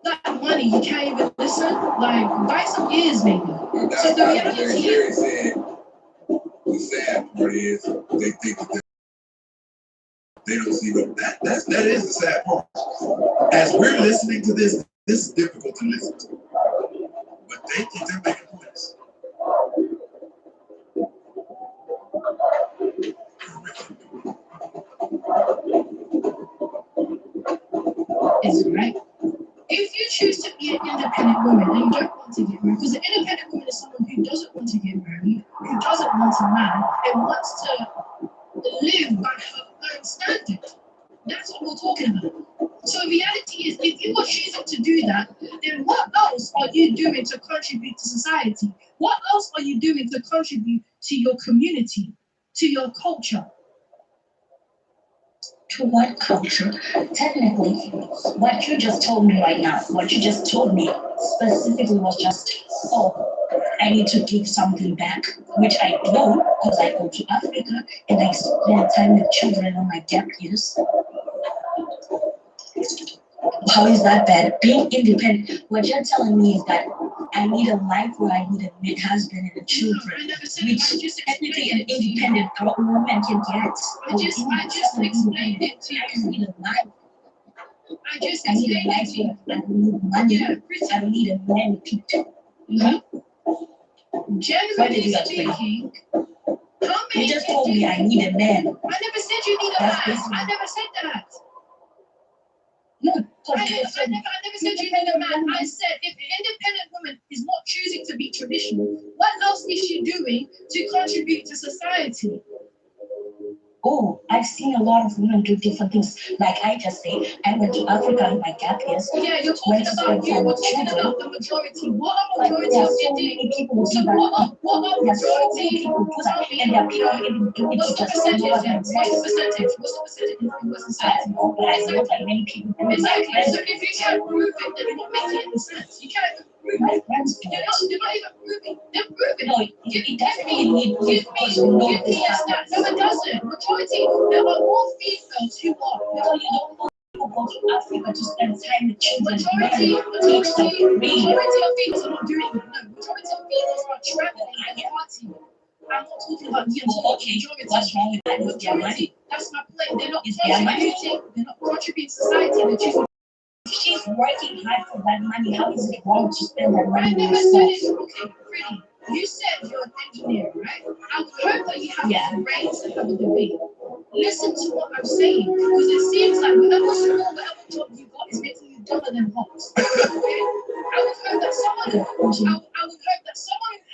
That money, you can't even listen. Like, buy some ears, maybe. No doubt So the about it. reality Jerry said, the sad part is they think that they don't see no. That is the sad part. As we're listening to this is difficult to listen to. But they think they're making points. Is right. If you choose to be an independent woman and you don't want to get married, because an independent woman is someone who doesn't want to get married, who doesn't want a man, and wants to live by her own standard. That's what we're talking about. So the reality is, if you are choosing to do that, then what else are you doing to contribute to society? What else are you doing to contribute to your community, to your culture? To what culture? Technically, what you just told me right now, what you just told me specifically was just, oh, I need to give something back, which I do because I go to Africa and I spend time with children on my gap years. How is that bad? Being independent, what you're telling me is that I need a life where I need a mid husband and a children, which technically an independent woman can get. I just explained it to you. I need a life. I just I need a life where I don't need money. I don't need a man people. Generally speaking, you just told me I need a man. I never said you need a man. I never said that. No, I never said you need a man. I said if an independent woman is not choosing to be traditional, what else is she doing to contribute to society? Oh, I've seen a lot of women do different things. Like I just say, I went to Africa in my gap years. Yeah, you're talking about you. We're talking about the majority. What are majority of Indian people? So what are majority people? And there are people in the What's the percentage? What's the percentage? What's the percentage in the society? Exactly. Many people. Exactly. So if you can't prove it, then you're not making any sense. You can't prove it. My friends do. They're not even proving. They're proving. No, it definitely needs proof because we know this happens. No, it doesn't. Majority, there are more females who are. No, you don't know people go to Africa to spend time with children. Majority of females are not doing it. No, majority of females are traveling and partying. I'm not talking about the majority. What's wrong with that? Majority. That's my point. They're not contributing. They're not contributing to society. They're choosing. She's working hard for that money. How is it wrong to spend that money? I never said it. Okay, pretty. You said you're an engineer, right? I would hope that you have the brains to have a debate. Listen to what I'm saying, because it seems like whatever job you got is making you dumber than Hobbs. Okay? I would hope that someone who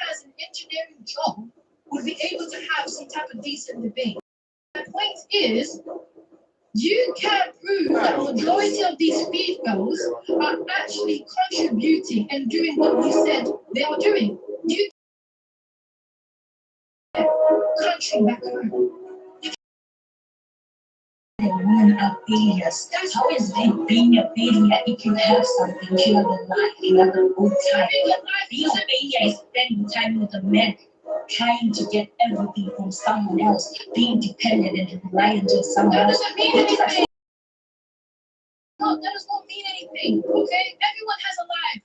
has an engineering job would be able to have some type of decent debate. My point is, you can't prove that the majority of these females are actually contributing and doing what you said they are doing. You country back home. Women are failures. How is it being a failure if you have something, you have a life, you have a good time? Being a failure is spending time with a man. trying to get everything from someone else, being dependent and reliant on someone That else. doesn't mean anything. No, that does not mean anything. Okay, everyone has a life.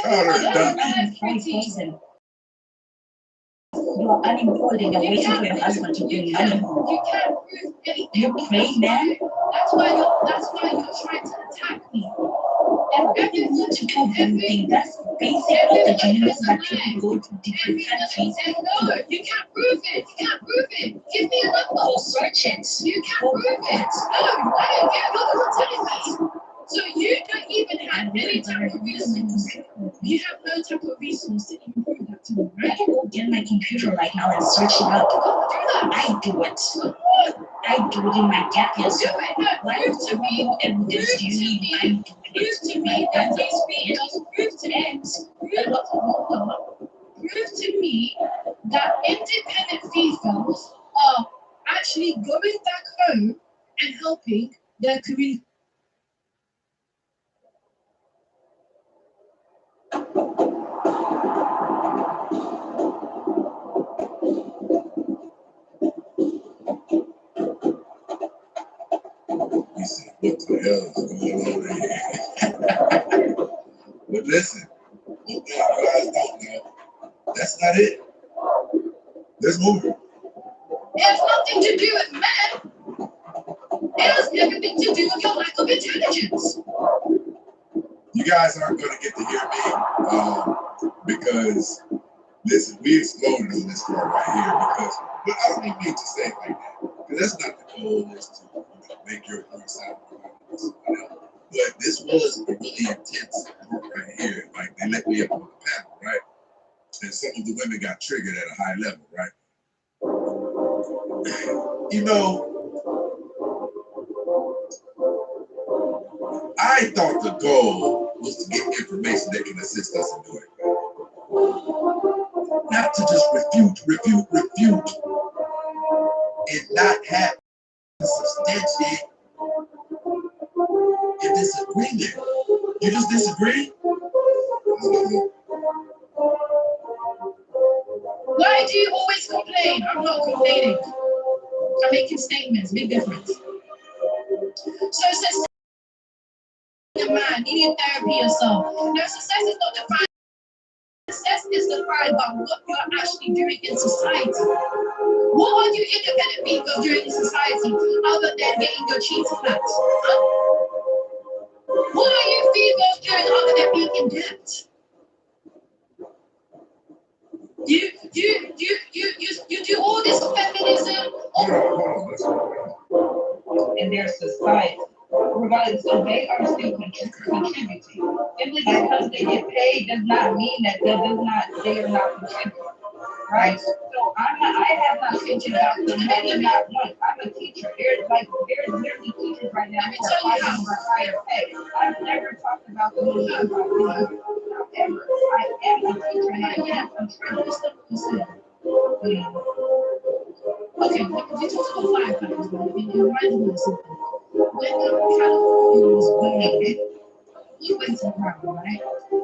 Everyone has a life, Pretty. You are unemployed and you're waiting for your husband to bring money home. You can't prove anything. You play man. That's why you're trying to attack me. And everyone to do everything. That's basically the genes that people go to different countries. No, you can't prove it. You can't prove it. Give me a number. Go search it. You can't prove it. No, I don't get it. You're telling me. So you don't even have any type of resource. You have no type of resource to even prove that to me, right? I can go get my computer right now and search it out. Go do that. I do it. I do it in my gap year. Do it. No, prove to me. Evidence do you need? Prove to me that these videos prove to me that independent females are actually going back home and helping their community. You see, what the hell is going on here? But listen, what you guys don't know, that's not it. Let's move it. It has nothing to do with men. It has everything to do with your lack of intelligence. You guys aren't going to get to hear me because, listen, we exploded on this part right here because, but I don't even mean to say it like that because that's not the goal is to make your point sound like. But this was a really intense part right here. Like they let me up on the panel, right? And some of the women got triggered at a high level, right? You know, I thought the goal was to get information that can assist us in doing it. Not to just refute, and not have to substantiate your disagreement. You just disagree? Why do you always complain? I'm not complaining. I'm making statements. Big difference. So it says your man, needing therapy yourself. Now success is not defined. Success is defined by what you're actually doing in society. What are you independent people doing in society other than getting your cheeks flat? What are you females doing other than being in debt? You do all this feminism. In their society. Regardless, so they are still contributing. Simply because they get paid does not mean that they are not contributing. Right? So I have not mentioned about the money not once. I'm a teacher. There's literally teachers right now who are fighting for higher pay. I've never talked about the money not ever. I am a teacher and I am contributing. Okay, we talked about firefighters, but it reminded me of something. When California was burning, you went to the ground, right?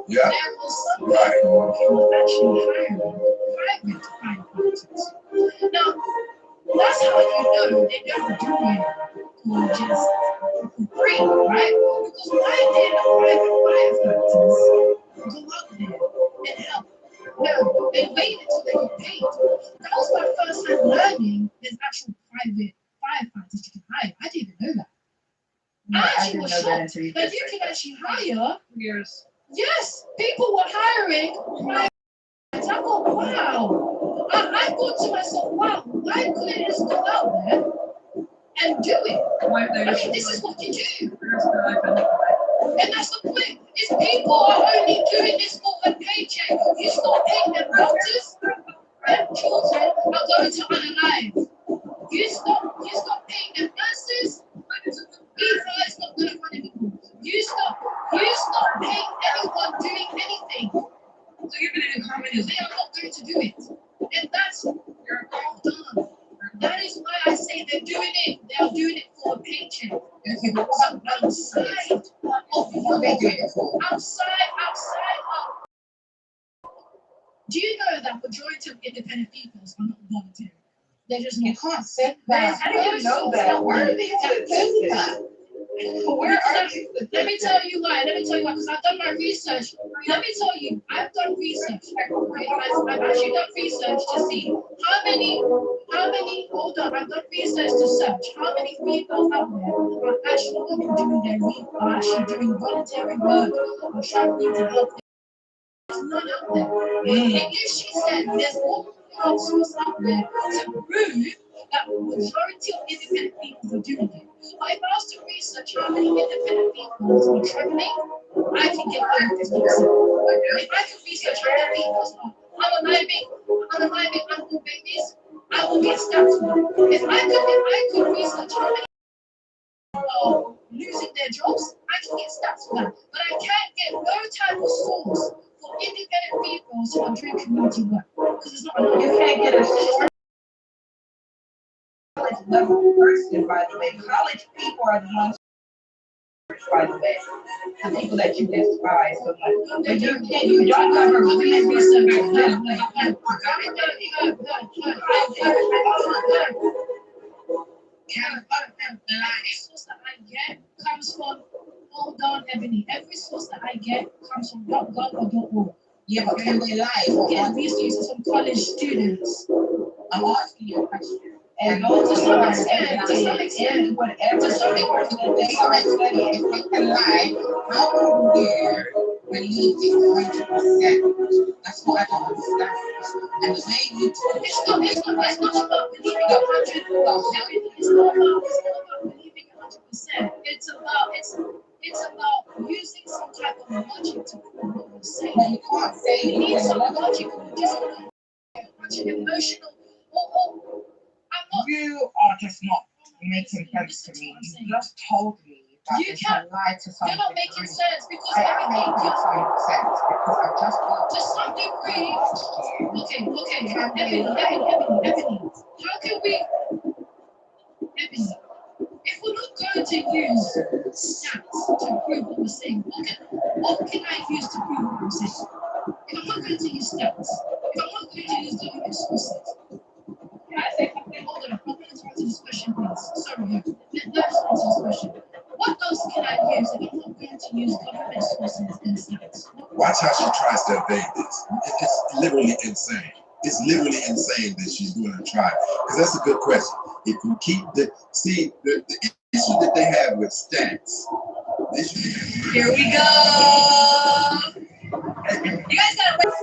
Yeah. There was some people who were actually hiring private firefighters. Now, that's how you know they don't do it just for free, right? Because why did private firefighters go out there and help? No, they waited until they got paid. That was my first time learning there's actual private firefighters you can hire. I didn't even know that. No, I didn't know that until you that you can actually hire. Years. Yes, people were hiring private. I thought, wow. I thought to myself, wow, why couldn't I just go out there and do it? I mean, this is what you do. And that's the point. Is people are only doing this for a paycheck. You start paying them doctors and children are going to unalive. You stop paying them nurses. FIFA is not going to run anymore. You stop paying anyone doing anything. So you're going to do communism. They are not going to do it. And that's you're all done. That is why I say they're doing it. They are doing it for a paycheck. But outside of outside Do you know that majority of independent peoples are not voluntary? They're just not. You can't say that. How do you know that? Where are these statistics? Where are these statistics? Let me tell you why. Because I've done my research. Let me tell you, I've done research. I've actually done research to see how many, hold on, I've done research to search how many people out there are actually doing voluntary work or traveling to help. There's none out there. And if she said there's more source out there to prove that the majority of independent people are doing it. But if I was to research how many independent people are traveling, I can get over 50%. If I can research how many people are unaliving unborn babies, I will get stats for that. If I could research how many people are losing their jobs, I can get stats for that. But I can't get no type of source for independent people who are doing community work because it's not enough. You can't get a source. College level person, by the way. College people are the ones, by the way, the people that you despise so much. But you don't have a really research. Every source that I get comes from, hold on, Ebony. Every source that I get comes from .gov.org. Yeah, but can they lie? Get resources from college students. I'm asking you a question. And to some extent, whatever something that they are studying, if they can lie, how come they're believing 100%? That's what I don't understand. And the way you talk, it's not about believing 100%. It's not about believing 100%. It's about using some type of logic to prove what you're saying. You can't say you need some logic, just a bunch of emotional. You are just not making sense to me. You just told me that you can lie to some degree. You're not making sense because I make some sense because I just got to some degree. Okay. Ebony. How can we, Ebony? If we're not going to use stats to prove what we're saying, what can I use to prove what I'm saying? If I'm not going to use stats, if I'm not going to use government sources, can I say something? Hold on, I'm going to answer this question, please. Sorry, let us answer this question. What else can I use if I'm not going to use government sources and stats? Watch how she tries to evade this. It's literally insane. It's literally insane that she's going to try. Because that's a good question. If you keep the issue that they have with stats. Here we go. You guys gotta wait.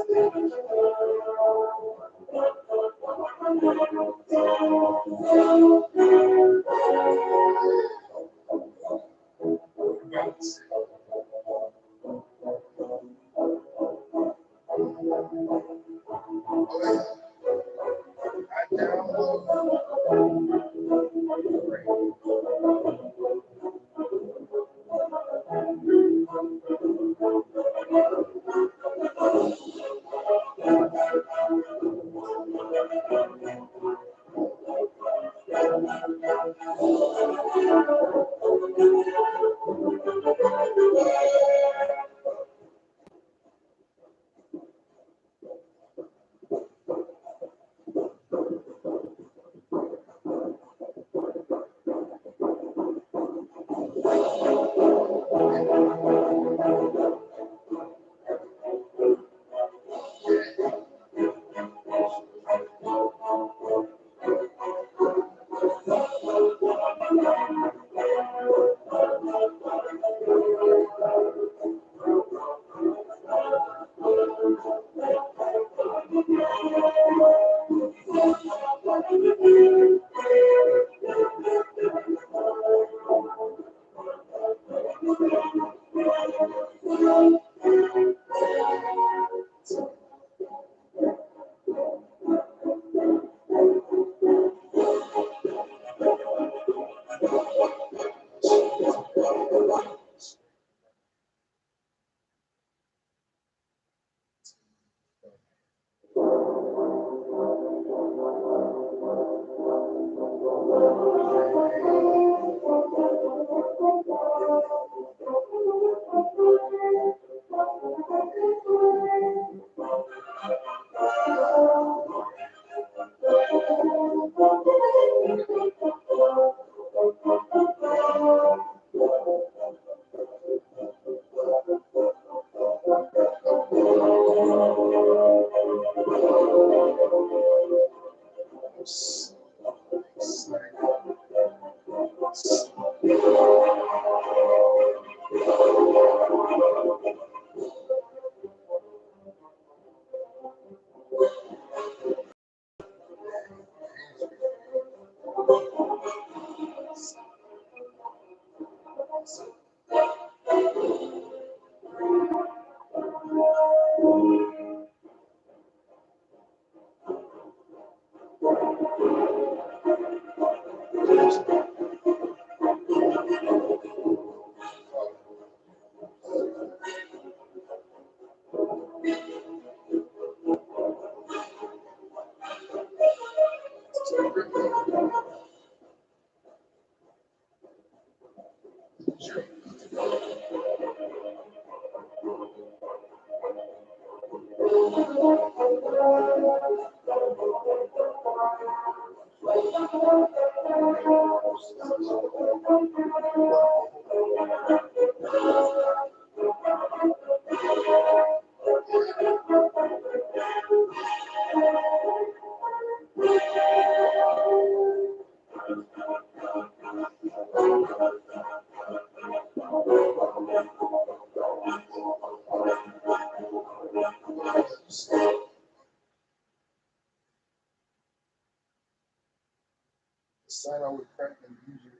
Sign I would crack and use it.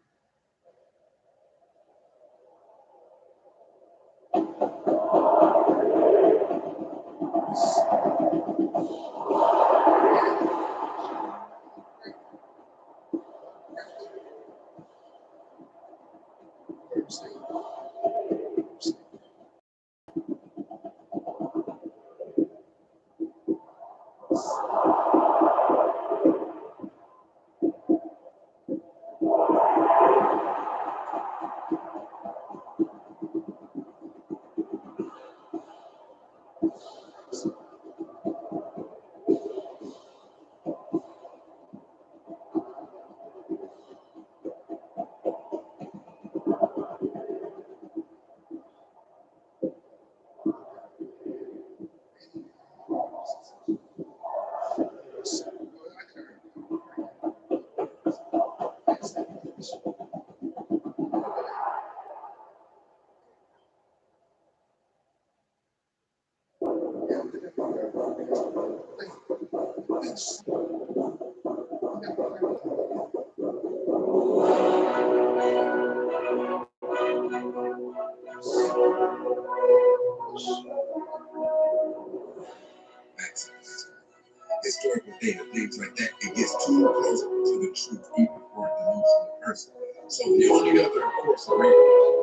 Historical data, things like that, it gets too close to the truth, even for a delusional person. So the only other course of rape,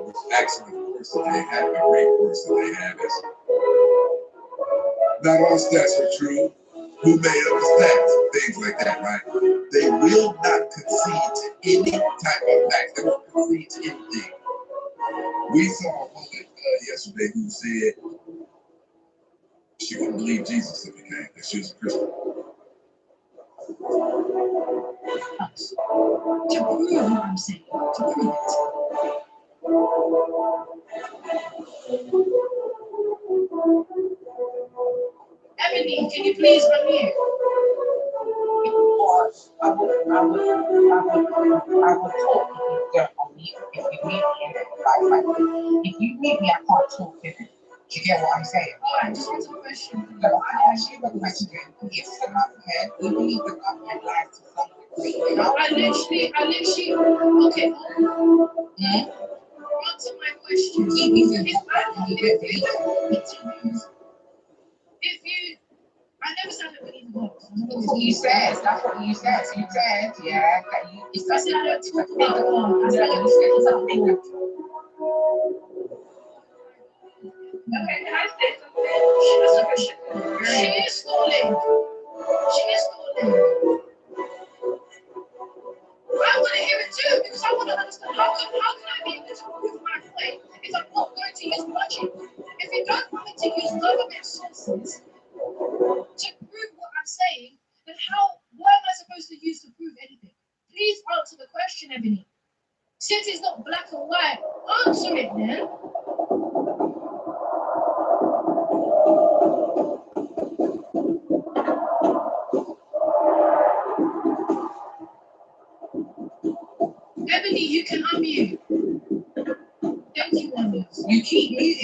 which actually the course that they have, the rape course that they have is not all stats are true. Who made up the stats? Things like that, right? They will not concede to any type of facts. They won't concede to anything. We saw a woman yesterday who said she wouldn't believe Jesus if he came, that she was a Christian. To prove what I'm saying, to prove it. Ebony, can you please unmute? I would talk if you get on me. If you meet me, if you meet me, I can't talk. Do you get what I'm saying? Alright, just answer the question. No, I ask you the question. If the government, we believe the government lies to some degree. I literally, okay. Answer my question. If you, I never said I believe in God. You said, that's what you said. So you said, yeah, that you. I said I don't talk about God. I said you said it's not God. Okay, can I say something? She is stalling. She is stalling. I want to hear it too because I want to understand how can I be able to prove my point if I'm not going to use logic? If you don't want me to use government sources to prove what I'm saying, then what am I supposed to use to prove anything? Please answer the question, Ebony. Since it's not black and white, answer it then.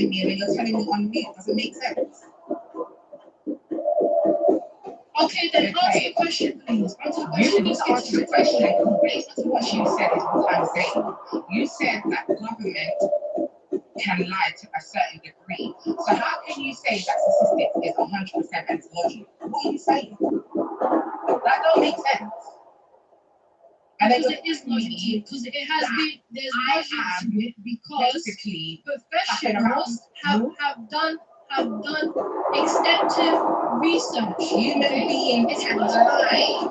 correcting me and then you're telling me on mute. Doesn't make sense. Okay, then answer the question, please. Answer the You question. didn't answer the question. Based on what you said is what I'm saying. You said that the government can lie to a certain degree. So how can you say that statistics is 100% and it's logical? What are you saying? That don't make sense. And Because it is logical, because it has been, there's logic to it, because basically professionals have done extensive research. Human beings can lie.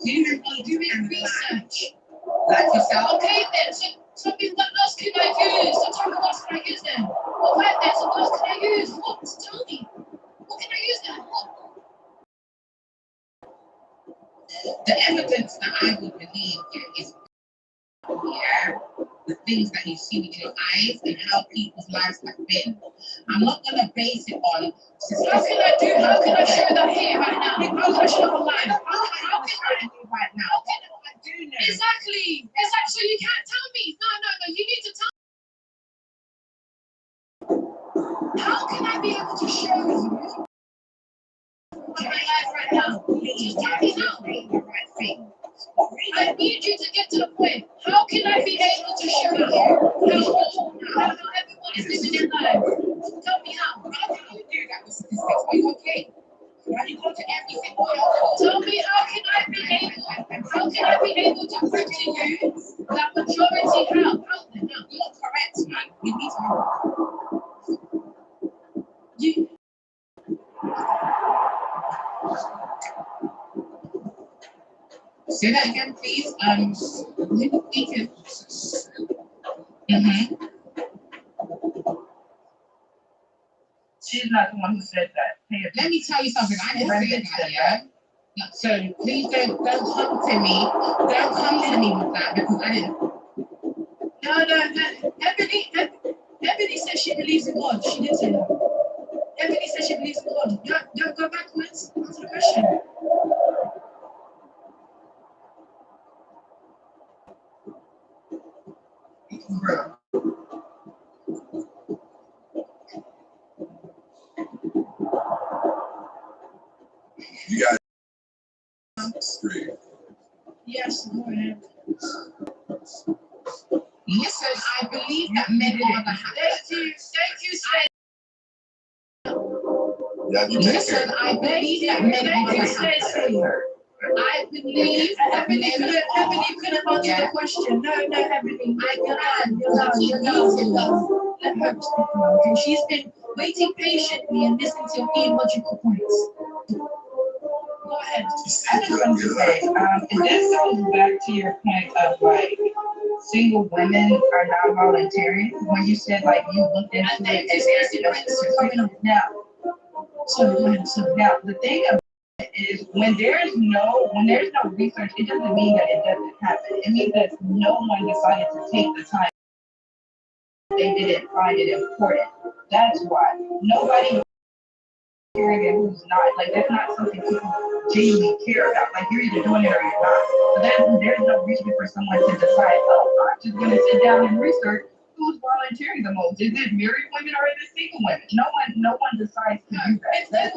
Human beings Doing research. Like yourself. Okay then, so something what else can I use? So tell me what else can I use then? Okay then, so what else can I use? What? Tell me. What can I use then? What? The evidence that I would believe is the things that you see with your eyes and how people's lives have been. I'm not gonna base it on How can I show that here right now? How can I show that online? How can I right now? I do know. Exactly. So you can't tell me. No. You need to tell me. How can I be able to show you my life right now? Just tell me how. I need you to get to the point. How can I be able to show you how everyone is living their lives? Tell me how. How do you do that with statistics? Are you okay? Why do you go to everything? Tell me how can I be able to prove to you that majority how? You're correct, man. You need to say that again, please. Speaking. She's not the one who said that. Let me tell you something. I didn't say that, yeah? No, so please don't come to me. Don't come to me with that because I didn't. No. Ebony said she believes in God. She didn't say that. Ebony said she believes in God. Don't go backwards. Answer the question. You got straight. Yes, go ahead. Listen, I believe that men are the Thank you, Sven. Listen, I believe that men are the I believe Ebony could have answered the question. No, Ebony. You're done. Let her speak now, okay? She's been waiting patiently and listening to your illogical points. Go ahead. I just want to say, this goes back to your point of like single women are not volunteering. When you said like you looked into it and now, now the thing about it is when there's no research, it doesn't mean that it doesn't happen. It means that no one decided to take the time. They didn't find it important. That's why nobody hearing it who's not like that's not something people genuinely care about. Like you're either doing it or you're not. So there's no reason for someone to decide, oh, I'm just gonna sit down and research who's volunteering the most. Is it married women or is it single women? No one decides to do that. That's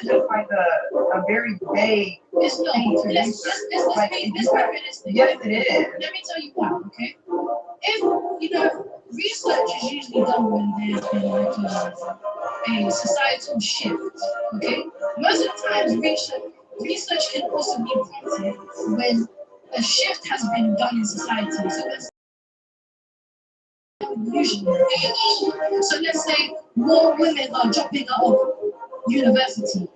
just like a very vague It's no, thing to let's be realistic. Yes, it is. Let me tell you why, okay? If, research is usually done when there's been like a societal shift, okay? Most of the times research can also be prompted when a shift has been done in society. So let's say more women are dropping out of university.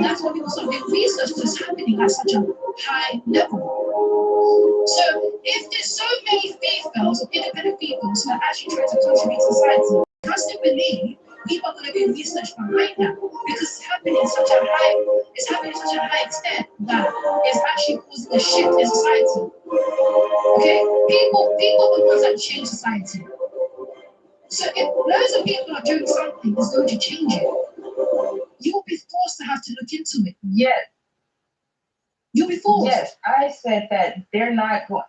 That's what people start doing research because it's happening at such a high level. So if there's so many females, independent females who are actually trying to contribute to society, I still believe people are going to be research behind that because it's happening in such a high extent that it's actually causing a shift in society. Okay, people are the ones that change society. So if loads of people are doing something that's going to change it, you will be forced to have to look into it. Yes. You'll be forced. Yes, I said that they're not going.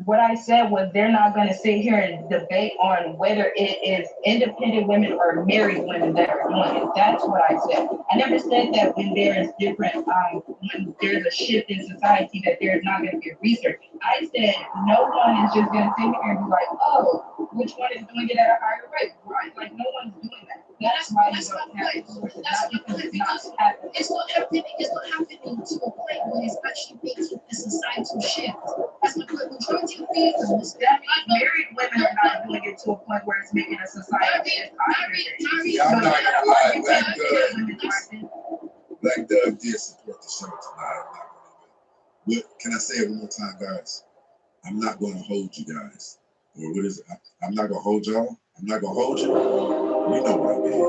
What I said was they're not going to sit here and debate on whether it is independent women or married women that are doing it. That's what I said. I never said that when there's different, when there's a shift in society that there's not going to be research. I said no one is just going to sit here and be like, oh, which one is doing it at a higher rate, right? Like no one's doing that. That's why you don't have it. That's my point, because it's not happening. It's not happening to a point where it's actually making a societal shift. That's my point. Majority of people, that means married women are not doing it to a point where it's making a society shift. Yeah, I'm not gonna lie. Black Doug did support the show tonight. What can I say it one more time, guys? I'm not going to hold you guys. Or what is it? I'm not going to hold y'all. I'm not going to hold you. You know what I mean.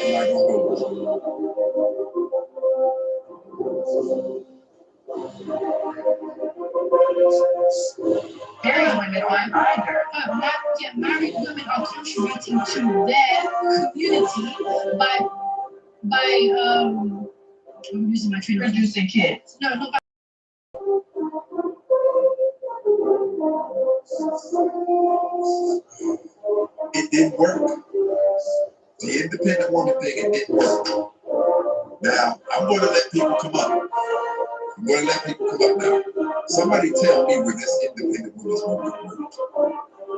I'm not going to hold you. Married women are contributing to their community by I'm losing my train of thought. Producing kids. No, not by it didn't work. The independent woman thing, it didn't work. Now, I'm going to let people come up. I'm going to let people come up now. Somebody tell me where this independent women's movement worked.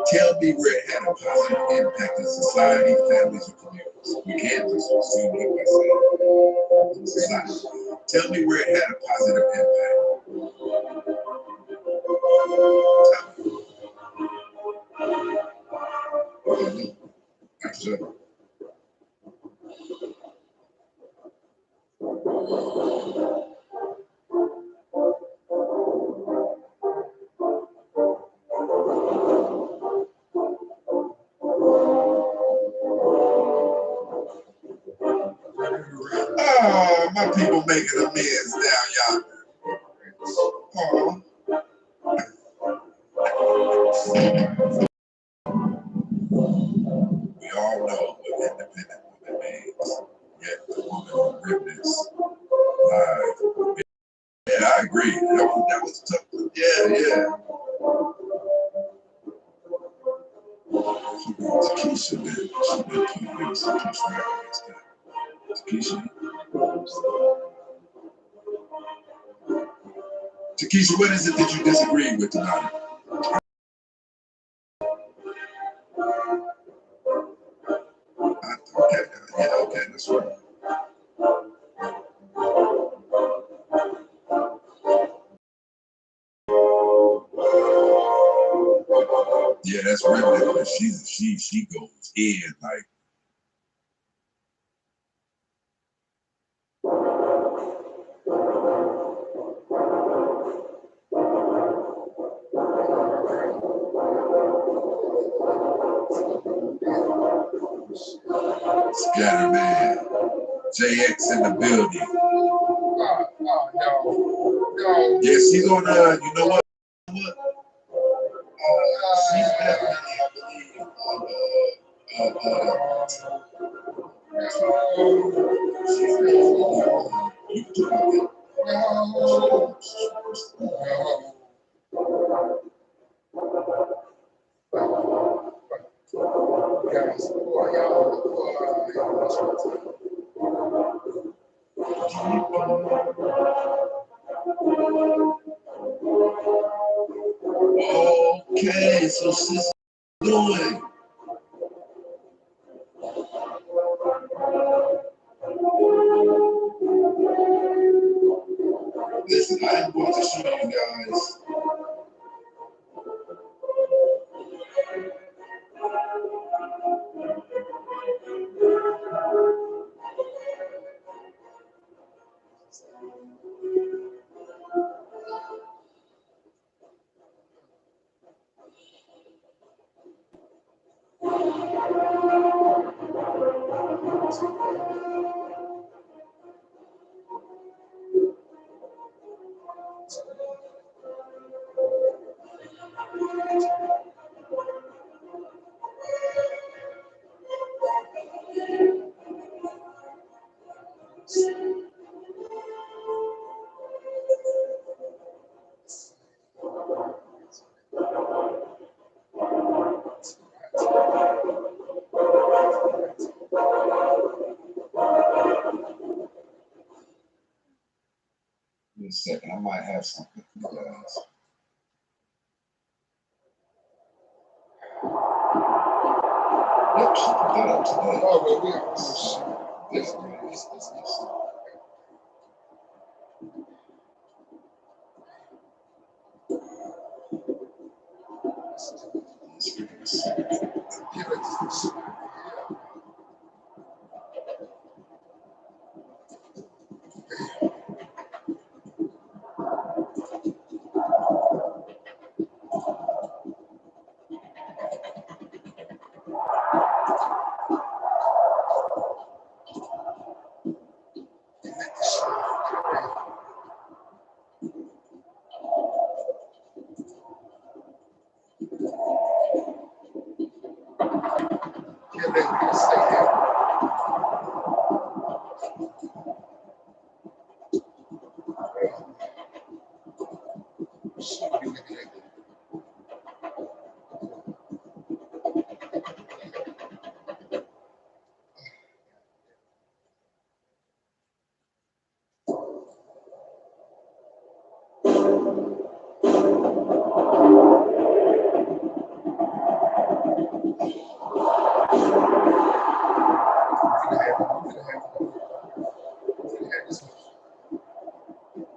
Tell me where it had a positive impact in society, families, or communities. We can't just assume it by saying society. Tell me where it had a positive impact. Tell me. Actually. Oh, my people making amends now, y'all. Oh. We all know what independent woman means. Yet the woman who lived this live. Yeah, I agree. That was tough. Yeah. Keisha did. She did keep this. She keeps right against that. Takesha, what is it that you disagree with tonight? Okay, that's right. Yeah, that's right. But she goes in like. Scatterman. JX in the building. No. Yeah, she's on you know what? She's definitely, I okay, so she's doing. Listen, I'm going to show you guys. a second. I might have something for you guys. Yep, she put that up today. Oh, well, we are. Yes, yes.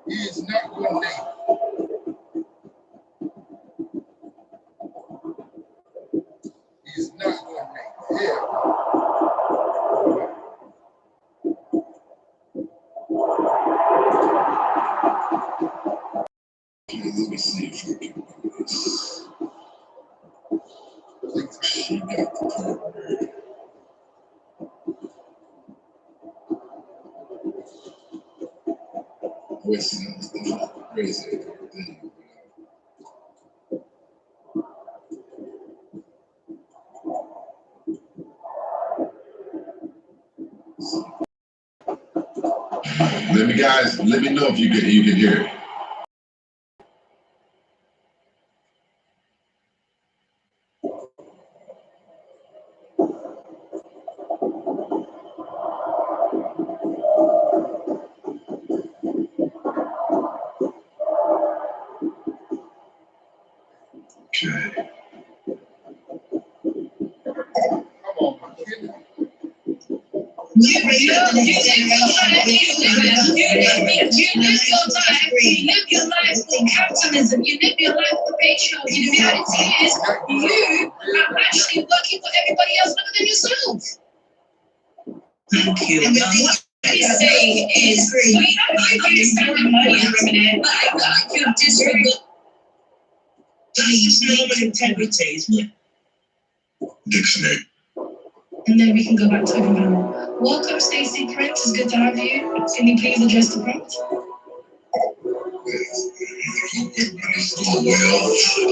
He is not your neighbor. He is not your neighbor. Yeah. Okay, let me see if we can do this. I think she got the cover. Wasting the crazy thing. Let me know if you can hear it. Okay. Come on, my kid. You live your life for capitalism. You live your life for patriarchy. The reality is, you are actually working for everybody else other than yourself. Thank you. And what we say is, we understand the money and I could disregard. Human integrity is what? Dictionary. And then we can go back to overview. Welcome, Stacey Prince. It's good to have you. Can you please address the prompt? Everybody's doing well,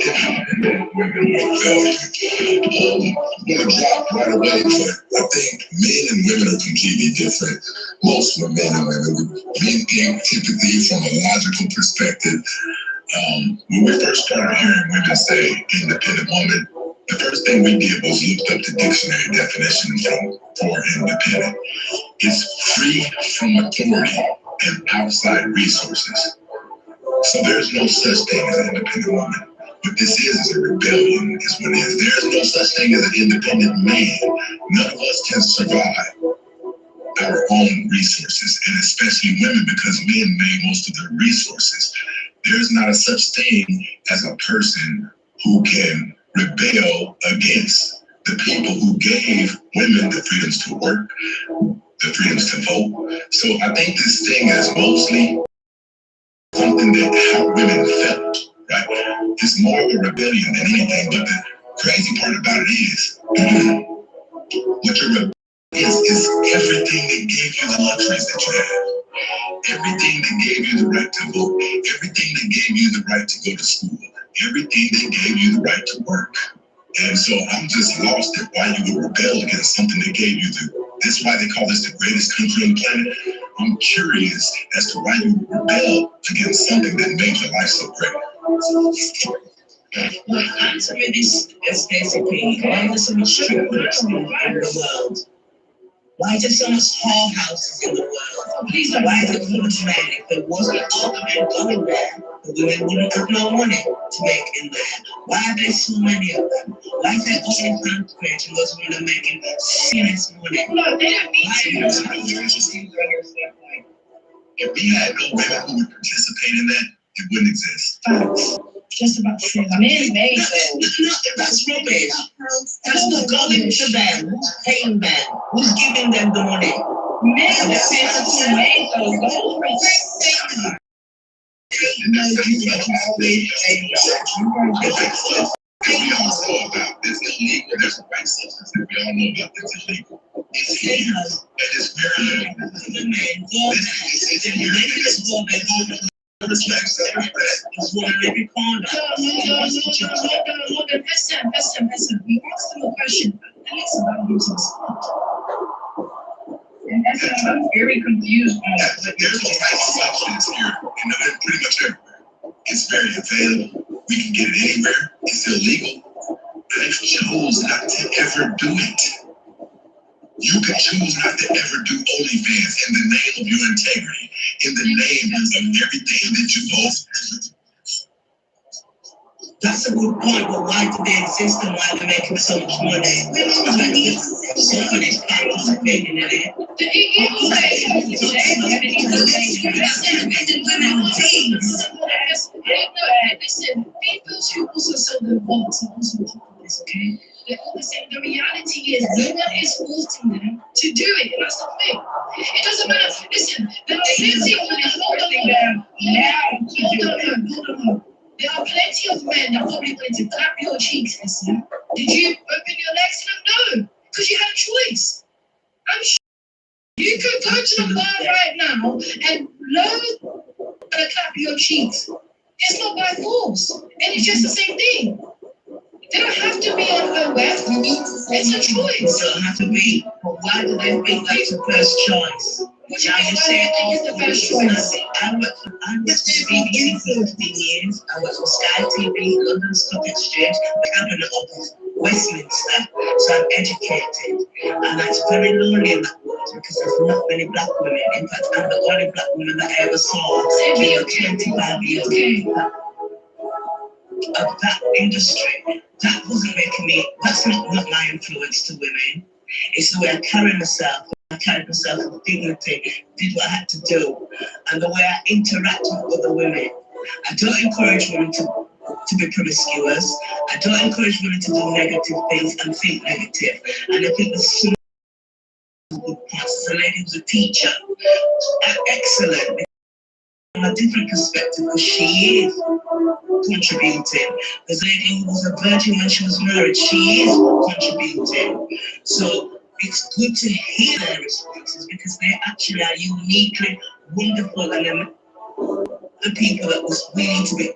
and women are failure. I'm going to drop right away, but I think men and women are completely different. Most for men and women. Men think typically from a logical perspective. When we first started hearing women say independent woman, the first thing we did was looked up the dictionary definition for independent. It's free from authority and outside resources. So there's no such thing as an independent woman. What this is a rebellion, is what it is. There's no such thing as an independent man. None of us can survive our own resources, and especially women, because men made most of their resources. There's not a such thing as a person who can rebel against the people who gave women the freedoms to work, the freedoms to vote. So I think this thing is mostly something that how women felt, right? It's more of a rebellion than anything, but the crazy part about it is, what your rebellion is everything that gave you the luxuries that you have. Everything that gave you the right to vote, everything that gave you the right to go to school, everything that gave you the right to work. And so I'm just lost at why you would rebel against something that gave you that's why they call this the greatest country on the planet. I'm curious as to why you rebel against something that made your life so great. Well, answer me this, Stacey P. What are some struggles in the world Why is there so much whorehouses in the world? Please don't. Why is it so much men? If there wasn't all the men going there, the women wouldn't have no money to make in there. Why are there so many of them? Why is there only handcrafts and those women are making serious money? No, they don't need to. If we had no women who would participate in that, it wouldn't exist. Facts. Just about true. Men made them. No, that's rubbish. That's not going to them. Who's paying them? Who's giving them the money? Men, the people who made those. Those were things. And that's always we all know about this illegal. There's a white substance that we all know about that's illegal. It's illegal. And it's very illegal. Listen. We asked him a question. Listen, about using sport. And I'm very confused on what there's a white substance here, and pretty much everywhere. It's very available. We can get it anywhere. It's illegal. But if you chose not to ever do it, you could choose not to ever do OnlyFans in the name of your integrity, in the name of everything that you hold. That's a good point, but why do they exist and why are they making so much money? Somebody's participating in it. Listen, people who also sell their bots and also talk this, okay? They're always saying the reality is no one is forcing them to do it, and that's the thing. It doesn't matter. Listen, there are plenty of men. Hold on. There are plenty of men that probably wanted to clap your cheeks, listen. Did you open your legs to them? No, because you had a choice. I'm sure you could go to the bar right now and learn to clap your cheeks. It's not by force, and it's just the same thing. They don't have to be on her web. It's a choice. It don't have to be. But why do they think that's the first choice? Which now you say it's the first choice. I worked for BBC for 15 years. I worked for Sky TV, London Stock Exchange, the Cabinet Office, Westminster. So I'm educated. And that's very lonely in that world because there's not many black women. In fact, I'm the only black woman that I ever saw. Say in 25 years of that industry. That wasn't making me, that's not my influence to women. It's the way I carry myself. I carried myself with dignity, did what I had to do, and the way I interact with other women. I don't encourage women to be promiscuous. I don't encourage women to do negative things and think negative. And I think there's some good points. There's a lady who's a teacher, excellent. From a different perspective, because she is contributing. There's a lady who was a virgin when she was married, she is contributing. So it's good to hear their responses because they actually are uniquely wonderful, and the people that was willing to be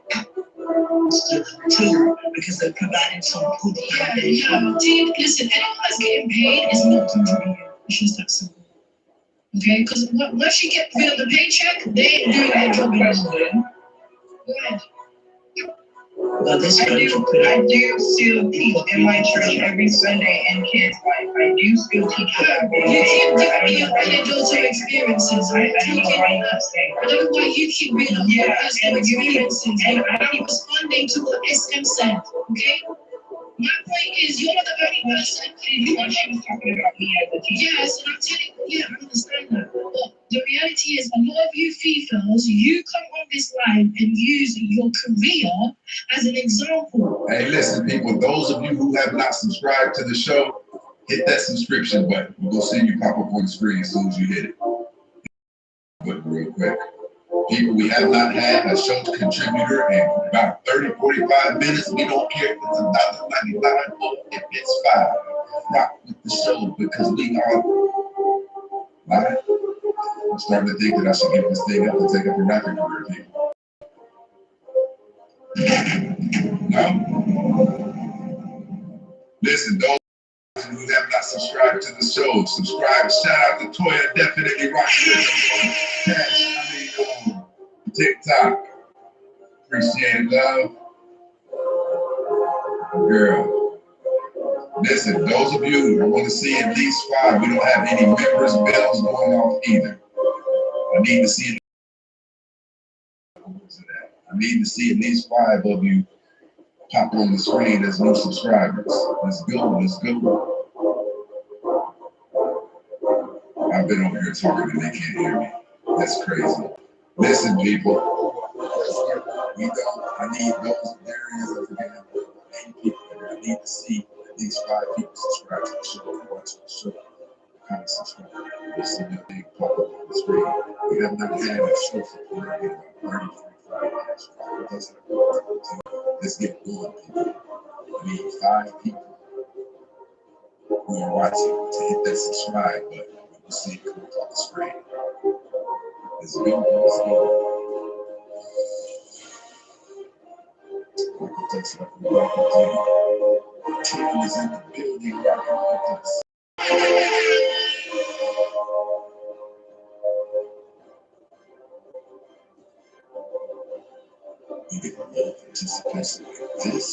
too, because they're providing some good foundation. Yeah, listen, anyone that's getting paid is not contributing. It's just that simple. Okay, because once you get paid the paycheck, they ain't doing their job anymore. Go ahead. Well, I do still teach in my church every Sunday and kids' life. I do still teach. You keep giving your anecdotal experiences. I don't know why you keep bringing up your personal experiences. And I keep responding to what SM said. Okay. My point is, you're not the only person. She was talking about me as a teacher. Yes, and I'm telling you, I understand that. But the reality is, a lot of you females, you come on this line and use your career as an example. Hey, listen, people, those of you who have not subscribed to the show, hit that subscription button. We'll see you pop up on the screen as soon as you hit it. But real quick. People, we have not had a show contributor in about 30-45 minutes. We don't care if it's $1.99 or if it's $5. Rock with the show because we are live. I'm starting to think that I should give this thing up and take up a rapping career, people. No? Listen, those who have not subscribed to the show, subscribe. Shout out to Toya, definitely rock with us. TikTok. Appreciate it, love. Girl. Listen, those of you who want to see at least 5, we don't have any members' bells going off either. I need to see. I need to see at least 5 of you pop on the screen as new subscribers. Let's go. Let's go. I've been over here talking and they can't hear me. That's crazy. Listen, people. I need those areas of the 8 people. I need to see at least 5 people subscribe to the show. Watch the show. Kind of subscribe. You see the big pop up on the screen. We have not had a show for about 30, 45 minutes. Let's get going, people. I need 5 people who are watching to hit that subscribe button. You see it come up on the screen. Let's go. Let's go. Team is in the building. Rocking with us. You get more participation like this.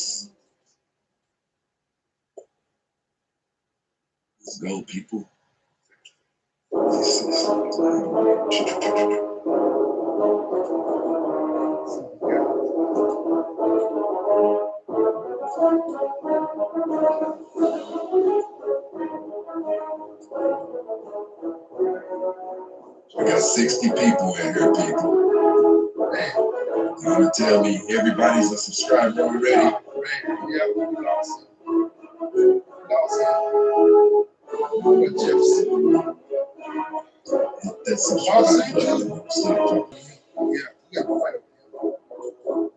Let's go, people. I got 60 people in here, people. You want to tell me everybody's a subscriber already? Yeah, we lost it. But Jefferson. Hit that subscribe button.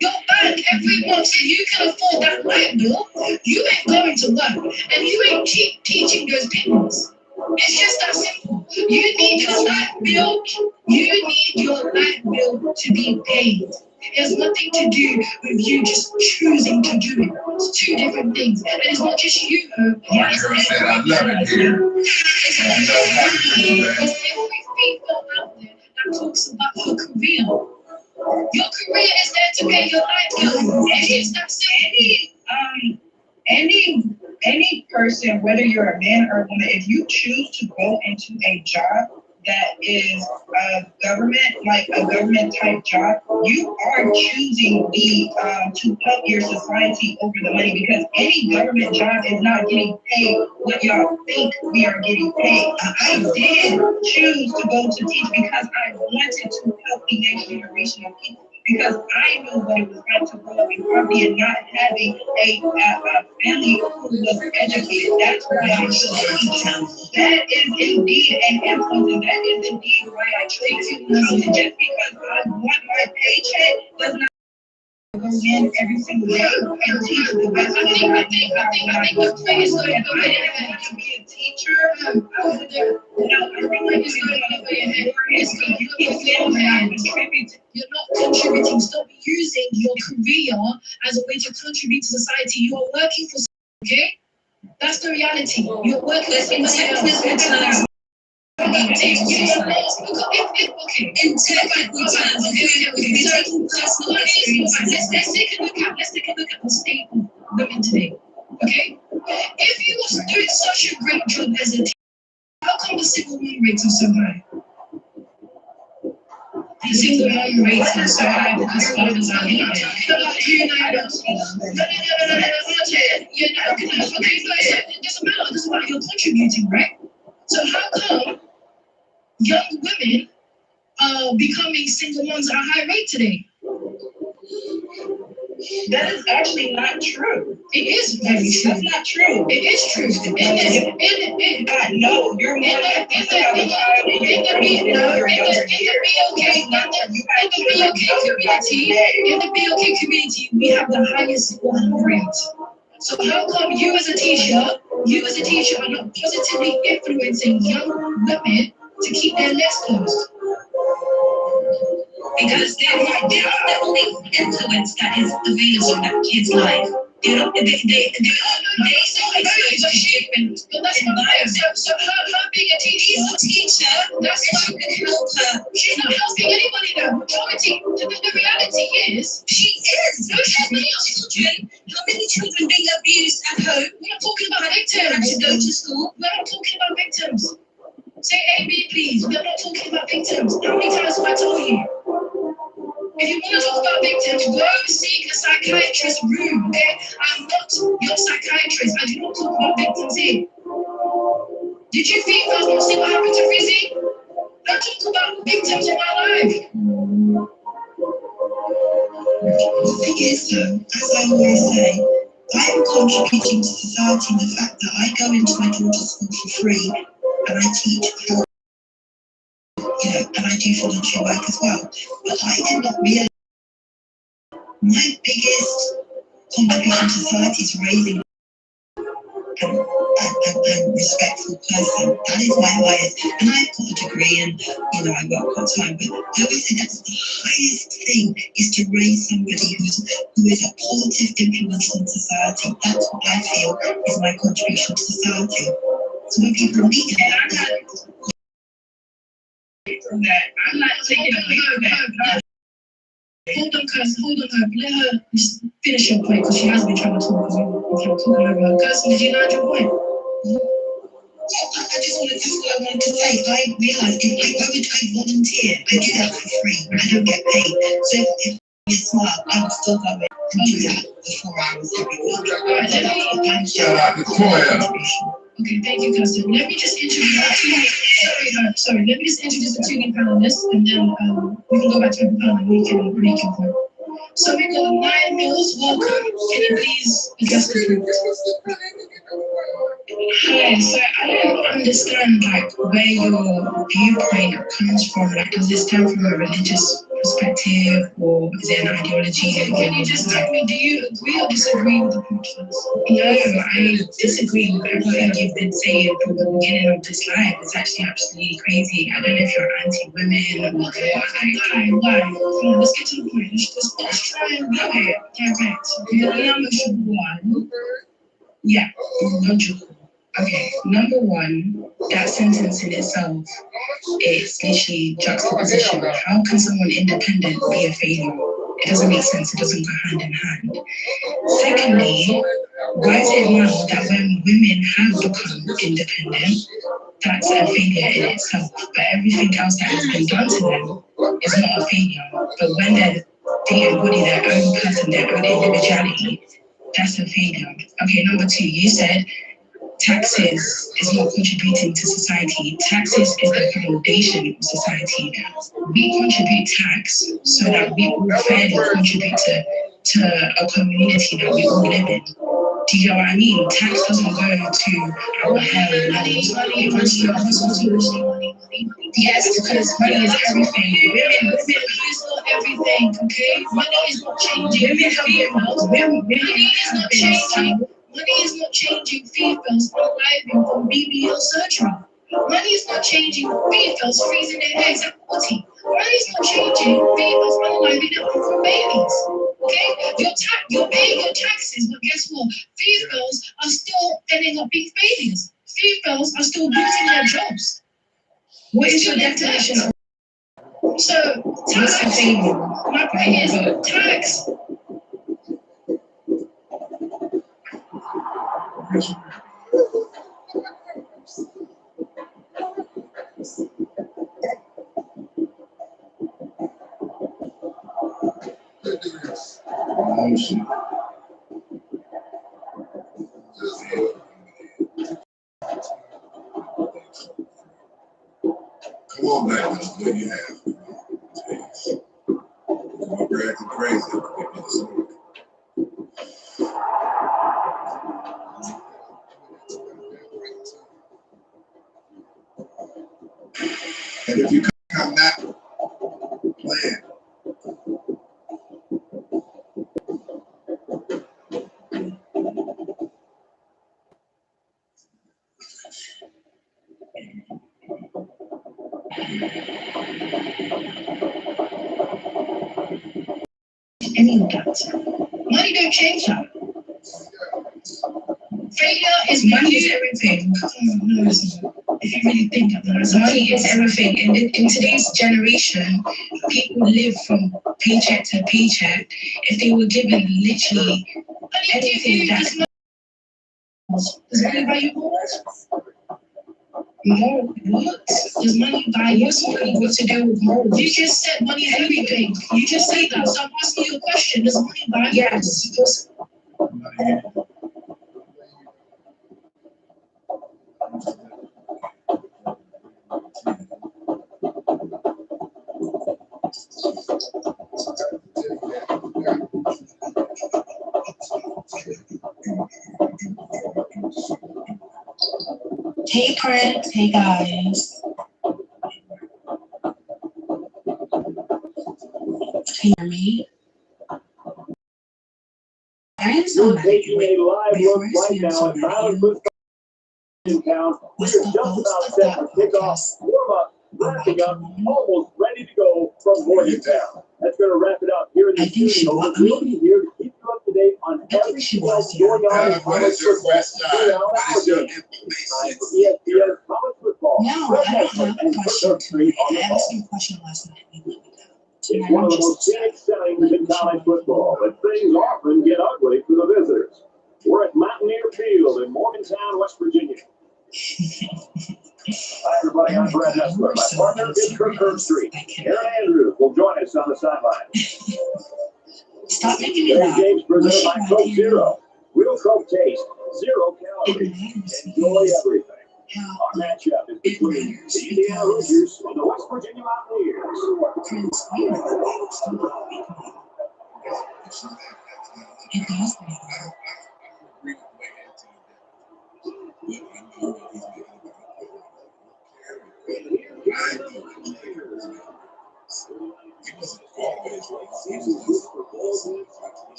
You're back every month so you can afford that light bill. You ain't going to work and you ain't keep teaching those people. It's just that simple. You need your light bill. You need your light bill to be paid. It has nothing to do with you just choosing to do it. It's 2 different things. And it's not just you. My girl said I love it here. There's every female out there that talks about her career. Your career is there to pay your light bill. It's that simple. Any person, whether you're a man or a woman, if you choose to go into a job that is a government type job, you are choosing to help your society over the money, because any government job is not getting paid what y'all think we are getting paid. I did choose to go to teach because I wanted to help the next generation of people, because I knew what it was like to grow up in poverty and not having a family who was educated. That's why I chose to teach. That is indeed an influence, and that is indeed why I chose to college. Just because I want my paycheck does not go in every single day and teach the best. I think the thing is good. I didn't have to be a teacher. I really you're not contributing. Stop using your career as a way to contribute to society. You are working for, okay? That's the reality. You're working for in technical terms, we're taking personal experience. Let's take a look at the state of women today. Okay? If you was doing such a great job as a teacher, how come the single mom rate is so high? The single mom rate is so high because fathers are leaving. It doesn't matter, you're contributing, right? So how come young women are becoming single moms at a high rate today? That is actually not true. It is very true. That's not true. It is true. No, you're more likely to have a child in the BOK community, we have the highest single mom rate. So how come you as a teacher are not positively influencing young women to keep their legs closed? Because they're the only influence that is available in that kid's life. You know, they so exposed to different environments. So her being a teacher, that's why you can help her. She's not helping anybody though. The reality is she is. No, she's not. children? How many children being abused at home? We're not talking about victims. To go to school? We're not talking about victims. Say A, B, please. We're not talking about victims. How many times have I told you? If you want to talk about victims, go seek a psychiatrist's room, okay? I'm not your psychiatrist. I do not talk about victims here. Did you think I was going to see what happened to Rizzy? I talk about victims in my life. The thing is, though, as I always say, I am contributing to society in the fact that I go into my daughter's school for free and I teach her, and I do volunteer work as well. But I did not realize my biggest contribution to society is raising a respectful person. That is my highest. And I've got a degree and, I work part time, but I always say that's the highest thing is to raise somebody who is a positive influence on society. That's what I feel is my contribution to society. So when people meet from that, I'm not taking away from that. Hold on, cousin, let her just finish your point because she has been trying to talk because we've been talking over her. Cousin, did you land your point? I just wanted to say what I wanted to say. I realised I volunteer. I do that for free. I don't get paid. So if you're smart, I would still go and do that for 4 hours every week. Shout out to Toya. Okay, thank you, cousin. Let me just introduce the two. Let me just introduce the two new panelists, and then we can go back to the panel and we can make your point. So we got 9 Mills. Welcome. Can you please address the group? Hi. So I don't understand where your viewpoint comes from. Does this come from a religious perspective, or is it an ideology? Can you just tell me, do you agree or disagree with the podcast? No, I disagree with everything you've been saying from the beginning of this live. It's actually absolutely crazy. I don't know if you're anti-women or why. Come on, let's get to the point. Let's try and be direct. Yeah, logical. Okay, number one, that sentence in itself, it's literally juxtaposition. How can someone independent be a failure? It doesn't make sense. It doesn't go hand in hand. Secondly, why is it now that when women have become independent, that's a failure in itself, but everything else that has been done to them is not a failure. But when they embody their own person, their own individuality, that's a failure. Okay, number two, you said taxes is not contributing to society. Taxes is the foundation of society. We contribute tax so that we all fairly contribute to a community that we all live in. Do you know what I mean? Tax doesn't go to our hair. Yes, because money is everything. Women is not everything, okay? Money is not changing. Money is not changing. Money is not changing females unaliving from BBL surgery. Money is not changing females freezing their eggs at 40. Money is not changing females unaliving them from babies. Okay? You're paying your taxes, but guess what? Females are still ending up being babies. Females are still losing their jobs. What is your definition of? So, tax. My point is tax. Come on back, what you have. Come up here acting crazy. And if you come back, plan. Any of that. Money don't change that. Failure is money is everything. No, it's not. If you really think about it, money is everything. And in today's generation, people live from paycheck to paycheck. If they were given literally anything that does money buy you morals? No, what? Does money buy you something? What to do with morals? You just said money is everything. You just said that. So I'm asking you a question. Does money buy you? Yes. Hey Prince, hey guys. Can you hear me? I am You're taking a live look right now at Tyler Football in town. We are just about set for kickoff, warm up, wrapping up, almost ready to go from Morgantown. That's going to wrap it up here in the studio. We'll be here to keep you up to date on everything else going on in college football. What is your information? ESPN college football. No, I don't have a question tonight. I asked you a question last night. You let me down. It's one of the most scenic settings in college football, but things often get ugly for the visitors. We're at Mountaineer Field in Morgantown, West Virginia. Hi, everybody. I'm Brad Nessler. My partner is Kirk Street. Aaron Andrews will join us on the sideline. Stop making me laugh. Games presented by Coke Zero. Real Coke taste, zero calories. Enjoy everything. Our matchup is between the Indiana Hoosiers and the West Virginia Mountaineers. It does matter.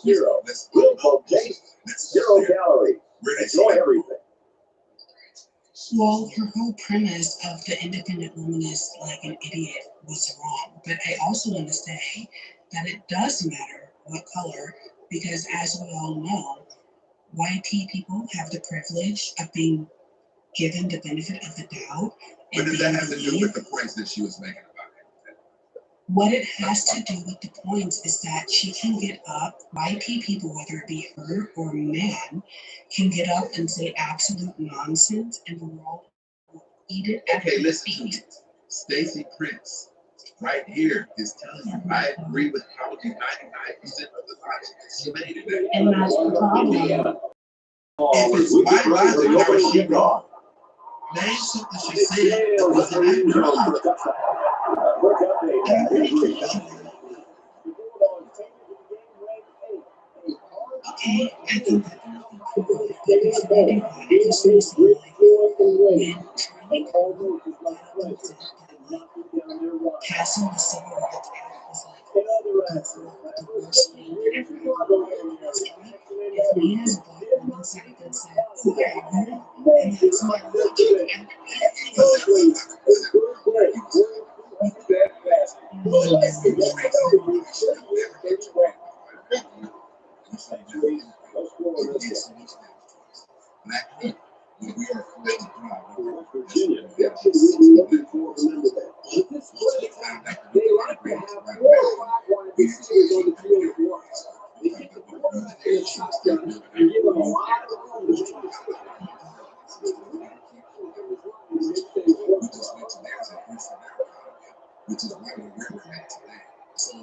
Zero. Real Coke taste, zero calories. Enjoy everything. Well, her whole premise of the independent woman is like an idiot was wrong. But I also want to say that it does matter what color, because as we all know, white people have the privilege of being given the benefit of the doubt. What does that have to do with the points that she was making about it? What it has to do with the points is that she can get up, white people, whether it be her or man, can get up and say absolute nonsense, and the world will eat it at her feet. Stacey Prince, right here, is telling you, I agree with probably 99% of the logic that she made today. And that's the problem. If it's my logic, where she wrong? Name something she said that wasn't accurate. Okay, I think that passing the Civil Rights Act is like the worst thing ever. If me as a black woman said it and said, yeah, and that's my logic, and which is why we're at today. So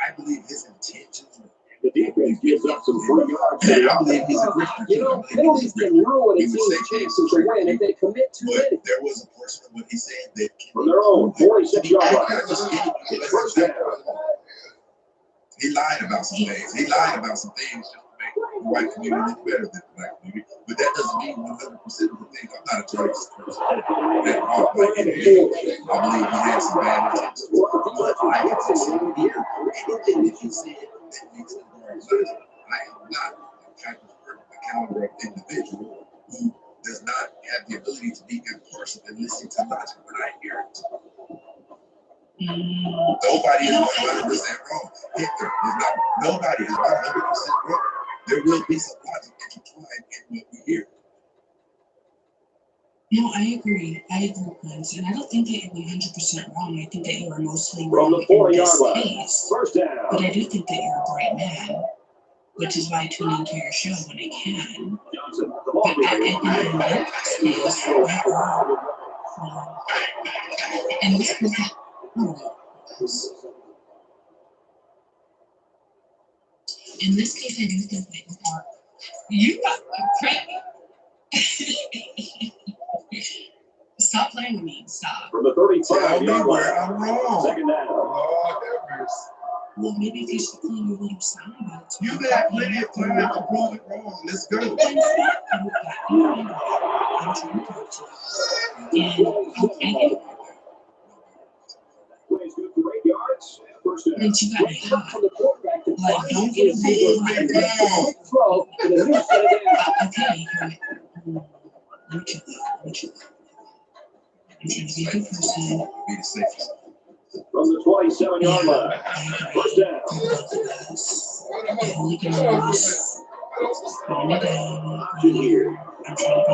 I believe his intentions were. The defense gives up some free yards. I believe he's a grifter. You know, penalties can ruin a team's chances to win if they commit too many. There was a portion of what he said that from their own 46-yard line. First down. He lied about some things. He lied about some things just to make the white community look better than the black community. But that doesn't mean 100% of the things. I'm not a racist person. I believe he had some bad intentions. But I have to say here, anything that he said that makes the world better. I am not the type of the caliber of individual who does not have the ability to be impartial and listen to logic when I hear it. Nobody is 100% wrong. Hitler is not. Nobody is 100% wrong. There will be some logic intertwined in what we hear. No, I agree, Prince. And I don't think that you're 100% wrong. I think that you are mostly wrong in this case. But I do think that you're a bright man, which is why I tune into your show when I can. But in this case, you're wrong. And this person, in this case, I do think that you are crazy. Stop playing with me. Stop. From the 35-yard line, I'm wrong. Second down. Well, maybe if you stop playing your little sound about it. You got plenty of time to prove it wrong. Let's go. I'm trying to talk to you. And okay. But you got me hot. Like, don't get a big hot. Okay, let me chill out. I'm trying to be a good person. Be the safest. From the 27-yard line, first down. Holy goodness. Calm me down. I'm trying to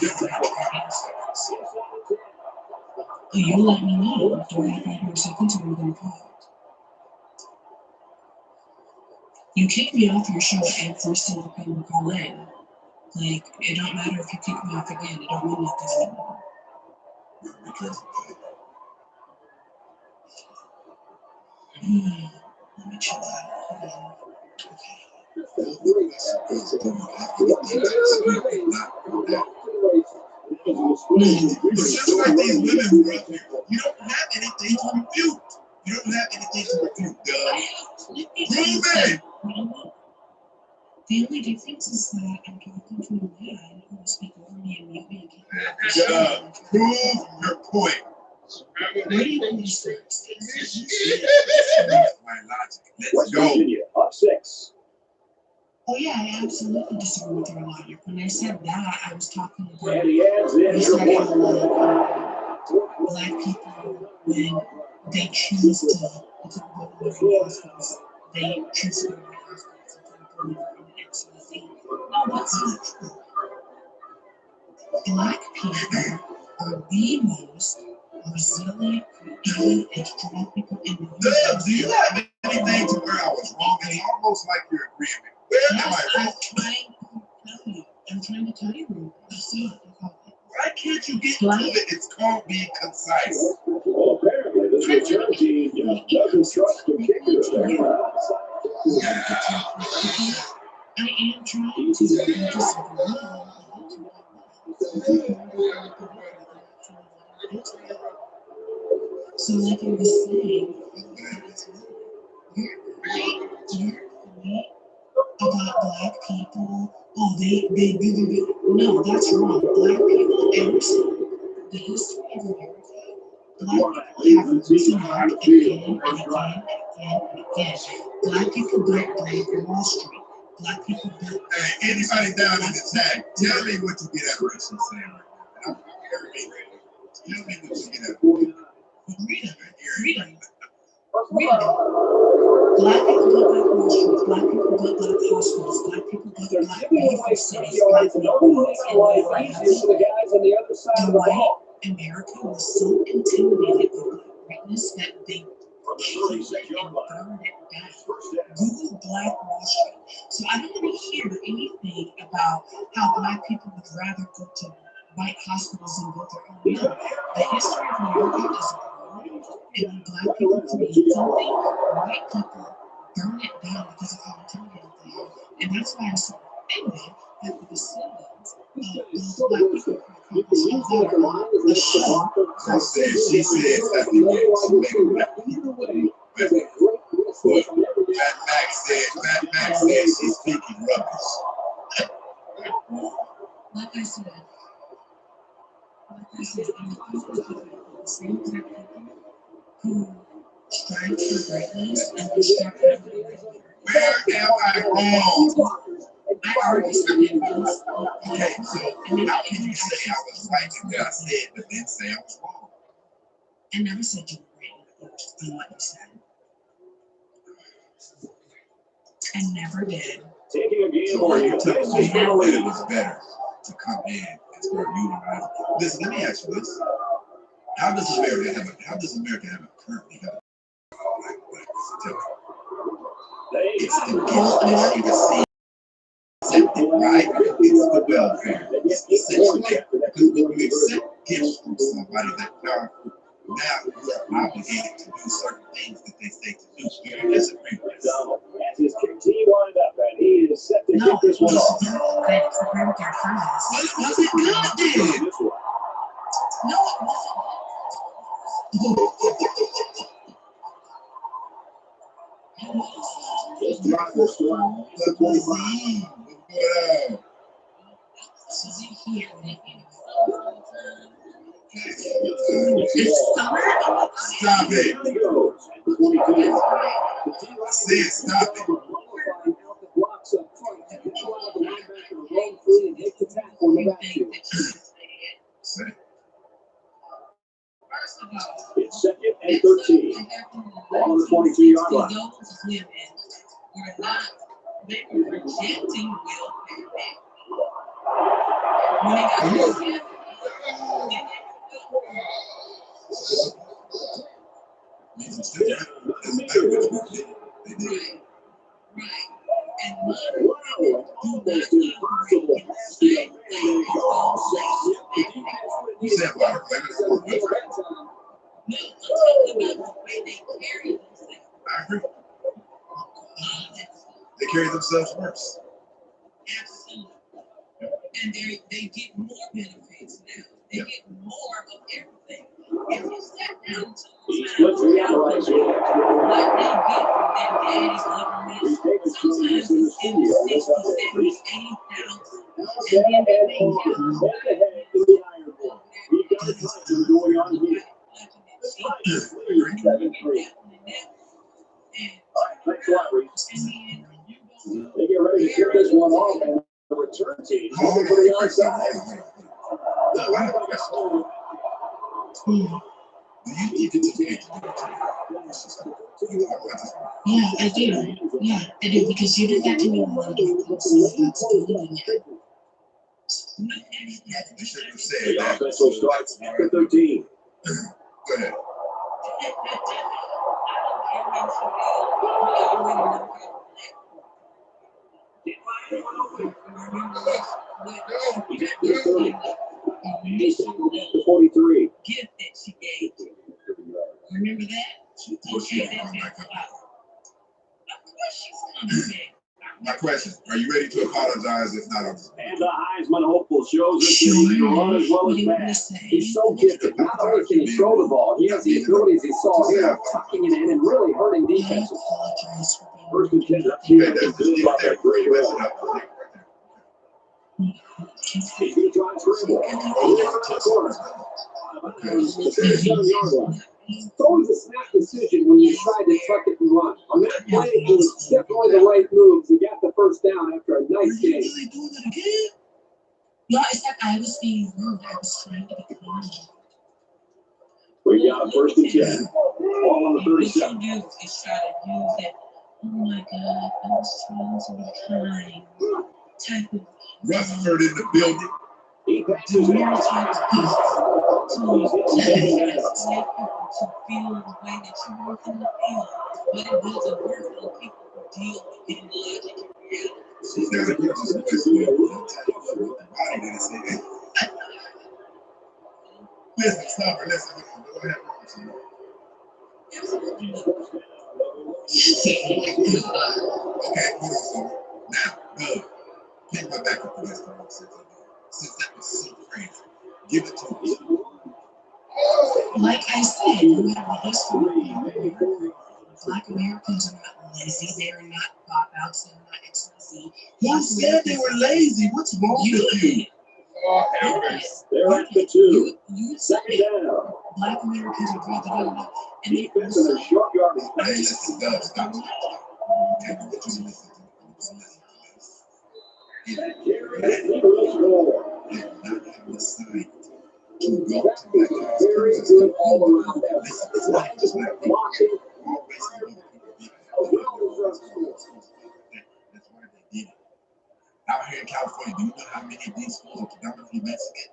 be a better person. You let me know. 35 more seconds and we're going to call. You kick me off your show every single time we call in. Like, it don't matter if you kick me off again. It don't mean nothing anymore. Let me chill out. Just like these women who are up here, you don't have anything to refute. You don't have anything to refute, Doug. Prove it. The only difference is that I'm talking to a man who will speak over me and mute me and keep me. Prove your point. What do you think these things? Let's go. Up 6. Oh yeah, I absolutely disagree with your logic. When I said that, I was talking about And he adds in your point. Black people, when they choose to go to different hospitals, they choose to go to hospitals and go to XYZ. No, that's not true. Black people are the most resilient, creative, and strong people in the world. Doug, do you have anything to where I was wrong? It's almost like you're agreeing with me. Where am I wrong? I'm trying to tell you. Why can't you get to it? It's called being concise. Well, apparently, this return team doesn't trust the kicker. I am trying to. So like I was saying, you're right about black people. Oh, they. No, that's wrong. Black people, the history of America, black people have risen up again and again and again. Black people built Wall Street. Black people built. Hey, anybody down in the tag, tell me what you get at what she's saying right now. Tell me what you get at. Read it. Black people built Black Wall Street. Black people built Black hospitals. Black people built Black beautiful cities. Black neighborhoods and areas. And white America was so intimidated by Black greatness that they killed it and burned it down. Google Black Wall Street. So I don't want to hear anything about how Black people would rather go to white hospitals and build their own. No, the history of America is wrong. And when Black people create something, white people burn it down because of how intimidated they are. And that's why I'm so offended that the descendants of those Black people who accomplish the show. She said that the Matt said she's speaking rubbish. Like I said, I'm the same exact people who strive for greatness and who strive for greatness. Where am I wrong? I already said this. Okay, so how can you say I was right in what I said, but then say I was wrong? I never said you were right. on what you said. I never did. Taking a game So or you tell me you that it was better to come in and start utilizing. Listen, let me ask you this. How does America currently have a it's the gift that she received. Right? It's the welfare. It's essentially because when you accept gifts from somebody that powerful, now you are obligated to do certain things that they say to do. Do you disagree with this? His team lined up, and he is set to kick this one off. I agree with your premise. What was it good then? No, it wasn't. Just drop this one. It's summer. Stop it. I said stop it. It's second and 13 on the 22-yard line. Those women were not, they were rejecting welfare back when they got welfare. Right. And you said about no, I'm talking about the way they carry themselves. I agree. They carry themselves worse. Absolutely. And they get more benefits now. They get more of everything. If you sat down and told what they get from their daddy's government, sometimes it's in the 60, 70, 80,000. And then they make They get ready to kick this one off, and the return team is over the outside. Yeah, I do. Yeah, I do, because you did that to me when I was doing it. You should have said that. Offensive starts after 13. Go ahead. The 43. gift that she gave you. Remember that? She gave that back to us. Of course she's coming back. My question, are you ready to apologize? If not, I'm just... And the Heisman hopeful shows us that he can run as well as pass. He's so gifted. Not only can he throw the ball, he has the abilities he saw here of tucking it in and really hurting defenses. First and 10. He's going to try and scramble. Throws a snap decision when you decide to tuck it and run. On that play, it was definitely the right move. He got the first down after a nice game. No, it's like I was being rude. I was trying to be kind. We got a first and 10. Ball on the 37. What you do is try to use that, oh my God, I was trying to be kind type of. Rutherford in the building. He passes it. To feel the way that you want them to feel, but it doesn't work on people who deal with it in logic and reality. She's got a good listen, stop her. Listen, go ahead. Okay, now, good. Pick my back up for this conversation. Since that was so crazy, give it to us. Like I said, you have a history. Black Americans are not lazy. They are not pop-outs. They're not XYZ. Who said they were lazy? What's wrong with you? They're at the 2. You said Second down. Black Americans are great together. And they Defense in a short yardage. Hey, listen, stop. Okay, what you listen to? He will score. To go very good all around that. Block out here in California, do you know how many of these schools are predominantly Mexican?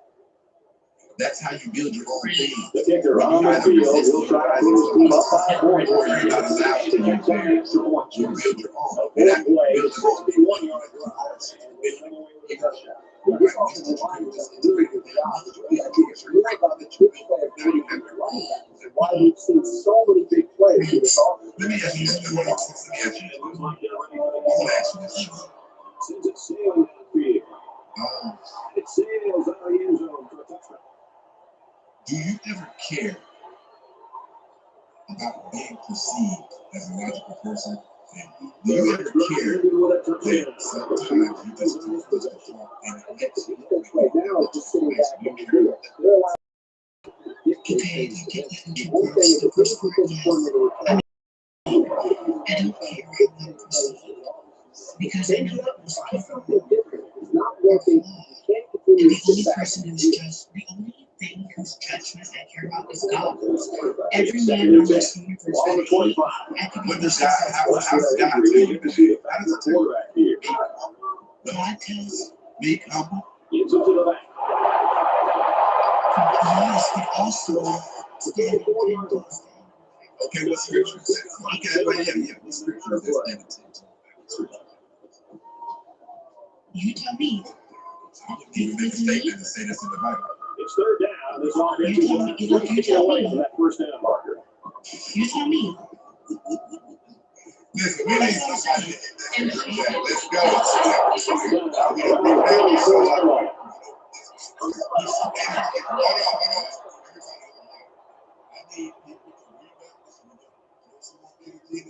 That's how you build your own thing. The kicker on the field will try to move team up 5 points. Or you're not allowed to use your extra point. You build your own. And that play, build your own. 61-yard drive. Why we've seen so many big plays. Let me ask you this. Since it's sailing downfield, it sails out of the end zone for a touchdown. Do you ever care about being perceived as a logical person? And do you ever care that sometimes you just talk and it gets you right now? Just sitting back and because I know that most people not working. You can't continue the only person who's just the only thing whose judgment I care about is God. Every man in this universe I can What does God, how does God tell you to do? How does it tell you? God tells Be humble. Into the back. yes, but also stand in. Okay, what scripture says? Okay, but yeah, what scripture says stand in? You tell me. You make a statement and say this in the Bible. It's third down. This offense is away from that first down marker. You tell me. Listen, we need somebody. Yeah, let's go.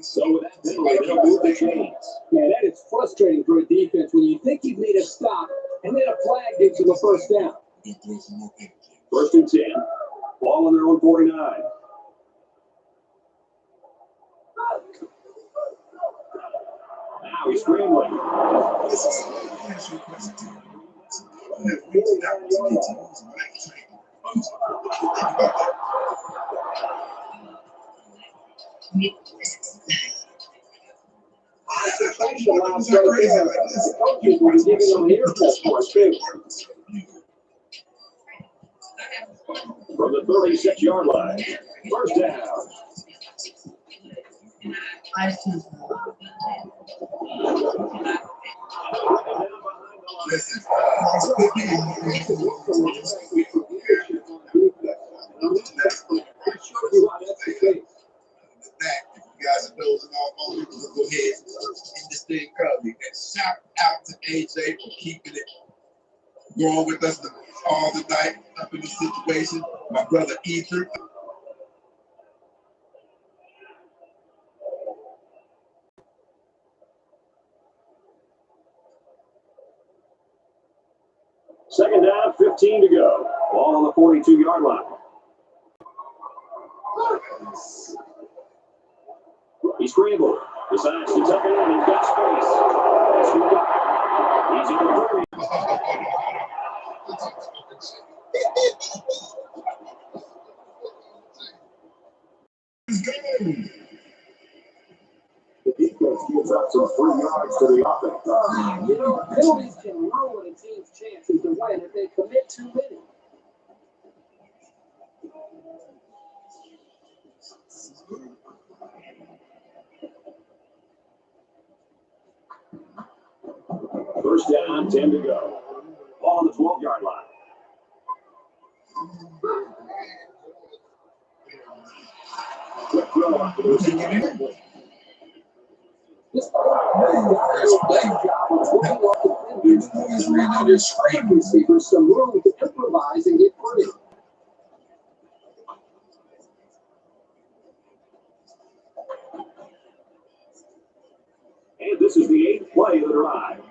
So with that penalty, they'll move the chains. Yeah, that is frustrating for a defense when you think you've made a stop and then a flag gives them a first down. First and 10. Ball on their own 49. Now he's scrambling. From the 36-yard line, first down. Listen. If you guys are dozing off on it, we'll go ahead and this thing curly. And shout out to AJ for keeping it going with us all the night up in this situation. My brother Ether. Second down, 15 to go. Ball on the 42-yard line. He scrambled. Decides to tuck it in. He's got space. He's in the 30. The defense gives up some 3 yards to the offense. Penalties can ruin a team's chances to win if they commit too many. First down, 10 to go. Ball on the 12-yard line. Quick throw up to the receiver. Receivers some room to improvise and get free. And this is the 8th play of the drive.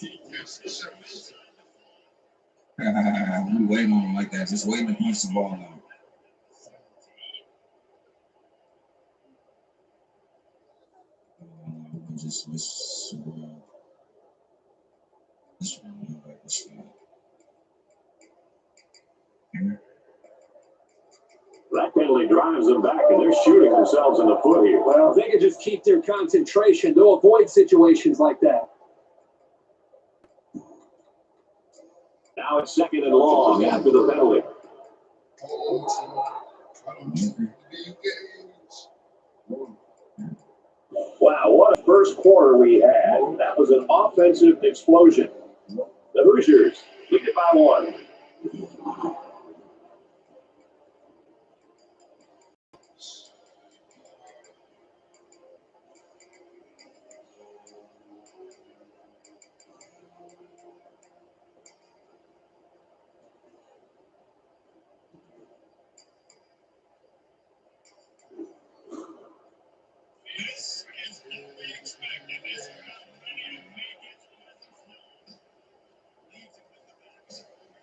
We waiting on him like that, just waiting to punch the ball out. Just this one. That penalty drives them back, and they're shooting themselves in the foot here. Well, they could just keep their concentration. They'll avoid situations like that. Now it's 2nd and long after the penalty. Wow, what a first quarter we had. That was an offensive explosion. The Hoosiers lead it by 1.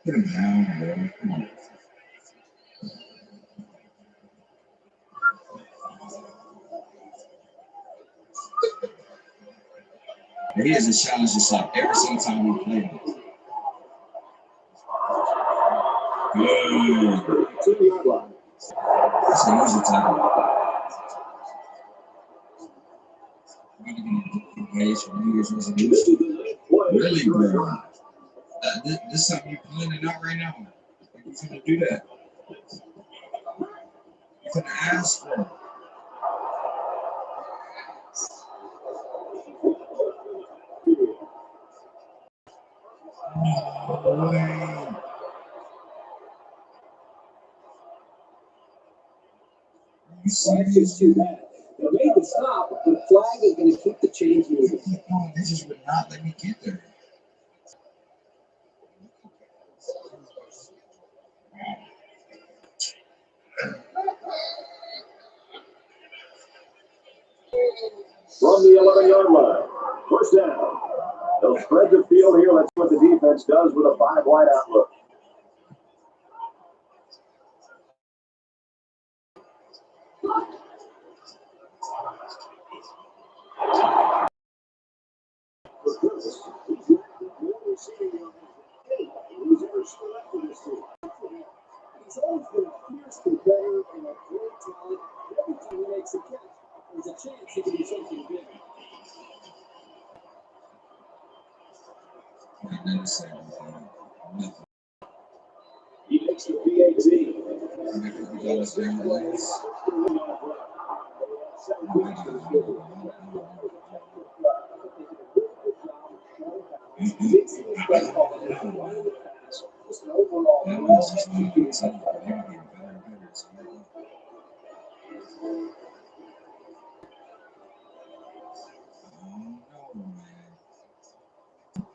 Put him down, bro. Come on. He has a challenge to stop every single time we play him. Good. That's an easy tackle. Really, bro? This is something you're planning out right now. Like, you're gonna do that. You're gonna ask for it. No way. That's just too bad. They made the stop, but the flag is going to keep the chains moving. They just would not let me get there. From the 11-yard line, first down. They'll spread the field here. That's what the defense does with a 5-wide outlook. He's always been a fierce competitor and a great talent. Every time he makes a catch, there's a chance he can do something big. He makes the PAT.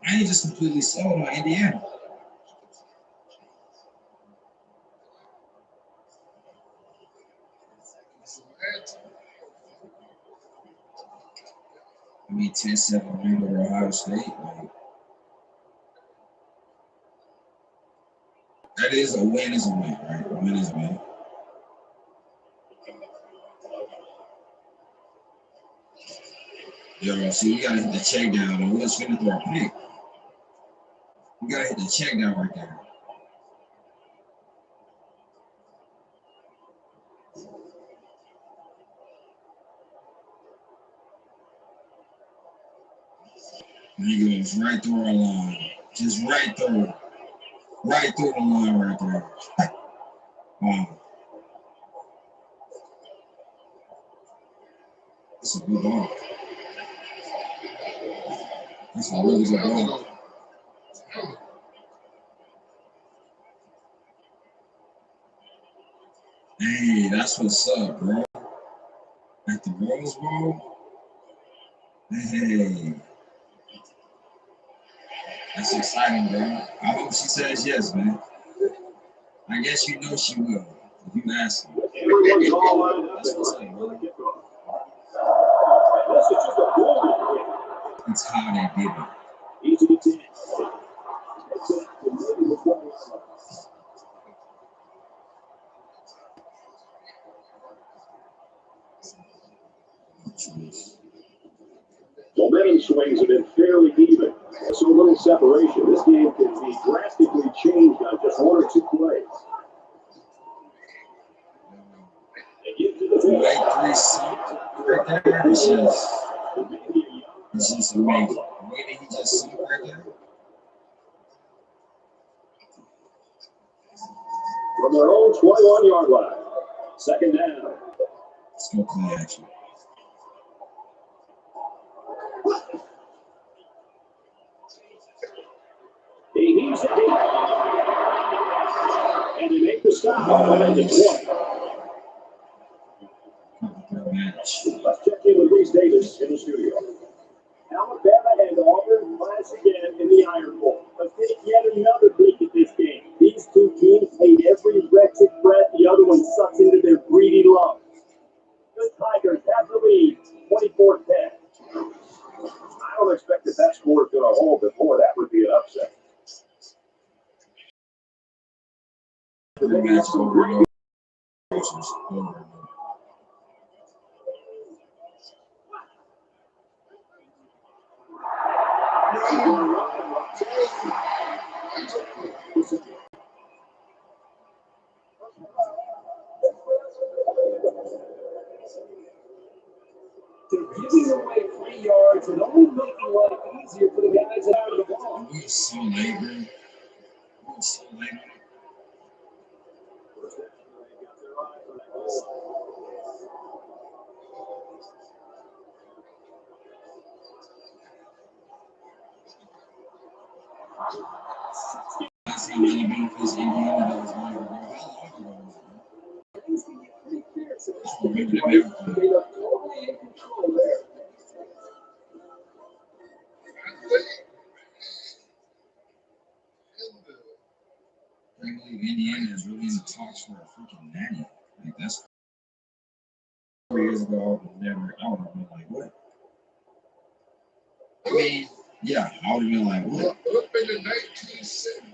I ain't just completely sold on Indiana. I mean, 10-7 win over Ohio State. Like, that is a win, is a win, right? A win is a win. Yo, see, we gotta hit the check down, and we're just gonna throw a pick. We gotta hit the check down right there. And he goes right through our line. Just right through. Right through the line right there. Wow. That's a good ball. That's a really good ball. Hey, that's what's up, bro. At the Rose Bowl. Hey. That's exciting, bro. I hope she says yes, man. I guess you know she will. If you ask her. That's what's up, bro. It's how they did it. Easy to 10. Momentum swings have been fairly even. So little separation. This game can be drastically changed on just one or two plays. It's just amazing. The way that he just sunk right there. From their own 21-yard line. Second down. Let's go play action. He heaves it deep. And they make the stop at the 20. Let's check in with Reese Davis in the studio. Alabama and Auburn clash again in the Iron Bowl. Let's take yet another peek at this game. These two teams hate every wretched breath the other one sucks into their greedy lungs. The Tigers have the lead, 24-10. I don't expect that score is going to hold before that would be an upset. Rematch over and over. They're giving away 3 yards and only making life easier for the guys out of the ball. We were so late, bro. We were so late. I see many benefits in Indiana that was going to go. Things can get pretty fierce. They look totally in control there. I believe Indiana is really in the talks for a freaking nanny. Like, that's 4 years ago. I would have been like, what? I mean, yeah, I would have been like, what? Up in the 1970s.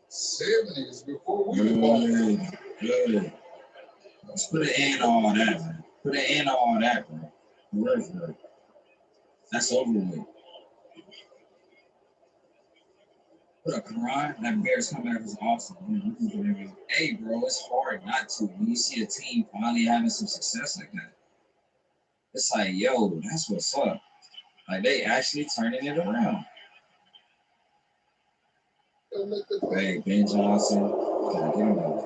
1970s before we were born. Good. Let's put an end to all that, man. Put an end to all that, bro. Right. That's over with. What up, Karan? That Bears comeback was awesome. Hey, bro, it's hard not to when you see a team finally having some success like that. It's like, yo, that's what's up. Like, they actually turning it around. Hey, Ben Johnson.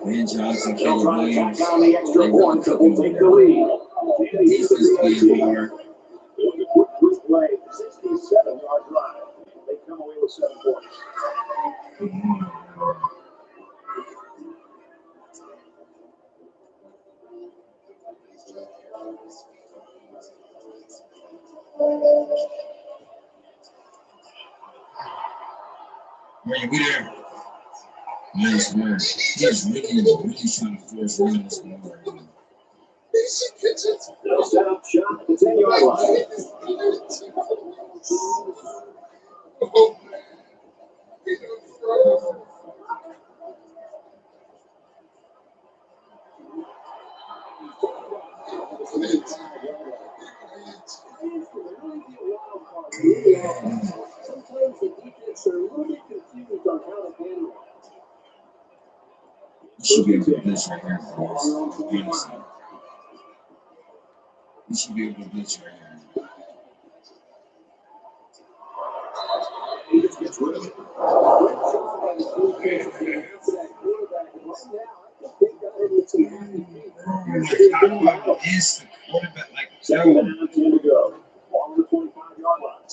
Ben Johnson, Kelly Williams. Down the extra point that will take the lead. Defense playing hard. Quick play, 67-yard drive. They come away with 7 points. Man, we there. Nice work. He's really trying to force one this more. They'll set up shop at the 10-yard line. Sometimes the defense are a little bit confused on how to handle it. This should be a good blitz right here, boys. Honestly. This should be a good blitz right here. He just gets rid of it. Is the quarterback like Second down, 10 to go. On the 25-yard line.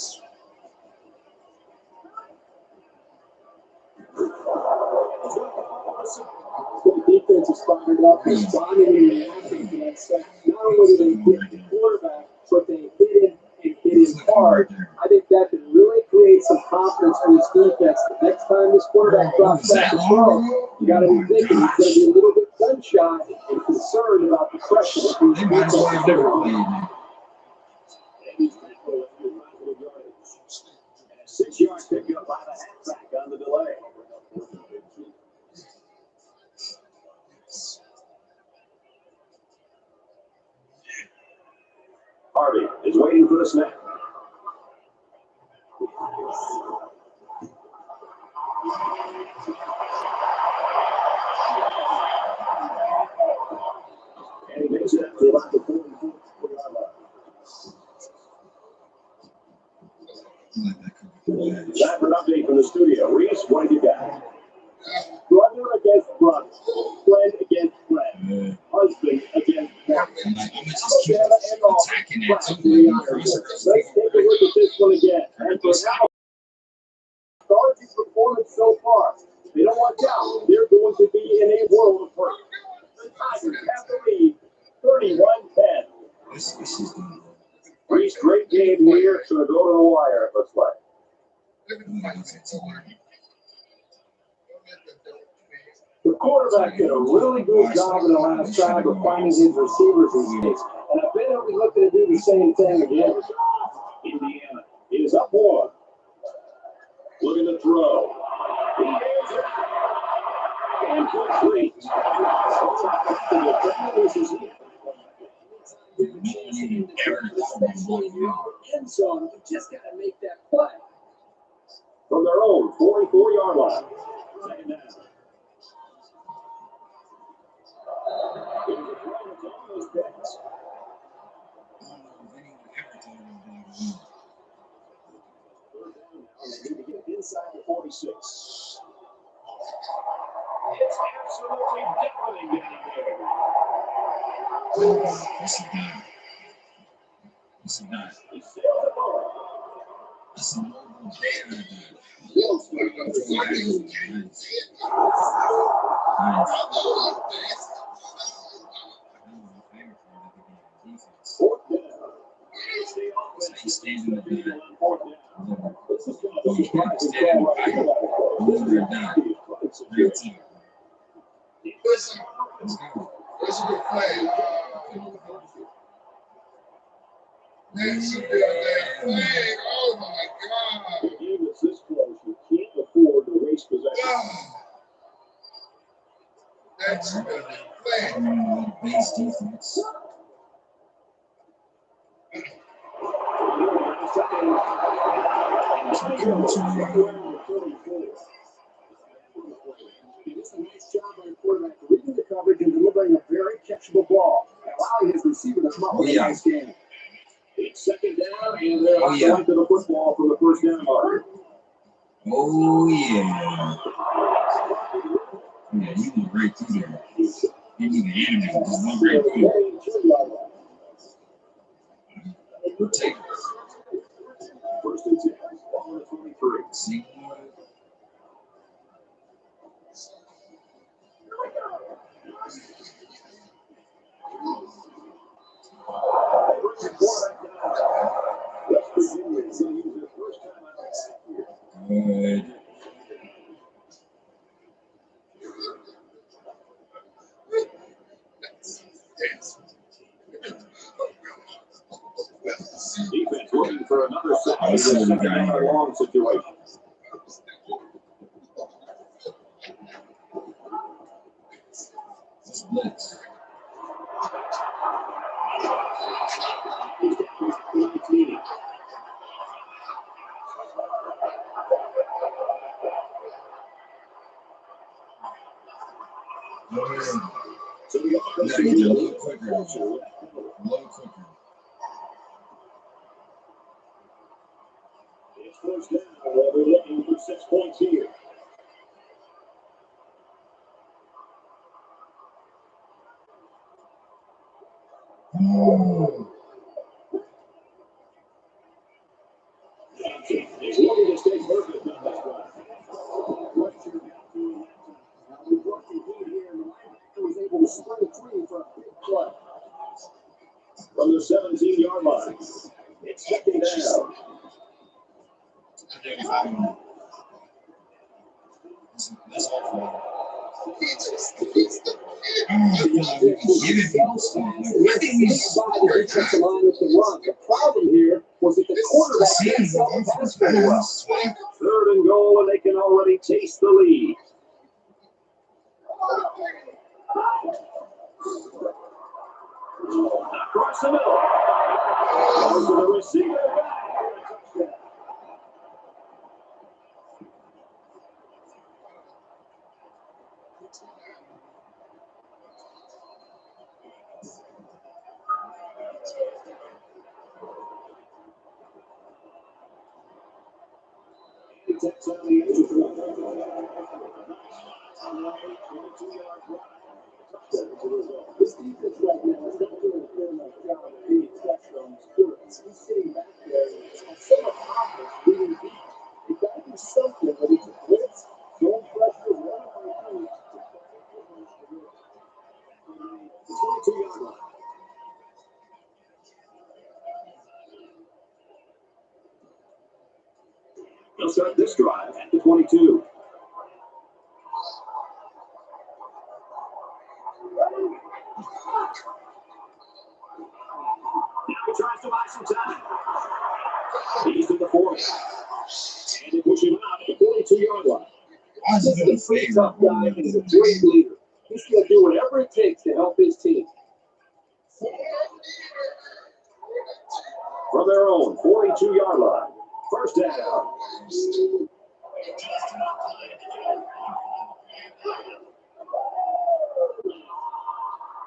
The defense is fired up, responding and reacting to that sack. Not only do they hit the quarterback, but they hit him and hit him hard. I think that can really create some confidence for this defense. The next time this quarterback drops back to throw, you got to be thinking he's going to be a little bit gun shy and concerned about the pressure. They might as well have never played, man. Harvey is waiting for the snap. And he makes it to about the 44-yard line. Time for an update from the studio. Reese, what have you got? Brother against brother. Friend against friend. Husband against wife. Alabama and Auburn. Let's take a look at this one again. And for now, Sarge's performance so far. They don't watch out. They're going to be in a world of hurt. The Tigers have the lead, 31-10. Reese, great game here. It's going to go to the wire, it looks like. The quarterback did a really good job in the last drive of finding his receivers in space, and I bet he'll be looking to do the same thing again. Indiana is up one. Looking to throw. He is it. And complete. End zone, you just got to make that play. From their own 44-yard line. Second down. Inside the 46. It's absolutely deafening down there. This is not. That's a mobile bear. Stays in the back. That's a good play. That's a good play. Oh my God. The game is this close. You can't afford to waste possession. That's a good play. Base defense. He does a nice job by the quarterback reading the coverage and delivering a very catchable ball, allowing his receiver to come up with a nice game. It's second down, and they're on the length of the football for the first down mark. Oh, yeah. Yeah, he went right through there. He knew the enemy. Just went right through there. Take it. First and 10, ball on the 23. See? Good. Defense looking for another second long situation. Blitz. So we got a little quicker. A little quicker. It's first down. They're looking for 6 points here. Johnson is looking to stay perfect on this one. Was able to spring free for a big play. From the 17-yard line. It's second down. That's awful. The problem here was that the quarterback didn't sell the pass very well. Third and goal, and they can already taste the lead. Across the middle. Goes to the receiver. This defense right now is not doing a fair enough job of being pressure on his quarterbacks. He's sitting back there and it's so accomplished being beat. He's got to do something, but it's a blitz, zone pressure, whatever it is. The 22-yard line. They'll start this drive at the 22. Now he tries to buy some time. He's to the 40. And they push him out at the 42-yard line. This is a pretty tough guy, and he's a great leader. He's going to do whatever it takes to help his team. From their own 42-yard line, first down.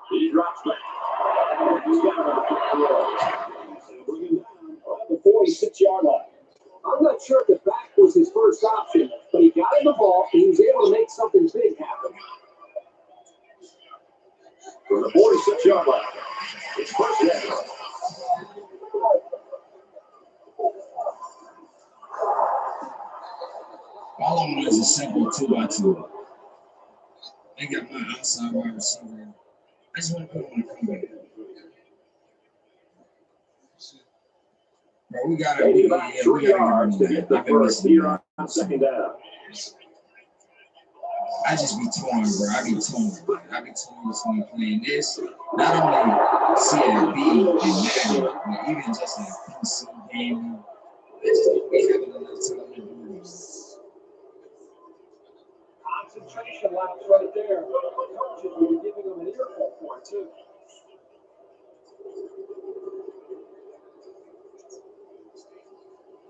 He drops back. He's got him on the 46-yard line. I'm not sure if the back was his first option, but he got him the ball and he was able to make something big happen. From the 46-yard line, it's first down. All of them is a simple 2x2. They got my outside wide receiver. I just want to put him on the comeback. Bro, we got to get yards to get the first here on second down. I just be torn, bro. I be torn between playing this, not only CFB and Madden, but even just like PC gaming. I just don't be having enough time to do this. Concentration laps right there. Coaches will be giving them an earful for it, too.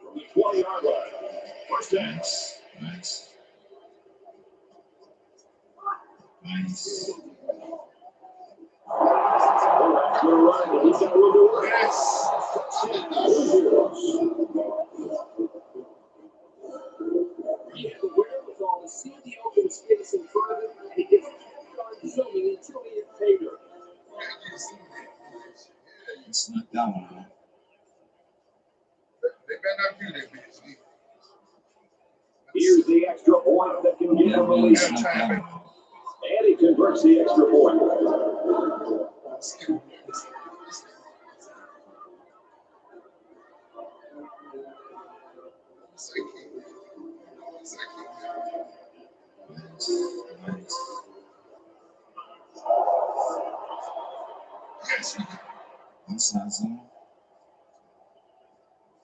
From the 20-yard line. First down. Nice. Good run, and he's got a little bit of work. He had the wherewithal to see the open space in front of him, and he gets 2 yards zooming until he hit pay dirt. It's not that one, man. They better not do that, bitch. Here's the extra point that can get him a lead. And he converts the extra point.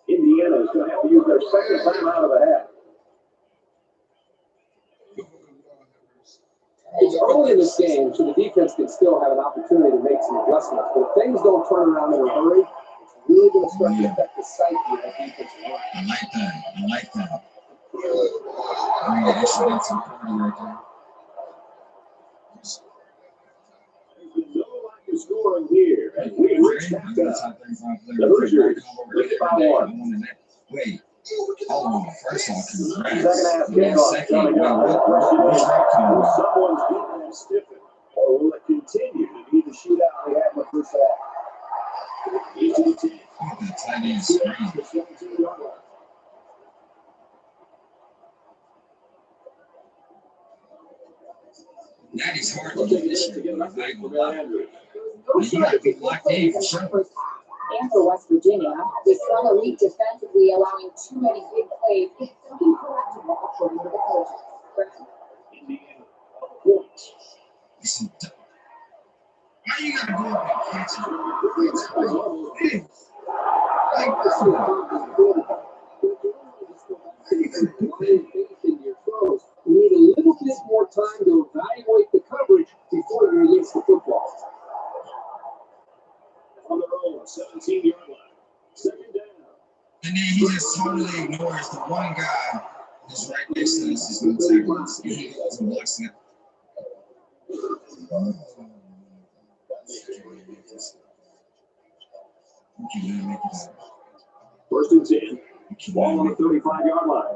Indiana is going to have to use their second time out of the half. It's early in this game, so the defense can still have an opportunity to make some adjustments. But if things don't turn around in a hurry, it's really going to start to affect the psyche of that defensive line. I like that. Bring the extra into the party right there. There's been no lack of scoring here. And we reached that the Hoosiers lead by 1. Wait. Hold on. First off, congrats. Second half kickoff coming up. Someone's getting them stiffened, or will it continue to be the shootout they had in the first half? Each of the teams. The tight end screen. That is hard to get this year. You gotta be locked in for sure. And for West Virginia, with some elite defensively allowing too many big plays, it's looking correct to ball according to the coaches. Indiana points. Why you gotta go up and catch it? Like this is in your throws. You need a little bit more time to evaluate the coverage before you release the football. 17-yard line. Second down. And then he just totally ignores the one guy that's right next to us is no tackles. And he goes and blocks it. First and 10. Ball on the 35-yard line.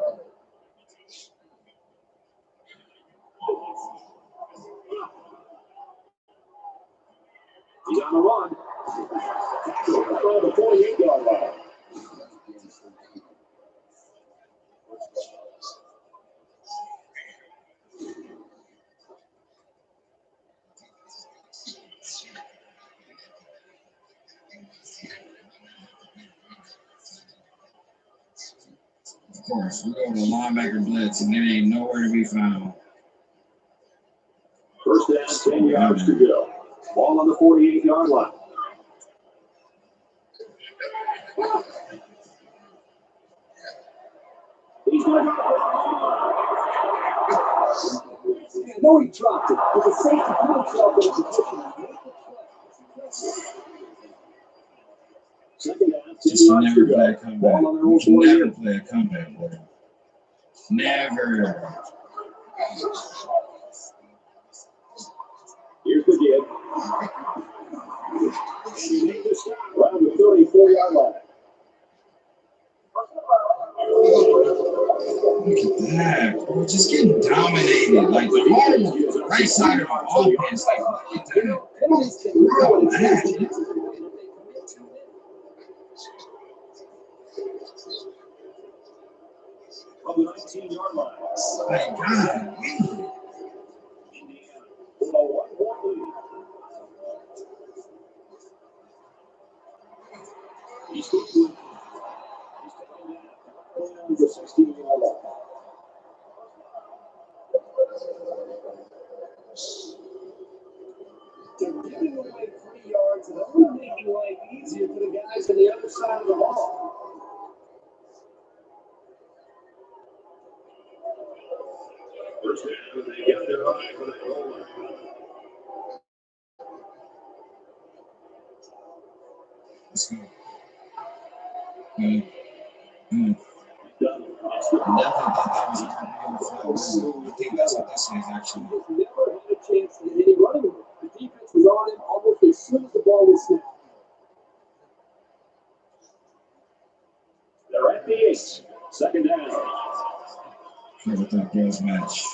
He's on the run. On the 48-yard line. Of course, we go to linebacker blitz, and it ain't nowhere to be found. First down, 10 yards to go. Ball on the 48-yard line. He's going to go. I know he dropped it, but the safety put himself in a position. Second down, 10 Just yards to never play a go. comeback. Ball on their own You should 48. never play a comeback with him. Never. Here's the kid. Around the 34-yard line. Look at that. We're just getting dominated. Like the whole right side of our offense. Like, look at that. Bro, man. From the 19-yard line. My God. Indiana with a 1-point lead. He's going to the 16-yard line. They're giving away 3 yards and only making life easier for the guys on the other side of the ball. First down, they got their eye for the goal line. Let's go. Definitely thought that was a good. I think that's what this is actually. Never had a chance to hit any running. The defense was on him almost as soon as the ball was snapped. They're at the 8. Second down. Here with that girls match.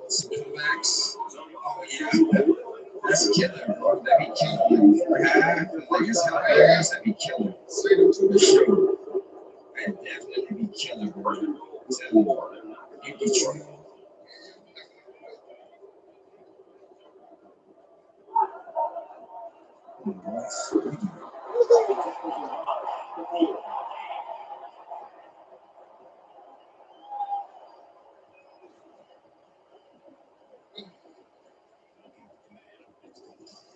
Some comebacks. Oh yeah, that's killer, bro. That'd be killer. Like it's hilarious. That'd be killer. For sure. That'd definitely be killer, bro. I'm telling you. In Detroit.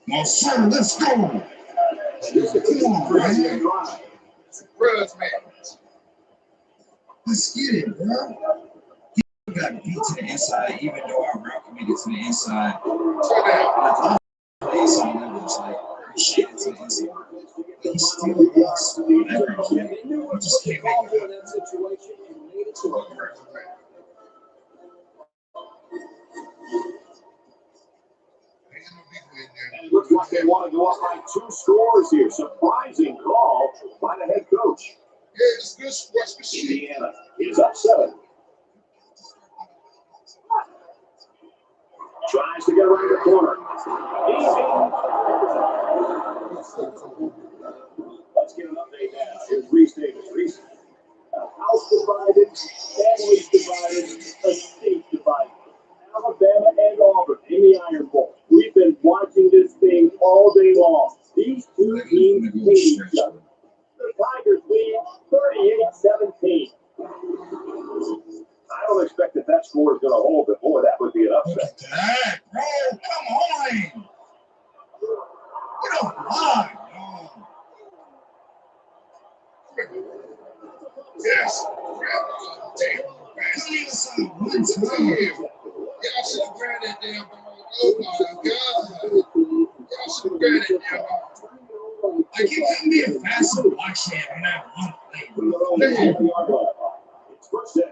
Well, sir, let's go. Come on, man. Let's get it, bro. He got beat to the inside, even though our route committed to the inside. The inside levels, like, shaded to the inside. But he still lost. You just can't make it up. It looks like they want to go up by 2 scores here. Surprising call by the head coach. Yeah, it's good sports machine. Indiana is up 7. Tries to get around the corner. Let's get an update now. Here's Reese Davis. Reese, a house divided, families divided, a state divided. Alabama and Auburn in the Iron Bowl. We've been watching this thing all day long. These two teams hate each other. The Tigers lead 38-17. I don't expect that score is going to hold, but boy, that would be an upset. Look at that, bro. Come on. Get off the line, Yes. Damn. One time. Y'all should have grabbed that damn ball. Oh my God. Y'all should have grabbed that damn ball. Like, it couldn't be a faster block shot on that one play. It's first down.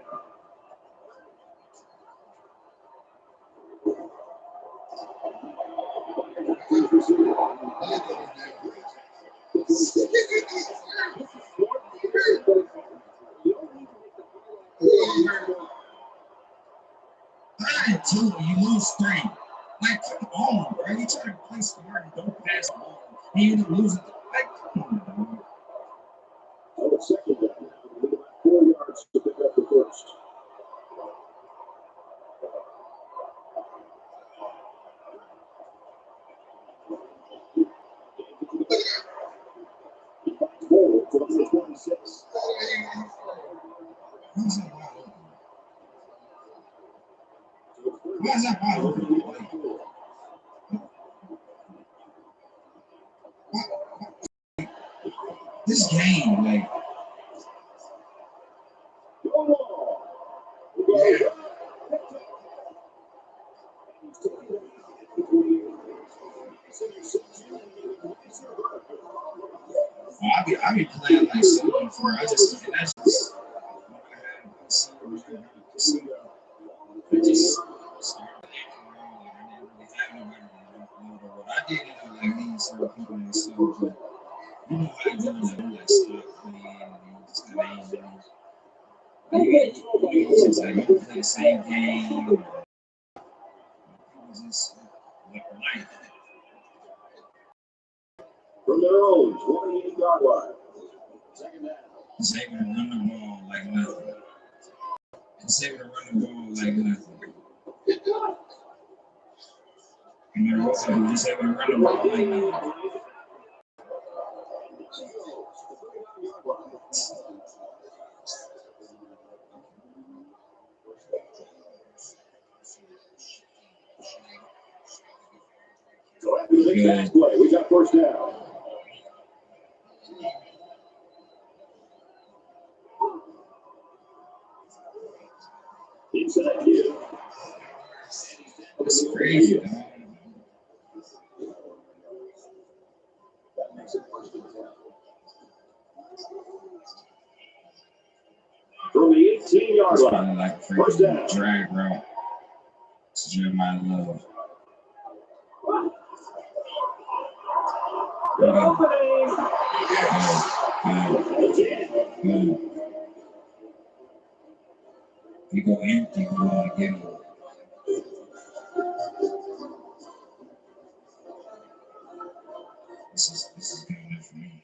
Third and 2, you lose 3. Like, come on, bro. You try to play smart and don't pass the ball. And you end up losing. Like, come on, bro. So it's second down. 4 yards to pick up the first. Forward to number 26. Who's that wide open? Why is that wide open? This game, like, I be playing like something before. I just, and that's just, I just started what I didn't know, like me, certain people and stuff, but you know how I do, like stop playing and just kind of it's just like you play the same game. It's just like life. From their own 28-yard line. Second down. He's able to run the ball like nothing. He's able to run the ball like nothing. And they're also just able to run the ball like nothing. So after the big pass play, we got first down. Inside here. It's crazy, man. That makes it first and 10. From the 18-yard line. Like a First down. freaking drag route. It's Jeremiah Love. Good. You go empty, you want to get him. This is good enough for me.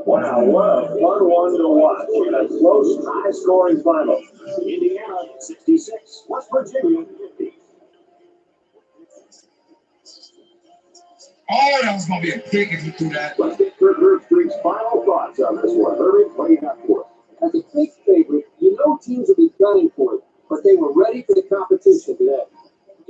Wow, what a fun one to watch in a close, high-scoring final. Indiana 66, West Virginia 50. Oh, that was going to be a pick if you threw that. Let's get Kirk Street's final thoughts on this one. Herbie, what do you got for it? As a big favorite, you know teams will be gunning for it, but they were ready for the competition today.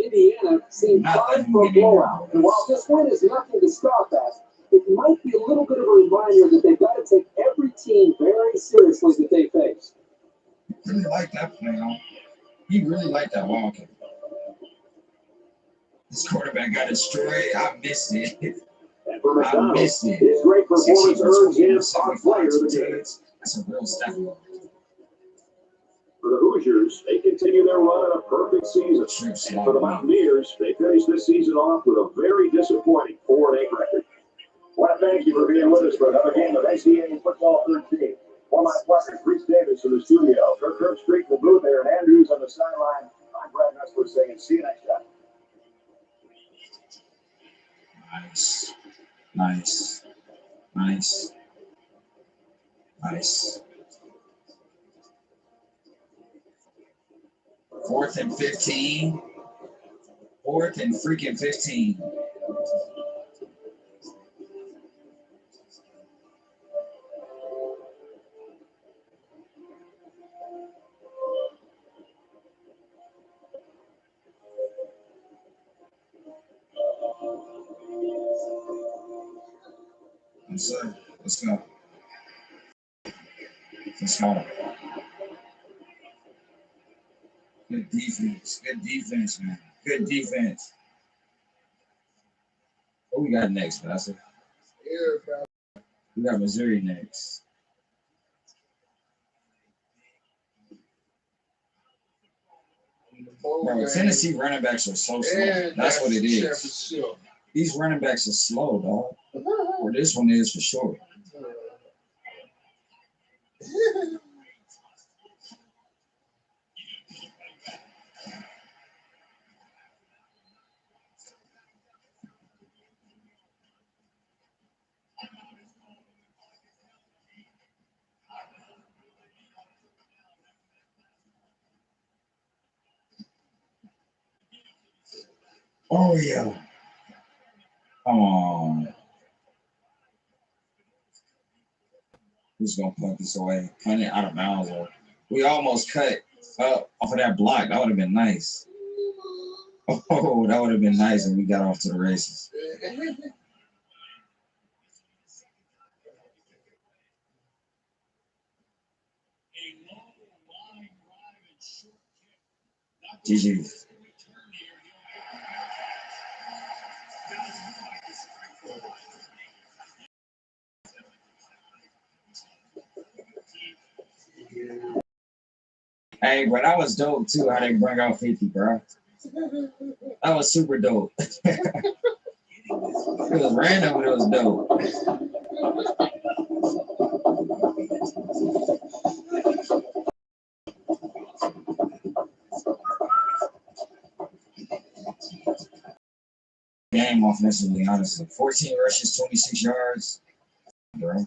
Indiana seemed primed for a blowout, and while this win is nothing to scoff at, it might be a little bit of a reminder that they've got to take every team very seriously that they face. He really liked that play, huh? He really liked that walk. This quarterback got destroyed. I missed it. And for I McDonald, missed it. his great performance earns him top player of the game. That's a real stat. For the Hoosiers, they continue their run in a perfect season. And for the Mountaineers, they finish this season off with a very disappointing 4-8 record. I want to thank you for being with us for another game of NCAA Football 13. One of my partners, Reese Davis, in the studio. Kirk Street in the booth there, and Andrews on the sideline. I'm Brad Nessler saying, see you next time. Nice. Nice. Nice. Nice. 4th and 15. 4th and freaking 15. Yes, sir. Let's go. Let's go. Good defense. Good defense, man. Good defense. What we got next, Pastor? We got Missouri next. Bro, Tennessee running backs are so slow. That's what it is. These running backs are slow, dog. Or this one is for sure. Oh, yeah. Come on. Who's going to punt this away? Punt it out of bounds. We almost cut up off of that block. That would have been nice. Oh, that would have been nice if we got off to the races. GG. Hey, bro, that was dope too. How they bring out 50, bro. That was super dope. It was random, but it was dope. Game offensively, honestly. 14 rushes, 26 yards. Bro.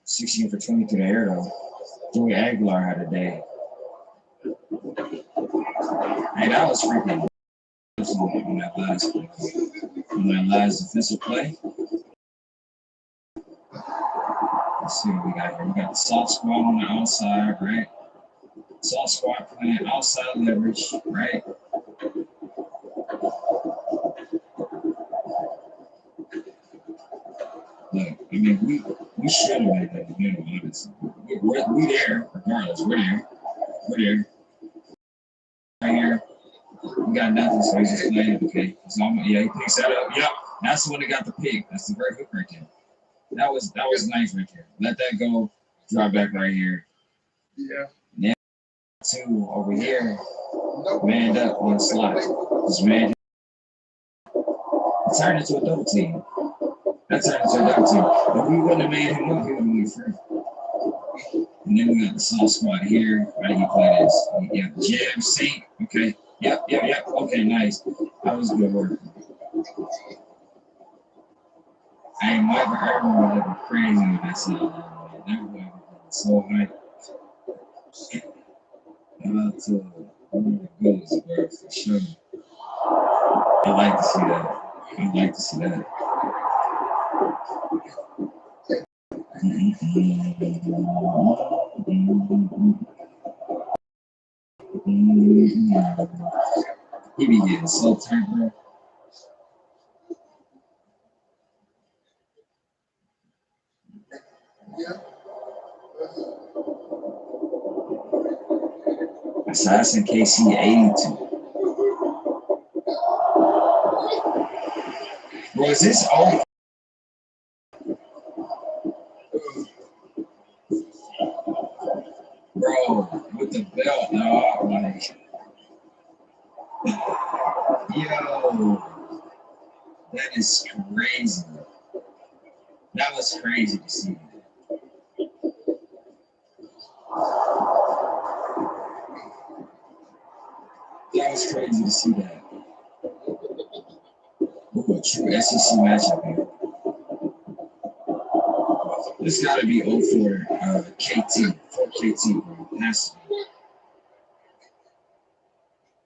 16 for 20 through the air, though. Joey Aguilar had a day. Hey, that was freaking on that last defensive play. Let's see what we got here. We got the soft squad on the outside, right? Soft squad playing outside leverage, right? Look, I mean, we should have been in the middle, honestly. We're there, regardless. We're there. We're there. Right here. We got nothing, so he's just playing. Okay. It's almost, yeah, he picks that up. Yep. That's the one that got the pick. That's the great hook right there. That was nice right there. Let that go. Drop back right here. Yeah. Now, two over here. Manned up one slot. Just man. It turned into a double team. That turned into a double team. If we wouldn't have made him up, he would have moved free. And then we got the soft spot here. How do you play this? Yeah, jab, sink. Okay. Yep. Okay, nice. That was good work. I ain't never heard him looking crazy with that sound. Never so hype. Shout out to one of the goals, bro, for sure. I like to see that. He be getting so turned, bro. Assassin KC 82. Bro, is this all? Bro, with the belt, no, like, yo, that is crazy. That was crazy to see. That was crazy to see that. Ooh, a true SEC matchup here. This got to be 0 for KT, bro. That's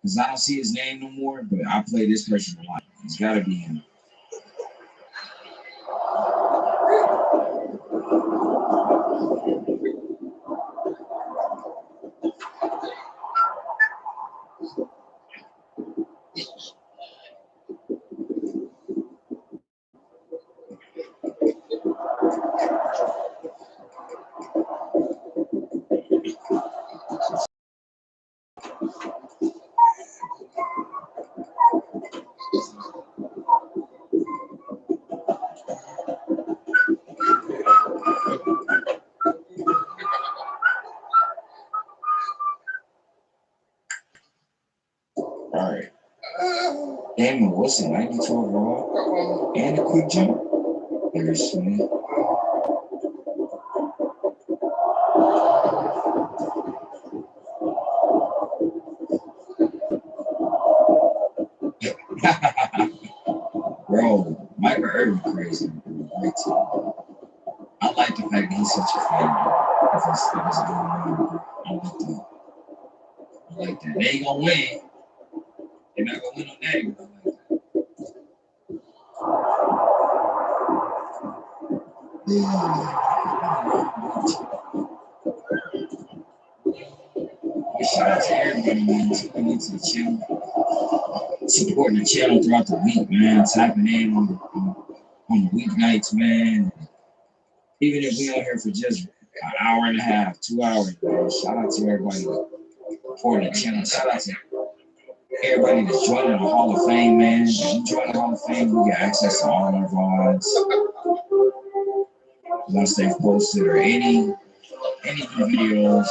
because I don't see his name no more, but I play this person a lot. It's got to be him. Damn, what's it, 92 overall? And a quick jump? Very sweet. Bro, Michael Irvin crazy. Great team. I like the fact that he's such a fan. If it's going on, I like that. I like that. They ain't gonna win. They're not gonna win on that. But I like that. Shout out to everybody, man. Tuning into the channel, supporting the channel throughout the week, man. Tapping in on the weeknights, man. Even if we on here for just an hour and a half, 2 hours, man. Shout out to everybody supporting the channel. Shout out to everybody that's joining the Hall of Fame, man. If you join the Hall of Fame, you get access to all our VODs once they've posted or any videos.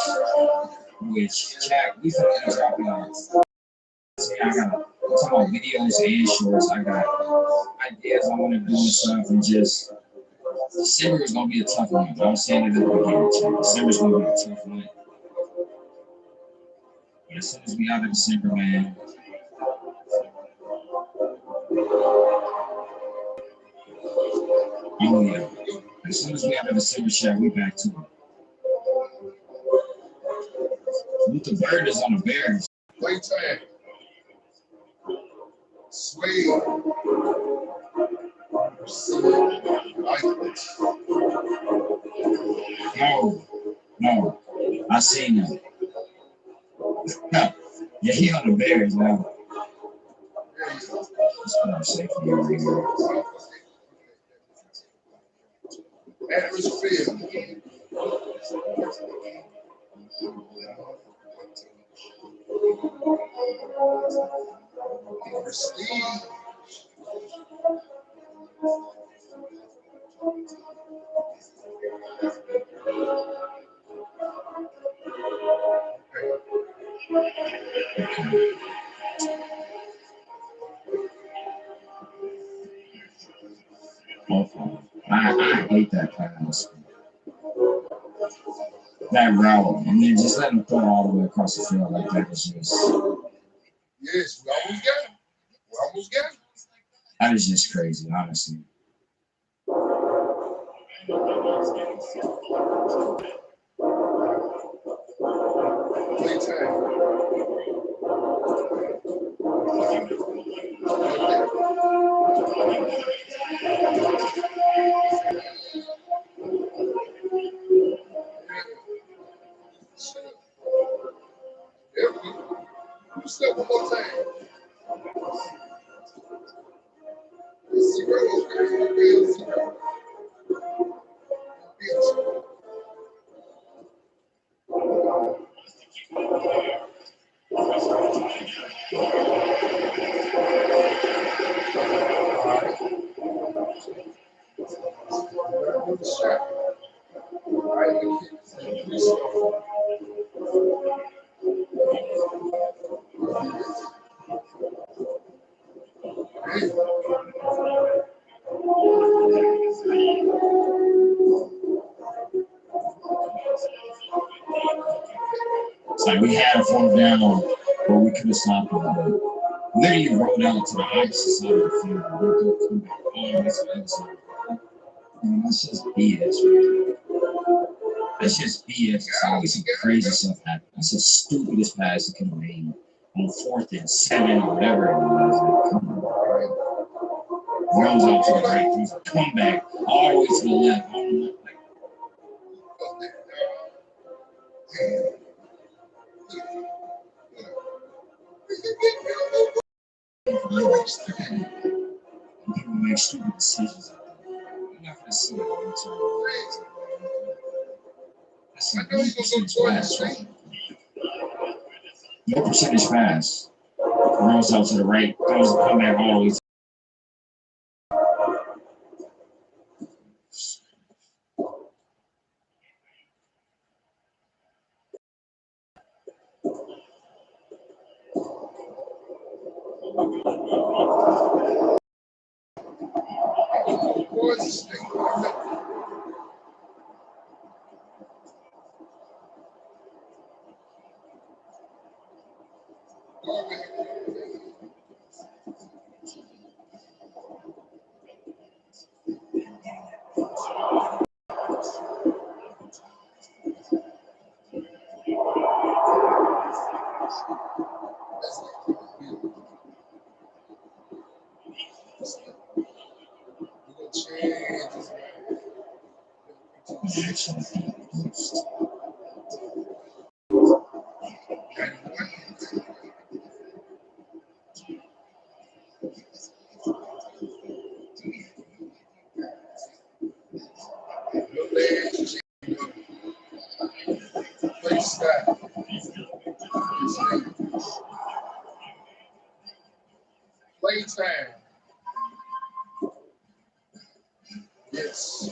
Which chat we finna be dropping on. So yeah, I'm talking about videos and shorts. I got ideas I want to do and stuff, and just December is gonna be a tough one. I'm saying it at the beginning. December is gonna be a tough one. But as soon as we out of December, man. Oh yeah. As soon as we out of December, chat, we back to it. Luther Bird is on the Bears. Playtime. Sway. No. I seen him. Yeah, he on the Bears now. Let's put our safety over here. Atmosphere. Prestige. I hate that pass. That route, and then just let him throw all the way across the field like that is just. Yes, we almost got him. We almost got him. That is just crazy, honestly. Step one more time. It's like we had a 4th down where we could have stopped him, but literally rolled out to the opposite side of the field. We'll come back all the way to the other side. That's just BS. That's just BS. It's always some crazy stuff happening. That's the stupidest pass you could have made on 4th and 7 or whatever it was. Like, come on. Runs out to the right, throws a comeback all the way to the left. People make stupid decisions. You're not going to see it all the time. That's a pass, right? No percentage pass. Runs out to the right, throws a comeback all the way to Playtime. Yes.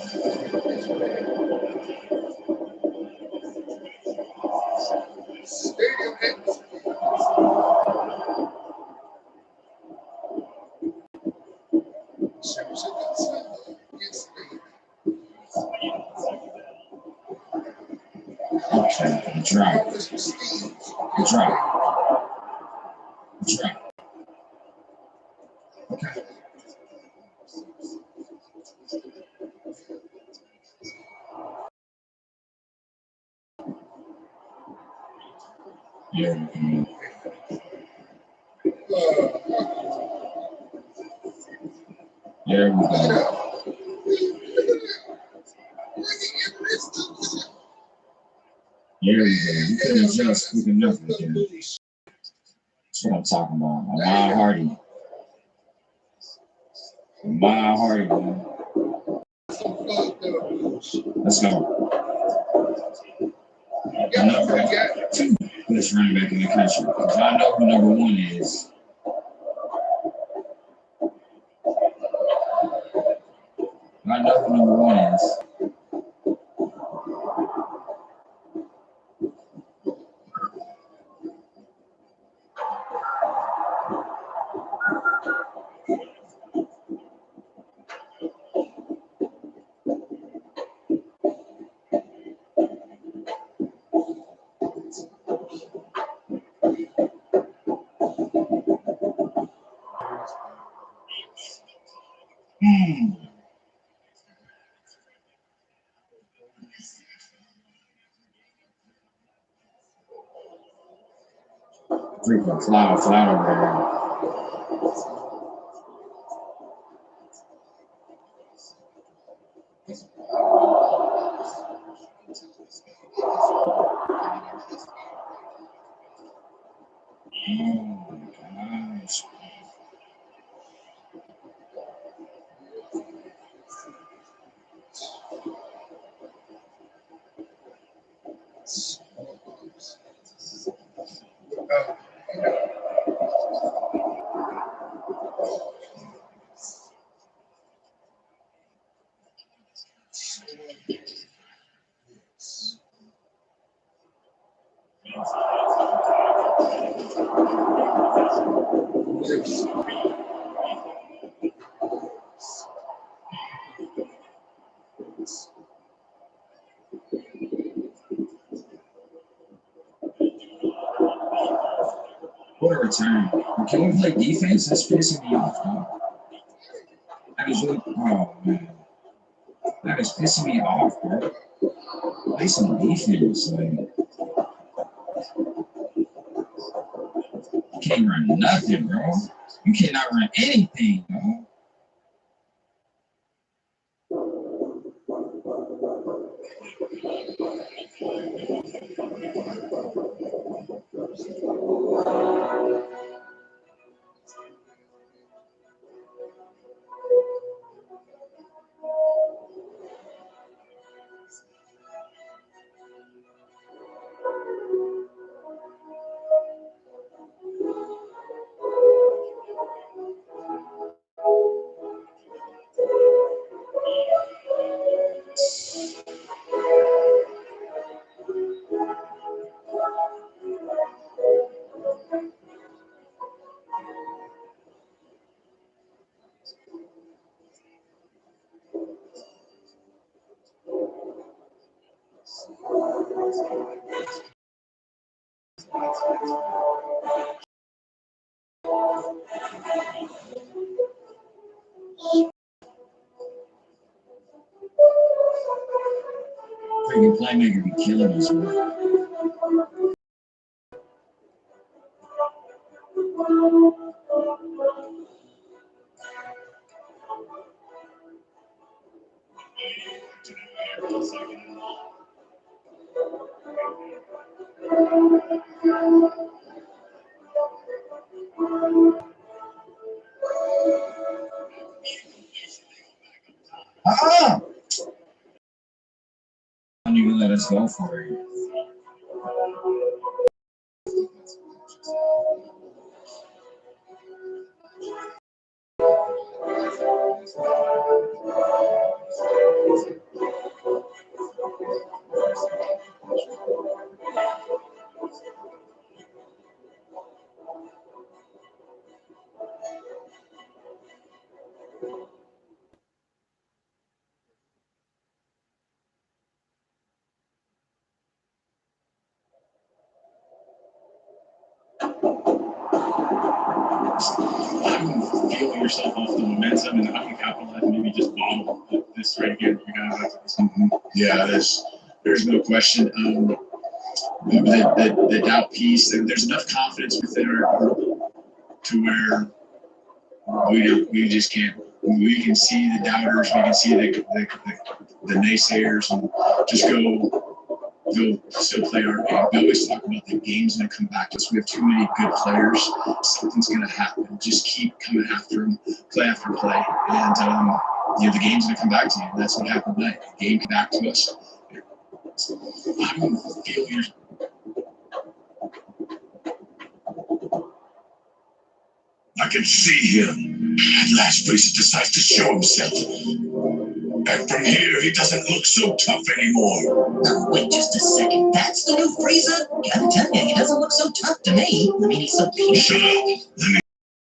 Stadium atmosphere. Okay, drop. Okay. Yeah. There we go. There we go. You couldn't adjust quick enough again. That's what I'm talking about. Ahmad Hardy. Ahmad Hardy, man. Let's go. Number 2 best running back in the country. I know who number 1 is. I know who number 1 is. Freaking fly over there. Oh my gosh. What a return. Can we play defense? That's pissing me off, though. That is really, oh man. That is pissing me off, bro. Play some defense. Like, you can't run nothing, bro. You cannot run anything, bro. Freaking playmaker be killing us, man. Don't even let us go for it. Feel yourself off the momentum, and how can capitalize and maybe just bottle this right here. You got Yeah, there's no question. The doubt piece, there's enough confidence within our group to where we just can't. We can see the doubters, we can see the naysayers, and just go still play our game. We always talk about the game's gonna come back to us. We have too many good players. Something's gonna happen. Just keep coming after them, play after play, and the game's gonna come back to you. And that's what happened tonight. The game came back to us. I don't feel your. I can see him. At last, Fraser decides to show himself. And from here, he doesn't look so tough anymore. Now, wait just a second. That's the new Fraser? Gotta tell you, he doesn't look so tough to me. I mean, he's so cute. Shut up. Let me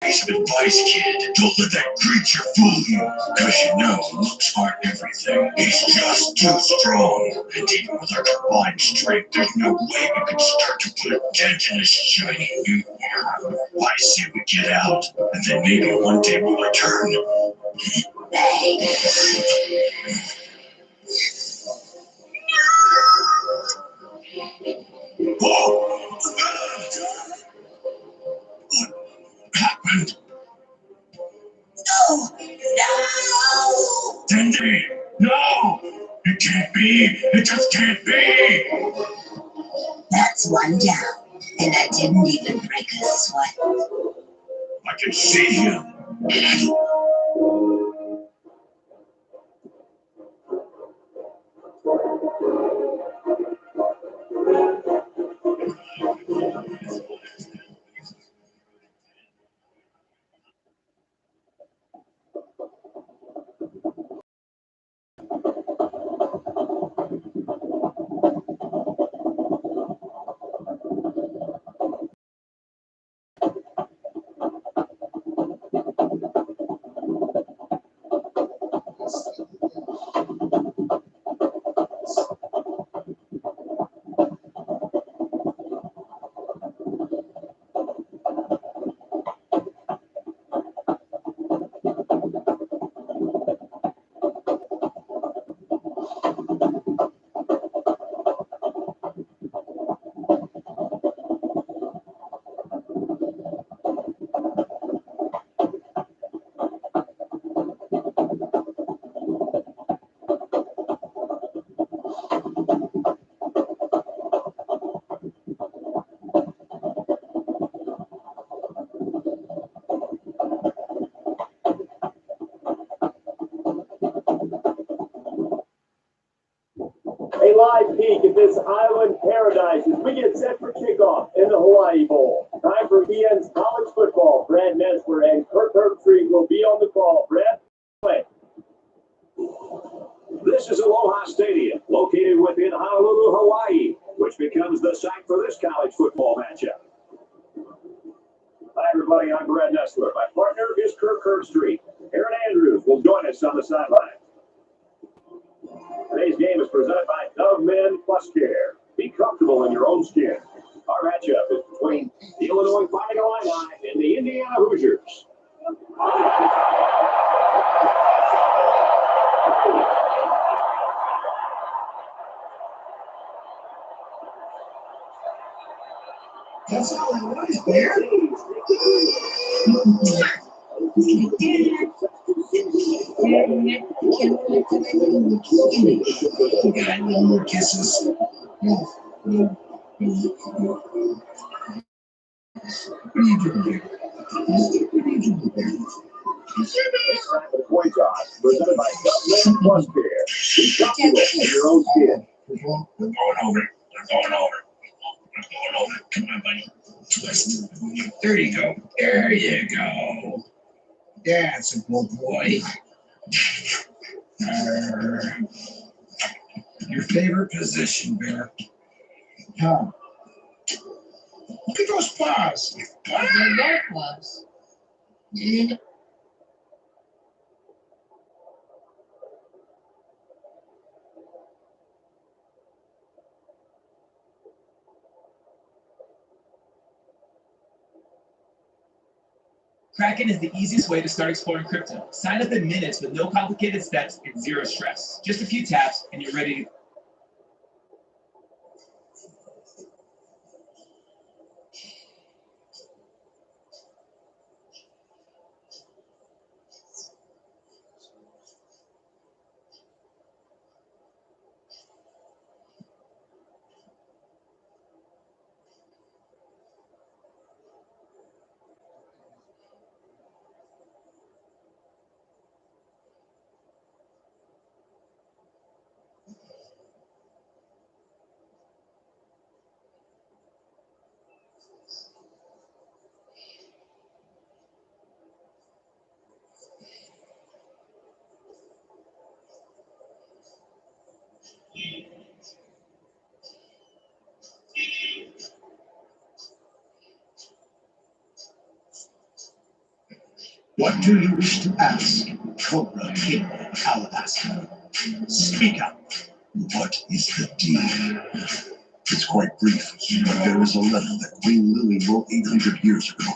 give you some advice, kid. Don't let that creature fool you. Because looks aren't everything. He's just too strong. And even with our combined strength, there's no way we can start to put a dent in his shiny new hair. I say we get out, and then maybe one day we'll return. Whoa! What happened? No! No! Dendy! No! It can't be! It just can't be! That's one down, and I didn't even break a sweat. I can see him. A live peek at this island paradise as we get set for kickoff in the Hawaii Bowl. Time for EN's college football. Brad Mesler and Kirk Herbstreit will be on the call. Brad, play. This is Aloha Stadium, located within Honolulu, Hawaii, which becomes the site for this college football matchup. Hi, everybody. I'm Brad Mesler. My partner is Kirk Herbstreit. Aaron Andrews will join us on the sideline. Today's game is presented by Dove Men Plus Care. comfortable in your own skin. Our matchup is between the Illinois Fighting Illini and the Indiana Hoosiers. That's all I was, Bear. Got no more kisses. What are you doing here? What are you doing here? Boy Toss, presented by Government Plus Care. Be comfortable in your own skin. We're going over it. We're going over it. We're going over it. Come on, buddy. Twist. There you go. There you go. That's a good boy. Your favorite position, Bear? Huh? Look at those paws. They're their clubs. Yeah. Kraken is the easiest way to start exploring crypto. Sign up in minutes with no complicated steps and zero stress. Just a few taps and you're ready to What do you wish to ask, Cobra King Alabaster? Speak up. What is the deed? It's quite brief, but there is a letter that Queen Lily wrote 800 years ago.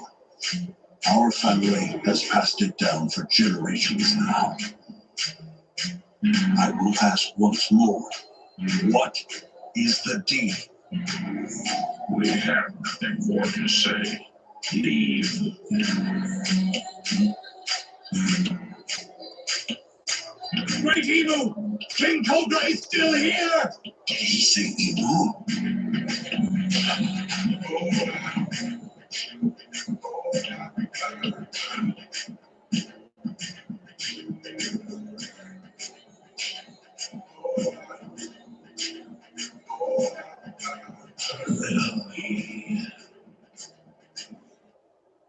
Our family has passed it down for generations now. I will ask once more, what is the deed? We have nothing more to say. Leave. Great Evil! King Cobra is still here! Did he say evil?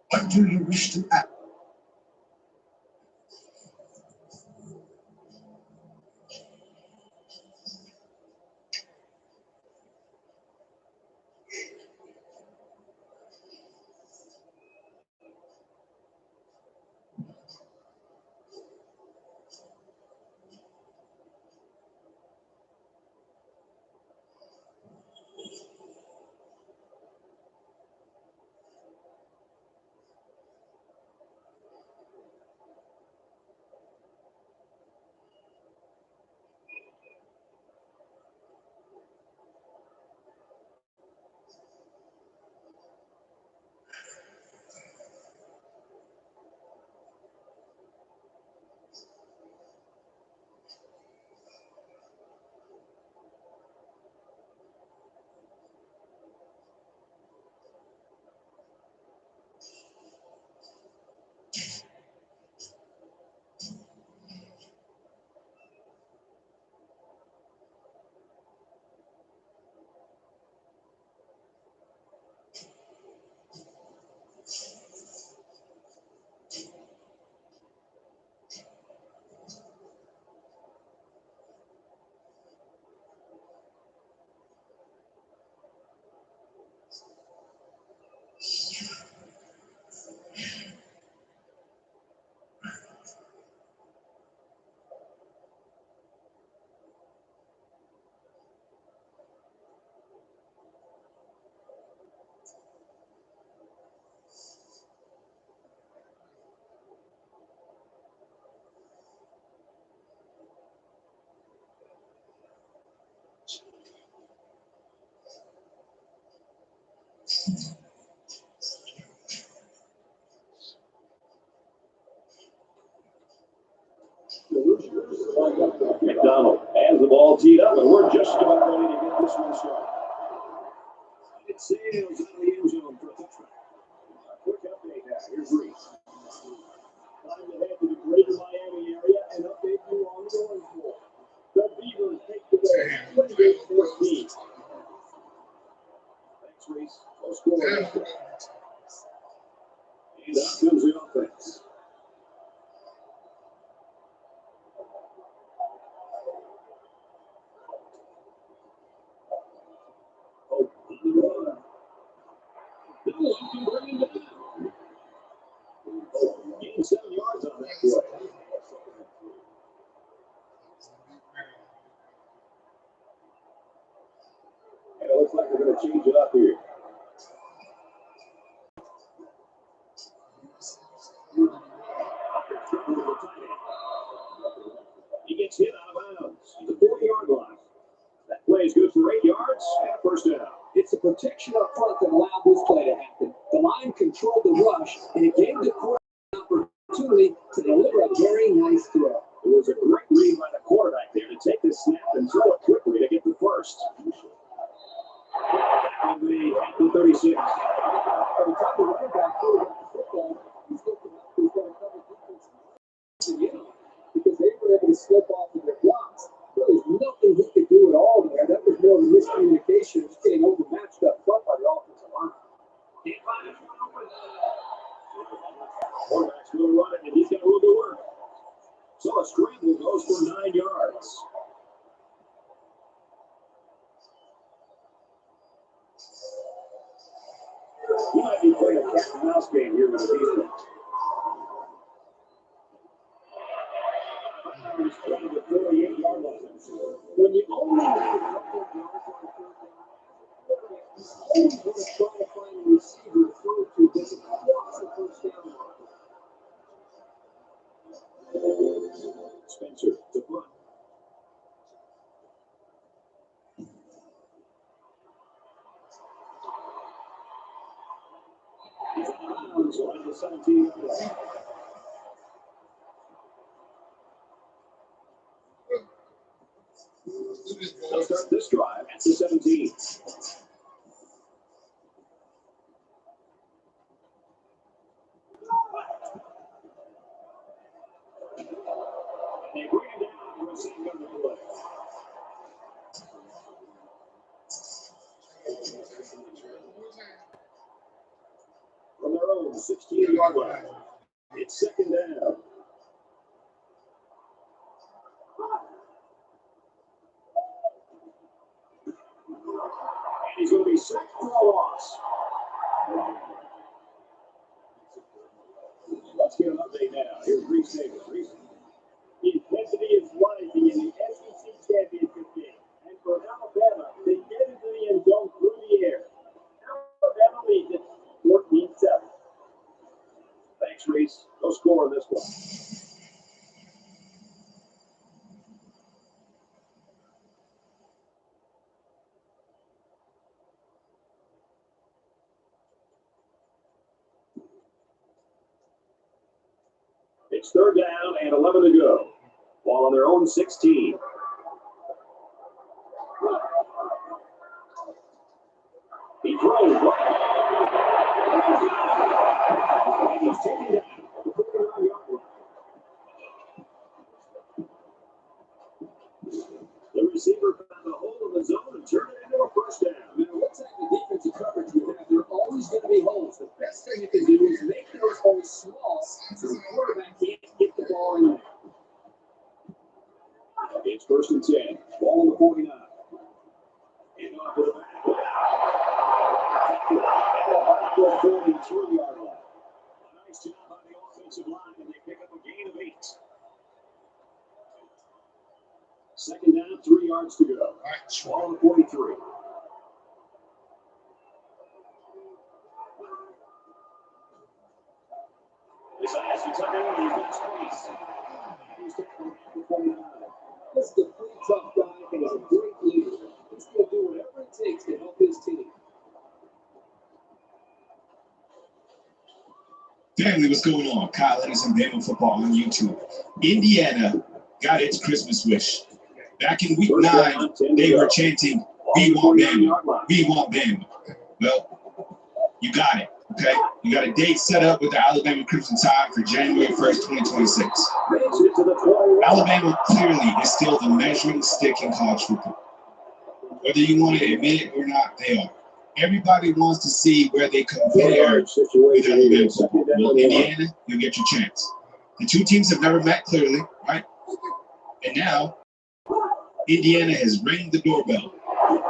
What do you wish to ask? 7. We're just about ready to get this one started. It sails out of the end zone for a touchdown. A quick update now. Here's Reese. Time to head to the greater Miami area and update you on the Orange Bowl. The Beavers take the win, 28-14. Thanks, Reese. No score. And up comes the offense. Bills can bring him down. Gain 7 yards on that play. And it looks like they're going to change it up here. He gets hit out of bounds. He's a 40-yard line. That play is good for 8 yards and a first down. It's the protection up front that allowed this play to happen. The line controlled the rush, and it gave the quarterback an opportunity to deliver a very nice throw. It was a great read by the quarterback there to take the snap and throw it quickly to get the first. Back in the 36. By the time the running back threw the football, he's looking up. He's got a couple defense to get him because they were able to slip off of their blocks. There was nothing he could do at all there. That was more of a miscommunication. Just getting overmatched up front by the offensive line. Quarterback's going to run it, and he's got a little bit of work. So a scramble goes for 9 yards. He might be playing a cat and mouse game here with the defense. He's playing the 48-yard line. When you only need a couple of yards on the third down, you always want to try to find a receiver to throw to that can cross the first down line. Spencer to punt. He's out of bounds on the 17-yard line. They'll start this drive at the 17. And they bring him down for a second on the play. From their own 16-yard line, it's second down. And he's going to be sacked for a loss. Let's get an update now. Here's Reese Davis. Reese. Intensity is rising in the SEC championship game. And for Alabama, they get into the end zone through the air. Alabama leads it 14-7. Thanks, Reese. No score on this one. It's third down and 11 to go. Ball on their own 16. He throws right. And he's taken down. The receiver found a hole in the zone and turned it into a first down. No matter what type of defensive coverage you have, there are always going to be holes. The best thing you can do is make those holes small so the quarterback can't get the ball in there. It's first and 10. Ball on the 49. And off to the back. At the 43-yard line. A nice job on the offensive line, and they pick up a gain of 8. Second down, 3 yards to go. Ball on the 43. This has to tuck it in. He's got space. He's taking the 49. This is a pretty tough guy and he's a great leader. He's going to do whatever it takes to help his team. Family, what's going on? Kyle Anderson, Bama Football on YouTube. Indiana got its Christmas wish. Back in week 9, they were chanting, "We want Bama, we want Bama." Well, you got it, okay? You got a date set up with the Alabama Crimson Tide for January 1st, 2026. Alabama clearly is still the measuring stick in college football. Whether you want to admit it or not, they are. Everybody wants to see where they compare with Alabama football. Well, Indiana, you'll get your chance. The two teams have never met clearly, right? And now, Indiana has ringed the doorbell,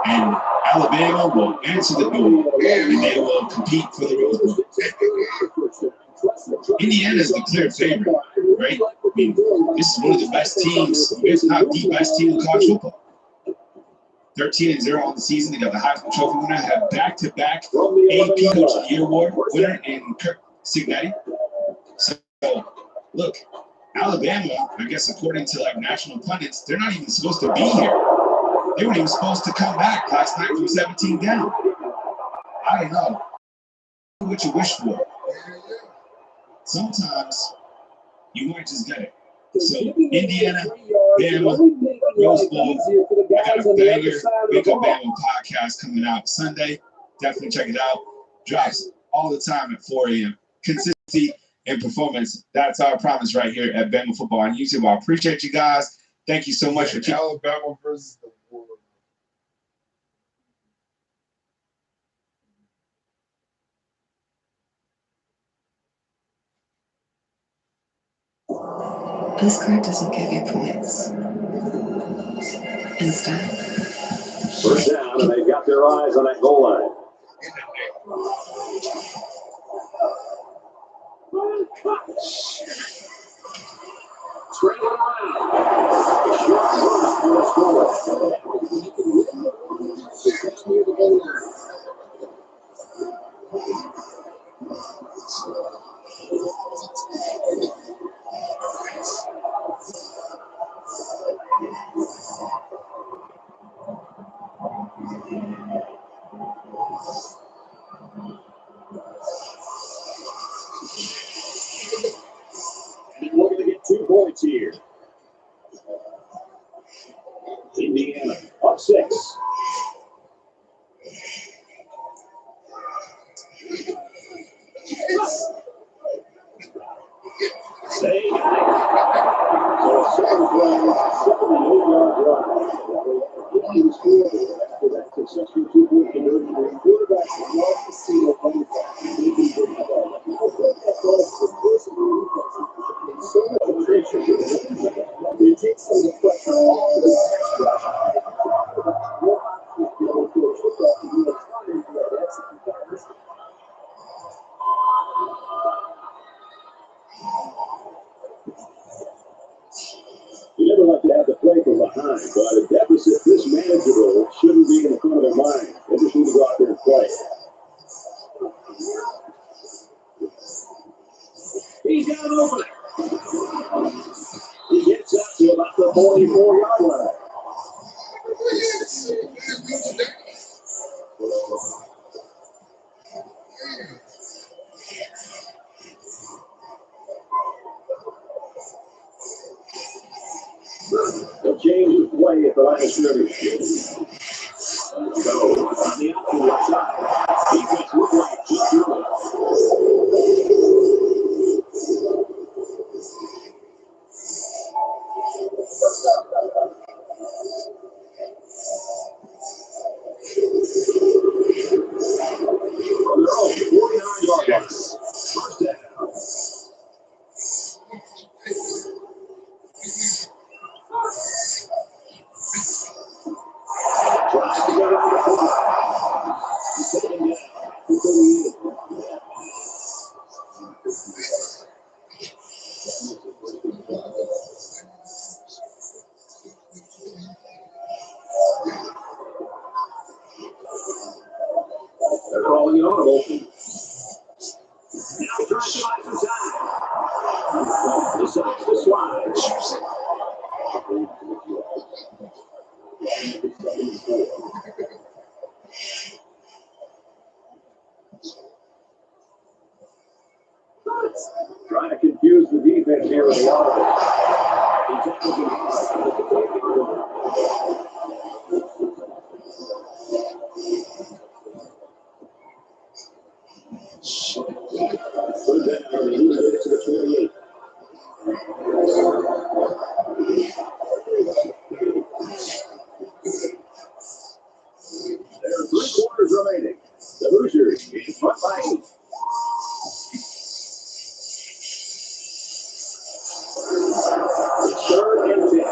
and Alabama will answer the door, and they will compete for the Rose Bowl. Indiana is the clear favorite, right? I mean, this is one of the best teams, if not the best team in college football. 13-0 on the season. They got the Heisman Trophy winner, have back-to-back AP Coach of the Year award winner in Kirk Cignetti. So, look, Alabama, I guess according to like national pundits, they're not even supposed to be here. They weren't even supposed to come back last night from 17 down. I don't know what you wish for. Sometimes you might just get it. So Indiana, Bama, Rose Bowl. I got a banger Wake Up Bama podcast coming out Sunday. Definitely check it out. Drops all the time at 4 a.m. Consistency and performance. That's our promise right here at Bama Football on YouTube. I appreciate you guys. Thank you so much for keeping Alabama versus the world. This card doesn't give you points. Instead, first down, and they've got their eyes on that goal line. Straight around. Short run for the score. We're going to get 2 points here. Indiana up 6. Stay high. So a second play, 78-yard run. He was scored after that successful 2-point conversion. The quarterback loves to see a running back. He can bring the ball. I think that's also the personal defense. It's so much attention. It takes some of the pressure off the pass rush. You never like to have to play from behind, but a deficit this manageable shouldn't be in the front of their mind. They just need to go out there and play. He's got an opening. He gets up to about the 44-yard line. They'll change the play at the line of scrimmage. So, on the outside side, defense look like just through it. On their own 49-yard line. First down. Tries to go down the clock. He's taken down. They're calling it audible. Now trying to buy some time. Decides to slide. Trying to confuse the defense here with the audible. He's looking hard. There are 3 quarters remaining. The Hoosiers in front by 8. It's 3rd and 10.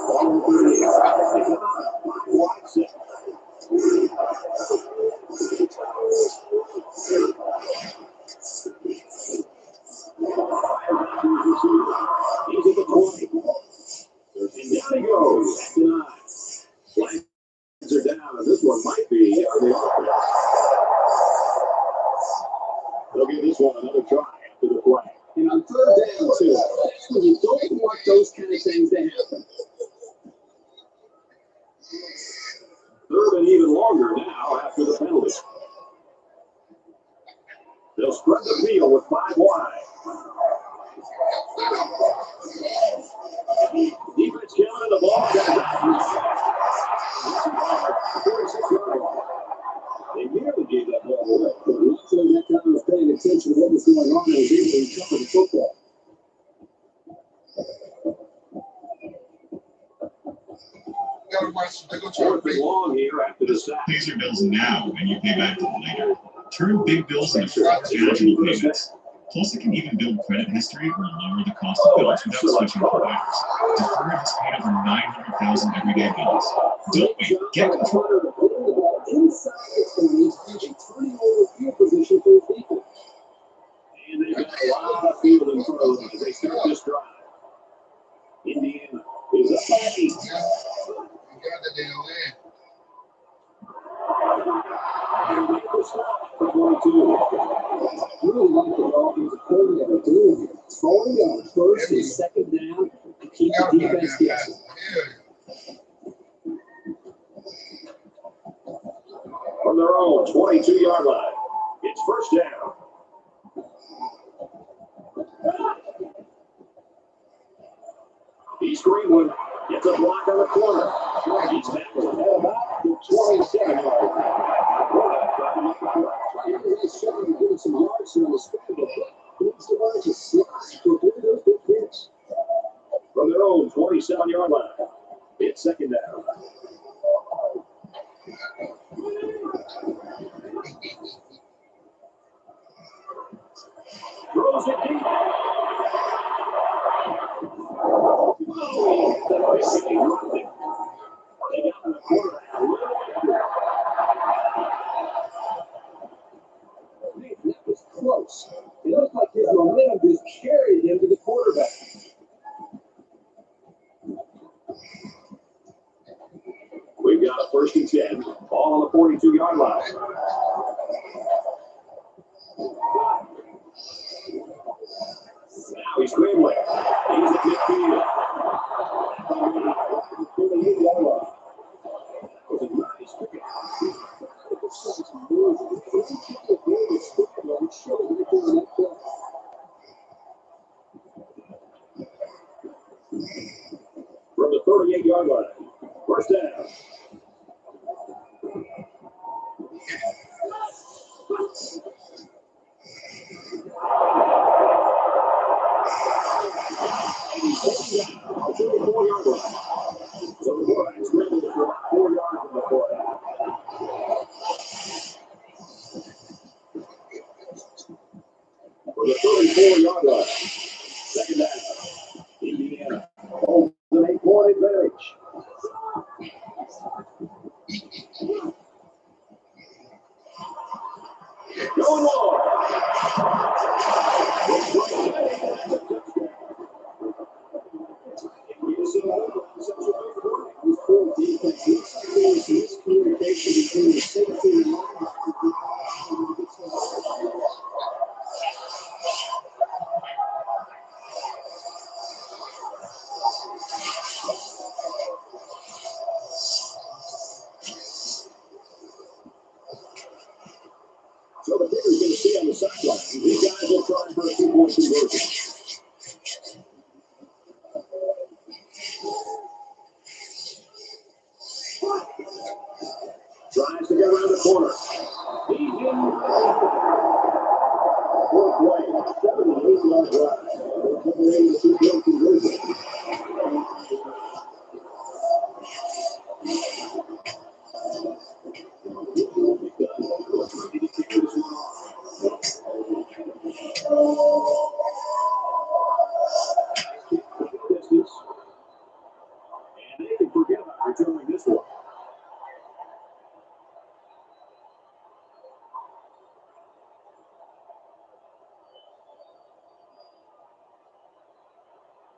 Ball 38. Wide set. He's at the 20. 13 down he goes. Back to 9. Flags are down, and this one might be on the offense. They'll give this one another try after the flag. And on 3rd down, too, that's when you don't want those kind of things to happen. 3rd and even longer now after the penalty. They'll spread the field with 5 wide. Defense counting the ball. 46-yard line. They nearly gave that ball away. But once that guy was paying attention to what was going on, and was able to recover the football. Fourth and long here after the sack. Pay your bills now and you pay back later. Turn big bills into manageable payments. Plus, it can even build credit history or lower the cost of bills without switching providers. Deferred has paid over 900,000 everyday bills. Don't wait. Get control. Inside the 20s, and turning over field position for the people. And they've got a lot of field in front of them as they start this drive. Indiana is up by 8. And make the stop for 22. Really like the offensive coordinator doing here. Throwing down 1st and 2nd down to keep the defense guessing. From their own 22-yard line, it's 1st down. East Greenwood gets a block on the corner. He's tackled at about the 27-yard line. He's showing to give some yards on the scramble. He's the one to slide for those big hits. From their own 27-yard line, it's 2nd down. Throws it deep. They got the quarterback. That was close. It looked like his momentum just carried him to the quarterback. We've got a 1st and 10. Ball on the 42-yard line. Now he's scrambling. He's at midfield. Was a nice pick. From the 38-yard line. 1st down. For the 34-yard line. 2nd down. Indiana holds an 8-point advantage. Going long. Miscommunication between the safety and line. So the kicker's going to stay on the sideline. These guys will try for a 2-point conversion. Drives to get around the corner. He's in. Fourth play, 78-yard drive. Generating the 2-point conversion. Distance. And they can forget about returning this one.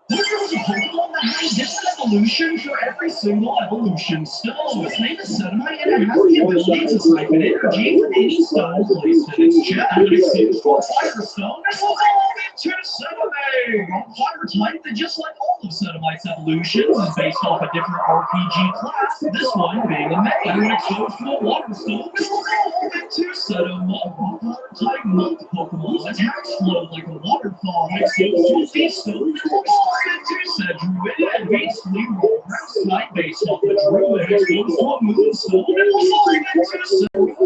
There was a Pokemon that had a different evolution for every single evolution stone. Its name is Sedimite, and it has the ability to siphon energy from any stone placed in its chest. And it exchanges for a fire stone and will evolve into Sedimite. A fire type that, just like all of Sedimite's evolutions, is based off a different RPG class, this one being a Mega. And when exposed to a water stone, it will evolve into Sedimite. A fire type monk Pokemon attacks flow like a waterfall. When exposed to a beast stone, it will evolve into Sedruid, and basically grass type based off the Druid. Exposed to a moonstone, it will evolve into Sedruid.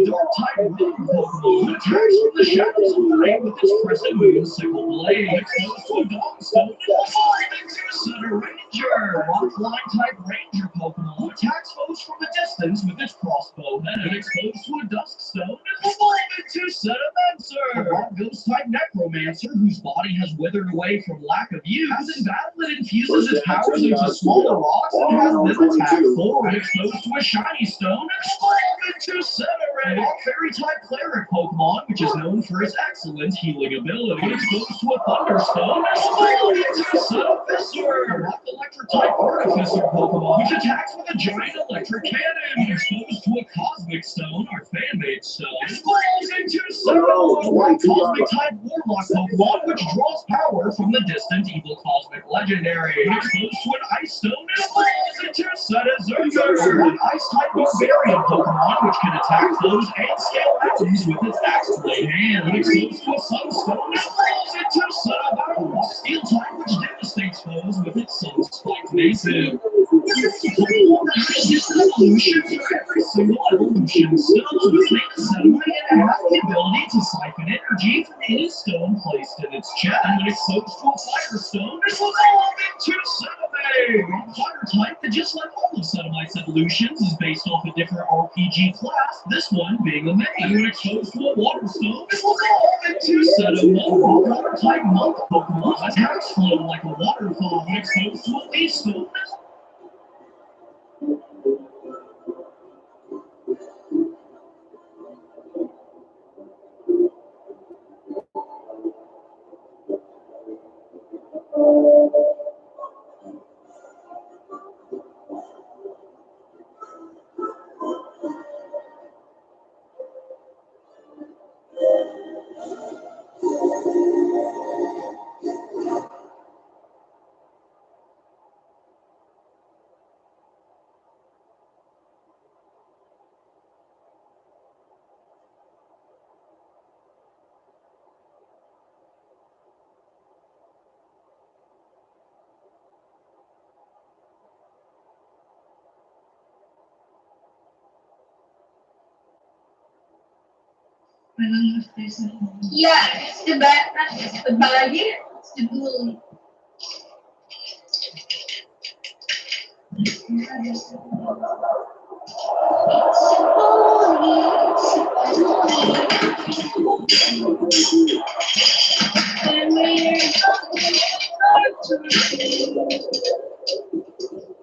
Dark type moon Pokemon attacks from the shadows of the night with its crescent moon sickle blade. Exposed to a dogstone, it will evolve into Sedaranger. Rockline type ranger Pokemon attacks foes from a distance with its crossbow head. Exposed to a duskstone, it will evolve into Sedimencer. A ghost type necromancer whose body has withered away from lack of use. As in battle, it infuses its powers into smaller rocks and has them attack forward. Exposed to a shiny stone, it will evolve into Cenoray. A fairy type cleric Pokemon, which is known for its excellent healing ability. When exposed to a thunderstone, it will evolve into Cenovisor. Rock electric type artificer Pokemon, which attacks with a giant electric cannon. Exposed to a cosmic stone, or fan-made stone, it evolves into Cenoray. Cosmic type warlock Pokemon, which draws power from the distant evil cosmic legendary. Exposed to an ice stone, it evolves into Sedazurger. An ice type barbarian Pokemon, which can attack foes and scale mountains with its axe blade hand. When exposed to a sunstone, it evolves into Sedabao. A steel type which devastates foes with its sun-spiked mason. There's a Pokemon that has different evolutions for every single evolution stone. Its name is Sedimite, and it has the ability to siphon energy from any stone placed in its chest. And when exposed to a fire stone, it will evolve into Sedimite. A fire type that, just like all of Sedimite's evolutions, is based off a different RPG class, this one being a Mega. And when exposed to a water stone, it will evolve into Sedimite. A water type monk Pokemon attacks flow like a waterfall. When exposed to a leaf stone, Yeah, it's the bad, it's the bad year, it's the bully.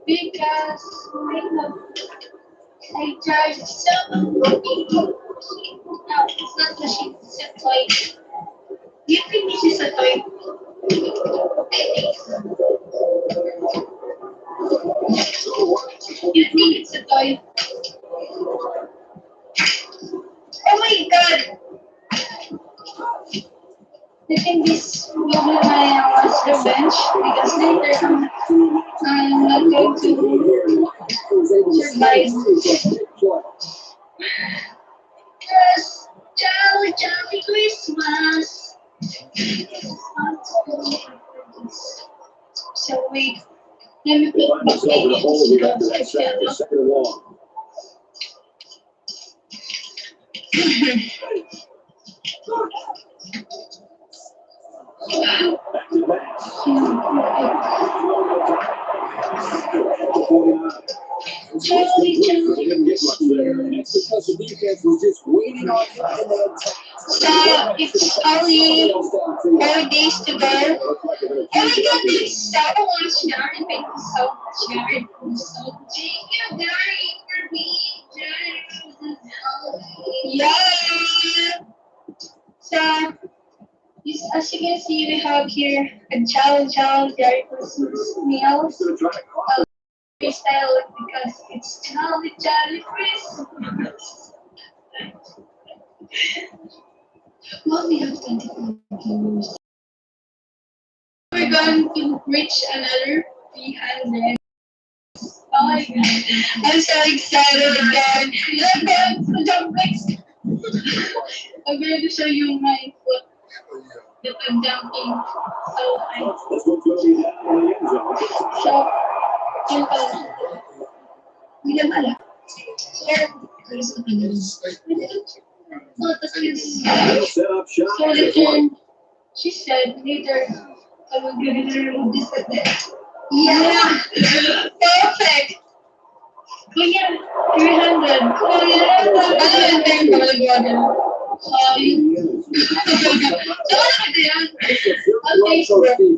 Because I charge some money. No, it's not machine, it's a toy. You think this is a toy? I think so. You think it's a toy? Oh my god! I think this will be my last revenge because later I'm not going to survive. Yes, jolly, jolly Christmas. So wait, let me put my baby because I feel Charlie, didn't get much there. That's because the defense was just waiting on him to attack. So it's only 4 days to go. Oh my goodness, so much, Gary. Thank you so much, Gary. Thank you, Gary, for being generous. Yeah. So, as you can see, we have here a challenge Gary versus meals. Freestyle because it's Charlie Chris. Well, we have 24 viewers. We're going to reach another 300. Oh my god, I'm so excited again. I'm going to jump next. I'm going to show you my foot that I'm jumping so high. Hindi mala. So later, she said later, I will give it her this like that. Yeah, perfect. But yeah, 300. Oh yeah, I don't think I'm gonna go again. Sorry.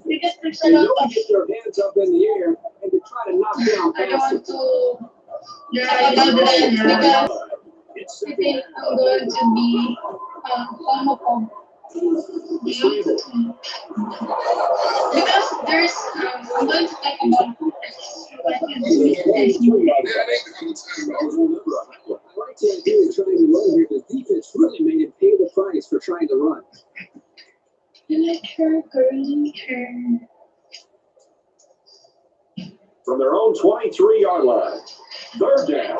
Because there's a lot of. Get your hands up in the air and to try to knock down. I don't want to talk about that because I think I'm going to be homophobe. Because there's I'm going to talk about the defense really made him pay the price for trying to run. I like her curly hair. From their own 23-yard line. 3rd down.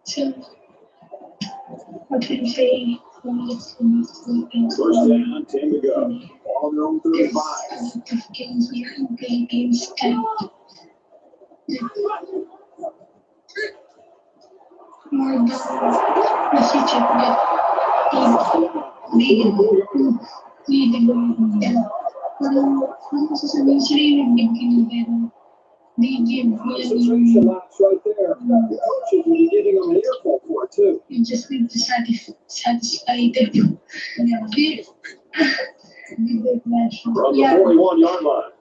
So, what can I say? First down, 10 to go. On their own 35. Games here, games 10. More than message of leading. Parang sasabihin sila yung bigyan pero they give concentration laps right there. The coaches will be giving them an earful for it too. You just need to satisfy them. Yeah. From the 41-yard line.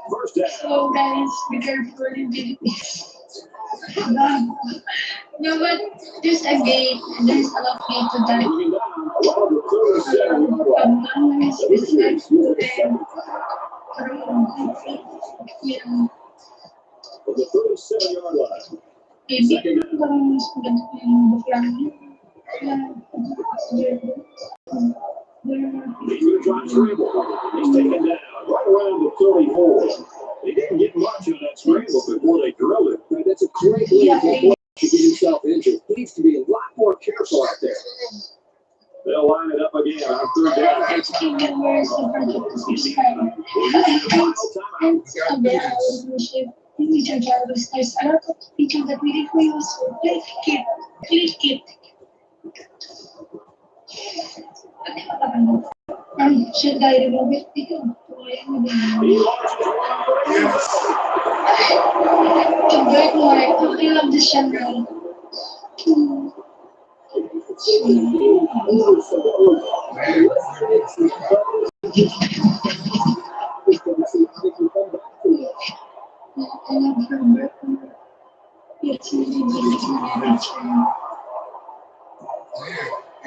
First down. So guys, be careful in Philippines. No, but there's a gate. There's a lot of gate to that. From the 37-yard line. Maybe parang baklang. He's going to try to scramble. He's taken down right around the 34. They didn't get much of that scramble before they drilled it. Right, that's a great way to get himself injured. He needs to be a lot more careful out there. They'll line it up again on 3rd down. Should I remove it? To break more, I love this channel.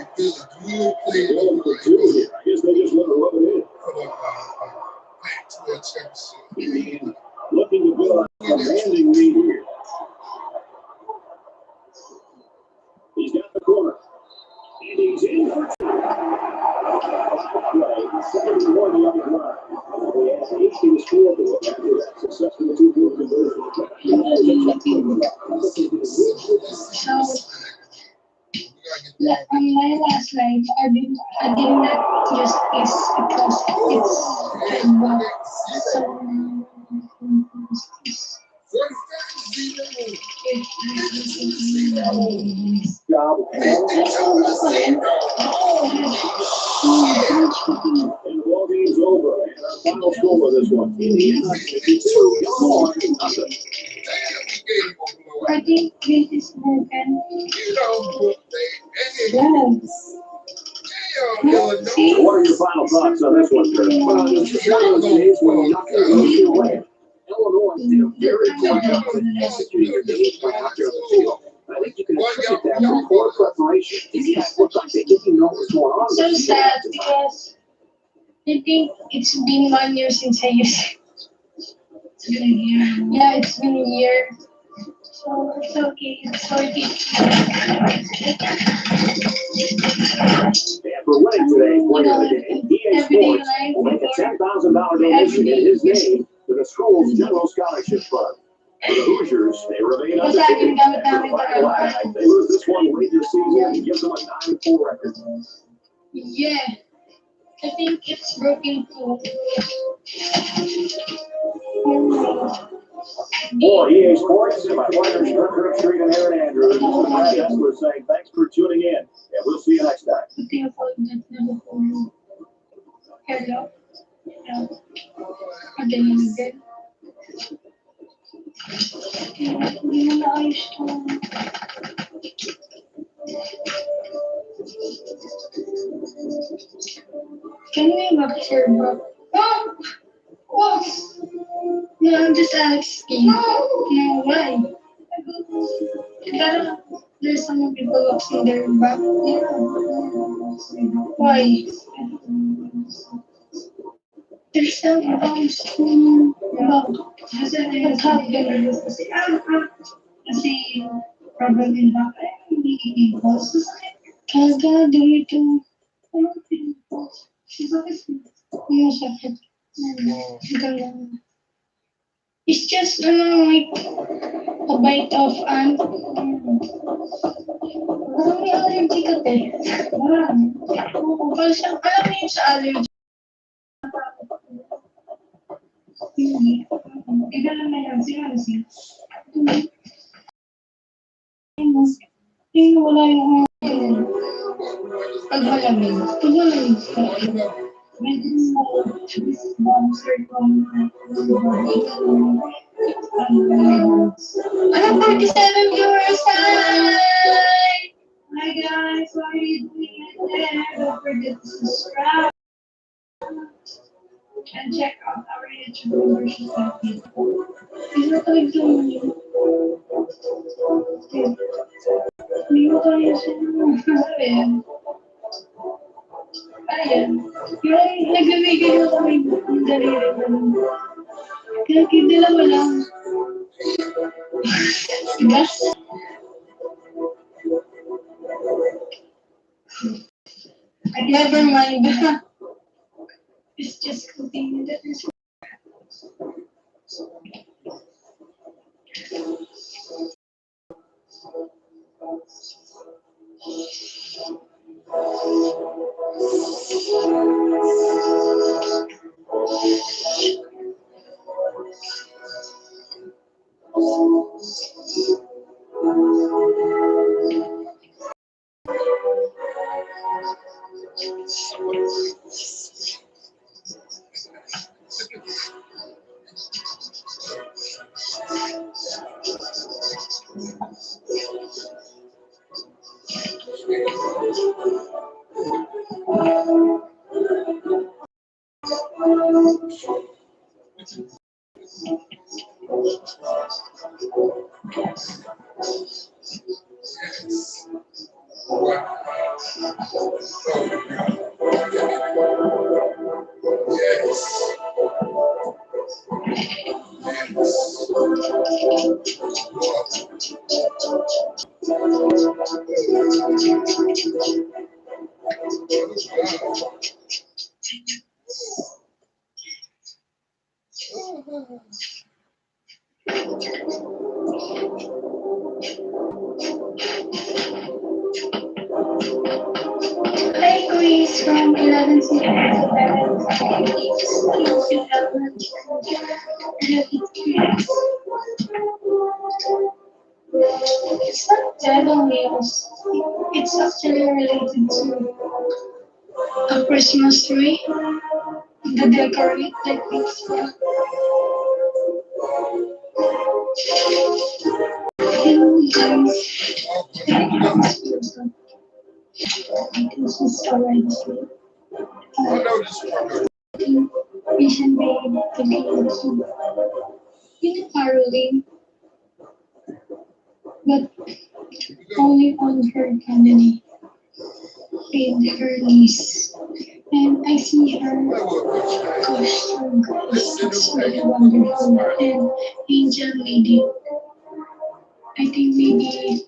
It feels a good play. I guess they just want to rub it in. Looking to build a commanding lead here. He's got the corner. And he's in for 71-yard line. He has 18 scoreboard after that successful 2-point conversion. this life, I did not justice because it's kind of so Job. And the ball game's over. And our final score of this one. Indiana 52, Illinois nothing. I think this is broken. Yes. What are your final thoughts on this one, Kurt? Well, it's one of those days when nothing goes your way. Illinois did a very good job of executing their game plan out there on the field. I think you can attribute that to poor preparation. These guys look like they didn't know what was going on. So sad because I think it's been 1 year since I used it. It's been a year. Yeah, it's been a year. So it's okay. It's worth it. And for winning today, player of the day, EA Sports will make a $10,000 donation in his name to the school's general scholarship fund. For the Hoosiers, they remain undefeated. They lose this one late this season and give them a 9-4 record. Yeah, I think it's broken too. For EA Sports, my partners Kirk Street and Aaron Andrews, we're saying thanks for tuning in, and we'll see you next time. Hello. Again. Hindi na naayos to. Can we mag-share, bro? Oh! What? No, I'm just asking. No, why? There's some people watching their back. Yeah. Why? There's some bounce. What happened? Kasi problem yung back ay hindi boss. Kaga, dito. She's always Yung sakit. Ganun. It's just like a bite of ant. Parang may allergy ka te. Parang alam mo yung sa allergy. hindi. Iba lang na yan. Sino siya? Yung wala yung pag malamig. Pag malamig. Ano 47 viewers? Hi guys, what are you doing in there? Don't forget to subscribe and check out our YouTube version of people. Hindi mo talaga doon. Hindi mo talaga siya. Ayan. Yung nagbibigay mo kami ng daliri mo. Kaya dalawa lang. Diba? Never mind. It's just continue that is. from 11 seconds to 11. It's not devil nails. It's actually related to a Christmas tree. The decorate techniques. This is already asleep. We should be thinking caroling, but only on her family with her niece. And I see her costume. It's really wonderful. And Angel Lady. I think maybe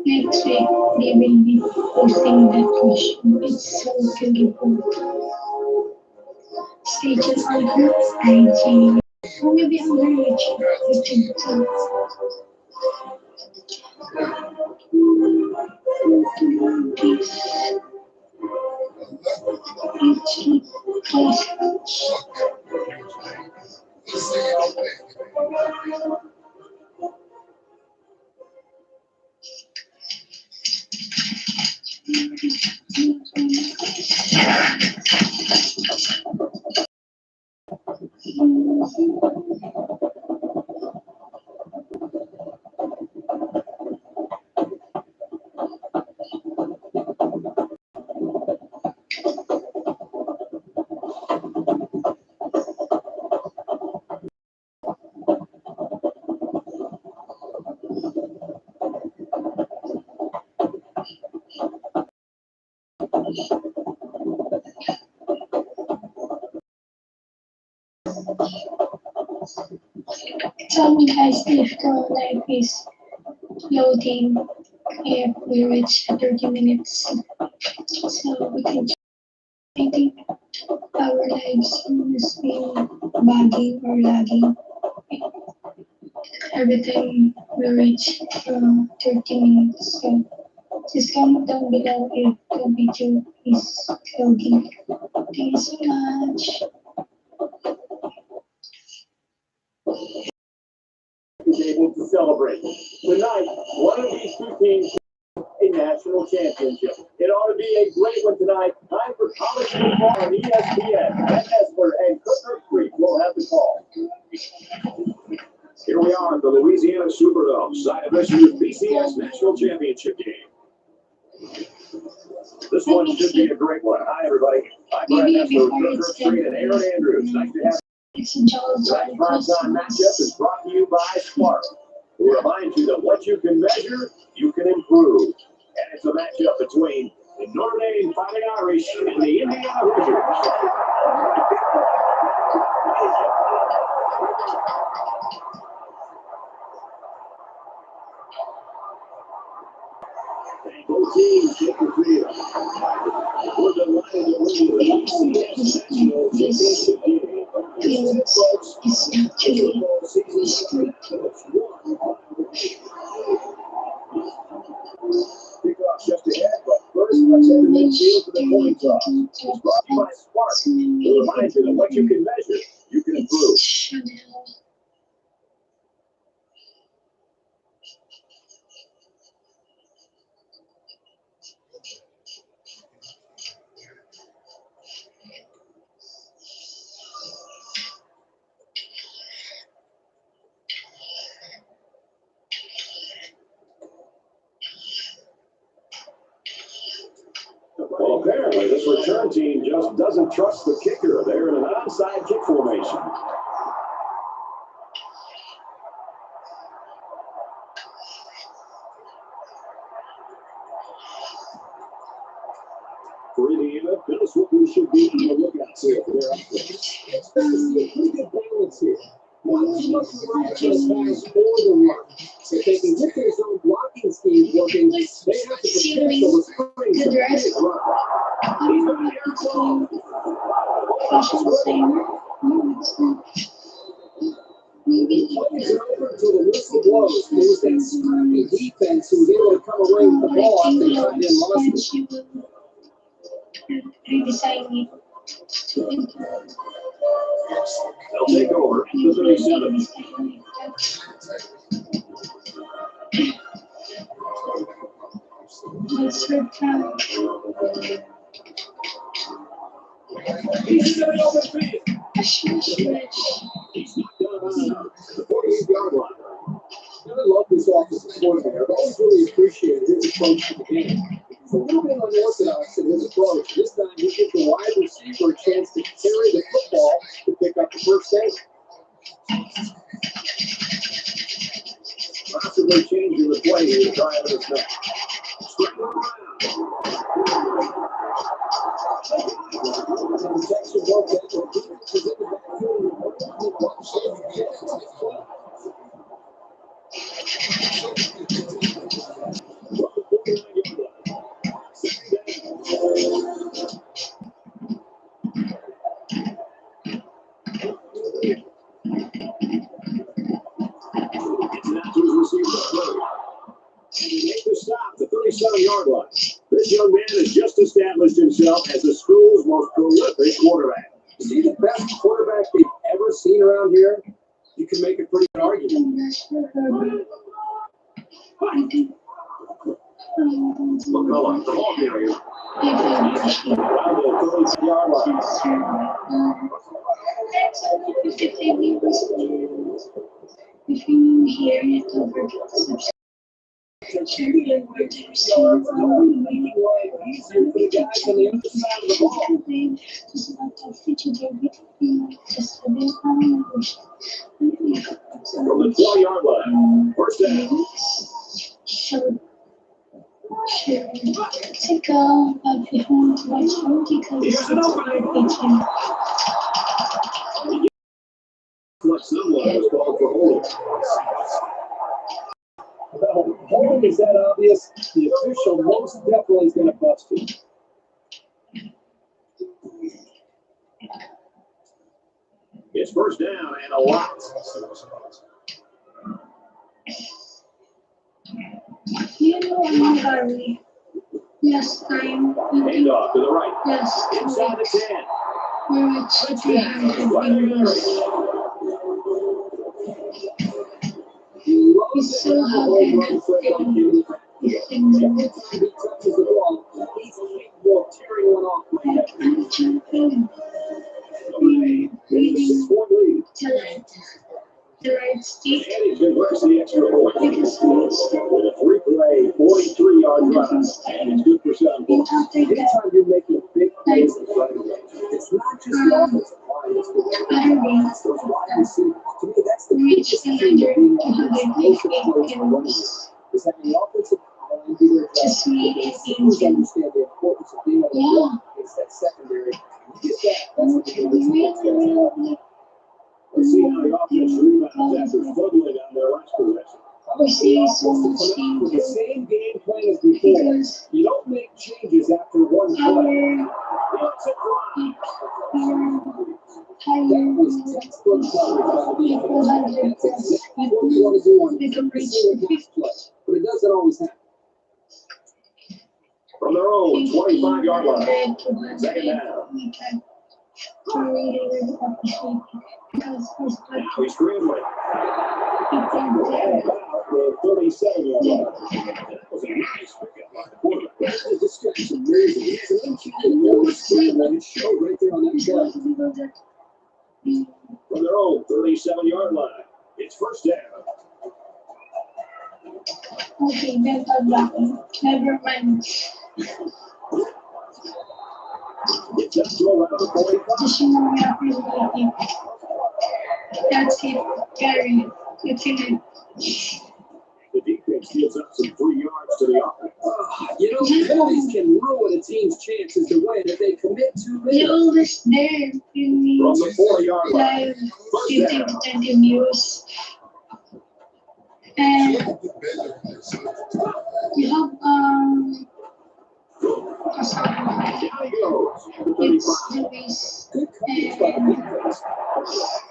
next week they will be posting that costume. It's so beautiful. Stay tuned on her IG. Or maybe on her YouTube too. Tell me guys if the live is loading, if we reach 30 minutes, so we can check. I think our lives must be bugging or lagging every time we reach 30 minutes. So just comment down below if the video is loading. Thank you so much. Is able to celebrate. Tonight, one of these two teams a national championship. It ought to be a great one tonight. Time for college football on ESPN. Ben Esler and Cooker Creek will have the call. Here we are at the Louisiana Superdome, side of this year's BCS National Championship game. This one should be a great one. Hi, everybody. I'm Brad Esler, Cooker Creek, and Aaron Andrews. Nice to have you. Tonight's primetime matchup is brought to you by Spark, who remind you that what you can measure, you can improve. And it's a matchup between the Notre Dame Fighting Irish and the Indiana Hoosiers. And both teams take the field. We're delighted to bring you the BCS National Championship game. Folks, it's actually kickoff just ahead, but first let's head to midfield for the coin toss. It's brought by Spark. We'll remind you that what you can measure, you can improve. Well, apparently this return team just doesn't trust the kicker. They're in an onside kick formation. For Indiana, that's what we should be on the lookout here for their offense. Expect to see a pretty good balance here. Not too much reliance on guys for the run. If they can get their zone blocking scheme working, they have to protect the returning to the run. He's got an air ball. Plays it over until the whistle blows. There was that scrappy defense who was able to come away with the ball after they tried in Moscow. redesign it to They'll take over the 37. Let's return. He's in the open field. He's knocked down on the 48-yard line. I love this offensive coordinator. I've always really appreciated his approach to the game. It's a little bit unorthodox in his approach. This time he gives the wide receiver a chance to carry the football to pick up the first down. Possibly changing the play here to try out his back. Straight around. Protection work that the defense is in the backfield. Stop the 37-yard line. This young man has just established himself as the school's most prolific quarterback. Is he the best quarterback they've ever seen around here? You can make a pretty good argument. McCullough, the ball carrier. Around the 30-yard line. If you hear it over From the 12-yard line, first down. Take a behind watch because Here's an opening. What someone was called for holding. Well, holding is that obvious. The official most definitely is going to bust it. It's first down and a lot. you know I'm hurry. Last time Hand off to the right. last Inside the 10. where it's 300 we still have him Every time he touches the ball, he's capable of tearing one off. The right stick He's embraced the extra point. With a 3-play, 43-yard drive, and it's good for 7 points. Anytime you're making big plays, it's not just the offensive line, it's the those wide receivers. To me, that's the reach another 258 games is having the offensive line do their to job. see it Receivers in understand the importance of being able to block against that secondary. You get that, that's what you do. Let's see how the offense rebounds after fumbling on their last possession. we see so much The changes same game plan as before. because You don't make changes after one play. our It's a drive. higher Was textbook coverage by the equal defense. 100 That's plus exactly what you want to do on we can reach every the 50 play. But it doesn't always happen. From their own 25-yard line. Second down. we can really appreciate because it's Now he's scrambling. it's About the 37-yard line. That was a nice pickup. That distraction amazing. It's an uncanny scrambling. It showed right there on that play. From their own 37-yard line. It's first down. okay, never mind. It's just throw out the 45. That's it. Very good. The defense gives up some free yards to the offense. You know, penalties can ruin a team's chances to win if they commit too many. You're always there. From the 4-yard line. You take the news. And you have it's the base and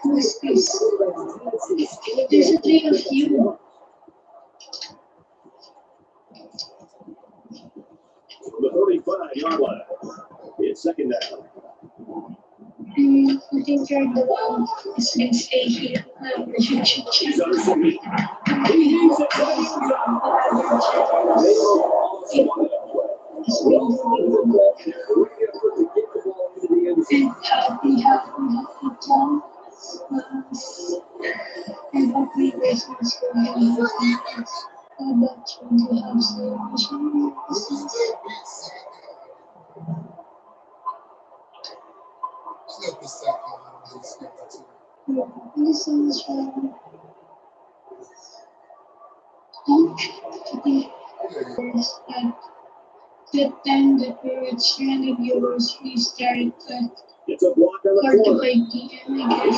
who's this? There's a three of you. From the 35-yard line. It's second down. I think you're the one who's been stay here. He's under center. He needs it. And hopefully Christmas will be about to have celebration. This is the time that we were training viewers, we started to It's a block on the corner. cultivate the end, I guess.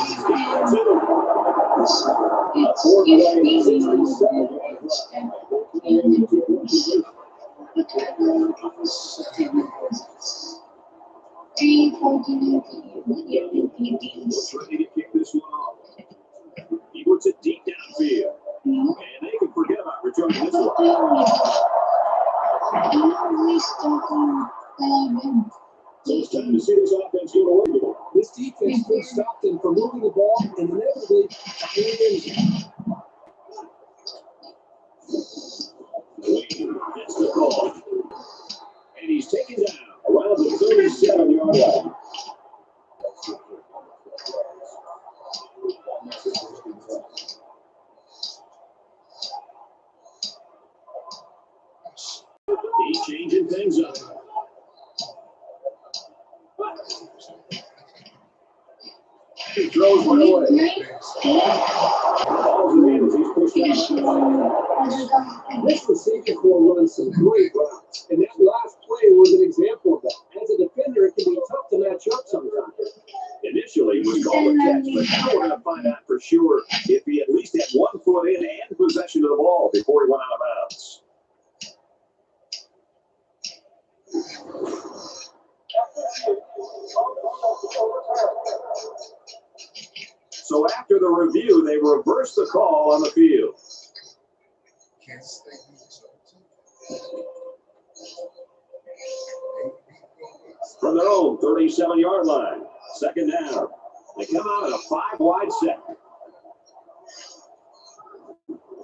It's easy to but I don't three 14 teams. Ready to kick this one off. He puts it deep downfield. And they can forget about returning this one. So it's time to see this offense go to work. This defense could stop them from moving the ball and inevitably tying things up. Gets the call. And he's taken down around the 37-yard line. He's changing things up. He throws one away. This receiving core runs some great routes, and that last play was an example of that. As a defender, it can be tough to match up sometimes. Initially, it was called a catch, but now we're going to find out for sure if he at least had 1 foot in and possession of the ball before he went out of bounds. So after the review, they reversed the call on the field. From their own 37-yard line, second down. They come out in a 5-wide set.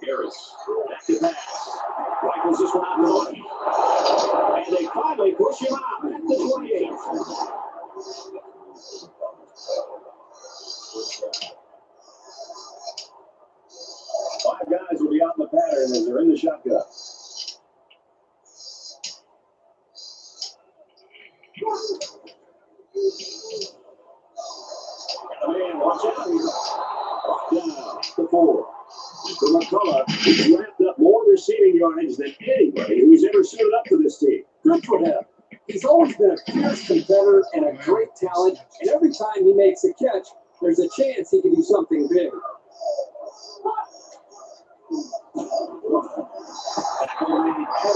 Harris, back to pass. Rifles this one out to the left. And they finally push him out at the 28. Five guys will be out in the pattern as they're in the shotgun. Man, watch out. Down to 4. For McCullough, he's wrapped up more receiving yardage than anybody who's ever suited up for this team. Good for him. He's always been a fierce competitor and a great talent, and every time he makes a catch, there's a chance he can do something big. Had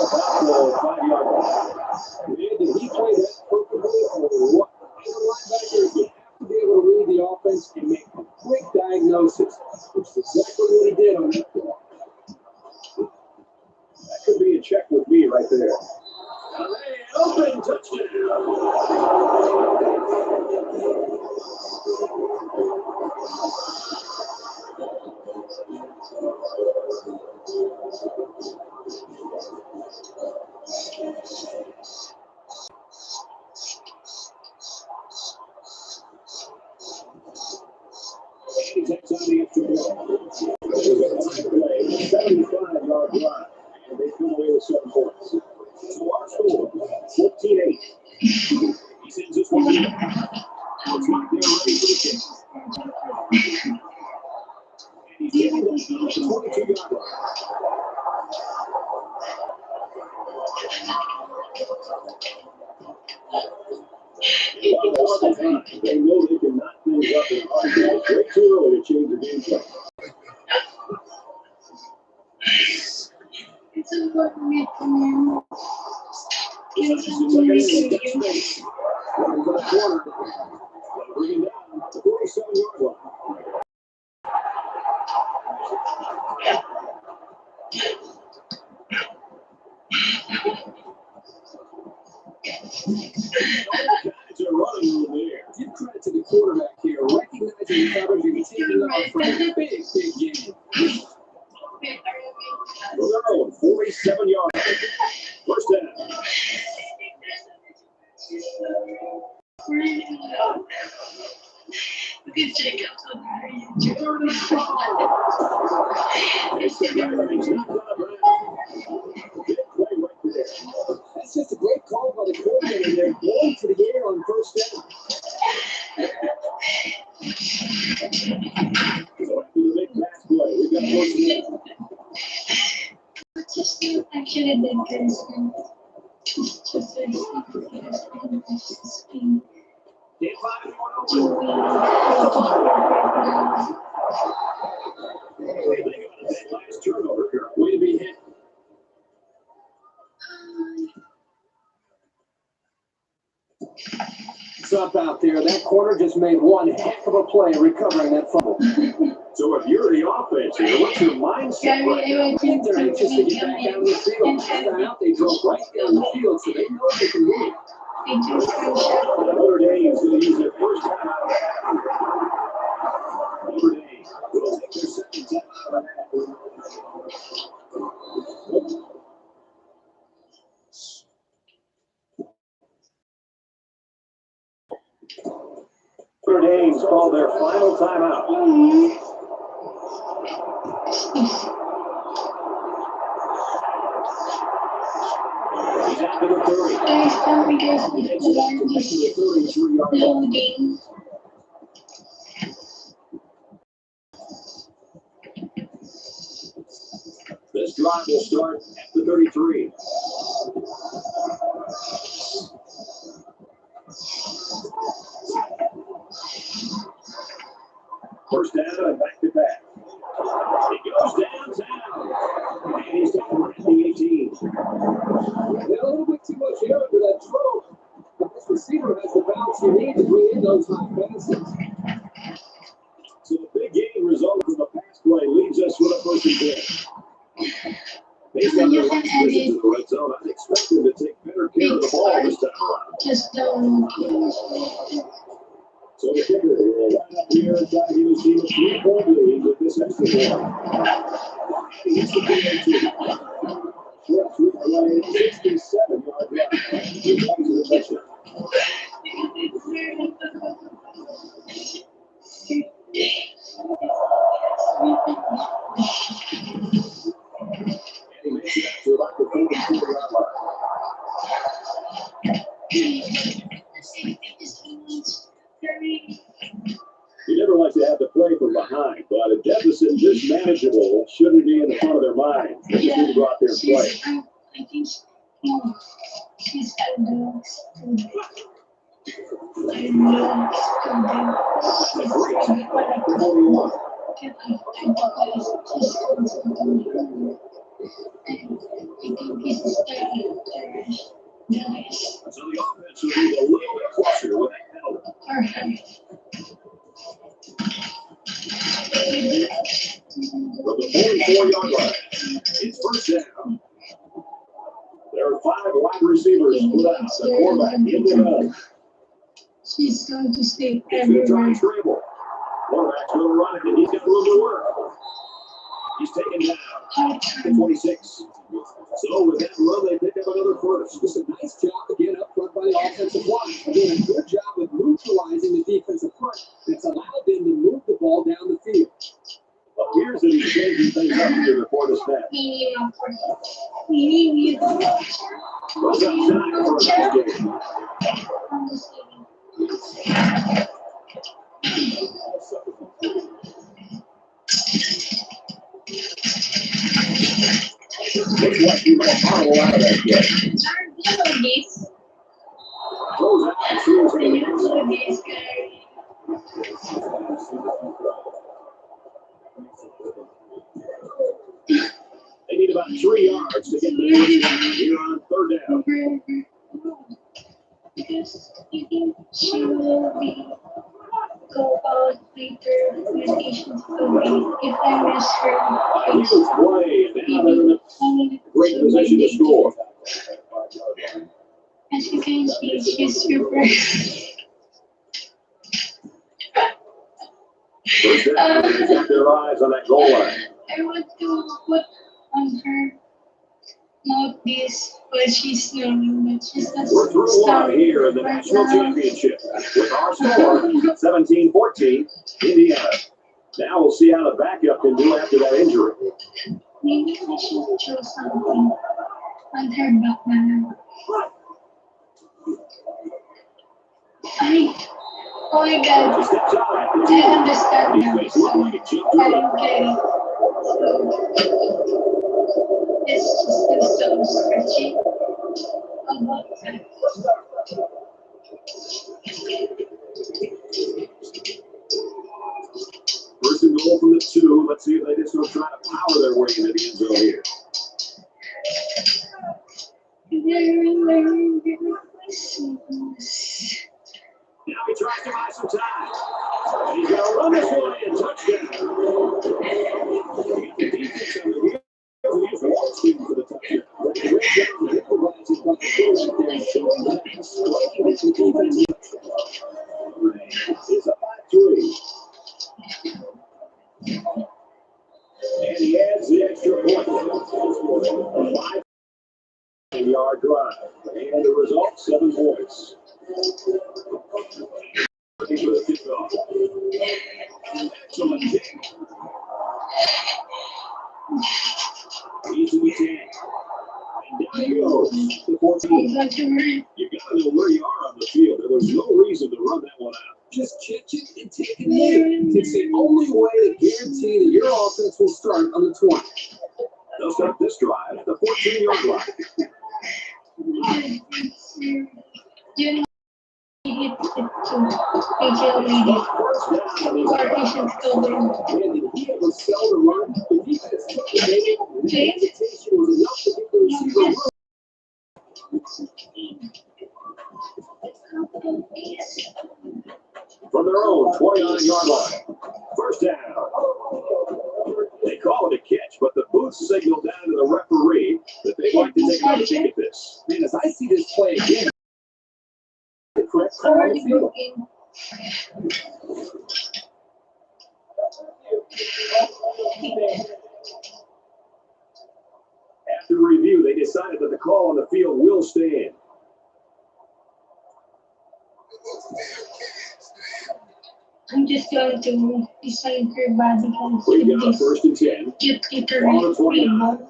about the 5-yard line. Did he play that perfectly, or what? Linebackers would have to be able to read the offense and make a quick diagnosis, which is exactly what he did on that play. That could be a check with me right there. Open touchdown. He takes on the extra ball. 75-yard drive, and they come away with 7 points. So our score, 14-8. He sends this one in. Looks like they're ready for the kick. And he's taking it to the 22-yard line. They know they can knock things up in hard way too early to change the game plan. It's important to come in. It's a space. Running to the corner. Bring him down to 47-yard line. 47 yards. First down. Look at Jacob's on That's just a great call by the coordinator. They're going to the air on first down. So after the big pass play, we've got first down. I should have been good. Last turnover here. Way to be hit. It's up out there. That corner just made one heck of a play recovering that fumble. So if you're the offense here, what's your mindset right now? They're anxious to get back down the field. Out, they drove right down the field, so they know they can win. Notre Dame is going to use their first time out. Notre Dame will take their second time out. Notre Dame's called their final timeout. He's after the 30. Guys, tell me guys if you are loading. This drive will start at the 33. First down and back to back. He goes downtown. And he's taken right at the 18. A little bit too much air under that throw. But this receiver has the bounce you need to bring in those high passes. So the big game result from the pass play leaves us with a first and 10. Based on their last visit to the red zone, I'd expect them to take better care of the ball this time around. Just don't. So the kicker will line up here and try to give his team a 3-point lead with this extra point. He gets the PAT. Short sweep away, 67-yard drive. He comes to the touchdown. And he makes it out to about the 42-yard line. You never like to have to play from behind, but a deficit this manageable shouldn't be in the front of their mind. They just need to go out there and play. I think she's got dogs. I know So the offense will be a little bit closer with that penalty. From the 44-yard line, it's first down. There are 5 wide receivers put out. The quarterback in the middle. She's going to stay He's going to try everywhere. and dribble. Quarterback's going to run it, and he's got room to work. He's taken down to 26. So with that run, they pick up another first. Just a nice job again up front by the offensive line. Doing a good job of neutralizing the defensive front that's allowed them to move the ball down the field. Appears that he's changing things up here before the snap. Goes outside for a nice game. Looks like he might follow out of that game. Goes out and throws it. They need about 3 yards to get the first down here on third down. Because you think she will be go out later medications away if I miss her. Huge play, and now they're in a great position to score. As you can see, she's super. First down, they've got their eyes on that goal line. I want to put on her not this, but she's snoring, but she's not We're through one here in the national championship with our score 17-14 Indiana. Now we'll see how the backup can do after that injury. Maybe I should choose something on her back now. Oh my god, I understand now, so I don't get it. So, it's just so sketchy about that. First and goal from the 2. Let's see if they just don't try to power their way into the end zone here. Now he tries to buy some time. He's going to run this one in. Touchdown. The defense on the field. He's waltzing for the touchdown. It's up by 3. And he adds the extra point. A 5-yard drive. And the result, 7 points. Looking for the kickoff. Excellent kick. He's in the 10. And down he goes. The 14. You gotta know where you are on the field. There was no reason to run that one out. Just catch it and take it in. It's the only way to guarantee that your offense will start on the 20. They'll start this drive at the 14-yard line. You know, it to AJ lead it. Partition still there. And he was sell the run. The defense took the game. The hesitation was enough to get the receiver run. From their own 29-yard line. First down. They call it a catch, but the booth signaled down to the referee that they'd like to take another look at this. Man, as I see this play again, the correct call on the field. After review, they decided that the call on the field will stand. I'm just going to decide her body because We got a first and 10. Get her On the 29.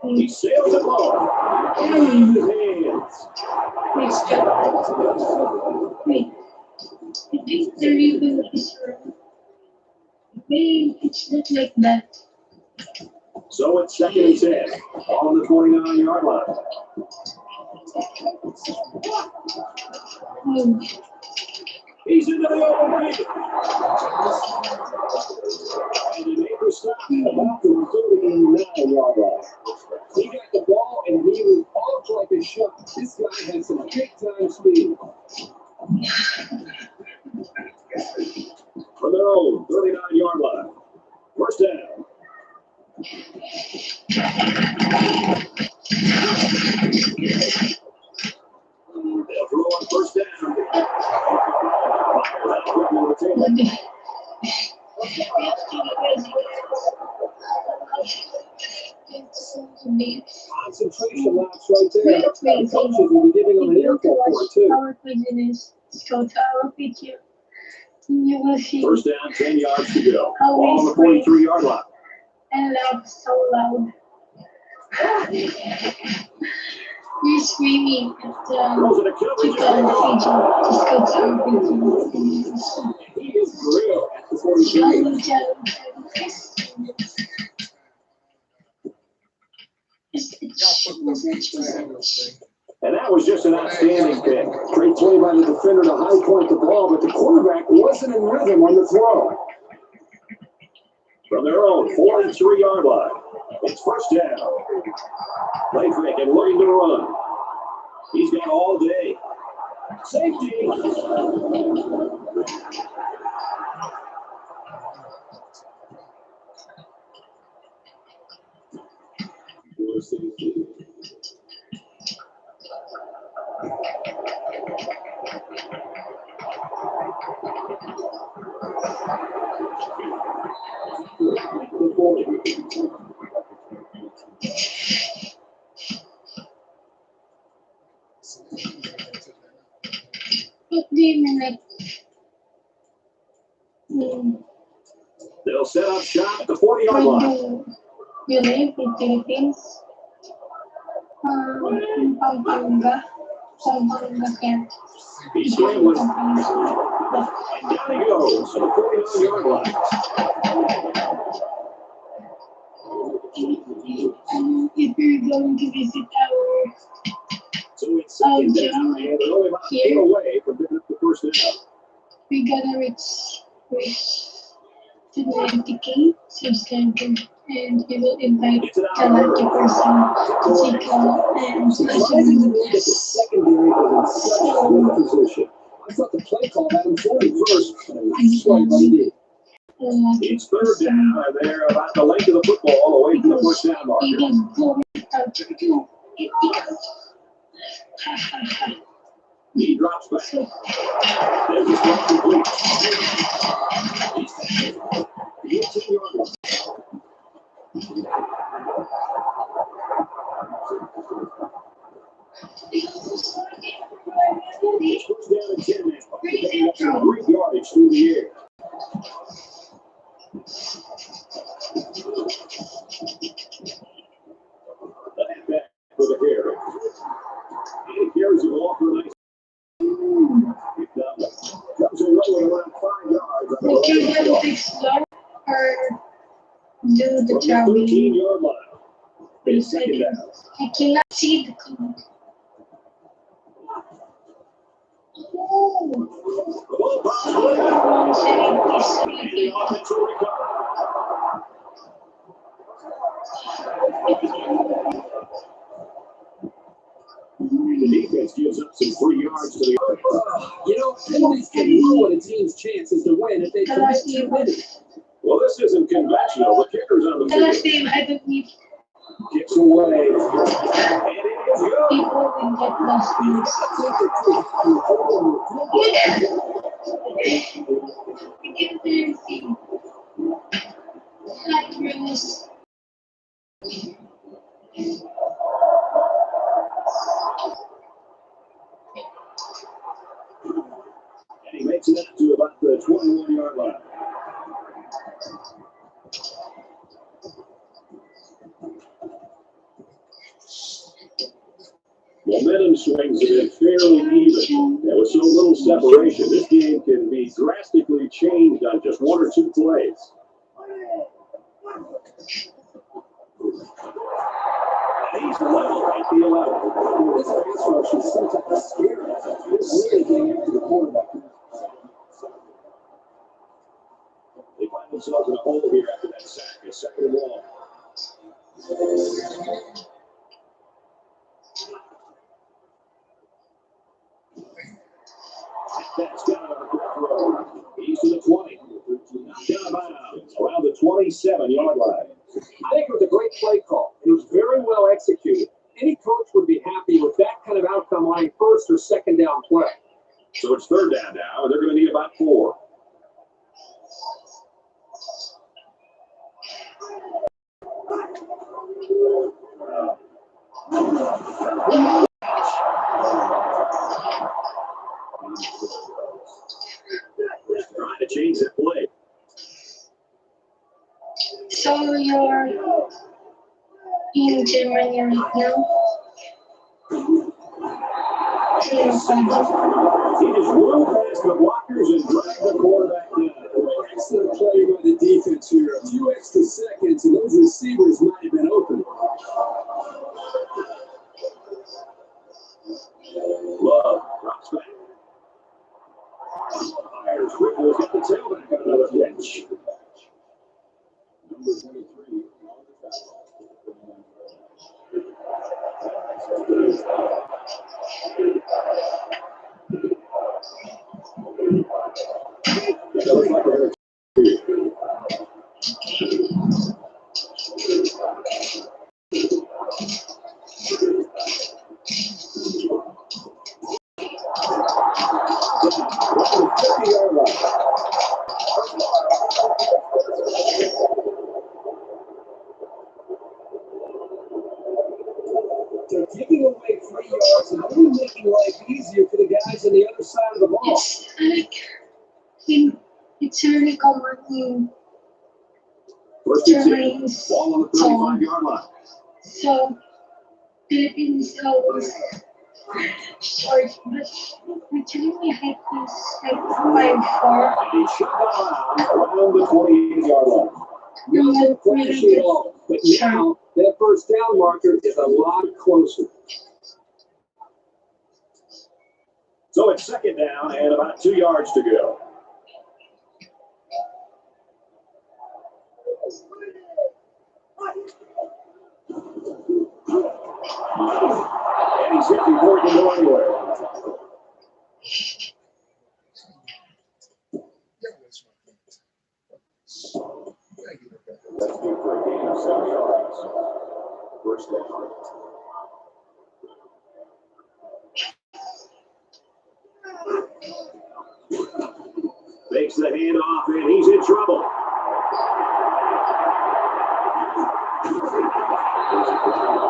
He sails it low. In his hands. Wait. I think the ribbon is wrong. Wait, it's not like that. So it's second and 10 on the 29-yard line. He's into the open field. And the neighbor stopped about the 39-yard line. He got the ball and he was off like a shot. This guy has some big-time speed. From their own 39-yard line. First down. They'll throw on first down. Concentration laps right there. Coaches will be giving them an earful for it too. Our business. Go to our picture. You will see. First down, 10 yards to go. Ball on the 43-yard line. And laugh so loud. You're screaming at chicken pigeon. Just go to our pigeon. He is real at the 43. And that was just an outstanding pick. Great play by the defender to high point the ball, but the quarterback wasn't in rhythm on the throw. From their own 43-yard line, it's first down. Play fake and looking to run. He's got all day. Safety. They'll set up shop at the 40-yard line. You live in Philippines? Pampanga. He's scrambling. And down he goes to the 49-yard line. If you're going to visit our So it's second down, and they're only about 8 away from picking up the first down. we gotta reach to 90K subscribers, and we will invite a lucky person to take and Surprising to me that the secondary was in such a good position. I thought the play call had him 41st, but it was slightly did. It's third down, and they're about the length of the football away from the first down marker. He drops back. There's a strong complete. The 18-yard line. It's first down at 10 now. Picking up some great yardage through the air. The halfback for the carry. And he carries the ball for a nice. Comes away with around 5 yards. We can fix that or do the traveling. 13-yard line. It's second down. I cannot see the code. The defense gives up some 3 yards to the You know, penalties can ruin a team's chances to win if they commit too many. Well, this isn't conventional. The kicker's on the The last game I don't need kicks away. And it is good. people will get lost in this. I can't really see. Like rules. And he makes it up to about the 21-yard line. Momentum swings have been fairly even. There was so little separation. This game can be drastically changed on just 1 or 2 plays. He's level at the 11. This pass rush is sometimes scary. It's really getting after the quarterback. They find themselves in a hole here after that sack. A second and long. That's got on a quick throw. He's to the 20. Down of bounds around the 27-yard line. I think it was a great play call. It was very well executed. Any coach would be happy with that kind of outcome on a first or second down play. So it's third down now, and they're going to need about 4. Trying to change that play. So you're in Germany right now? He just run past the blockers and drag the quarterback down. Excellent play by the defense here. A few extra seconds, and those receivers might have been open. Love drops back. Fires quickly at the tailback on another catch. Number 23. side of the ball. It's like it's really common First and 10. Ball on the 35-yard line. So Philippines always short, but actually we had this like 5-4. He shot that around the 28-yard line. Not flashy at all, but now that first down marker is a lot closer. So it's second down and about 2 yards to go. And he's hit before he can go anywhere. That's good for a gain of 7 yards. First down. Makes the handoff, and he's in trouble.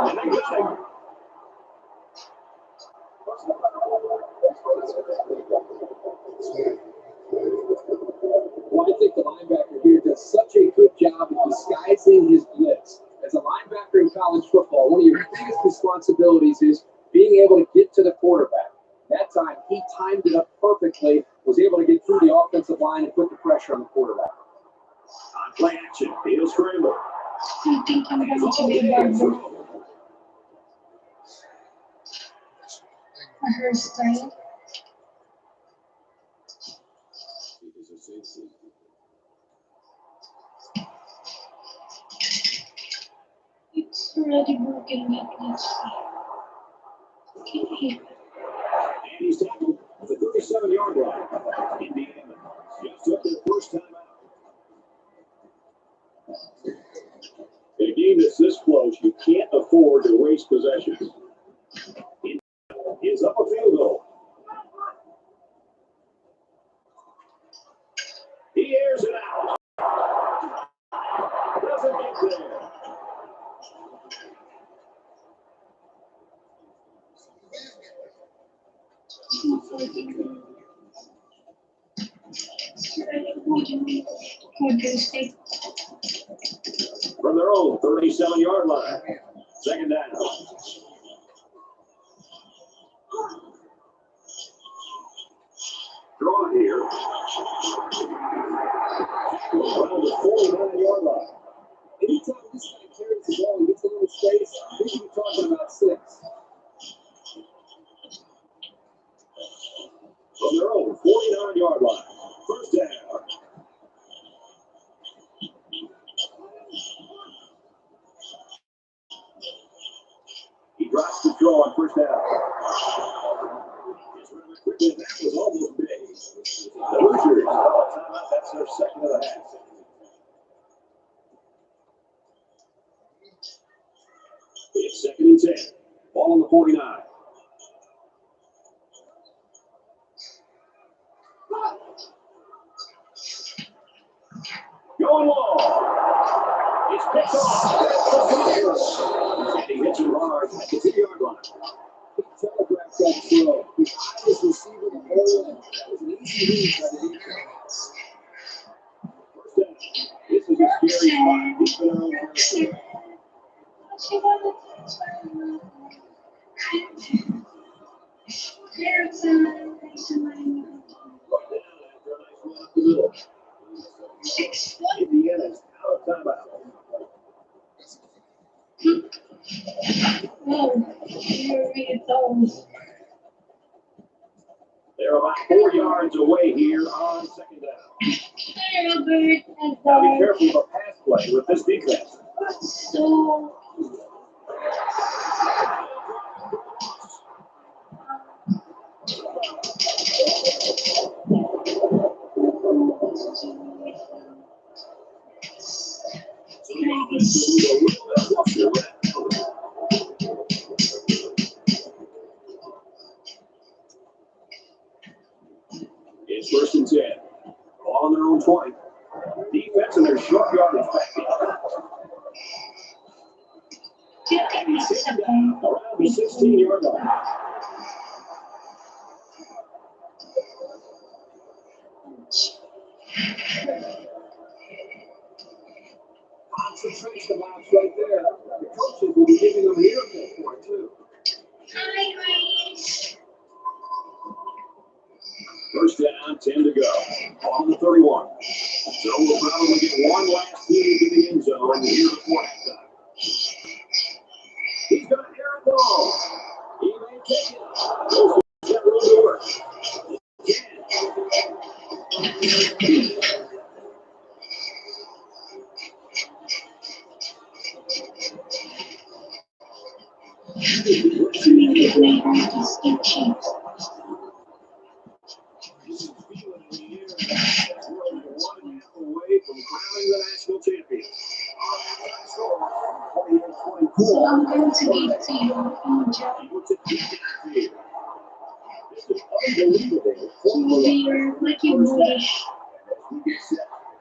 And they got him. Well, I think the linebacker here does such a good job of disguising his blitz. As a linebacker in college football, one of your biggest responsibilities is being able to get to the quarterback. That time, he timed it up perfectly, was able to get through the offensive line and put the pressure on the quarterback. On play action, he'll scramble. I think I'm going to be barber. A hairstyle. It's already broken, but let's see. Okay. And he's tackled at the 37-yard line. Indiana just took their first time out. In a game that's this close, you can't afford to waste possessions. Indiana is up a field goal. He airs it out. Doesn't get there. From their own 37-yard line. Second down. Draw here. Around the 49-yard line. Anytime this guy carries the ball and gets a little space, we should be talking about 6. From their own 49-yard line. First down. He drops the throw on first down. That was almost big. The Hoosiers call a timeout. That's their second of the half. It's second and 10. Ball on the 49. Going long. It's picked off. And he hits it hard at the 2-yard line. He telegraphed that throw. He got his receiver the hole. That was an easy read by the defense. First down. This is a scary spot. He's been around the Indiana's out of timeout. Oh, here we go. They're about 4 yards away here on second down. Now be careful of a pass play with this defense. So It's first and 10. Ball on their own 20. Defense and their short yardage back. Around the 16-yard line. Concentration laps right there. The coaches will be giving them an earful for it, too. First down, 10 to go. On the 31. So we'll probably get one last feed in the end zone here before halftime. He's got an air ball. He may take it. Goes to that room to work. Away from crowning the national champions. So I'm going to give to you. Your lucky boy.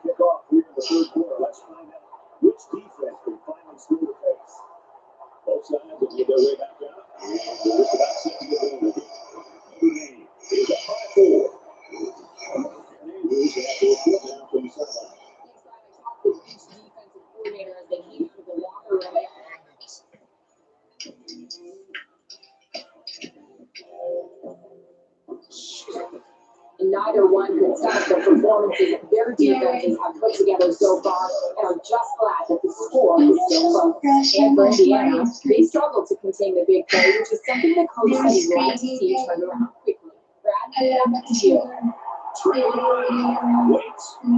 Kick off here in the third quarter. Let's find out which defense can finally score the pace. Both sides will get their way back out. It's about set to get going. The game is up by 4. Andrews have to report now from the sideline. Each defensive coordinator as they came through the locker room. And neither one could stomach the performances their defenses have put together so far and are just glad that the score is still close. And for Indiana, they struggled to contain the big play, which is something the coach said he'd like to see turned around quickly. Brad, back to you. Waits. We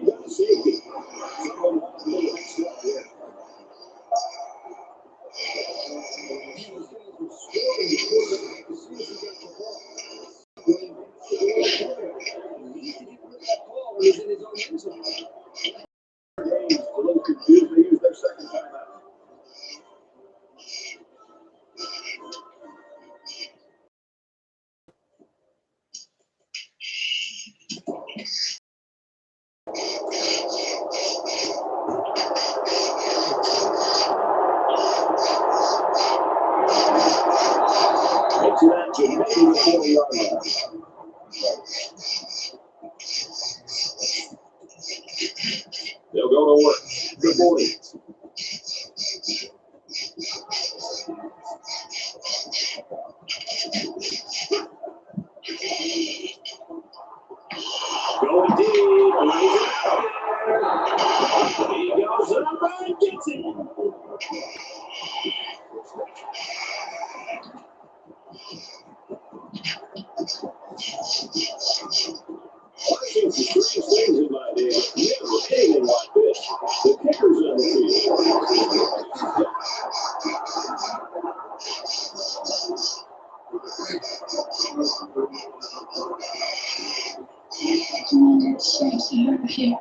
got a safety. Someone wants to make a step here. He was going to score in the quarter as soon as he got the ball. He needs to get rid of that ball when he's in his own end zone. A little confused. They use their second timeout. It's an action making the 40-yard line. They'll go to work. Good morning. Going deep. Lays it out there. He goes up and gets it. I've seen some strange things in my day. Never anything like this. The kicker's on the field.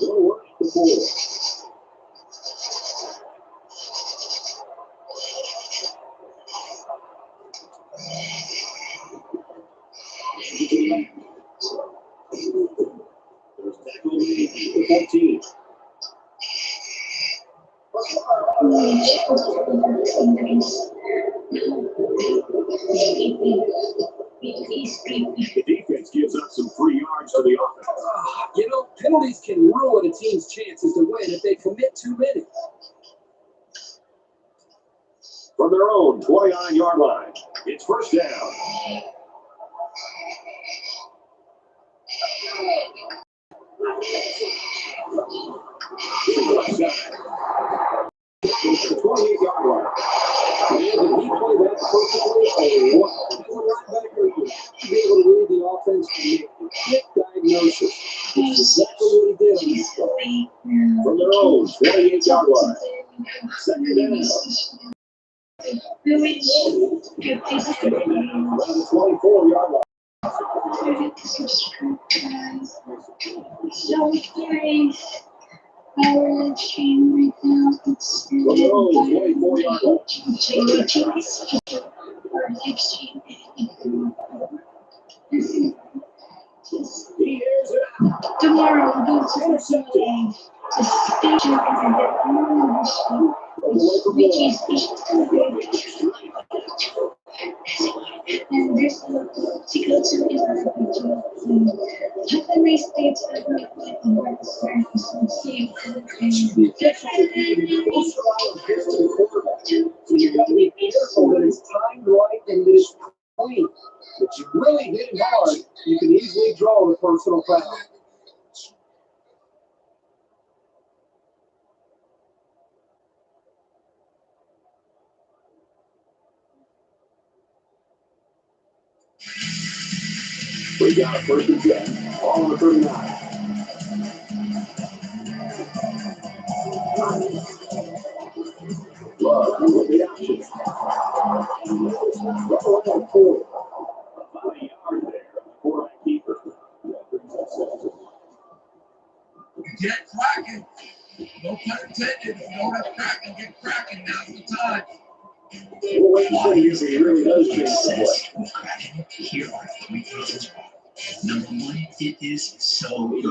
Go to work the ball. There's tackle made for 14. The defense gives up some free yards to the offense. You know, penalties can ruin a team's chances to win if they commit too many. From their own 29-yard line, it's first down. It's the 28-yard line. Man, did he play that perfectly or what? As a linebacker, you should be able to read the offense and make a quick diagnosis. That's exactly what he did on this play. From their own 28-yard line. Second down. From the 24-yard line. our stream right now. It's Oh, 24-yard line. our live stream. He airs it out. Tomorrow I'm going to station which is and there's a lot to go to is have a nice day So you got to be careful that it's timed right and that it's clean. But you really hit it hard, you can easily draw the personal foul. We got a first and 10, all on the 39. Love with the action. Russell on 4. About a yard there. Quarterback keeper. Get cracking. No pun intended. If you don't have cracking, get cracking. Now's the time. Why usually really does change the play. With Kraken, here are 3 reasons why. Number 1, it is so easy to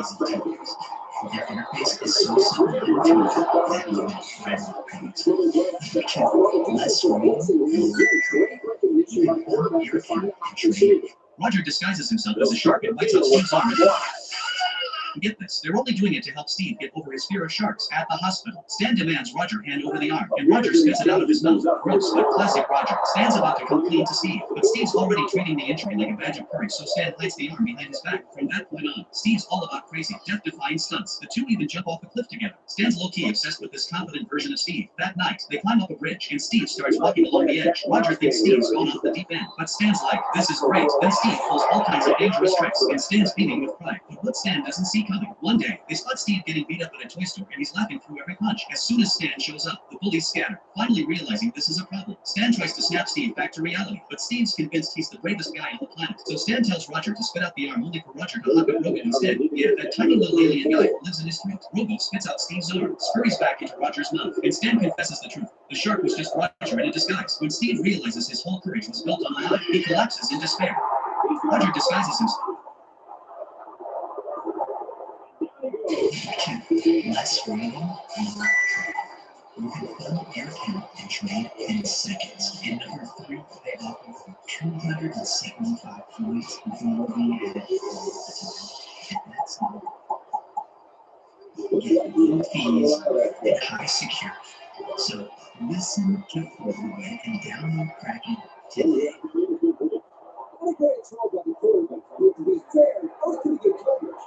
use. Their interface is so simple and intuitive that you will find it great. Less reading. Roger disguises himself as a shark and bites out Steve's arm. Get this, they're only doing it to help Steve get over his fear of sharks at the hospital. Stan demands Roger hand over the arm, and Roger spits it out of his mouth. Gross, but classic Roger. Stan's about to come clean to Steve, but Steve's already treating the injury like a badge of courage, so Stan hides the arm behind his back. From that point on, Steve's all about crazy, death-defying stunts. The two even jump off a cliff together. Stan's low-key obsessed with this confident version of Steve. That night, they climb up a bridge, and Steve starts walking along the edge. Roger thinks Steve's gone off the deep end, but Stan's like, this is great. Then Steve pulls all kinds of dangerous tricks, and Stan's beaming with pride. But what Stan doesn't see coming. One day, they spot Steve getting beat up at a toy store, and he's laughing through every punch. As soon as Stan shows up, the bullies scatter. Finally realizing this is a problem, Stan tries to snap Steve back to reality, but Steve's convinced he's the bravest guy on the planet. So Stan tells Roger to spit out the arm, only for Roger to hug at Rogan instead. Yeah, that tiny little alien guy who lives in his throat. Robo spits out Steve's arm, scurries back into Roger's mouth, and Stan confesses the truth. The shark was just Roger in a disguise. When Steve realizes his whole courage was built on a lie, he collapses in despair. Roger disguises himself. Less reading, more trade. You can fill your account and trade in seconds. And number 3, they offer for 275 points. You will be at it all the time. And that's not all. Get low fees and high security. So listen carefully and download Kraken today. What a great throw by the quarterback. To be fair, that was pretty good coverage.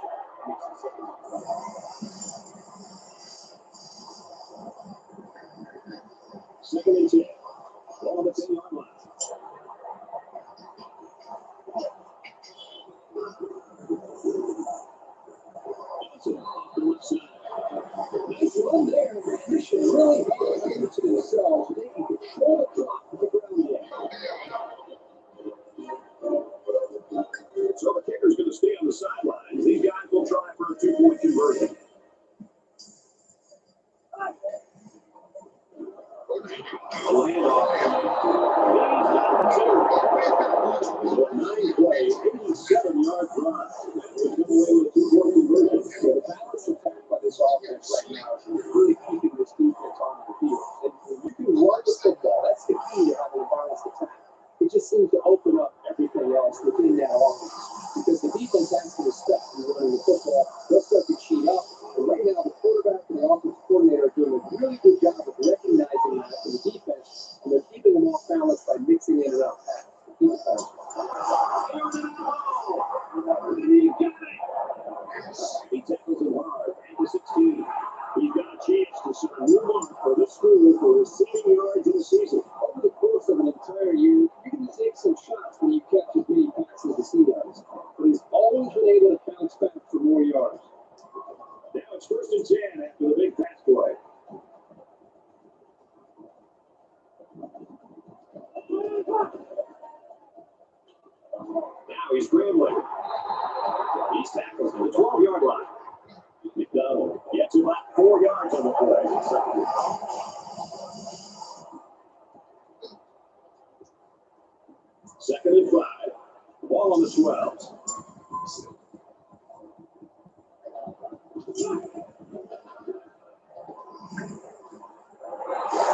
Second and 10. Ball on the 10-yard line. Nice run there. Mission really hard to themselves. They can control the clock with the ground game. So the kicker's going to stay on the sidelines. These guys will try for a 2-point conversion. So 9 plays, 87-yard drive. They come away with a 2-point conversion. So the balance attack by this offense right now is really keeping this defense on the field. And you can run the football. That's the key to having a balanced attack. It just seems to open up everything else within that offense. Because the defense has to respect when running the football. They'll start to cheat up. And right now, the quarterback and the offensive coordinator are doing a really good job of recognizing that for the defense. And they're keeping them off balance by mixing in and out passes. Keep it balanced. He tackles him hard at the 16. He's got a chance to set a new mark for this school for receiving yards in the season. Over the course of an entire year, you're going to take some shots when you catch as many passes as he does. But he's always been able to bounce back for more yards. Now it's first and 10 after the big pass play. Now he's scrambling. He's tackled to the 12-yard line. McDonald gets about 4 yards on the play. Second and 5. Ball on the 12.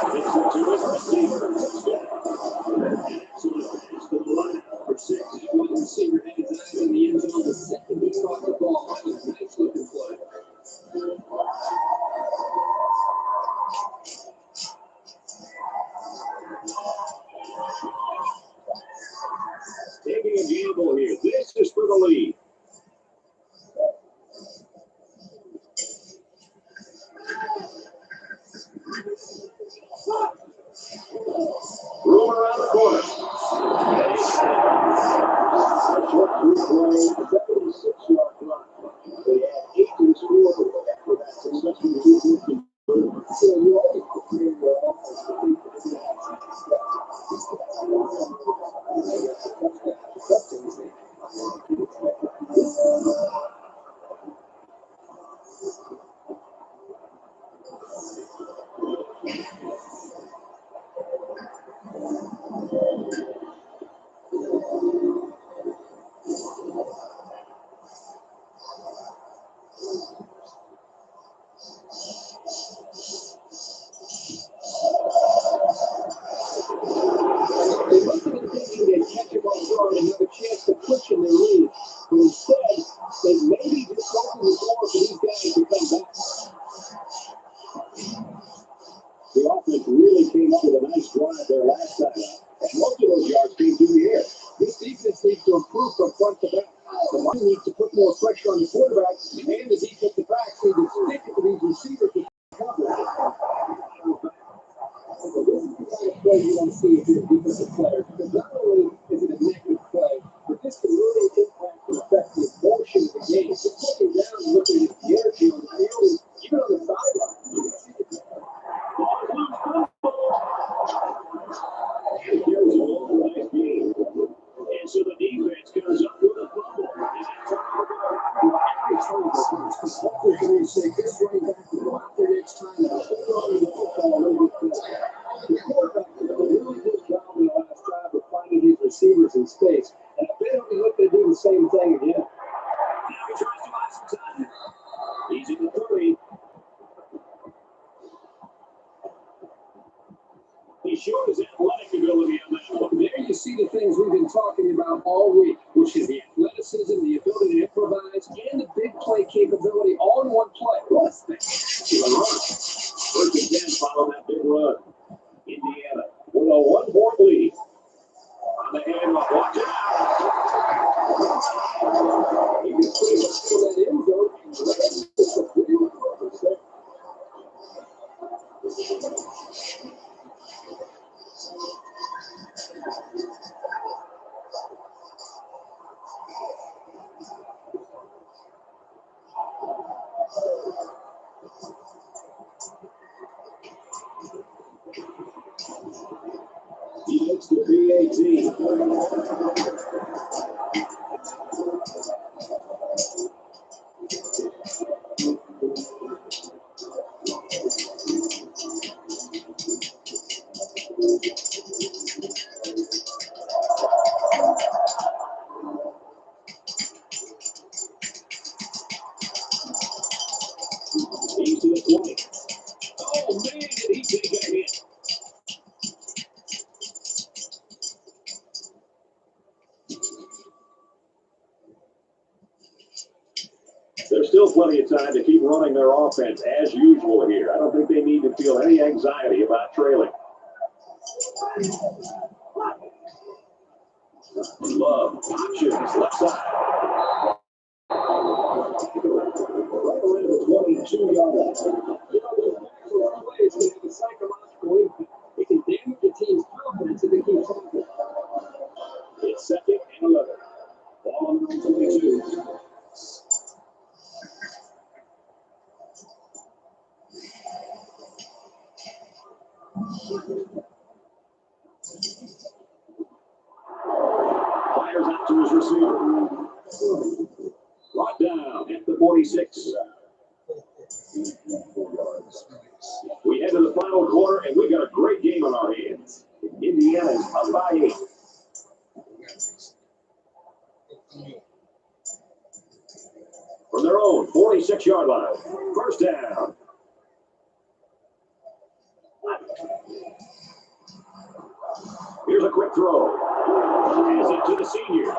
It's to his receiver. The line for 6. One receiver anytime in the end zone. The second he caught the ball. That was a nice looking play. Taking a gamble here. This is for the lead. Room around the corner. Short three play, 76-yard run. They had 8 to score after that successful two-point conversion. So you always prepare your offense to beat the They must have been thinking they'd catch him off guard and have a chance to push in their lead. But instead, they maybe just opened the door for these guys to come back. The offense really came up with a nice drive there last time out. And most of those yards came through the air. This defense needs to improve from front to back. The line needs to put more pressure on the quarterback, and the defensive backs need to stick it to these receivers to cover. Play you want to see if you're a defensive player, because not only is it a negative play, but this can really impact and affect the emotion of the game. Just looking down and looking at the energy on the field, even on the sideline, you can see it. And here's a nice game. And so the defense goes up with a fumble. Hopefully, can we say this running back to go out there next time and hold on to the football a little bit better. The quarterback did a really good job in the last drive of finding his receivers in space, and I bet he'll look to do the same thing again. Now he tries to buy some time. He's in the 30. He showed his athletic ability on that one. There you see the things we've been talking about all week, which is the athleticism, the ability to improvise, and the big play capability all in one play. What's that? First and 10, follow that big run. Indiana with a 1-point lead. On the handoff, watch out! He can pretty much feel that end zone. It's a pretty good purpose there. He makes the PAT. He's to the 20. Oh, man, did he take that hit? There's still plenty of time to keep running their offense as usual here. I don't think they need to feel any anxiety about trailing. Love, options, left side. Right around the 22-yard line. You know, those actual plays can have a psychological impact. It can damage the team's confidence if they keep talking. It's second and 11. Ball on the 22. Fires out to his receiver. Brought down at the 46. final quarter, and we got a great game on our hands. Indiana's up by 8. From their own 46-yard line. First down. Here's a quick throw. Has it to the senior.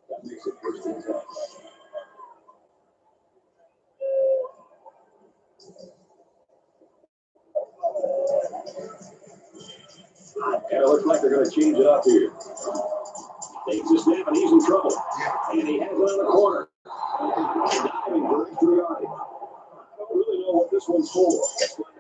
That makes it first and 10. And it looks like they're going to change it up here. Takes a snap and he's in trouble. And he has it on the corner. Diving for extra yardage. I don't really know what this one's for. Let's find out.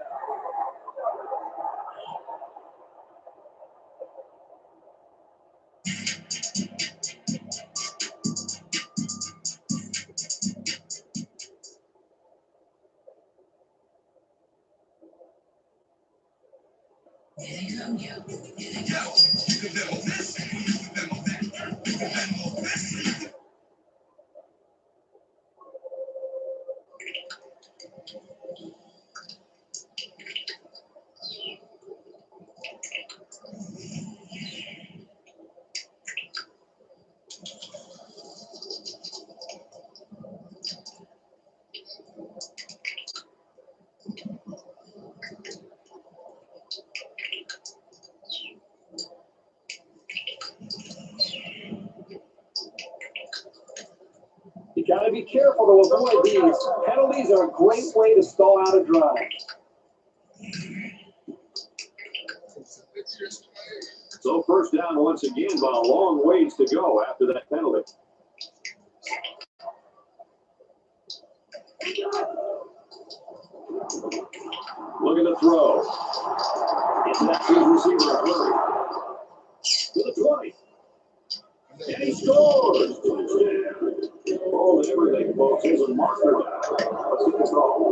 You got to be careful to avoid these. Penalties are a great way to stall out a drive. So first down once again, but a long ways to go after that penalty. Look at the throw. It's that good receiver hurry. To the 20. And he scores. Touchdown. Oh, everything, folks. Here's a marker down. Let's get the call.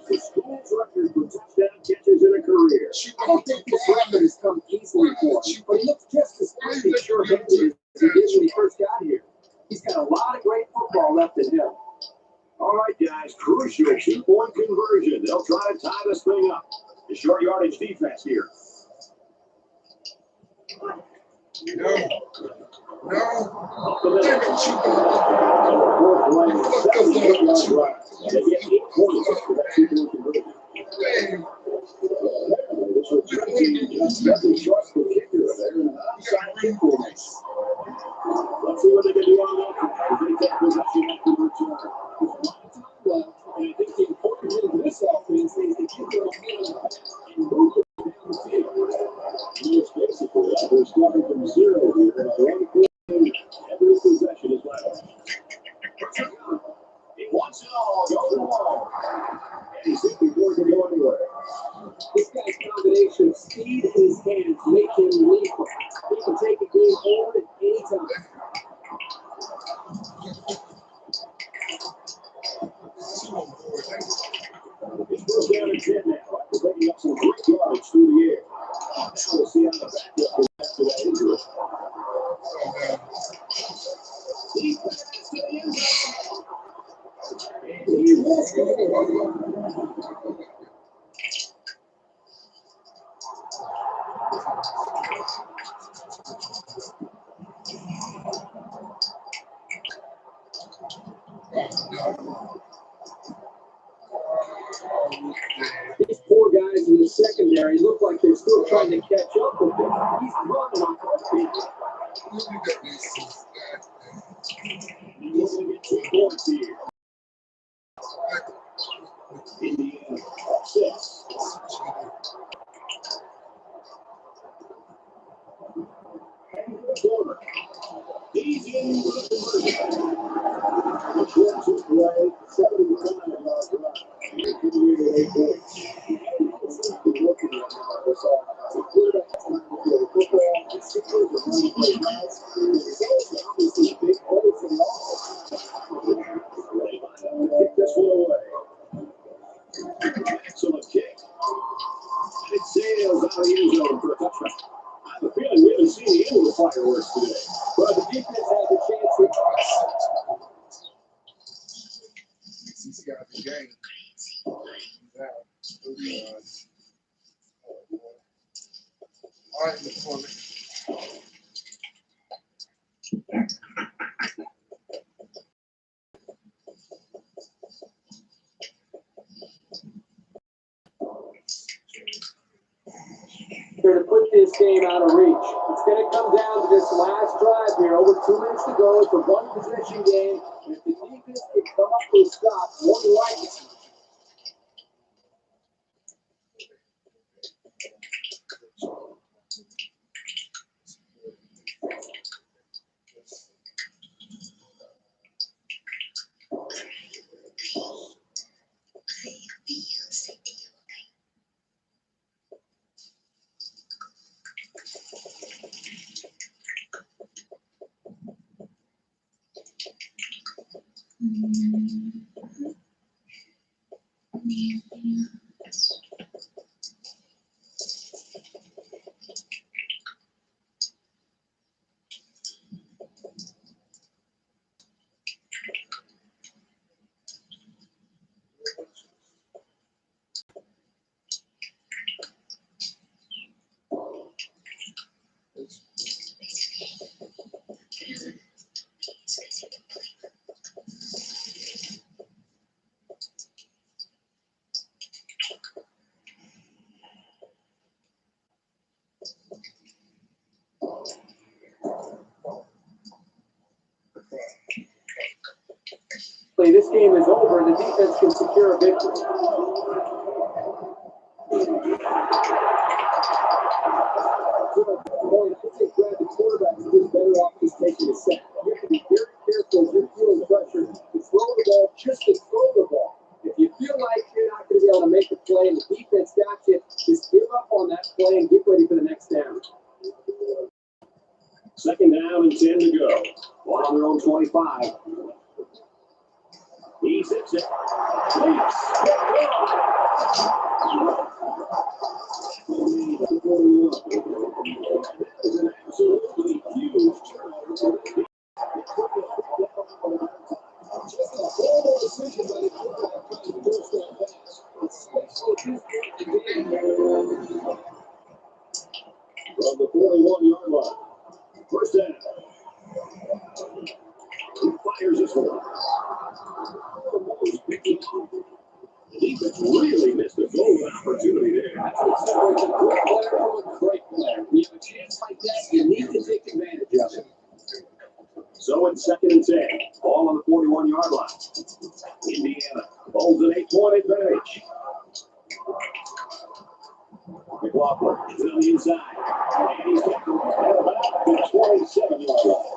The school's record for touchdown catches in a career. I don't think this record has come easily for him, but he looks just as sure-handed as he did when he first got here. He's got a lot of great football left in him. All right, guys, crucial 2-point conversion. They'll try to tie this thing up. The short yardage defense here. No. Up the middle. Fourth line, 7-yard drive. And they get 8 points for that 2-point conversion. This return team doesn't trust the kicker. They're an outside kick points. Let's see what they can do on that. As they take possession after the return. And I think the important thing for this offense is to keep their hands up and move it down the field. It's basically they're starting from 0 here. Every possession is left. He wants it all. Go long. And he's simply going to go anywhere. This guy's combination of speed and his hands make him lethal. He can take a game over at any time. He's broke down in 10 now after picking up some great yardage through the air. Now we'll see how the backup reacts to that injury. He passes to the end zone. And he will score. These poor guys in the secondary look like they're still trying to catch up with him. He's running on heartbeat. He's going to get 2 points here. Indiana, 6. Corner. He's in for the conversion. The short to play, 75-yard drive. He's going to get 8 points. He's looking at this offense. The quarterback time to play football. The Sixers are going to play nice. There's also obviously big holes in the offense. They might have to kick this one away. Excellent kick. And it sails out of the end zone for a touchdown. fireworks today. But the defense had the chance to. He's got the game. All right, Mr. Foreman. Here to put this game out of reach. It's going to come down to this last drive here. Over 2 minutes to go. It's a one-possession game. And if the defense can come up with a stop, more than likely. This game is over and the defense can secure a victory. Brad, the quarterback is better off just taking a set. You have to be very careful if you're feeling pressure to throw the ball, just to throw the ball. If you feel like you're not going to be able to make the play and the defense got you, just give up on that play and get ready for the next down. Second down and 10 to go. Ball on their own 25. He sits it. Leaps. That is an absolutely huge turnover. Just a horrible decision by the quarterback trying to force that pass. From the 41-yard line. First down. He fires this one. The defense really missed a goal opportunity there. That's what separates a great player from a great player. When you have a chance like that, you need to take advantage of it. So it's second and 10. Ball on the 41-yard line. Indiana holds an 8-point advantage. McLaughlin is on the inside. And he's tackled at about the 27-yard line.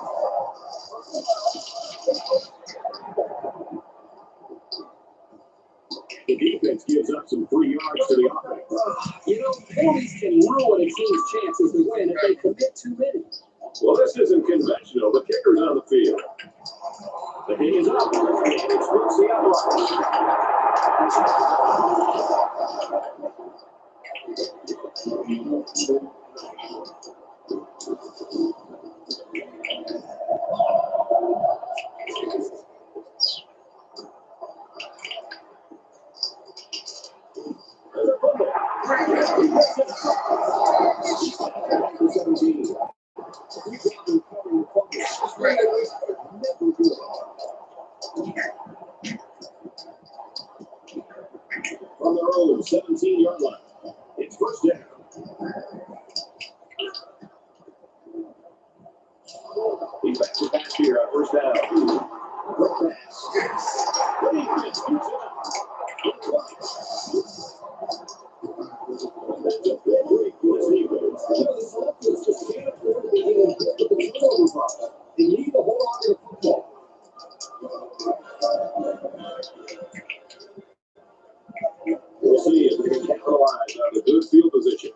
The defense gives up some free yards to the offense. You know, penalties can ruin a team's chances to win if they commit too many. Well, this isn't conventional. The kicker's on the field. The kick is up, and it splits the from their own 17-yard line. It's first down. He backs it back here on first down. Great pass. The defense keeps it up. That's a big break for this defense. You know, this offense just can't afford to be getting hit with the turnover problem. They need to hold on to the football. We'll see if they can capitalize on the good field position.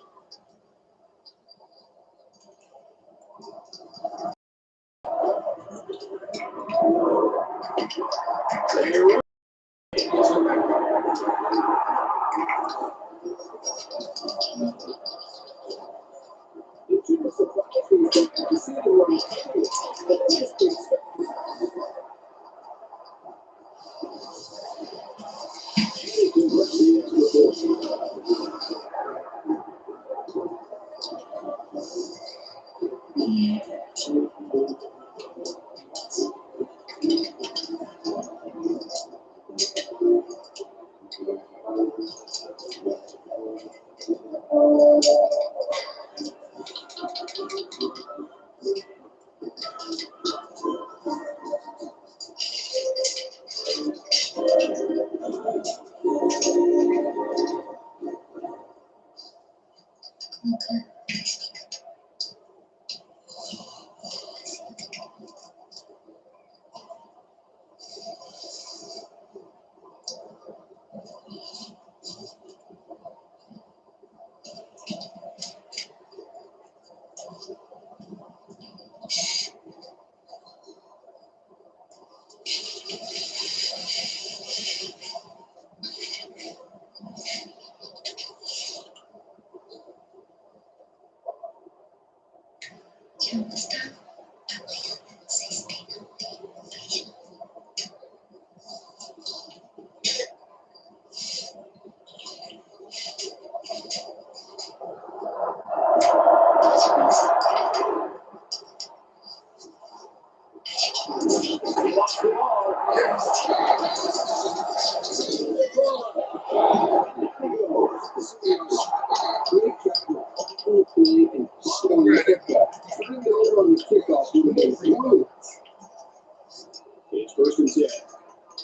It's first and 10.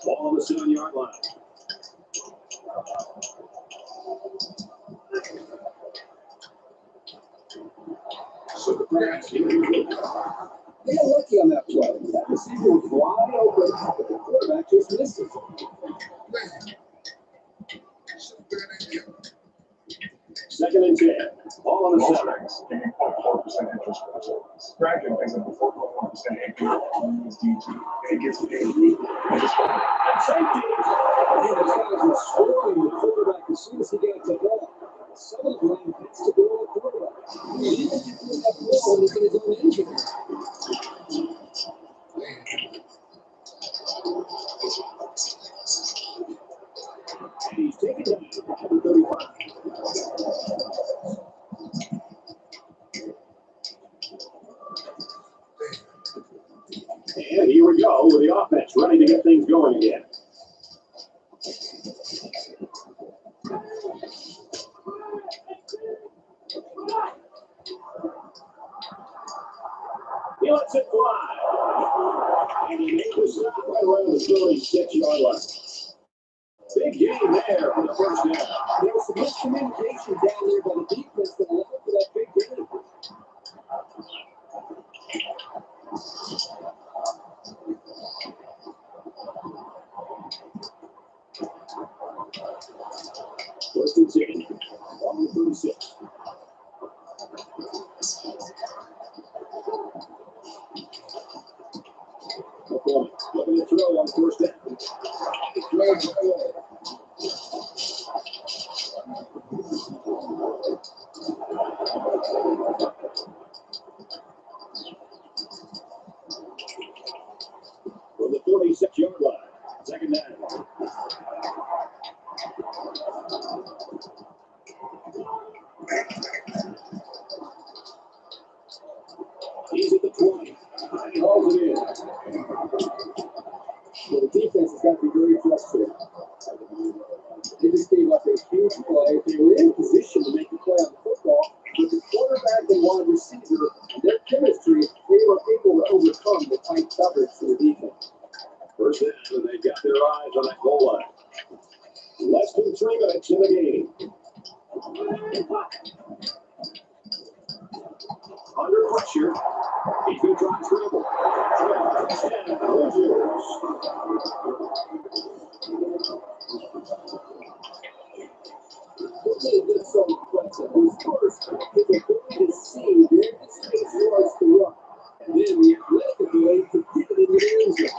Ball on the 7-yard line. So the pass. They got lucky on that play. That receiver was wide open, but the quarterback just missed it. Second and 10. Ball on the 7. 8.4% interest rates. Bragging is at the 4.1% APR is due to it gets paid. Safety. And the guys were scoring the quarterback as soon as he got the ball. Some of them gets to go to the quarterback. He didn't get that ball when he's in his own engine. He's taken down at the 35. And here we go with the offense ready to get things going again. He lets it fly. And he makes the stop right around the 36-yard line. Big game there for the first down. There was some miscommunication down there by the defense that allowed for that big game. First and 10. On the 36. McCormick looking to throw on the first down. From the 46-yard line. Second down. He's at the 20. He hauls it in. Well, the defense has got to be very frustrated. They just gave up a huge play. They were in position to make the play on the football, but the quarterback and wide receiver, their chemistry, they were able to overcome the tight coverage for the defense. First down, and they've got their eyes on that goal line. Less than 3 minutes in the game. Under pressure. He's going to try and dribble. It's so impressive. First, his ability to see where the space was to run. And then the athletic ability to pivot in the end zone.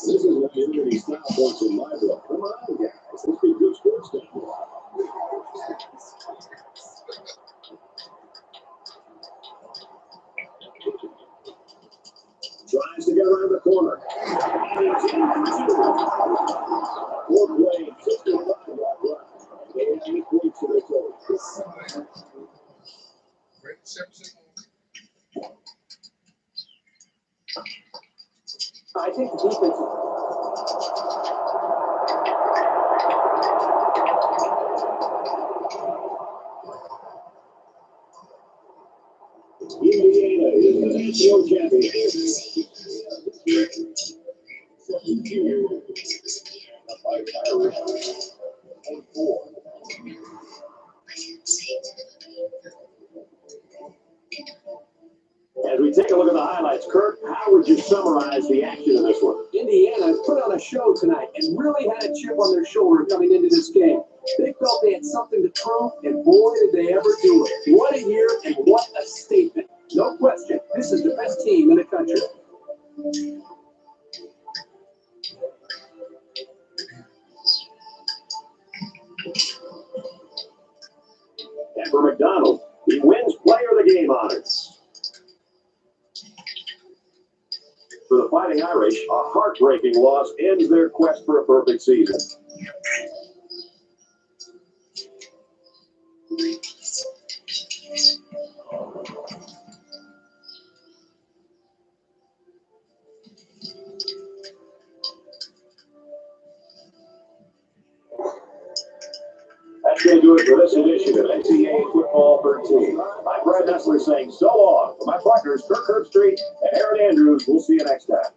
This is what you're going to style points in my book. Come on, guys. Let's be good sports down here. Tries to get around the corner. And he's in for 2. 4 play, 65-yard run. I think the defense. Indiana is the national champion. As we take a look at the highlights, Kurt, how would you summarize the action of this one? Indiana put on a show tonight and really had a chip on their shoulder coming into this game. They felt they had something to prove, and boy, did they ever do it. What a year and what a statement. No question, this is the best team in the country. And for McDonald, he wins Player of the Game honors. For the Fighting Irish, a heartbreaking loss ends their quest for a perfect season. That's going to do it for this edition of NCAA Football 13. I'm Brad Nessler saying so long. For my partners, Kirk Herbstreit and Aaron Andrews, we'll see you next time.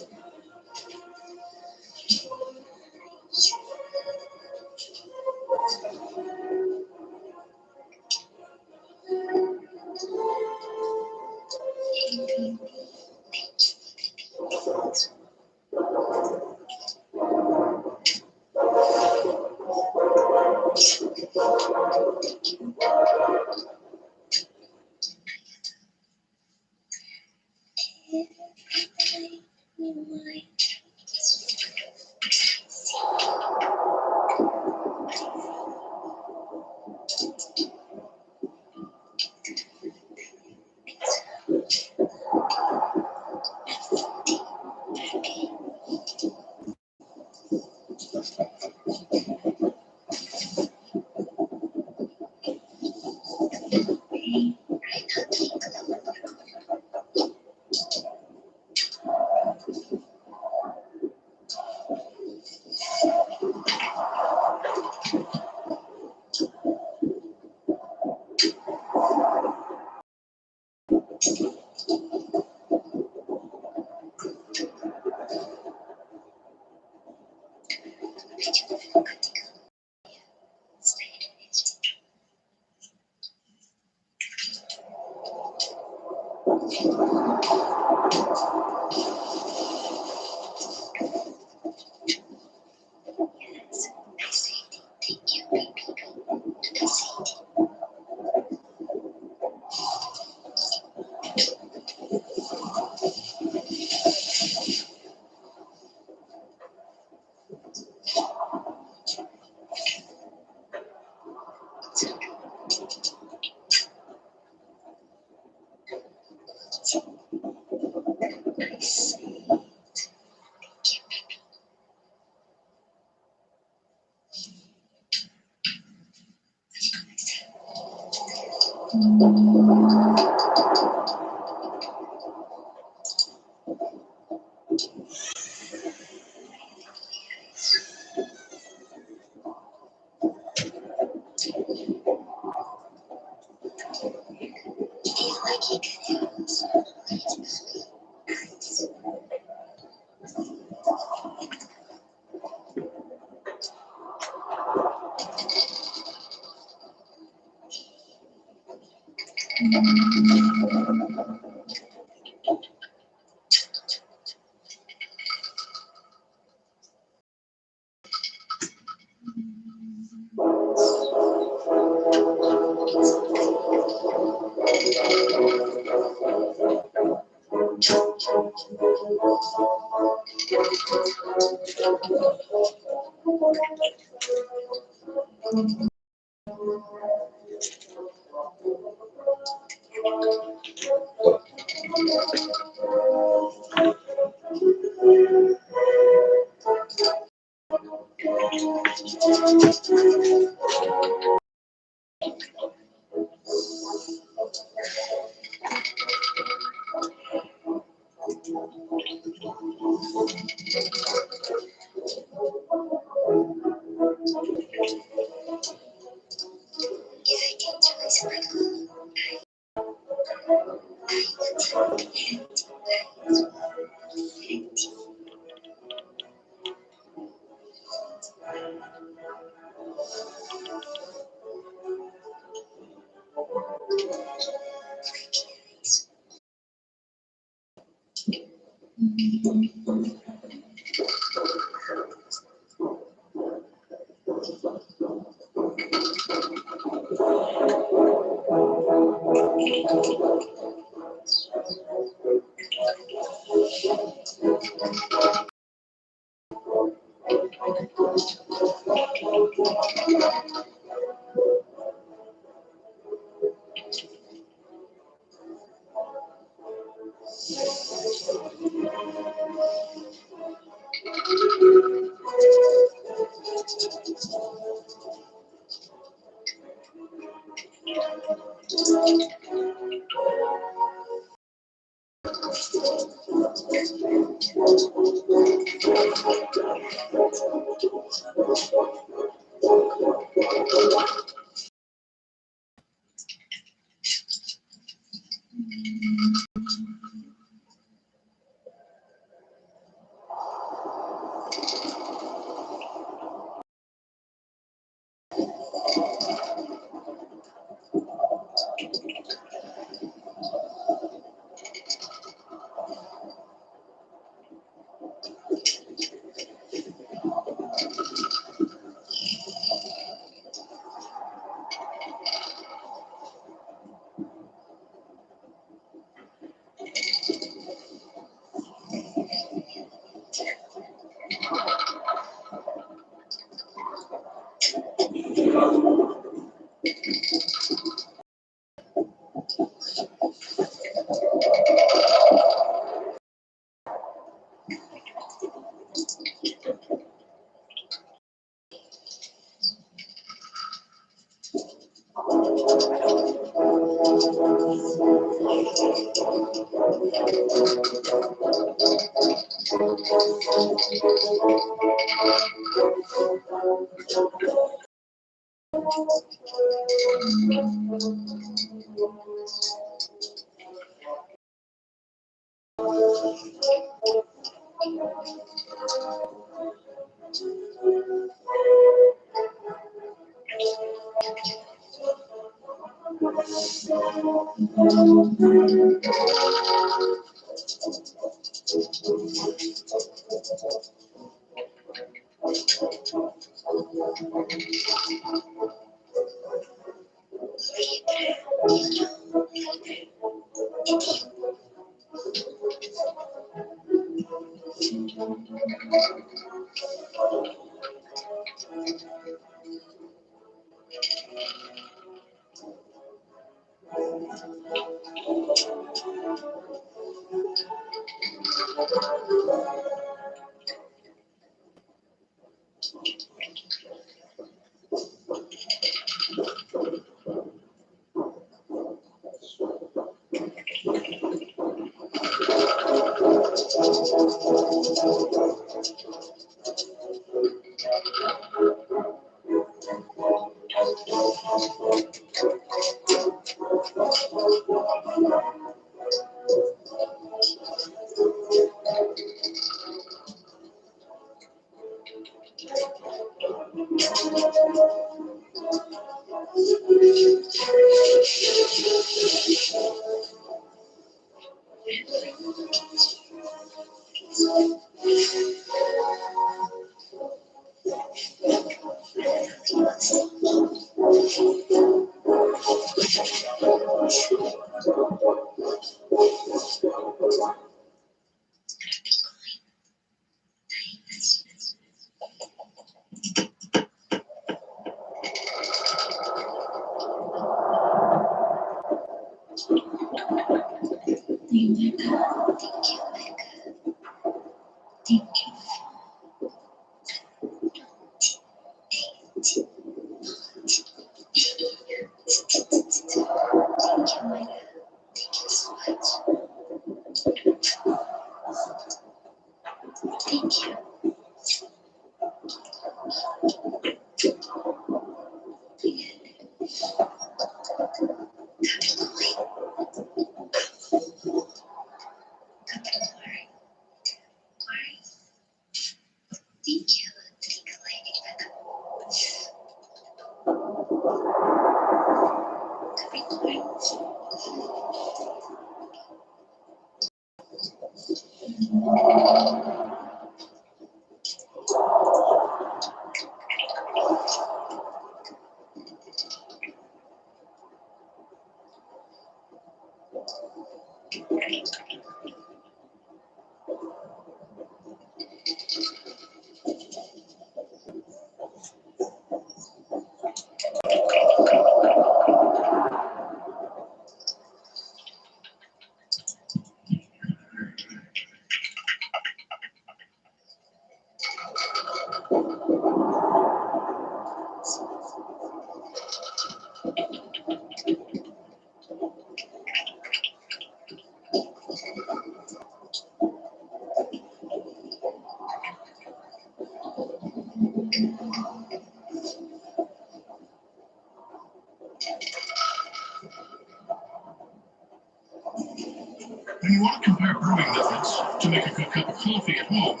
When you want to compare brewing methods to make a good cup of coffee at home,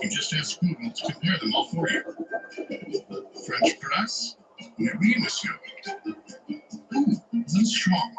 you just ask Google to compare them all for you. French press? Oui, monsieur. That's strong.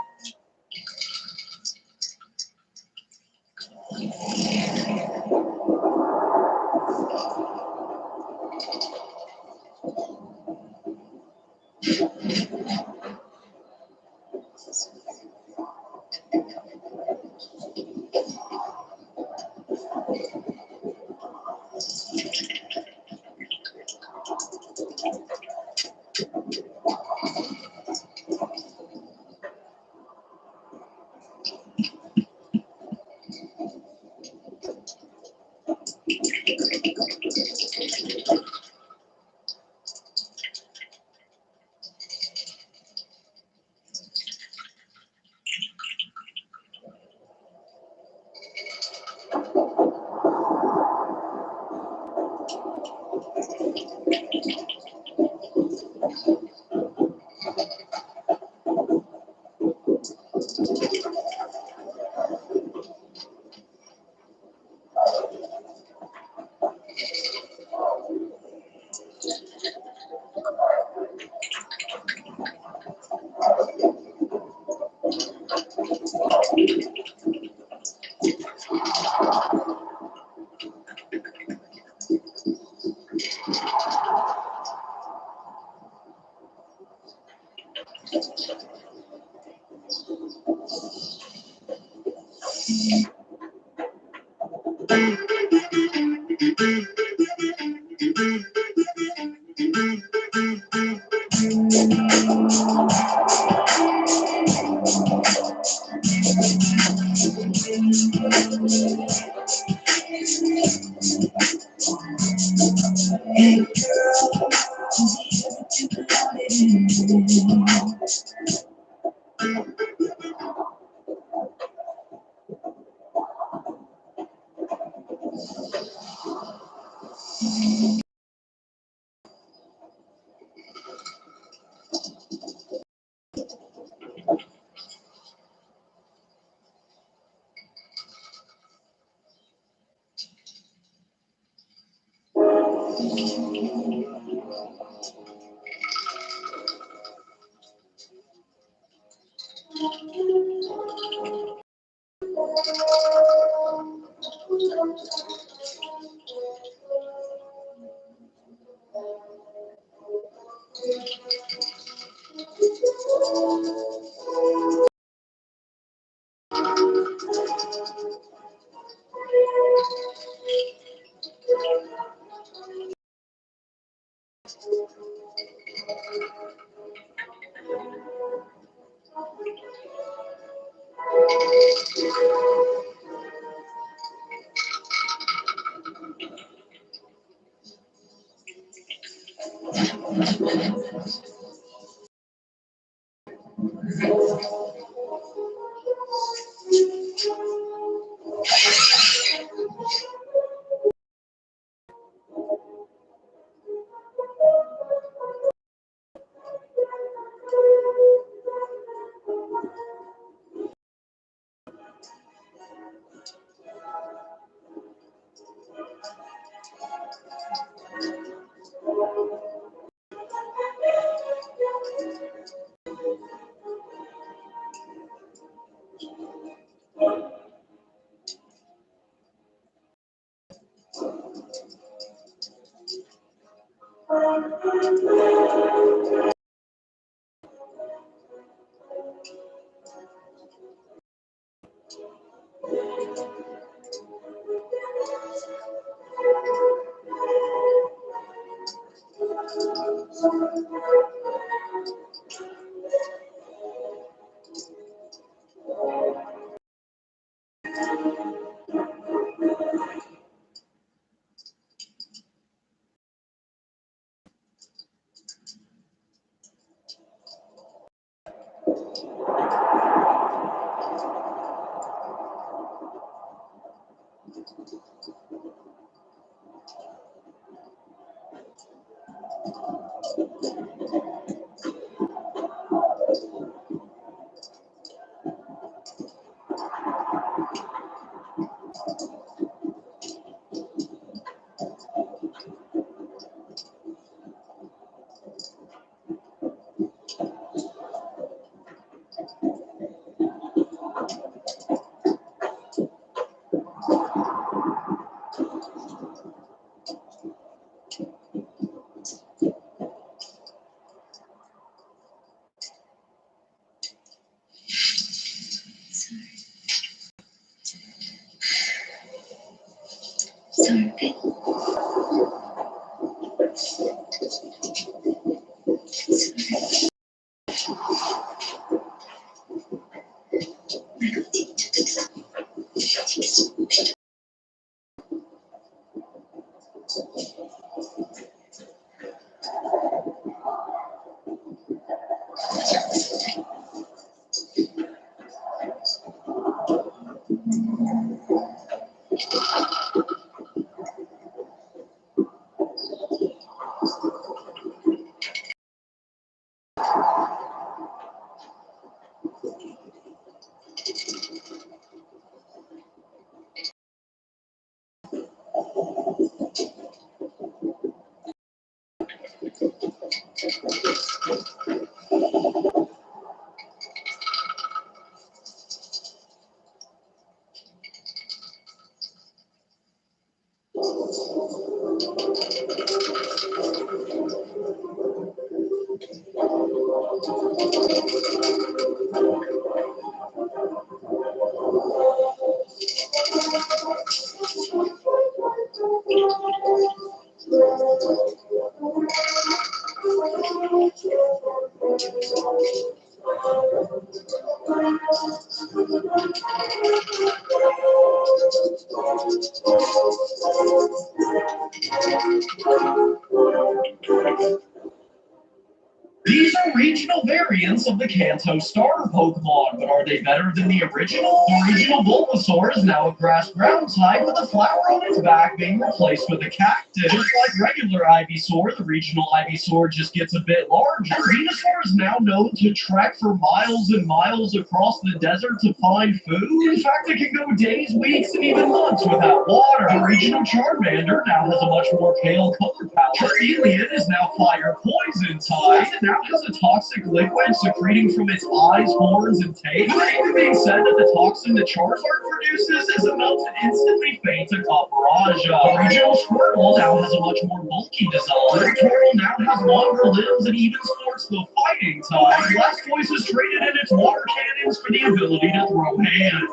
These are regional variants of the Kanto starter Pokemon, but are they better than the original? The regional Bulbasaur is now a grass ground type with a flower on its back being replaced with a cactus. Just like regular Ivysaur, the regional Ivysaur just gets a bit larger. Venusaur is now known to trek for miles and miles across the desert to find food. In fact, it can go days, weeks, and even months without water. The regional Charmander now has a much more pale color palette. Charmeleon is now fire poison type. It now has a toxic liquid secreting from its eyes, horns, and tail. It's even being said that the toxin that Charizard produces is enough to instantly faint a Caparajah. The regional Squirtle now has a much more bulky design. The Turtle now has longer limbs and even sports the fighting type. Blastoise is traded in its water cannons for the ability to throw hand.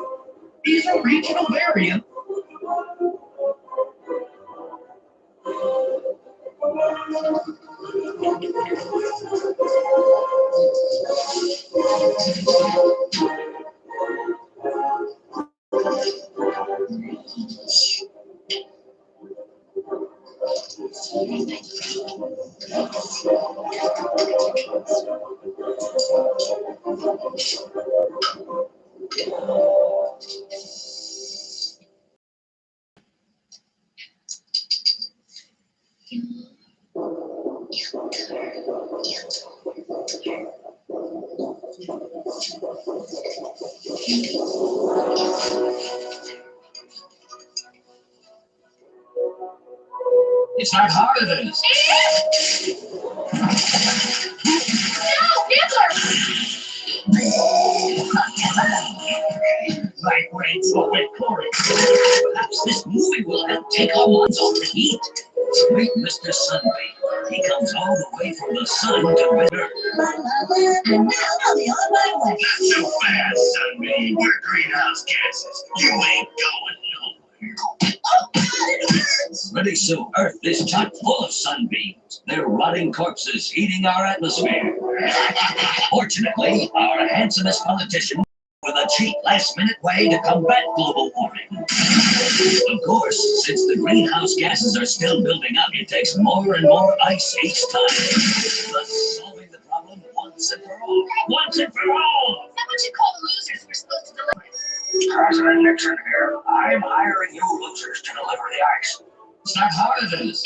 These are regional variants. It's not hard as it is. Vibrates away Corey. Perhaps this movie will help take our minds off the heat. Sweet Mr. Sunbeam. He comes all the way from the sun to winter. And now I'll be on my way. Not so fast, Sunbeam. We're greenhouse gases. You ain't going nowhere. Oh, God, it hurts. Pretty soon, Earth is chock full of sunbeams. They're rotting corpses eating our atmosphere. Fortunately, our handsomest politician with a cheap last-minute way to combat global warming. Of course, since the greenhouse gases are still building up, it takes more and more ice each time. But solving the problem once and for all. Once and for all! Someone should call the losers who are supposed to deliver. President Nixon here. I'm hiring you losers to deliver the ice. It's not hard as it is.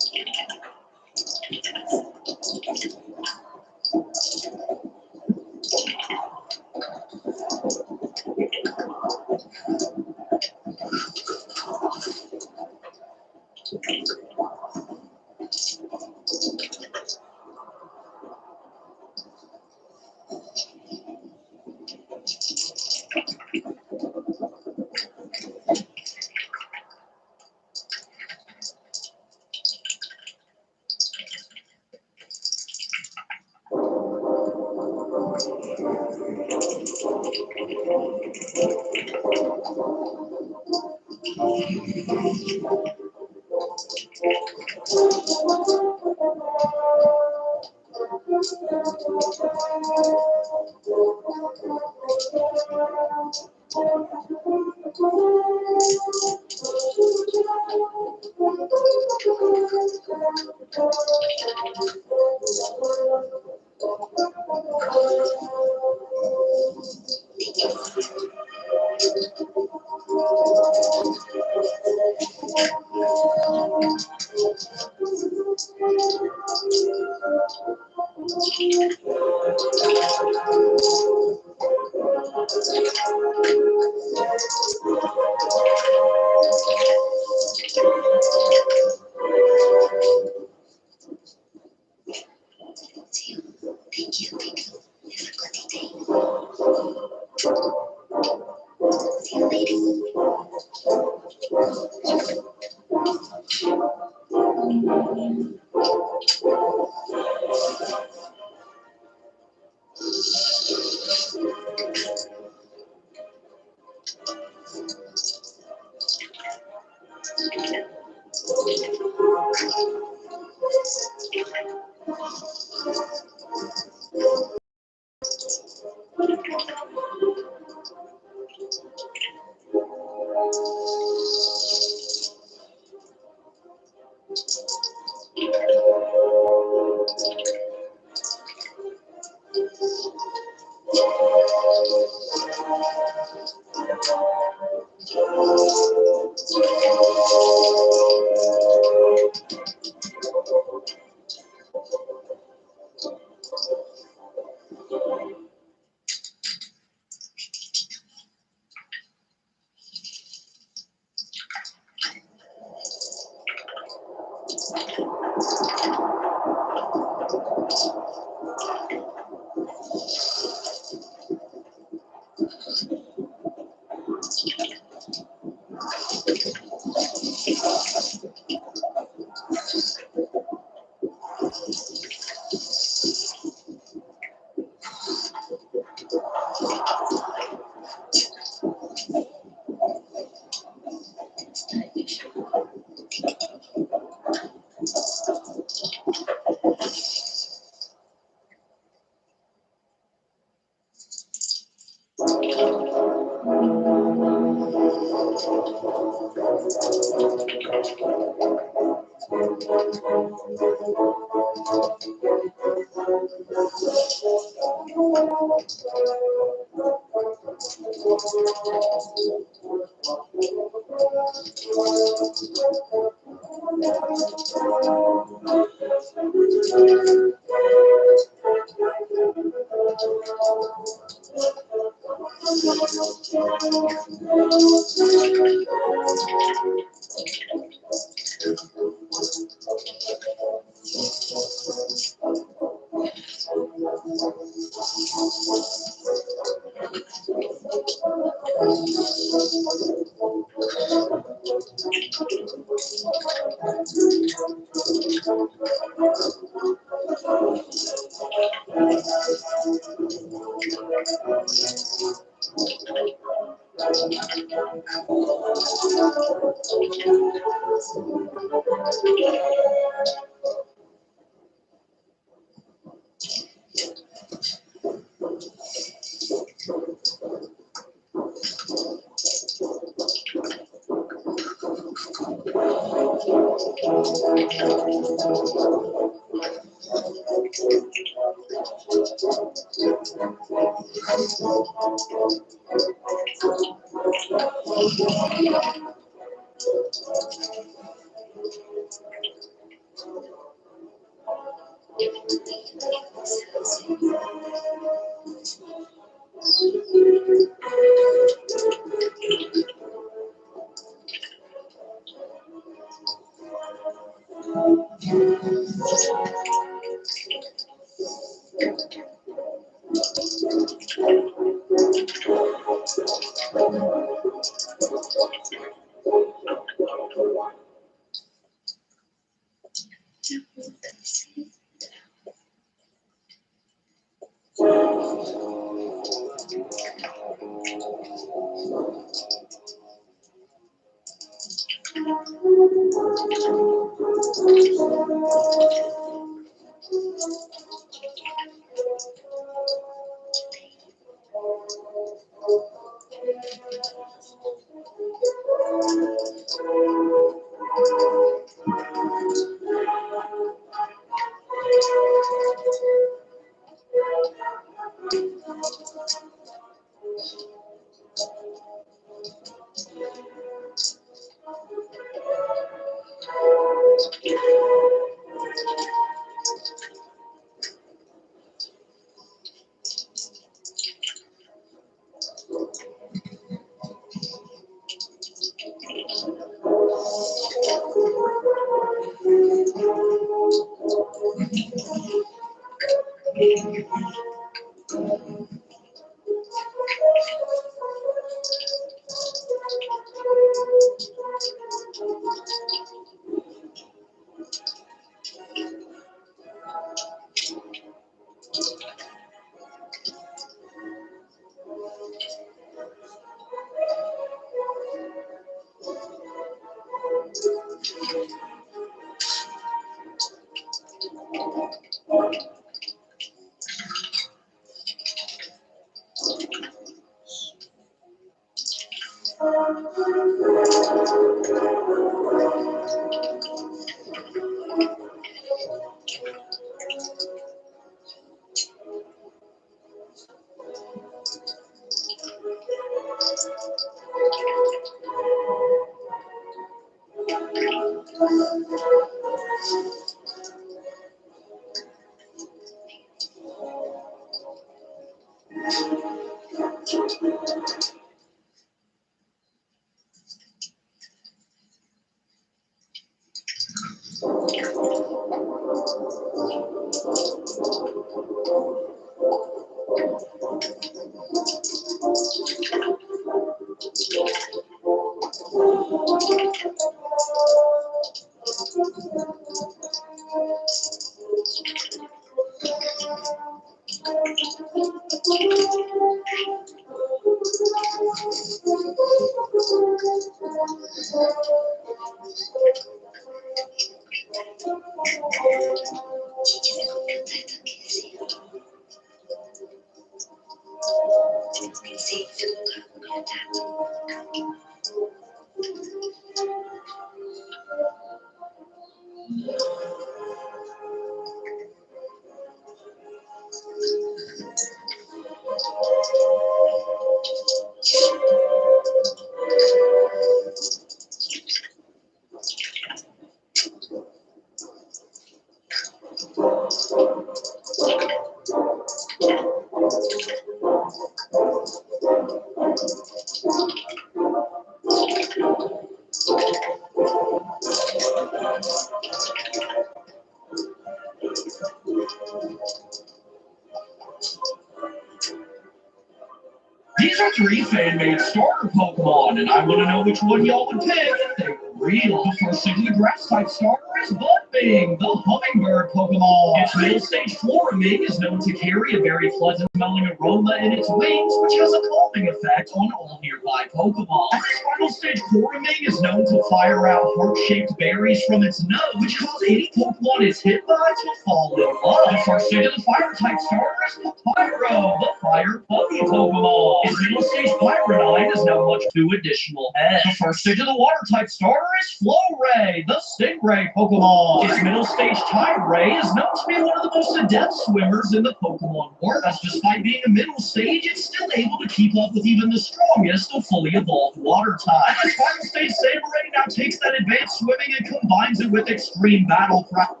These are 3 fan-made starter Pokemon, and I want to know which one y'all would pick if they were real. The first of the grass-type starter is Budbing, the hummingbird Pokemon. Its middle stage Floraming is known to carry a very pleasant smelling aroma in its wings, which has a calming effect on all nearby Pokemon. Its final stage Floraming is known to fire out heart-shaped berries from its nose, which cause any Pokemon it's hit by to fall in love. The first stage of the fire-type starter is Papyro, the fire puppy Pokemon. Its middle stage Pyronite is now much 2 additional heads. The first stage of the water-type starter is Flowray, the Stingray Pokemon. Its middle stage Tyray is known to be one of the most adept swimmers in the Pokemon world. Thus, despite being a middle stage, it's still able to keep up with even the strongest of fully evolved water types. Its final stage Sableye now takes that advanced swimming and combines it with extreme battle practice.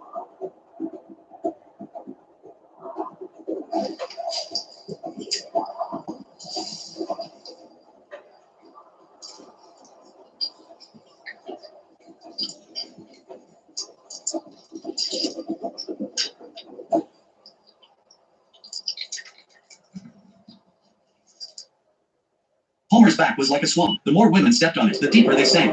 Homer's back was like a swamp. The more women stepped on it, the deeper they sank.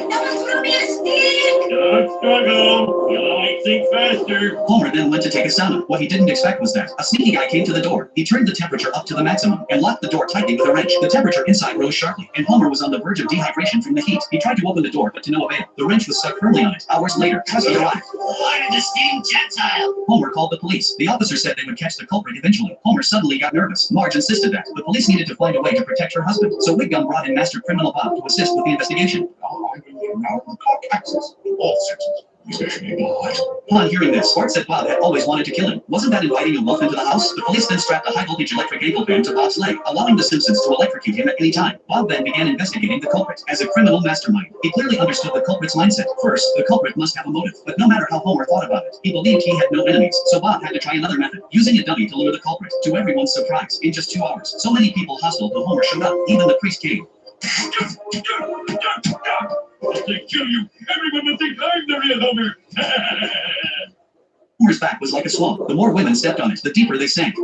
Don't struggle. You'll only sink faster. Homer then went to take a sauna. What he didn't expect was that a sneaky guy came to the door. He turned the temperature up to the maximum and locked the door tightly with a wrench. The temperature inside rose sharply, and Homer was on the verge of dehydration from the heat. He tried to open the door, but to no avail. The wrench was stuck firmly on it. Hours later, Cousin arrived. Why did the steam Gentile? Homer called the police. The officer said they would catch the culprit eventually. Homer suddenly got nervous. Marge insisted that the police needed to find a way to protect her husband, so Wiggum brought in Master Criminal Bob to assist with the investigation. Access to all sections. Upon hearing this, Bart said Bob had always wanted to kill him. Wasn't that inviting a wolf into the house? The police then strapped a high-voltage electric ankle band to Bob's leg, allowing the Simpsons to electrocute him at any time. Bob then began investigating the culprit. As a criminal mastermind, he clearly understood the culprit's mindset. First, the culprit must have a motive, but no matter how Homer thought about it, he believed he had no enemies, so Bob had to try another method, using a dummy to lure the culprit. To everyone's surprise, in just 2 hours, so many people hostile to Homer showed up, even the priest came. If they kill you, everyone will think I'm the real Homer. Homer's back was like a swamp. The more women stepped on it, the deeper they sank.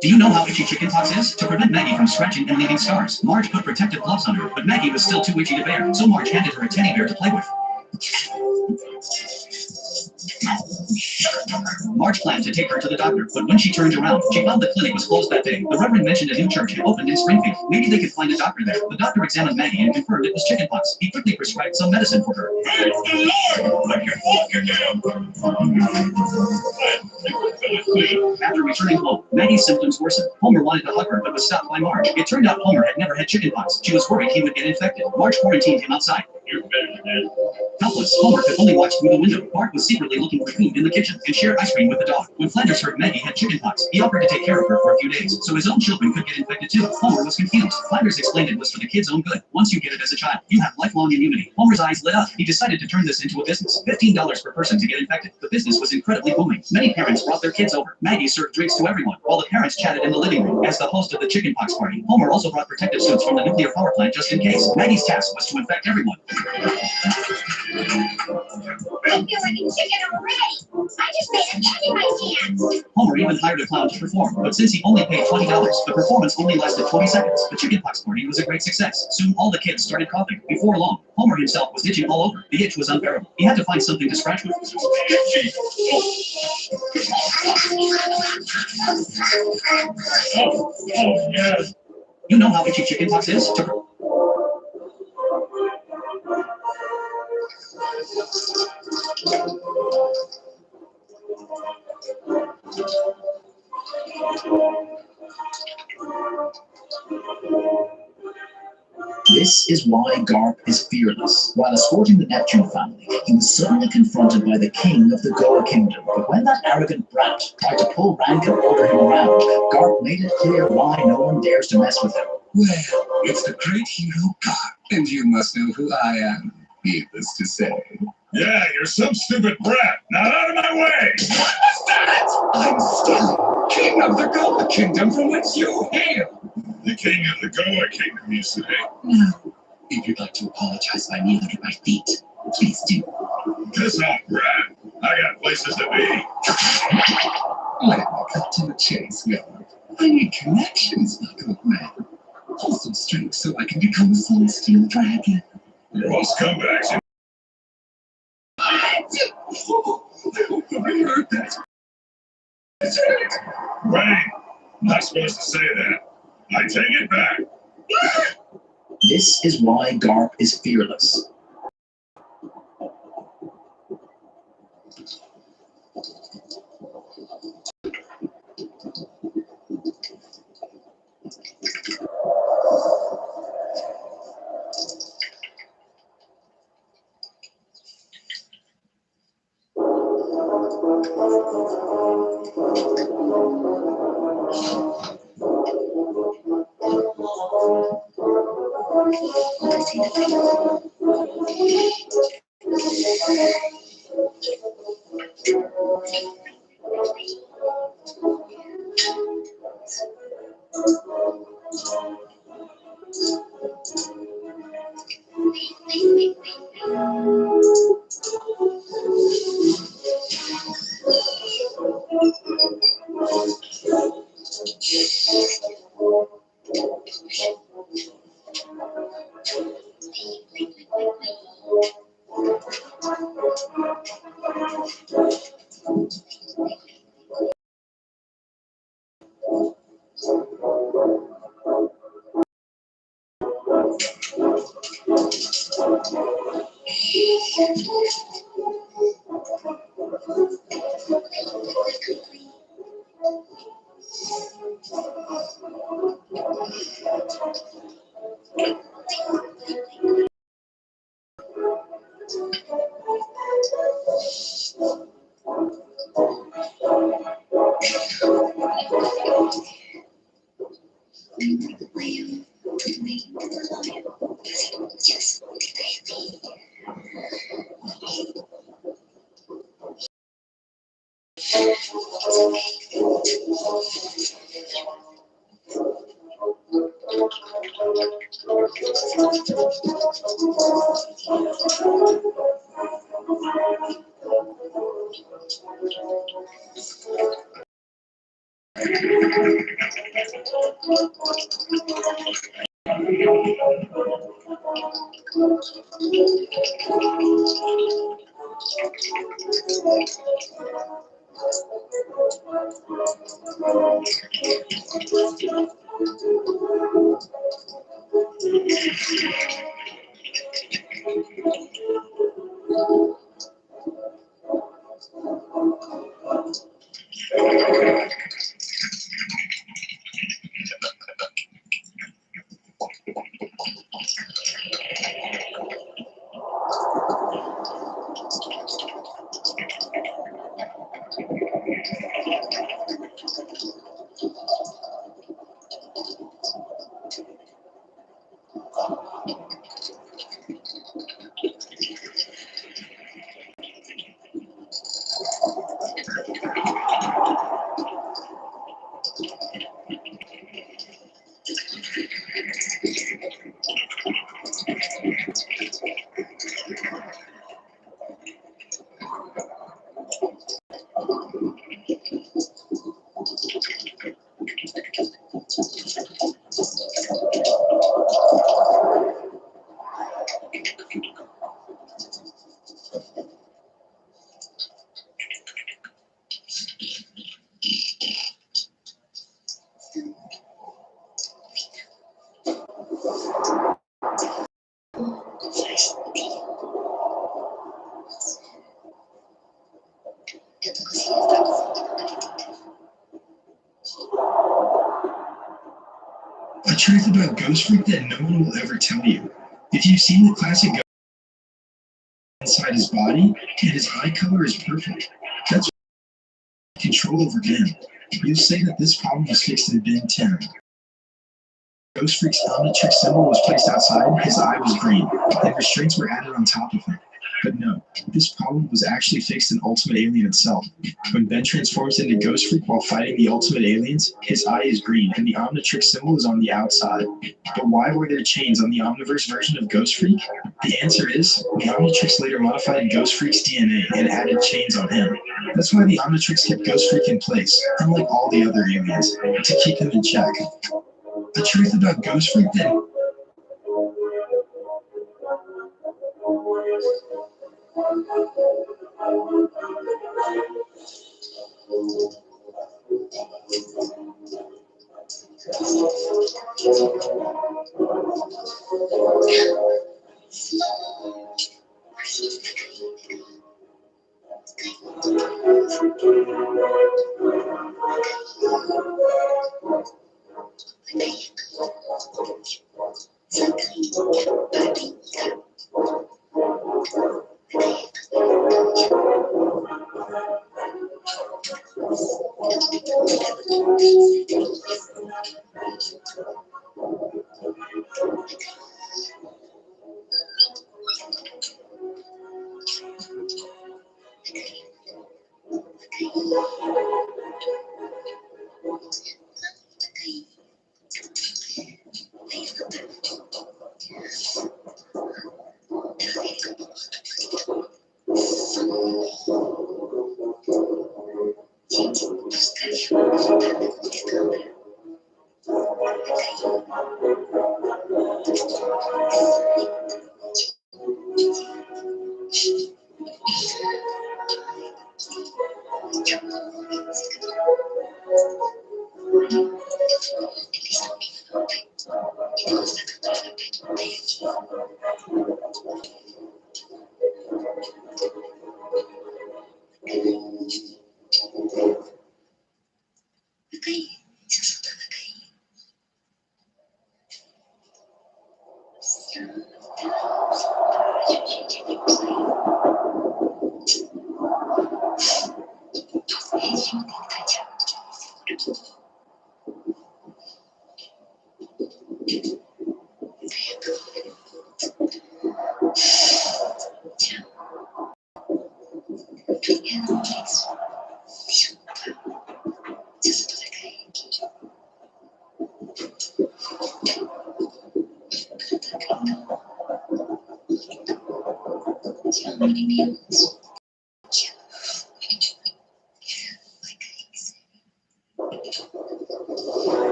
Do you know how itchy chickenpox is? To prevent Maggie from scratching and leaving scars, Marge put protective gloves on her, but Maggie was still too itchy to bear, so Marge handed her a teddy bear to play with. Marge planned to take her to the doctor, but when she turned around, she found the clinic was closed that day. The Reverend mentioned a new church had opened in Springfield. Maybe they could find a doctor there. The doctor examined Maggie and confirmed it was chickenpox. He quickly prescribed some medicine for her. After returning home, Maggie's symptoms worsened. Homer wanted to hug her, but was stopped by Marge. It turned out Homer had never had chickenpox. She was worried he would get infected. Marge quarantined him outside. Helpless, Homer could only watch through the window. Bart was secretly looking for food in the kitchen and shared ice cream with the dog. When Flanders heard Maggie had chickenpox, he offered to take care of her for a few days, so his own children could get infected too. Homer was confused. Flanders explained it was for the kids' own good. Once you get it as a child, you have lifelong immunity. Homer's eyes lit up. He decided to turn this into a business. $15 per person to get infected. The business was incredibly booming. Many parents brought their kids over. Maggie served drinks to everyone, while the parents chatted in the living room. As the host of the chickenpox party, Homer also brought protective suits from the nuclear power plant just in case. Maggie's task was to infect everyone. I feel like a chicken already. I just made a chicken my dance. Homer even hired a clown to perform, but since he only paid $20, the performance only lasted 20 seconds. The chickenpox party was a great success. Soon all the kids started coughing. Before long, Homer himself was itching all over. The itch was unbearable. He had to find something to scratch with. Itchy. Oh, yes. You know how itchy chickenpox is? This is why Garp is fearless. While escorting the Neptune family, he was suddenly confronted by the king of the Goa kingdom. But when that arrogant brat tried to pull rank and order him around, Garp made it clear why no one dares to mess with him. Well, it's the great hero Garp, and you must know who I am, needless to say. Yeah, you're some stupid brat. Now out of my way! What's that? I'm still king of the Goa kingdom from which you hail. The king of the Goa kingdom, you say? Now, if you'd like to apologize by kneeling at my feet, please do. Piss off, brat. I got places to be. Let me cut to the chase, Will. I need connections, my good man. Also strength so I can become a celestial dragon. You're all scumbags. I heard that. Wayne, not supposed to say that. I take it back. This is why Garp is fearless. A truth about Ghost Freak that no one will ever tell you. If you've seen the classic Ghost inside his body, and his eye color is purple, that's control over him. You'll say that this problem was fixed in bin 10. Ghost Freak's Omnitrix symbol was placed outside, his eye was green, and restraints were added on top of him. But no, this problem was actually fixed in Ultimate Alien itself. When Ben transforms into Ghost Freak while fighting the Ultimate Aliens, his eye is green and the Omnitrix symbol is on the outside. But why were there chains on the Omniverse version of Ghost Freak? The answer is, the Omnitrix later modified Ghost Freak's DNA and added chains on him. That's why the Omnitrix kept Ghost Freak in place, unlike all the other aliens, to keep him in check. The truth about Ghost Freak that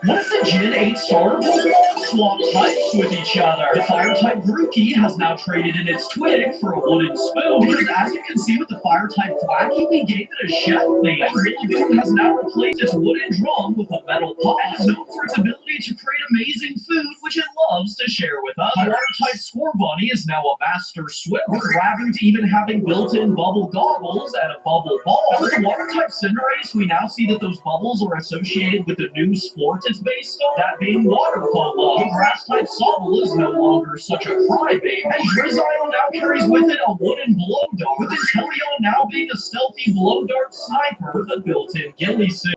What if the Gen 8 starter Pokemon swap types with each other? The Fire-type Grookey has now traded in its twig for a wooden spoon, because as you can see with the Fire-type Thwackey, we gave it a chef theme. And Rillaboom has now replaced its wooden drum with a metal pot, and is known for its ability to create amazing food, which it loves to share with others. The Water-type Scorbunny is now a master swimmer, grabbing to even having built-in bubble goggles and a bubble ball. And with the Water-type Cinderace, we now see that those bubbles are associated with the new sport it's based on, that being water polo. The Grass-type Sobble is no longer such a crybaby, and Drizzile now carries with it a wooden blow dart, with Inteleon now being a stealthy blow dart sniper with a built-in ghillie suit.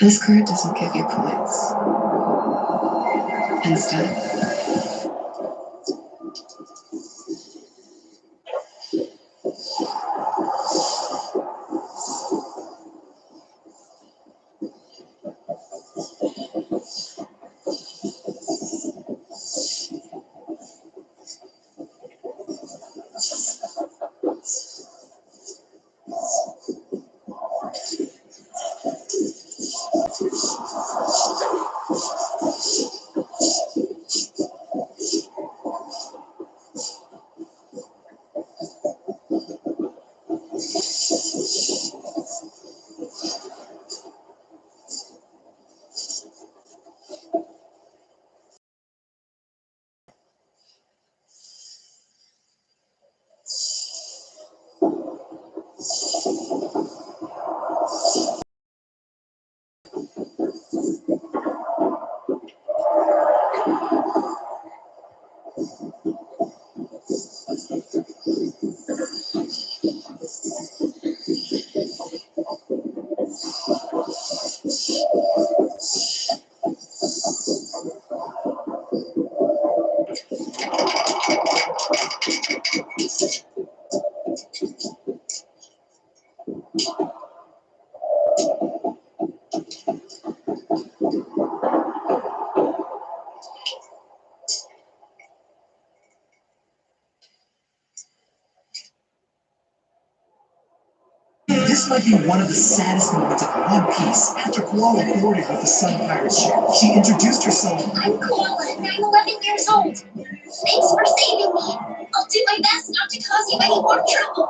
This card doesn't give you points. Instead, this might be one of the saddest moments of One Piece. After Koala boarded with the Sun Pirates ship, she introduced herself. I'm Koala, and I'm 11 years old. Thanks for saving me. I'll do my best not to cause you any more trouble.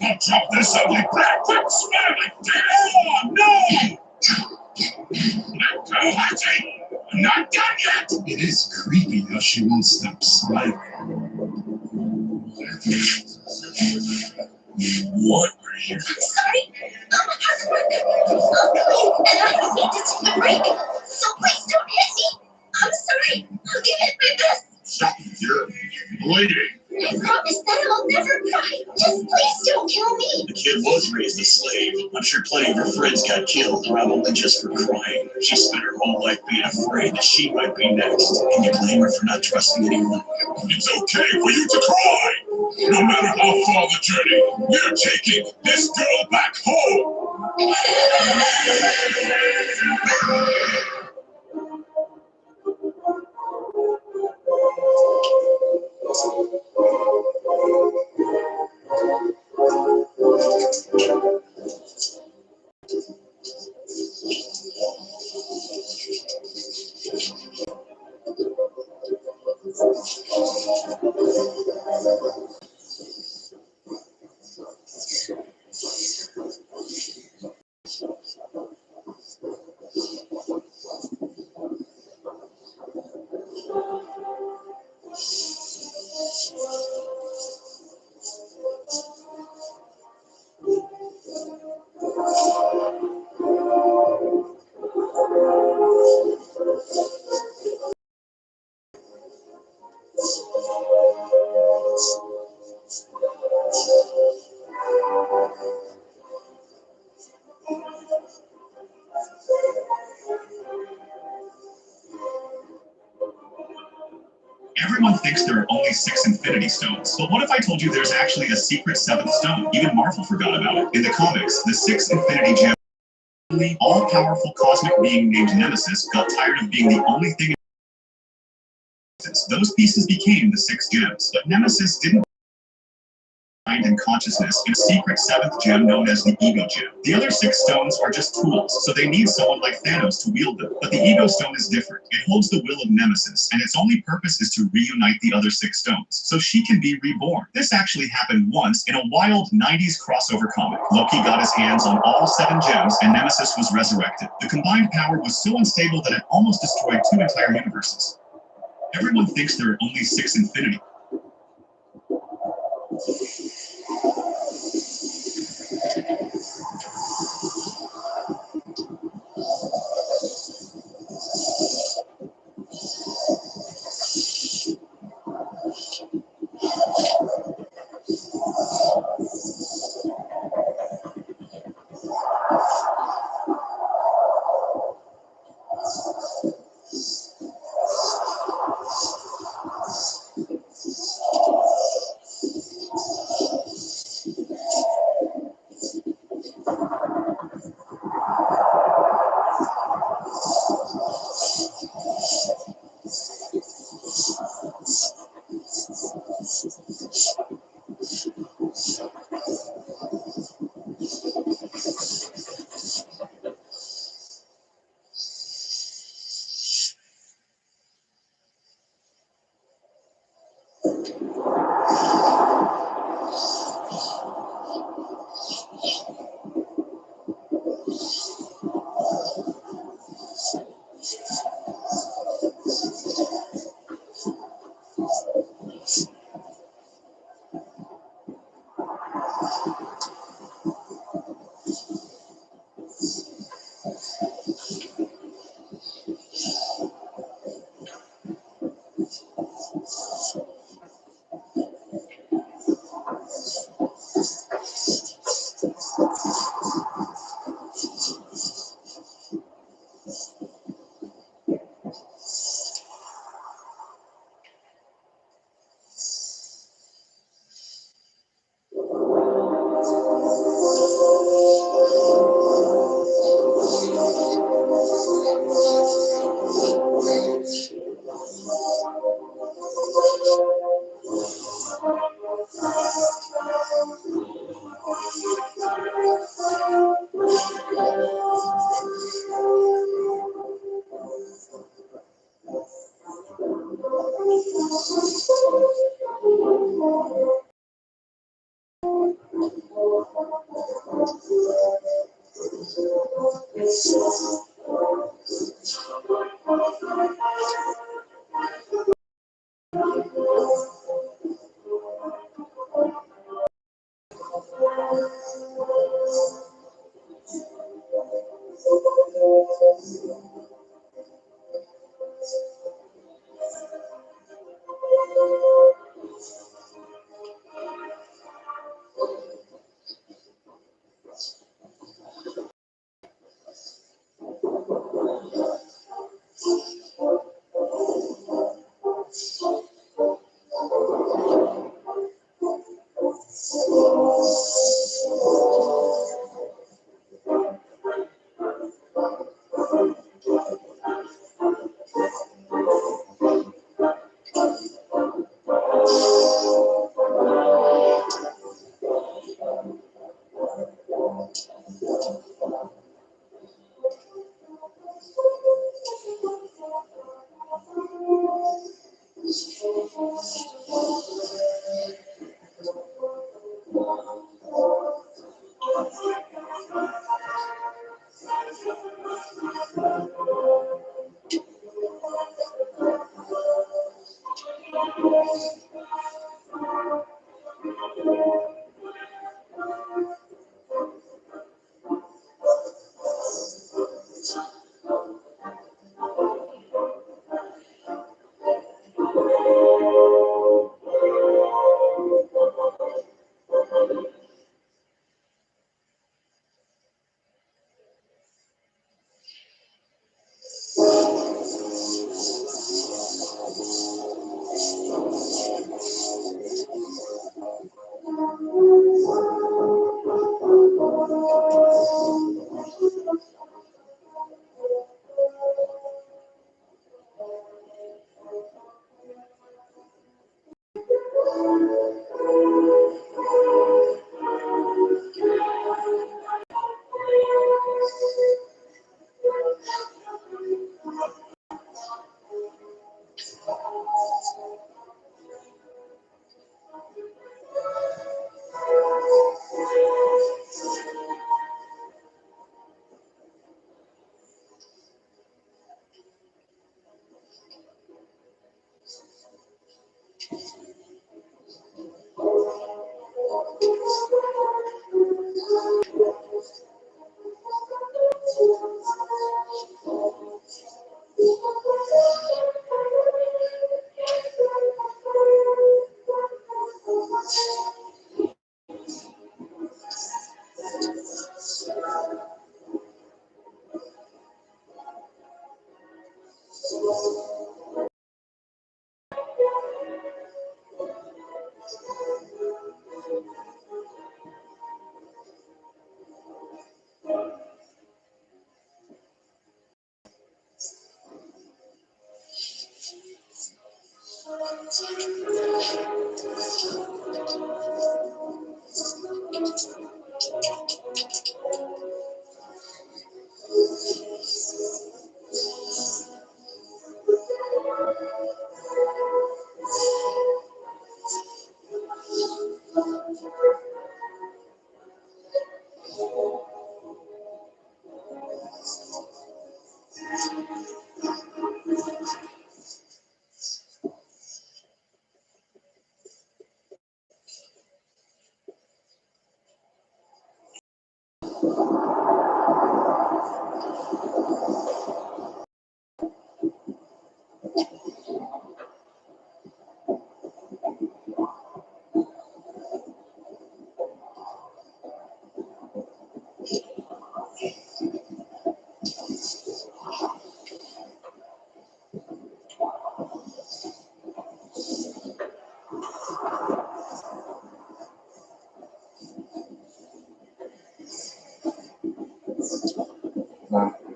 I'll drop this ugly brat quick smiling. No! Not go hunting! I'm not done yet! It is creepy how she won't stop smiling. What? I'm sorry. I'm hard work. I'm clean, and I don't need to take a break. So please don't hit me. I'm sorry. I'll give it my best. Stop! You're bleeding. I promise that I'll never cry. Just please don't kill me. The kid was raised a slave. I'm sure plenty of her friends got killed, probably just for crying. She spent her whole life being afraid that she might be next. Can you blame her for not trusting anyone? It's okay for you to cry. No matter how far the journey, we're taking this girl back home. Everyone thinks there are only 6 Infinity Stones, but what if I told you there's actually a secret 7th stone? Even Marvel forgot about it. In the comics, the 6th Infinity Gem, the all-powerful cosmic being named Nemesis, got tired of being the only thing in existence. Those pieces became the 6 gems, but Nemesis didn't mind in consciousness in a secret 7th gem known as the Ego Gem. The other 6 stones are just tools, so they need someone like Thanos to wield them. But the Ego Stone is different. It holds the will of Nemesis, and its only purpose is to reunite the other 6 stones, so she can be reborn. This actually happened once in a wild 90s crossover comic. Loki got his hands on all 7 gems, and Nemesis was resurrected. The combined power was so unstable that it almost destroyed 2 entire universes. Everyone thinks there are only 6 Infinity.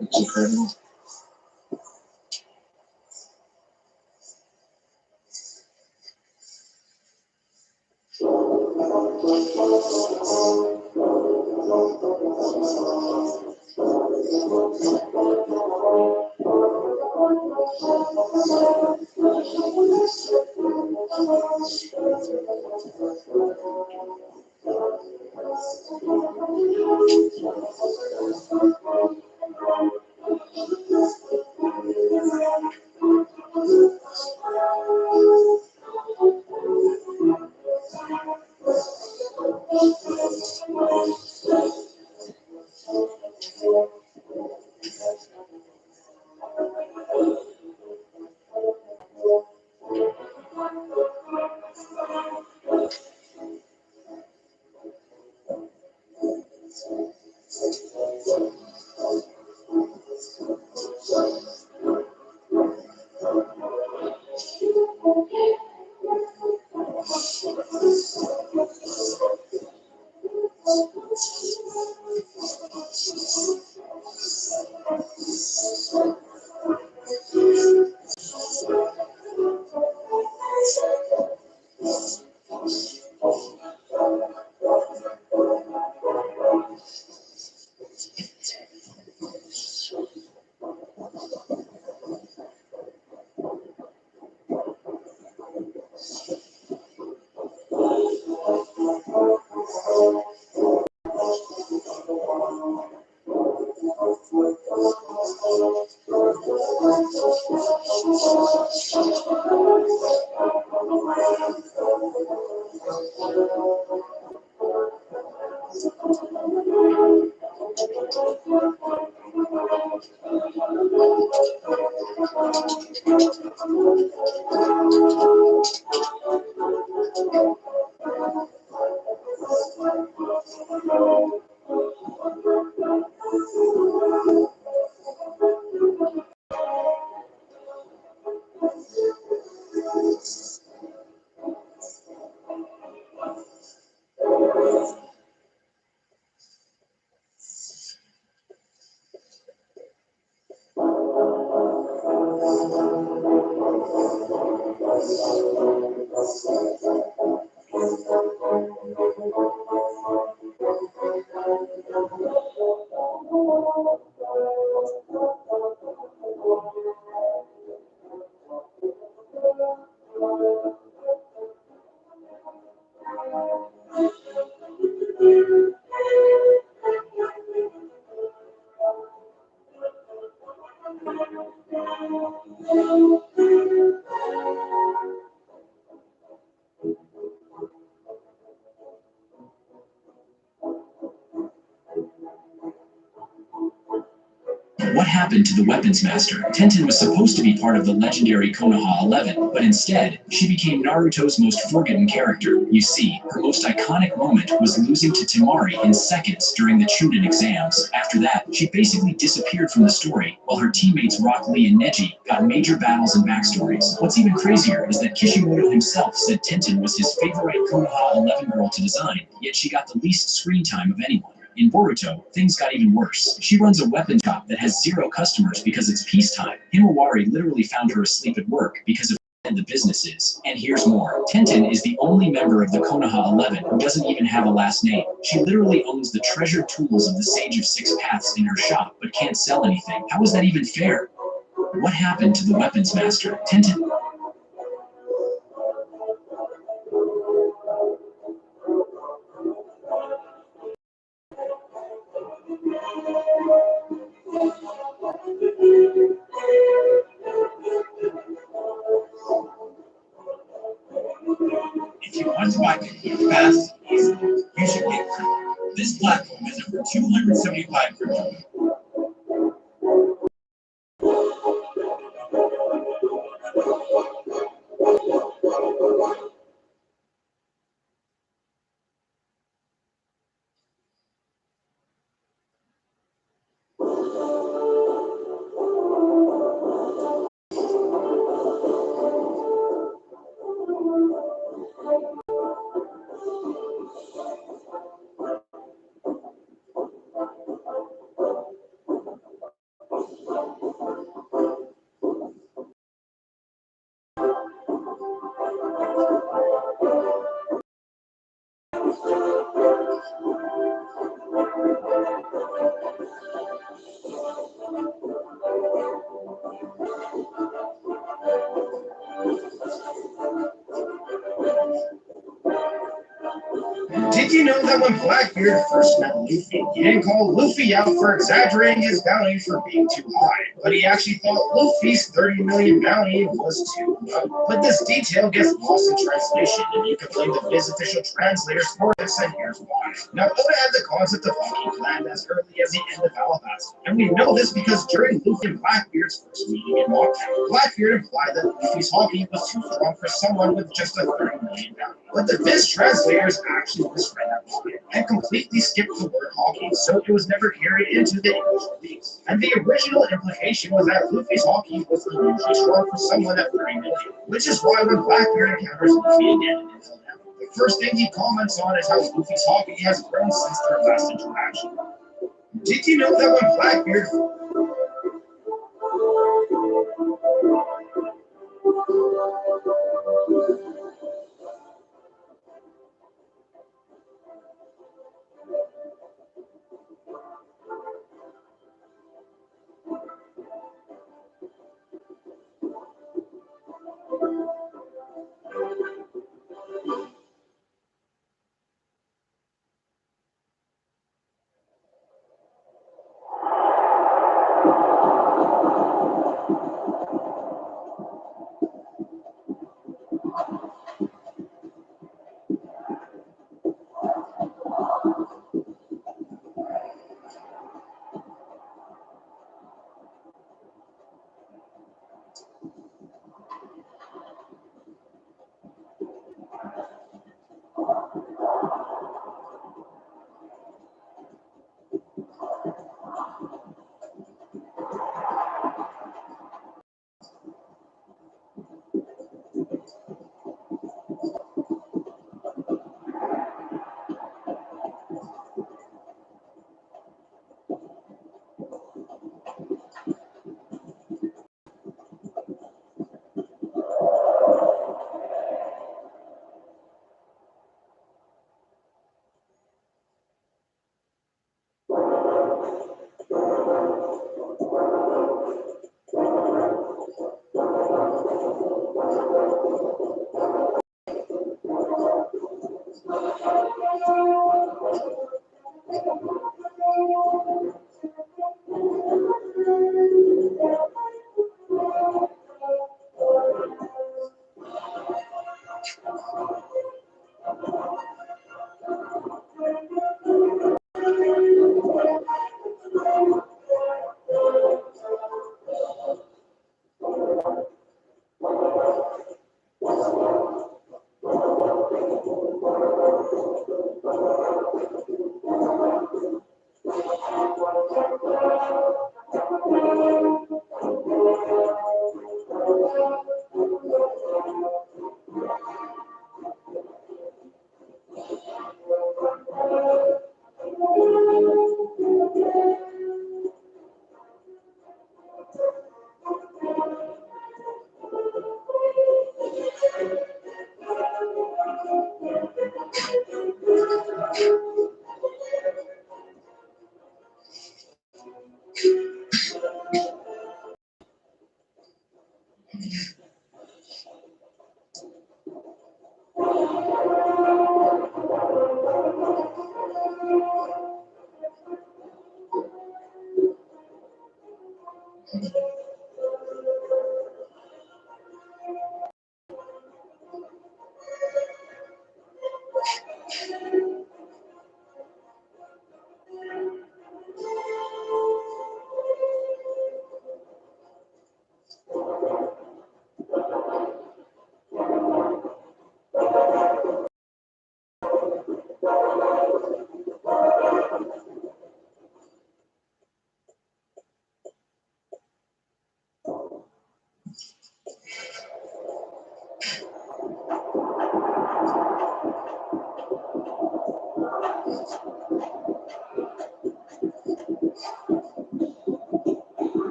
It's incredible. What happened to the weapons master? Tenten was supposed to be part of the legendary Konoha 11, but instead, she became Naruto's most forgotten character. You see, her most iconic moment was losing to Temari in seconds during the Chunin exams. After that, she basically disappeared from the story, while her teammates Rock Lee and Neji got major battles and backstories. What's even crazier is that Kishimoto himself said Tenten was his favorite Konoha 11 girl to design, yet she got the least screen time of anyone. In Boruto, things got even worse. She runs a weapon shop that has 0 customers because it's peacetime. Himawari literally found her asleep at work because of the businesses. And here's more. Tenten is the only member of the Konoha 11 who doesn't even have a last name. She literally owns the treasured tools of the Sage of Six Paths in her shop, but can't sell anything. How is that even fair? What happened to the weapons master? Tenten... If you want to buy crypto fast and easy, you should get crypto. This platform is over 275 crypto. Did you know that when Blackbeard first met Luffy, he didn't call Luffy out for exaggerating his bounty for being too high, but he actually thought Luffy's 30 million bounty was too low. But this detail gets lost in translation, and you can blame the Viz official translators for this, and here's why. Now, Oda had the concept of Haki planned as early as the end of Alabasta, and we know this because during Luffy and Blackbeard's first meeting in Lockdown, Blackbeard implied that Luffy's Haki was too strong for someone with just a 30 million bounty. But the Viz translators actually misread that line and completely skipped the word Haki, so it was never carried into the English release. And the original implication was that Luffy's Haki was unusually strong for someone at 30 million, which is why when Blackbeard encounters Luffy again in Until Now, the first thing he comments on is how Luffy's Haki has grown since their last interaction. Did you know that when Blackbeard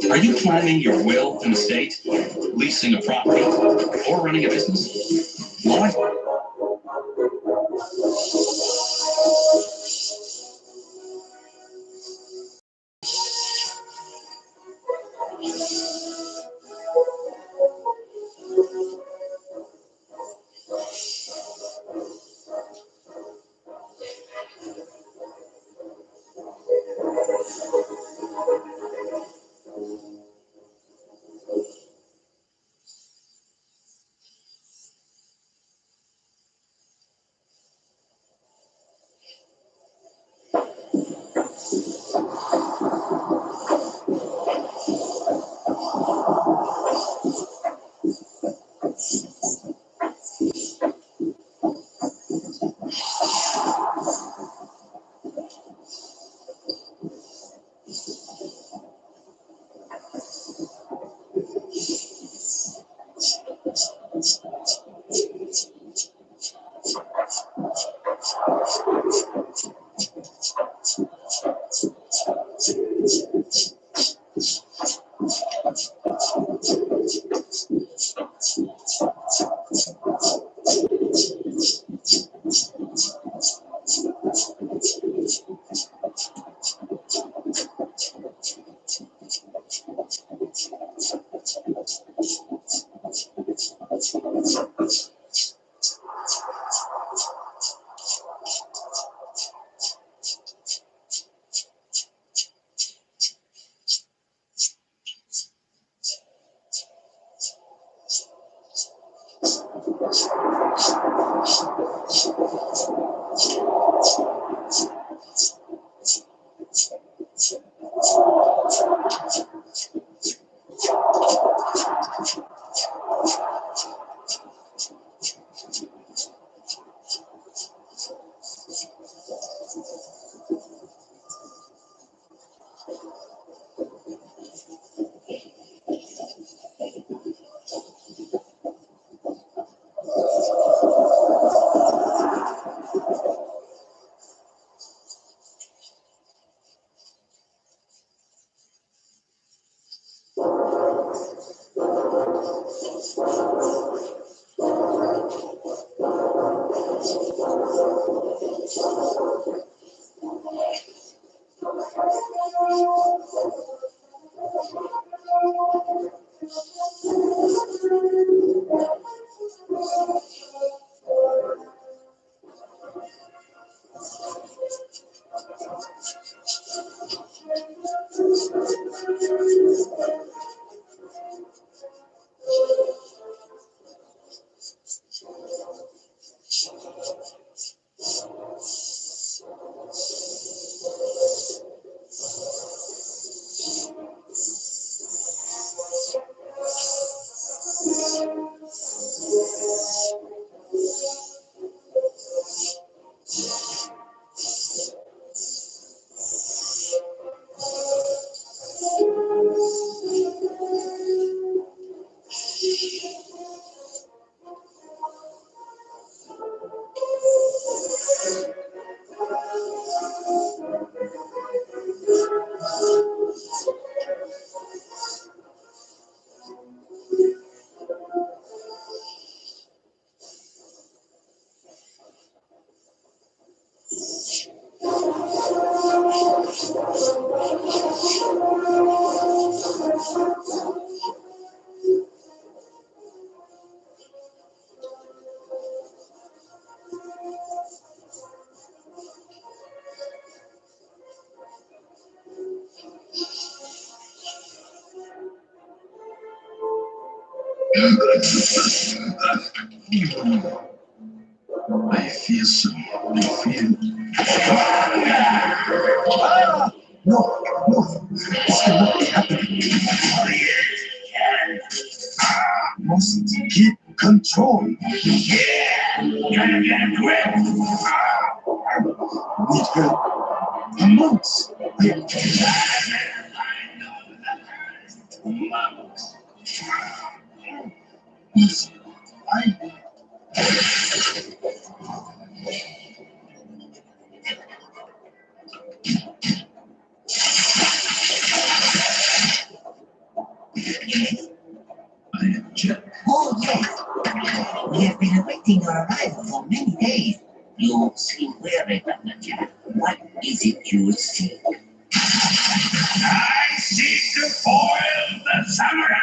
Are you planning your will and estate, leasing a property, or running a business? Why? I feel so. I feel. No, this cannot be happening. Must keep control. Gotta get a grip. Need help. A mouse. Yes, I. I am Jack. Oh, yes. We have been awaiting your arrival for many days. You seem weary, Brother Jack. What is it you seek? I seek to foil the samurai.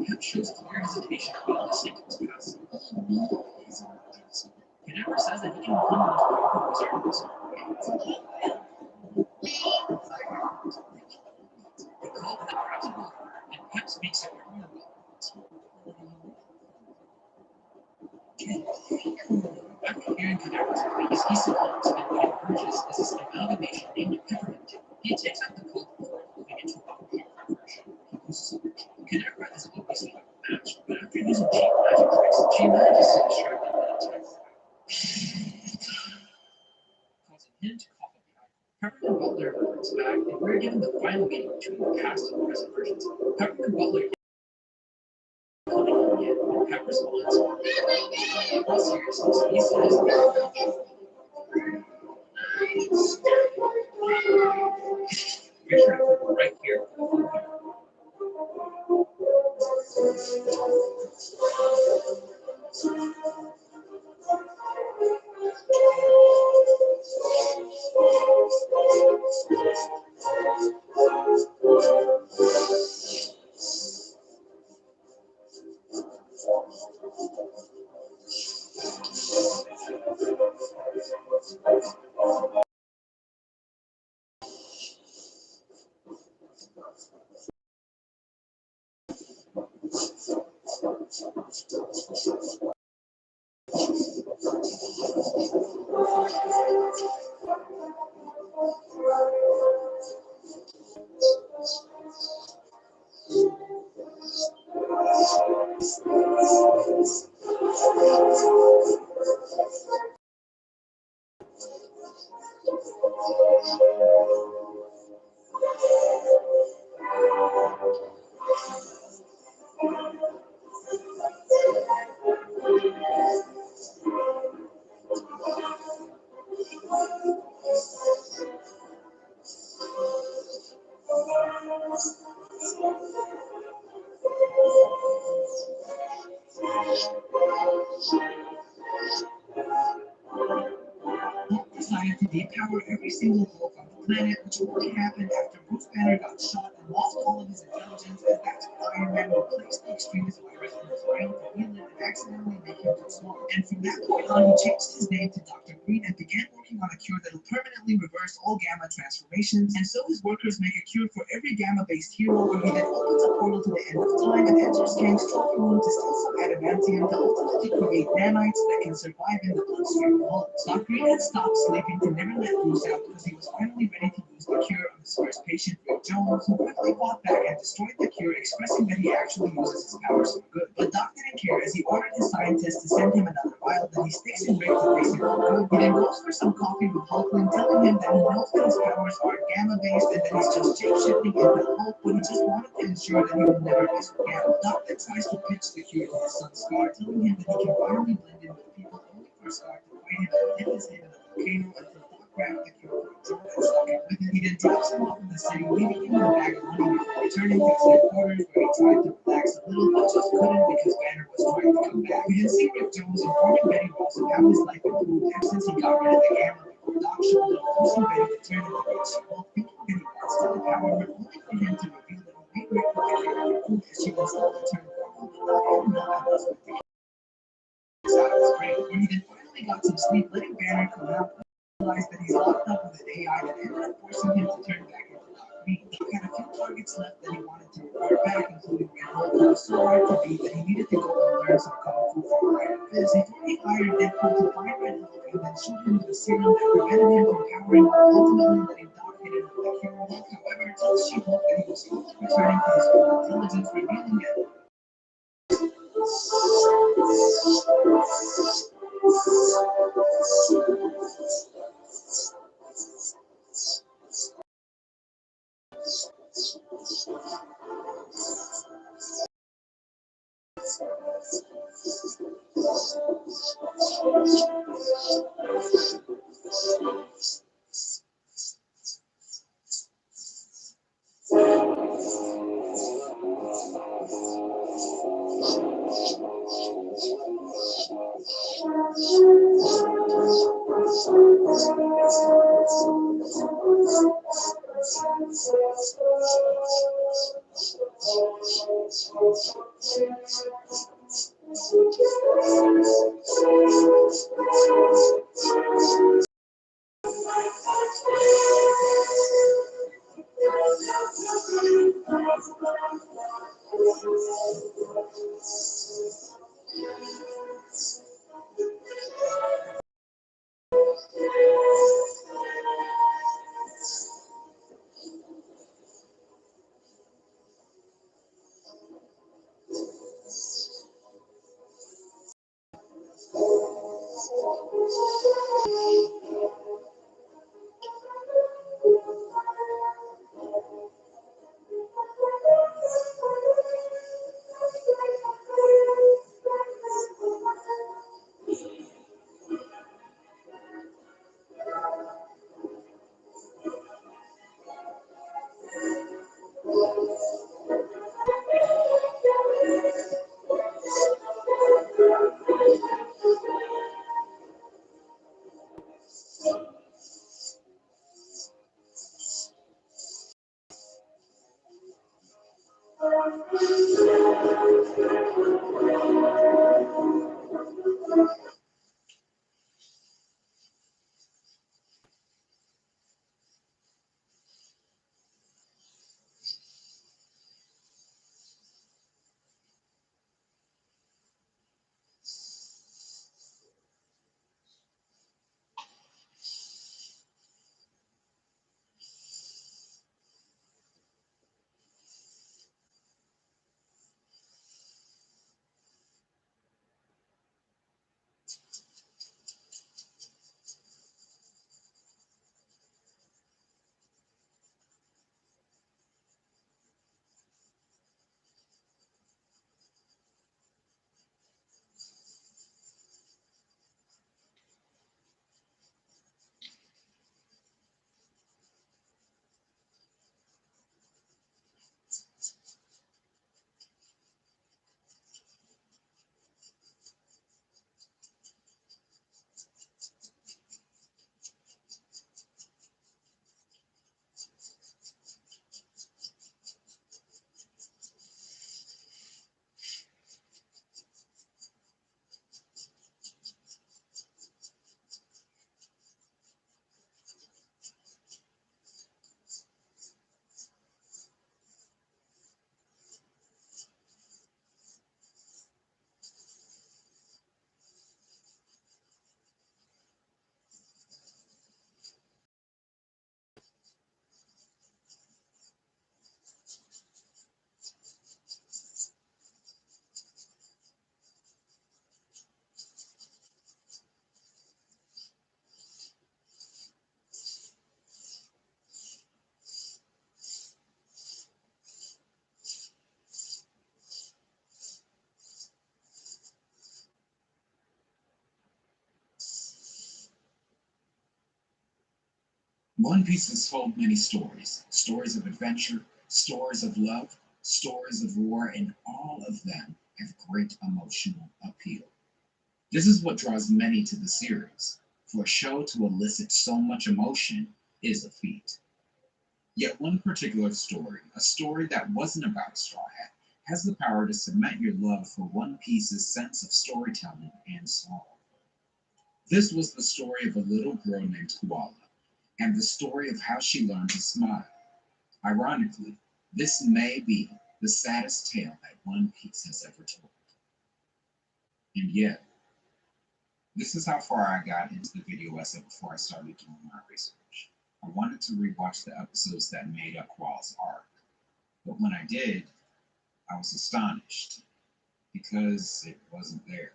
Pep shows clear hesitation while listening to his pass. He never says that he can win with powerful reserves. The call that grabs a ball, and Pep speaks it very well. After hearing Canavero's pleas, he submits, and what emerges is this amalgamation named Peppermint. He takes out the cold before moving into a complete preparation. He loses energy. Canavera is obviously outmatched, but after using cheap magic tricks, she manages to distract him in time, causing him to cough up the icon. Peppermint Butler reverts back, and we're given the final meeting between the past and present versions. Peppermint Butler coming in, and Pep responds, in all seriousness, he says, make sure to put right here. Decided to depower every single Hulk on the planet, which only happened after Bruce Banner got shot and lost all of his intelligence, and that's when Iron Man replaced the extremist virus in his brain to heal it and accidentally make him too small. And from that point on, he changed his name to Dr. Green and began working on a cure that will permanently reverse all gamma transformations. And so his workers make a cure for every gamma-based hero, where he then opens a portal to the end of time and enters Kang's trophy room to steal some adamantium to ultimately create nanites that can survive in the bloodstream of Hulk. Dr. Green had stopped sleeping to never let Bruce out because he was finally ready to use the cure on his first patient, Rick Jones, who quickly quickly fought back and destroyed the cure, expressing that he actually uses his powers for good. But Doc didn't care, as he ordered his scientists to send him another vial that he sticks in Rick to face him for good. He then goes for some coffee with Hulkling, telling him that he knows that his powers are gamma-based and that he's just shape-shifting into Hulk, but he just wanted to ensure that he would never miss again. Doc then tries to pitch the cure to his son Scar, telling him that he can finally blend in with people, only for Scar to fight him and dip his head in a volcano until Doc grabbed the cure from a drawer and stuck it with him. He then drops him off in the city, leaving him with a bag of money before returning to his headquarters, where he tried to relax a little but just couldn't because Banner was trying to come back. We then see Rick Jones informing Betty Ross of how his life improved ever since he got rid of the gamma before Doc showed up, forcing Betty to turn into Rick. She both thinking that he wants to the power, but only for him to reveal that he made Rick with the cure for food as she was still to turn normal, but Doc had no ideas with the out of his brain. When he then finally got some sleep, letting Banner come out, realized that he's locked up with an AI that ended up forcing him to turn back into Doc Green. Doc had a few targets left that he wanted to report back, including Red Hulk, who was so hard to beat that he needed to go and learn some kung fu from Iron Fist. Before he hired Deadpool to find Red Hulk and then shoot him with a serum that prevented him from powering up, ultimately letting Doc hit him with the cure. Hulk, however, tells She-Hulk that he was slowly returning to his full intelligence, revealing that One Piece has told many stories, stories of adventure, stories of love, stories of war, and all of them have great emotional appeal. This is what draws many to the series. For a show to elicit so much emotion is a feat. Yet one particular story, a story that wasn't about Straw Hat, has the power to cement your love for One Piece's sense of storytelling and song. This was the story of a little girl named Koala, and the story of how she learned to smile. Ironically, this may be the saddest tale that One Piece has ever told. And yet, this is how far I got into the video essay before I started doing my research. I wanted to rewatch the episodes that made up Koala's arc, but when I did, I was astonished because it wasn't there.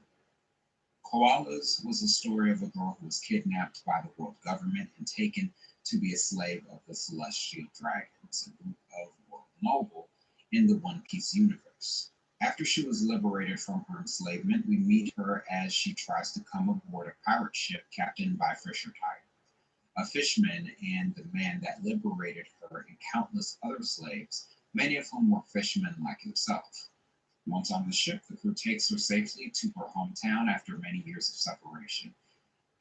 Koala's was a story of a girl who was kidnapped by the world government and taken to be a slave of the Celestial Dragons, a group of world noble in the One Piece universe. After she was liberated from her enslavement, we meet her as she tries to come aboard a pirate ship captained by Fisher Tiger, a fisherman and the man that liberated her and countless other slaves, many of whom were fishermen like himself. Once on the ship, the crew takes her safely to her hometown after many years of separation,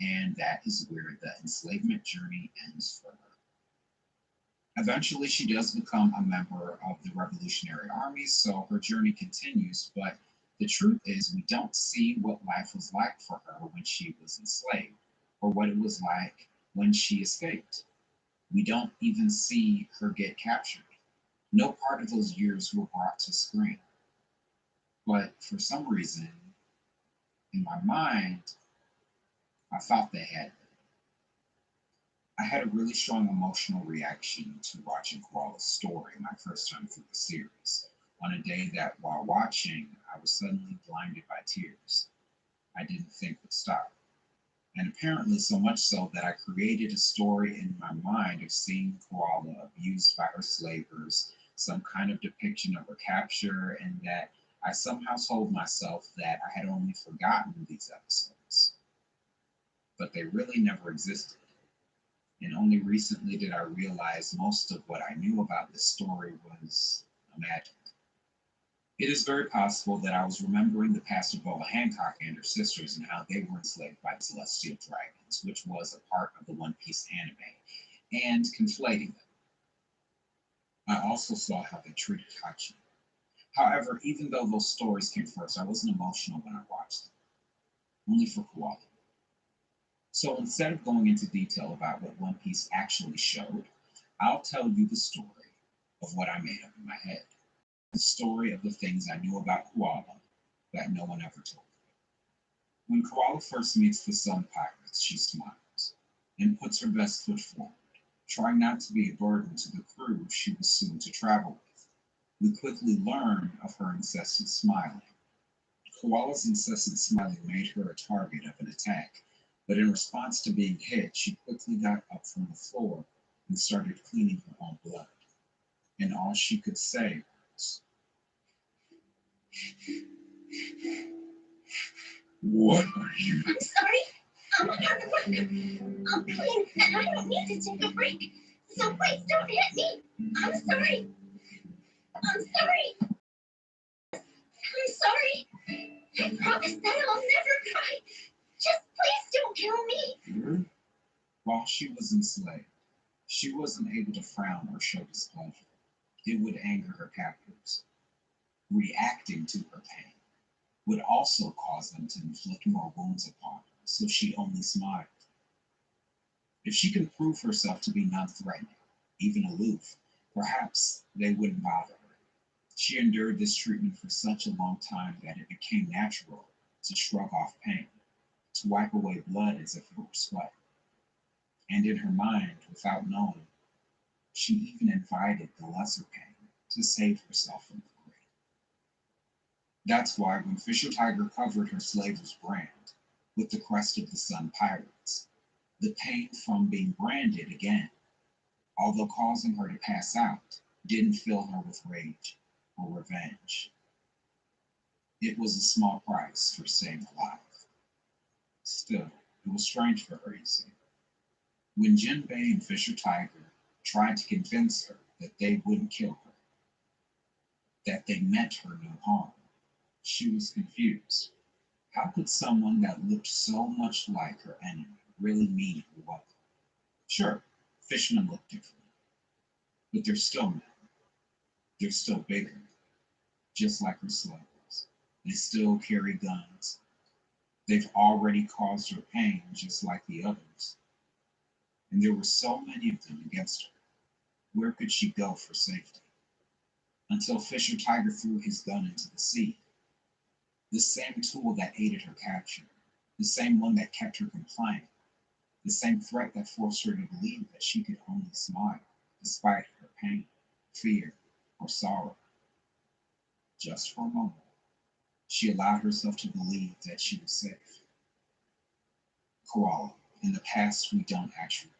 and that is where the enslavement journey ends for her. Eventually, she does become a member of the Revolutionary Army, so her journey continues, but the truth is we don't see what life was like for her when she was enslaved, or what it was like when she escaped. We don't even see her get captured. No part of those years were brought to screen. But for some reason, in my mind, I thought they had been. I had a really strong emotional reaction to watching Koala's story my first time through the series, on a day that while watching, I was suddenly blinded by tears I didn't think would stop. And apparently so much so that I created a story in my mind of seeing Koala abused by her slavers, some kind of depiction of her capture, and that I somehow told myself that I had only forgotten these episodes. But they really never existed. And only recently did I realize most of what I knew about this story was imagined. It is very possible that I was remembering the past of Boa Hancock and her sisters and how they were enslaved by the Celestial Dragons, which was a part of the One Piece anime, and conflating them. I also saw how they treated Hachi. However, even though those stories came first, I wasn't emotional when I watched them, only for Koala. So instead of going into detail about what One Piece actually showed, I'll tell you the story of what I made up in my head. The story of the things I knew about Koala that no one ever told me. When Koala first meets the Sun Pirates, she smiles and puts her best foot forward, trying not to be a burden to the crew she was soon to travel with. We quickly learn of her incessant smiling. Koala's incessant smiling made her a target of an attack, but in response to being hit, she quickly got up from the floor and started cleaning her own blood. And all she could say was, "What are you?" I'm sorry. I'm hard to work. I'm clean and I don't need to take a break. So please don't hit me. I'm sorry. I'm sorry. I'm sorry. I promise that I'll never cry. Just please don't kill me. While she was enslaved, she wasn't able to frown or show displeasure. It would anger her captors. Reacting to her pain would also cause them to inflict more wounds upon her, so she only smiled. If she could prove herself to be non-threatening, even aloof, perhaps they wouldn't bother her. She endured this treatment for such a long time that it became natural to shrug off pain, to wipe away blood as if it were sweat. And in her mind, without knowing, she even invited the lesser pain to save herself from the great. That's why when Fisher Tiger covered her slaver's brand with the crest of the Sun Pirates, the pain from being branded again, although causing her to pass out, didn't fill her with rage or revenge. It was a small price for staying alive. Still, it was strange for her, you see. When Jinbei and Fisher Tiger tried to convince her that they wouldn't kill her, that they meant her no harm, she was confused. How could someone that looked so much like her enemy really mean her well? Sure, fishermen look different, but they're still men. They're still bigger, just like her slaves. They still carry guns. They've already caused her pain, just like the others. And there were so many of them against her. Where could she go for safety? Until Fisher Tiger threw his gun into the sea. The same tool that aided her capture, the same one that kept her compliant, the same threat that forced her to believe that she could only smile despite her pain, fear, or sorrow. Just for a moment, she allowed herself to believe that she was safe. Koala, in the past we don't actually.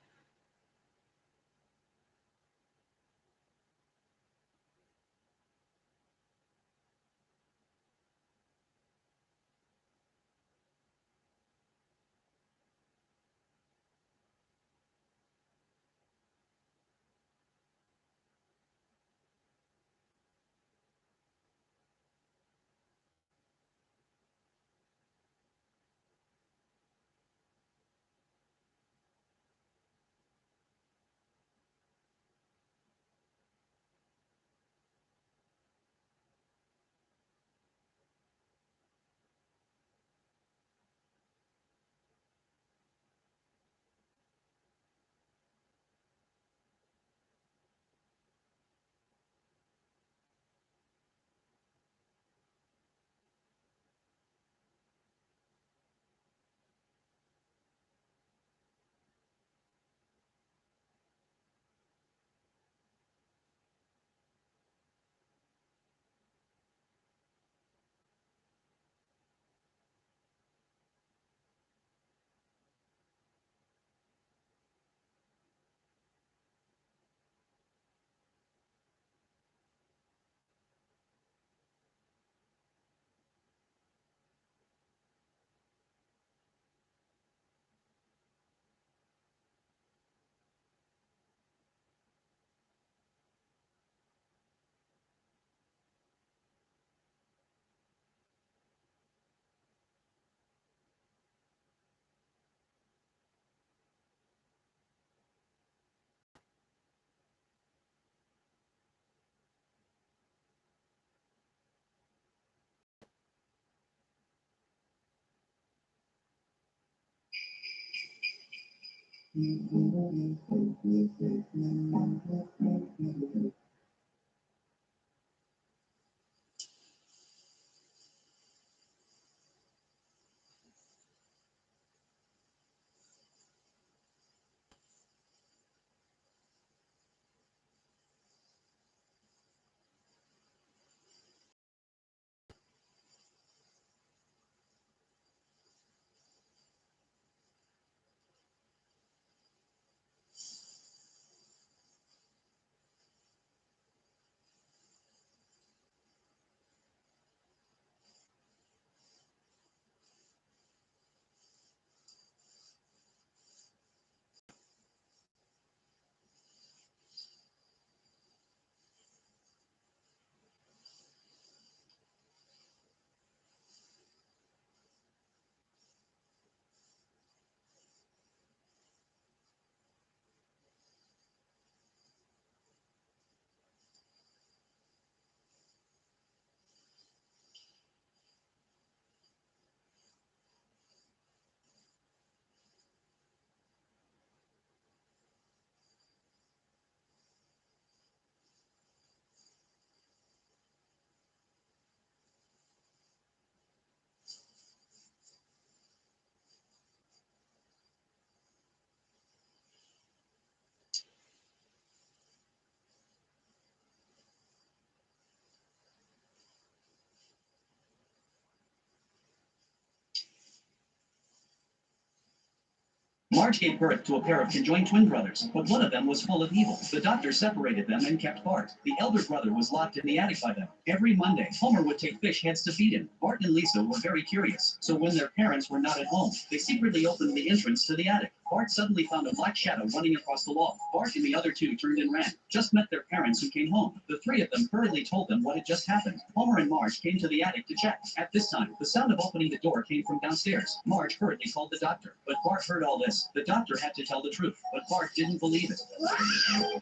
Marge gave birth to a pair of conjoined twin brothers, but one of them was full of evil. The doctor separated them and kept Bart. The elder brother was locked in the attic by them. Every Monday, Homer would take fish heads to feed him. Bart and Lisa were very curious, so when their parents were not at home, they secretly opened the entrance to the attic. Bart suddenly found a black shadow running across the wall. Bart and the other two turned and ran. Just met their parents who came home. The three of them hurriedly told them what had just happened. Homer and Marge came to the attic to check. At this time, the sound of opening the door came from downstairs. Marge hurriedly called the doctor, but Bart heard all this. The doctor had to tell the truth, but Bart didn't believe it.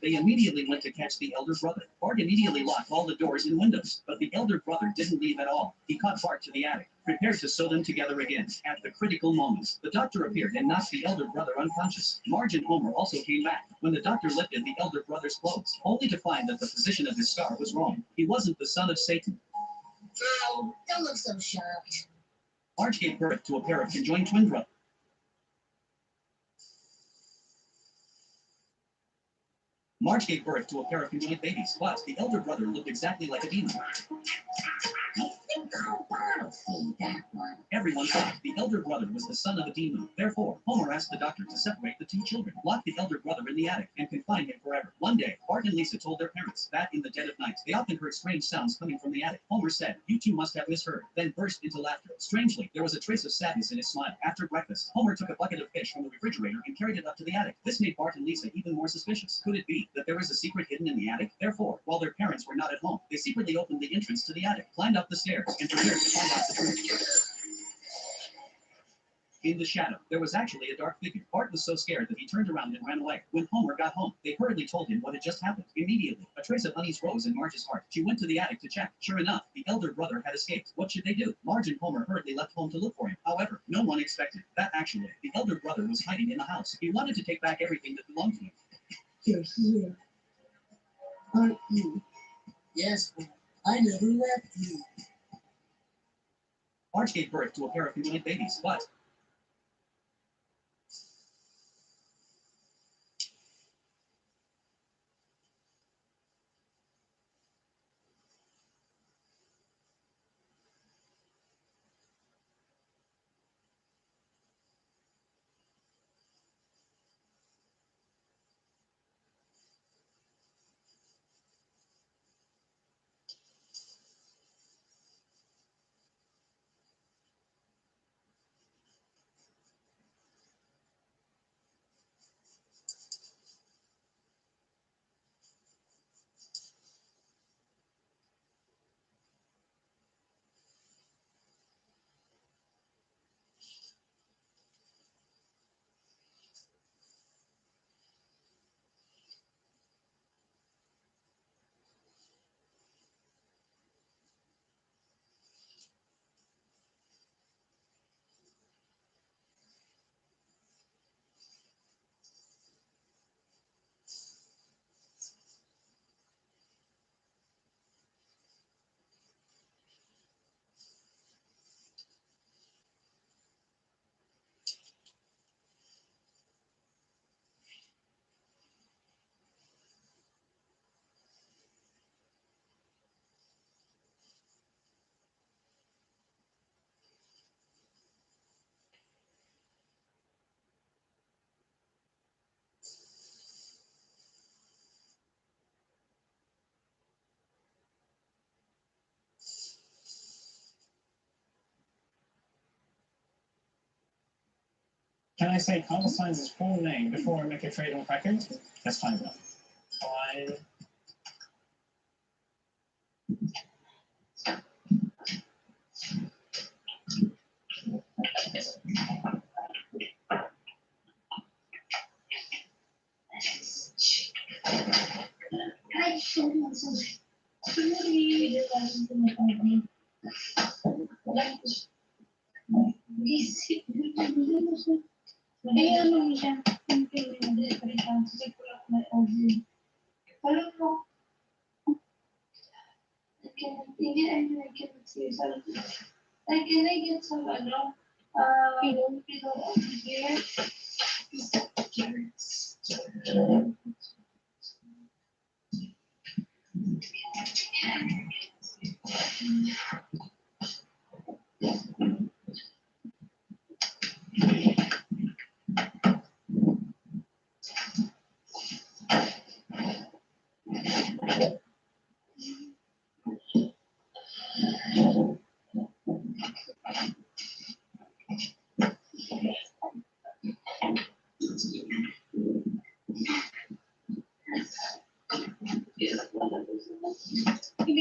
They immediately went to catch the elder brother. Bart immediately locked all the doors and windows, but the elder brother didn't leave at all. He caught Bart to the attic, prepared to sew them together again. At the critical moment, the doctor appeared and knocked the elder brother unconscious. Marge and Homer also came back when the doctor lifted the elder brother's clothes, only to find that the position of his scar was wrong. He wasn't the son of Satan. Ow, don't look so shocked. Marge gave birth to a pair of conjoined twin brothers. Marge gave birth to a pair of conjoined babies, but the elder brother looked exactly like a demon. I think I'll bottle feed that one. Everyone thought the elder brother was the son of a demon. Therefore, Homer asked the doctor to separate the two children, lock the elder brother in the attic, and confine him forever. One day, Bart and Lisa told their parents that in the dead of night, they often heard strange sounds coming from the attic. Homer said, "You two must have misheard," then burst into laughter. Strangely, there was a trace of sadness in his smile. After breakfast, Homer took a bucket of fish from the refrigerator and carried it up to the attic. This made Bart and Lisa even more suspicious. Could it be that there was a secret hidden in the attic? Therefore, while their parents were not at home, they secretly opened the entrance to the attic, climbed up the stairs, and prepared to find out the truth. In the shadow, there was actually a dark figure. Bart was so scared that he turned around and ran away. When Homer got home, they hurriedly told him what had just happened. Immediately, a trace of unease rose in Marge's heart. She went to the attic to check. Sure enough, the elder brother had escaped. What should they do? Marge and Homer hurriedly left home to look for him. However, no one expected that actually, the elder brother was hiding in the house. He wanted to take back everything that belonged to him. You're here, aren't you? Yes, but I never left you. Marge gave birth to a pair of conjoined babies, but Can I say Carl signs his full name before I make a trade on record? That's fine enough. Fine. I shouldn't want something. Really, can I get some here?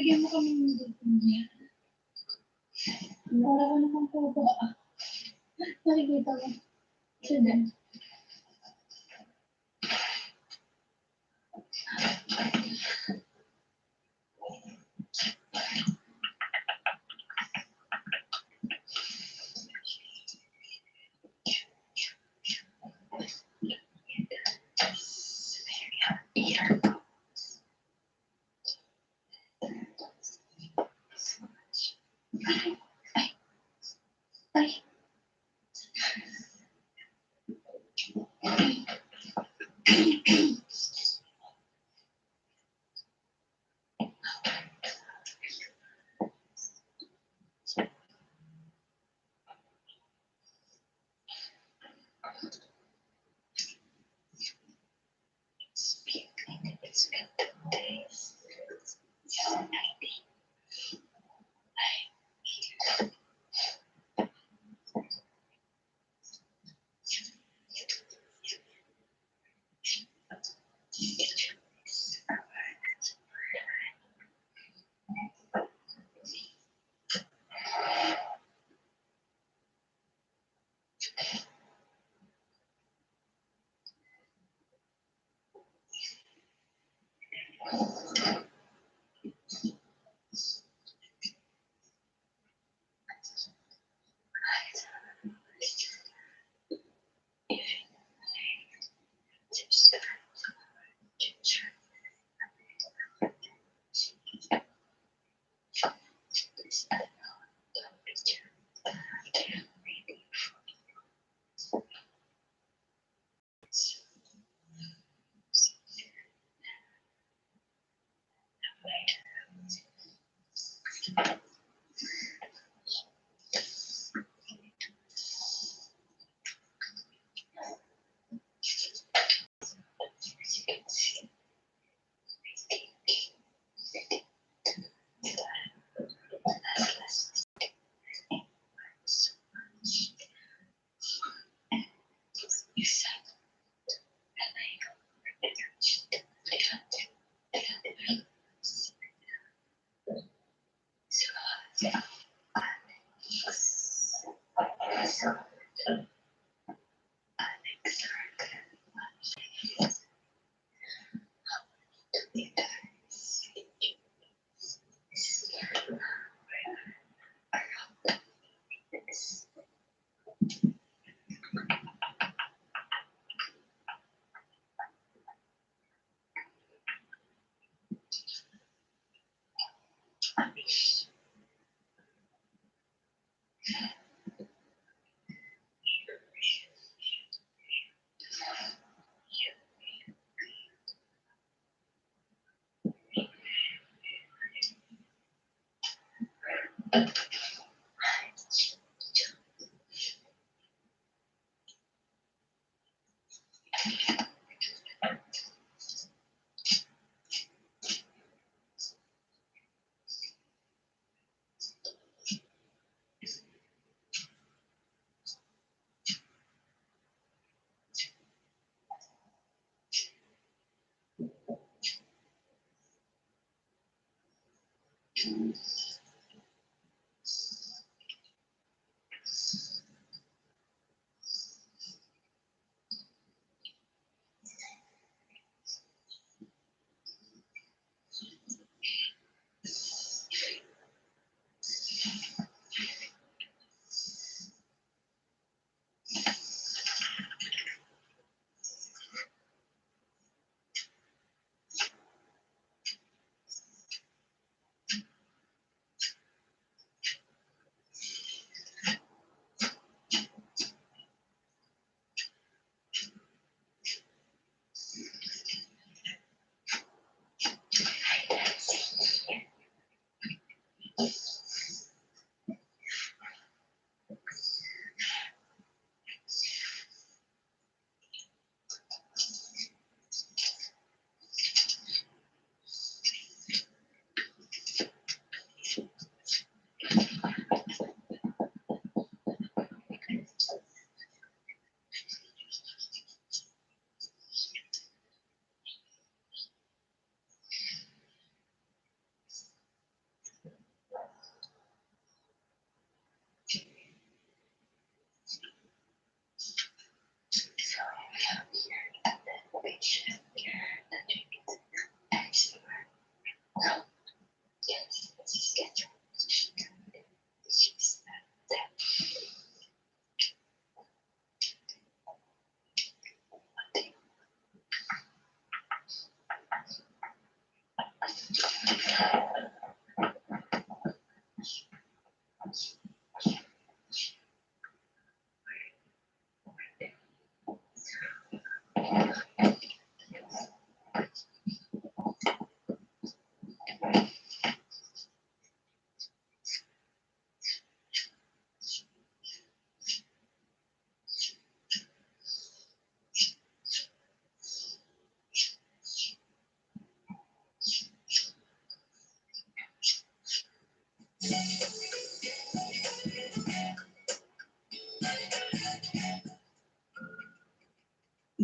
bigyan mo kami ng dito niya. Wala ka naman po ba? Nakikita mo. Sige. Ay.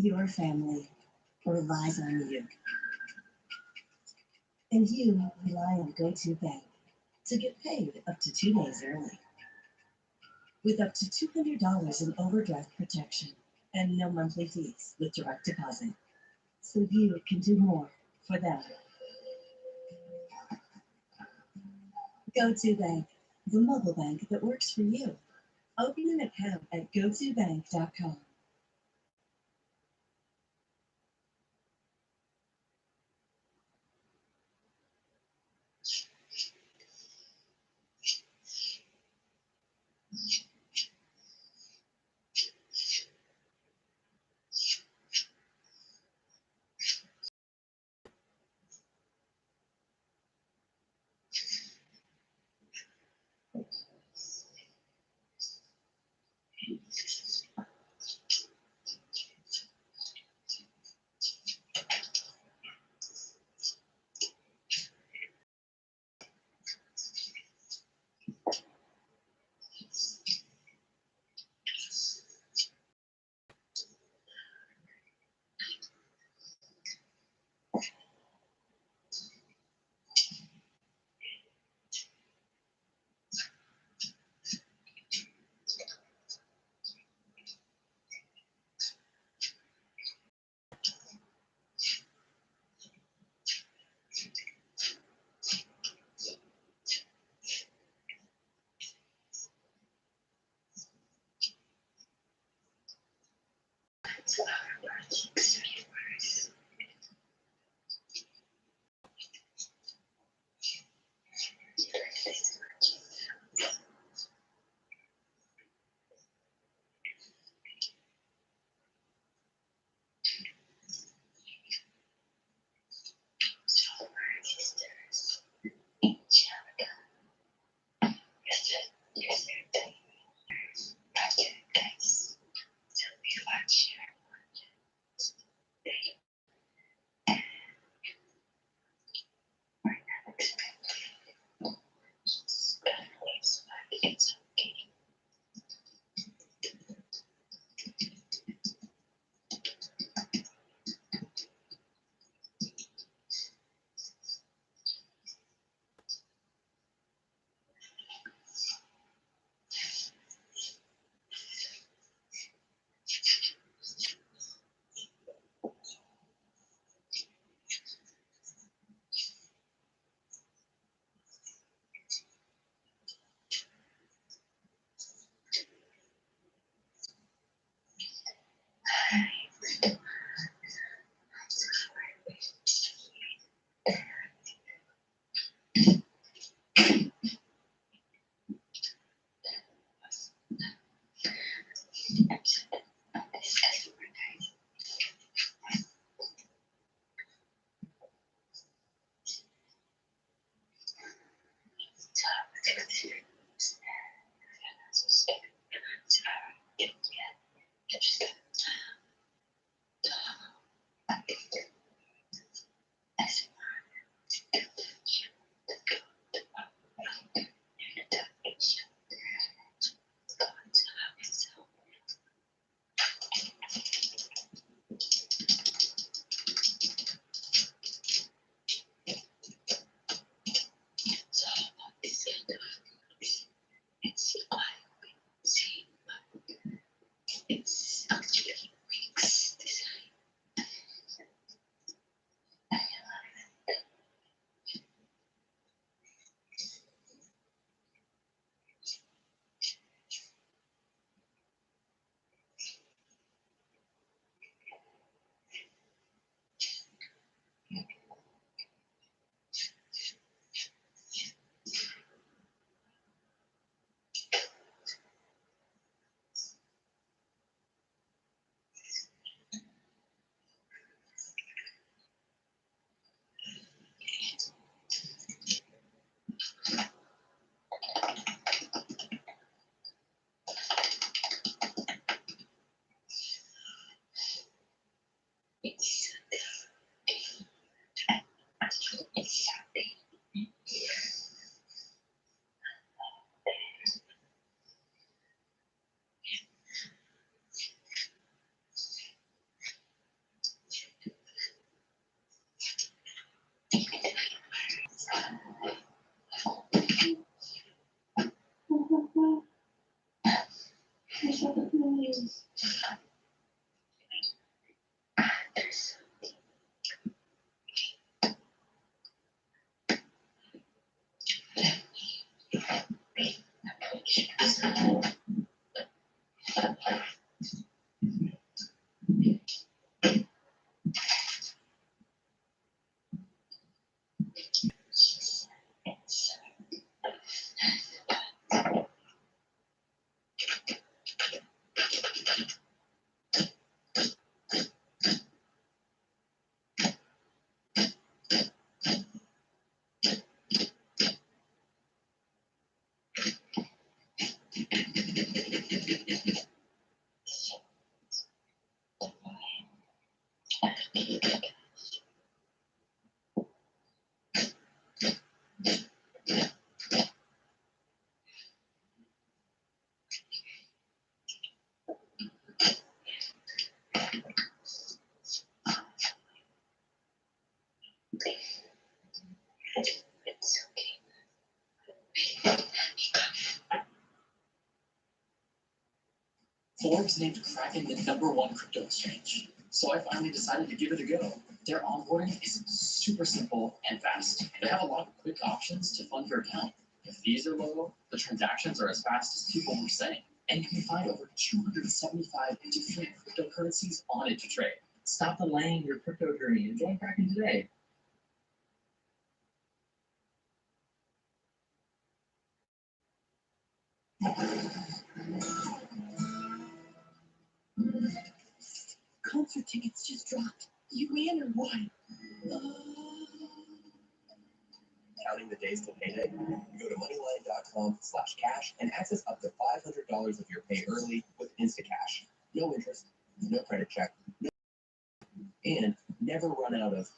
Your family relies on you. And you rely on GoToBank to get paid up to 2 days early. With up to $200 in overdraft protection and no monthly fees with direct deposit. So you can do more for them. GoToBank, the mobile bank that works for you. Open an account at gotobank.com. It's Forbes named Kraken the #1 crypto exchange, so I finally decided to give it a go. Their onboarding is super simple and fast. They have a lot of quick options to fund your account. The fees are low, the transactions are as fast as people were saying, and you can find over 275 different cryptocurrencies on it to trade. Stop delaying your crypto journey and join Kraken today. Concert tickets just dropped. You in or what? Counting the days till payday? Go to moneyline.com/cash and access up to $500 of your pay early with Instacash. No interest, no credit check, and never run out of.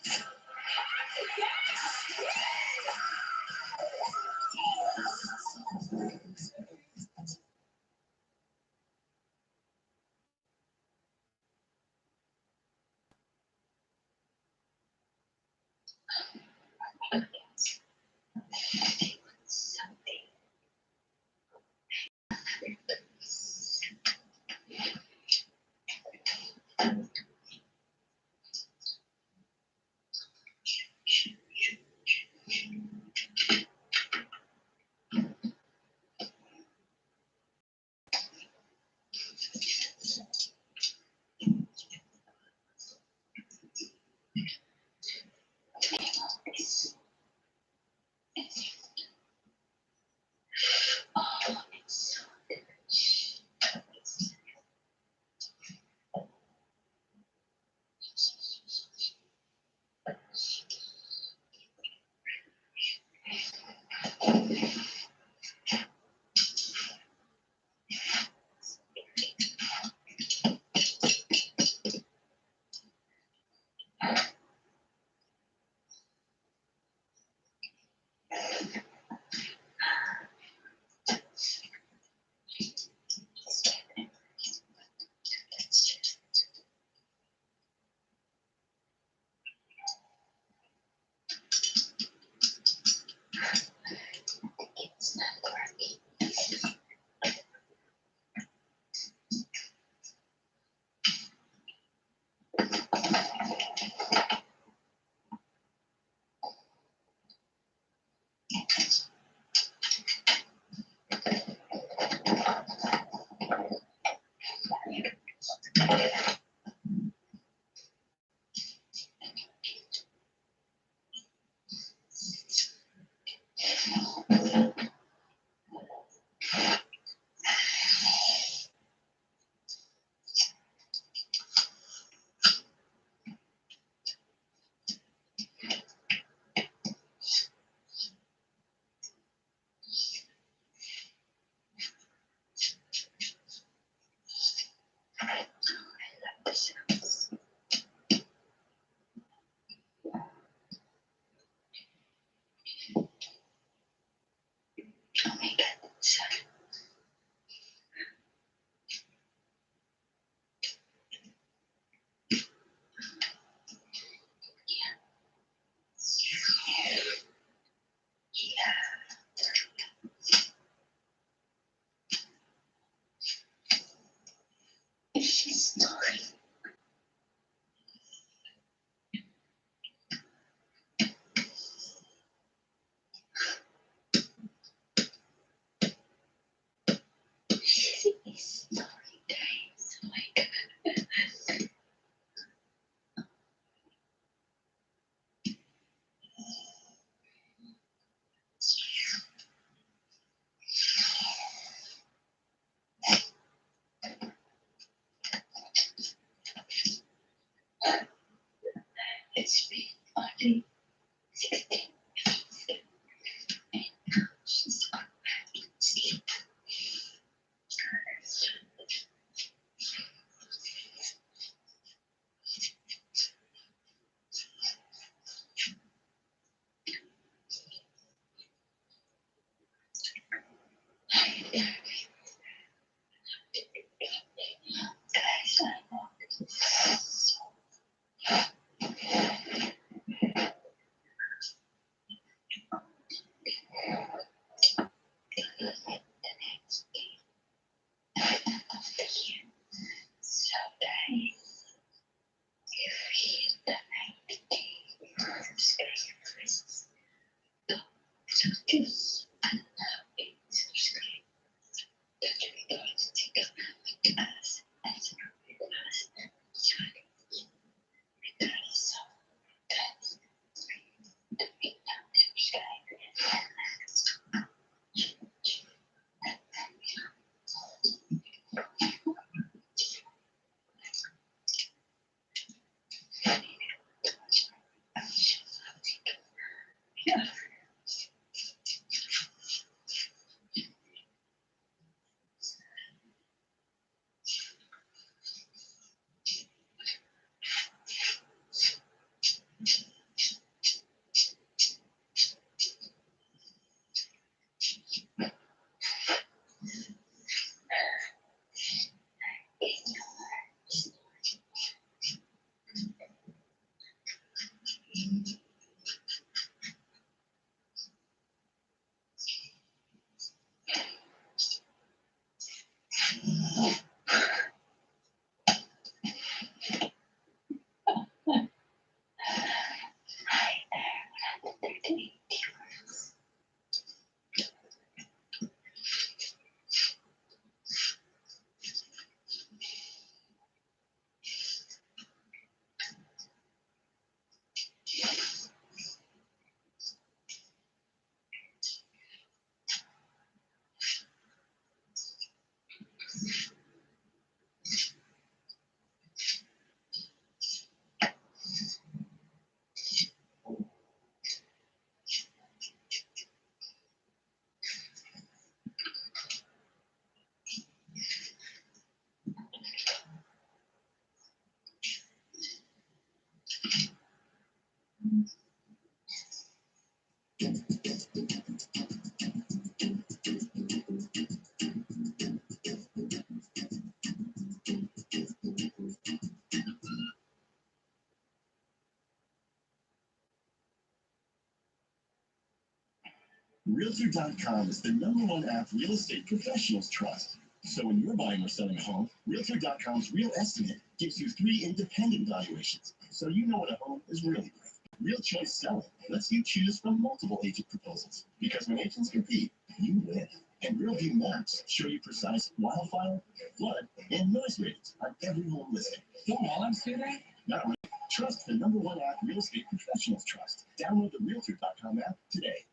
Realtor.com is the #1 app real estate professionals trust. So when you're buying or selling a home, Realtor.com's Real Estimate gives you 3 independent valuations, so you know what a home is really worth. Real Choice Selling lets you choose from multiple agent proposals, because when agents compete, you win. And Real View Maps show you precise wildfire, flood, and noise ratings on every home listing. Don't all of us do that? Not really. Trust the #1 app real estate professionals trust. Download the Realtor.com app today.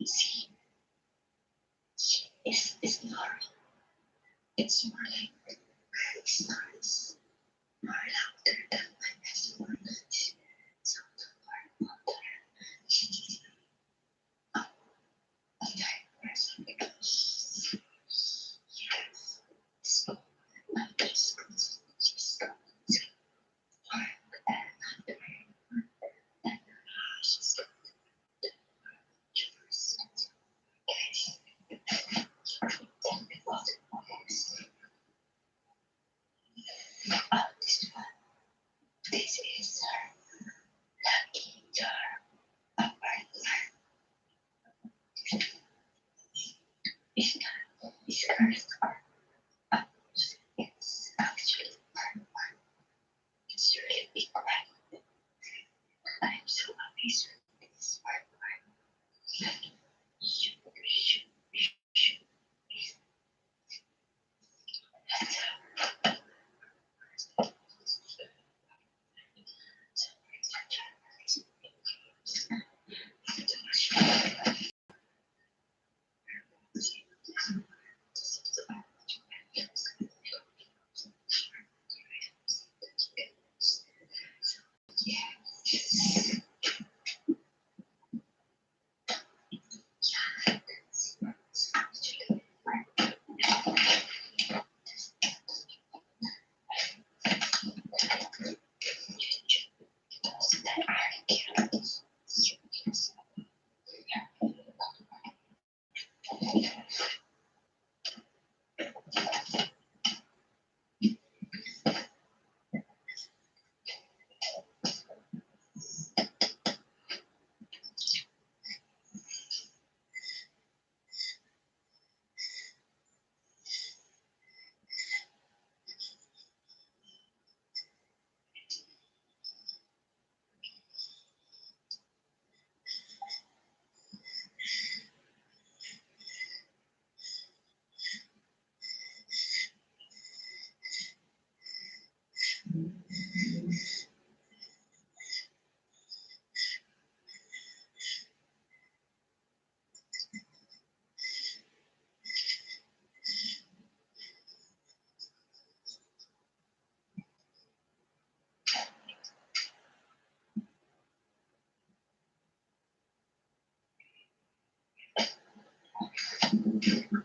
See, it's moral. It's more like it's not more louder than my best words. So the more louder. A type person because yes. So I'm just going to work and under and just this is her lucky charm apartment. His current art it's actually part one. It's really big one. I'm so amazed with this part one.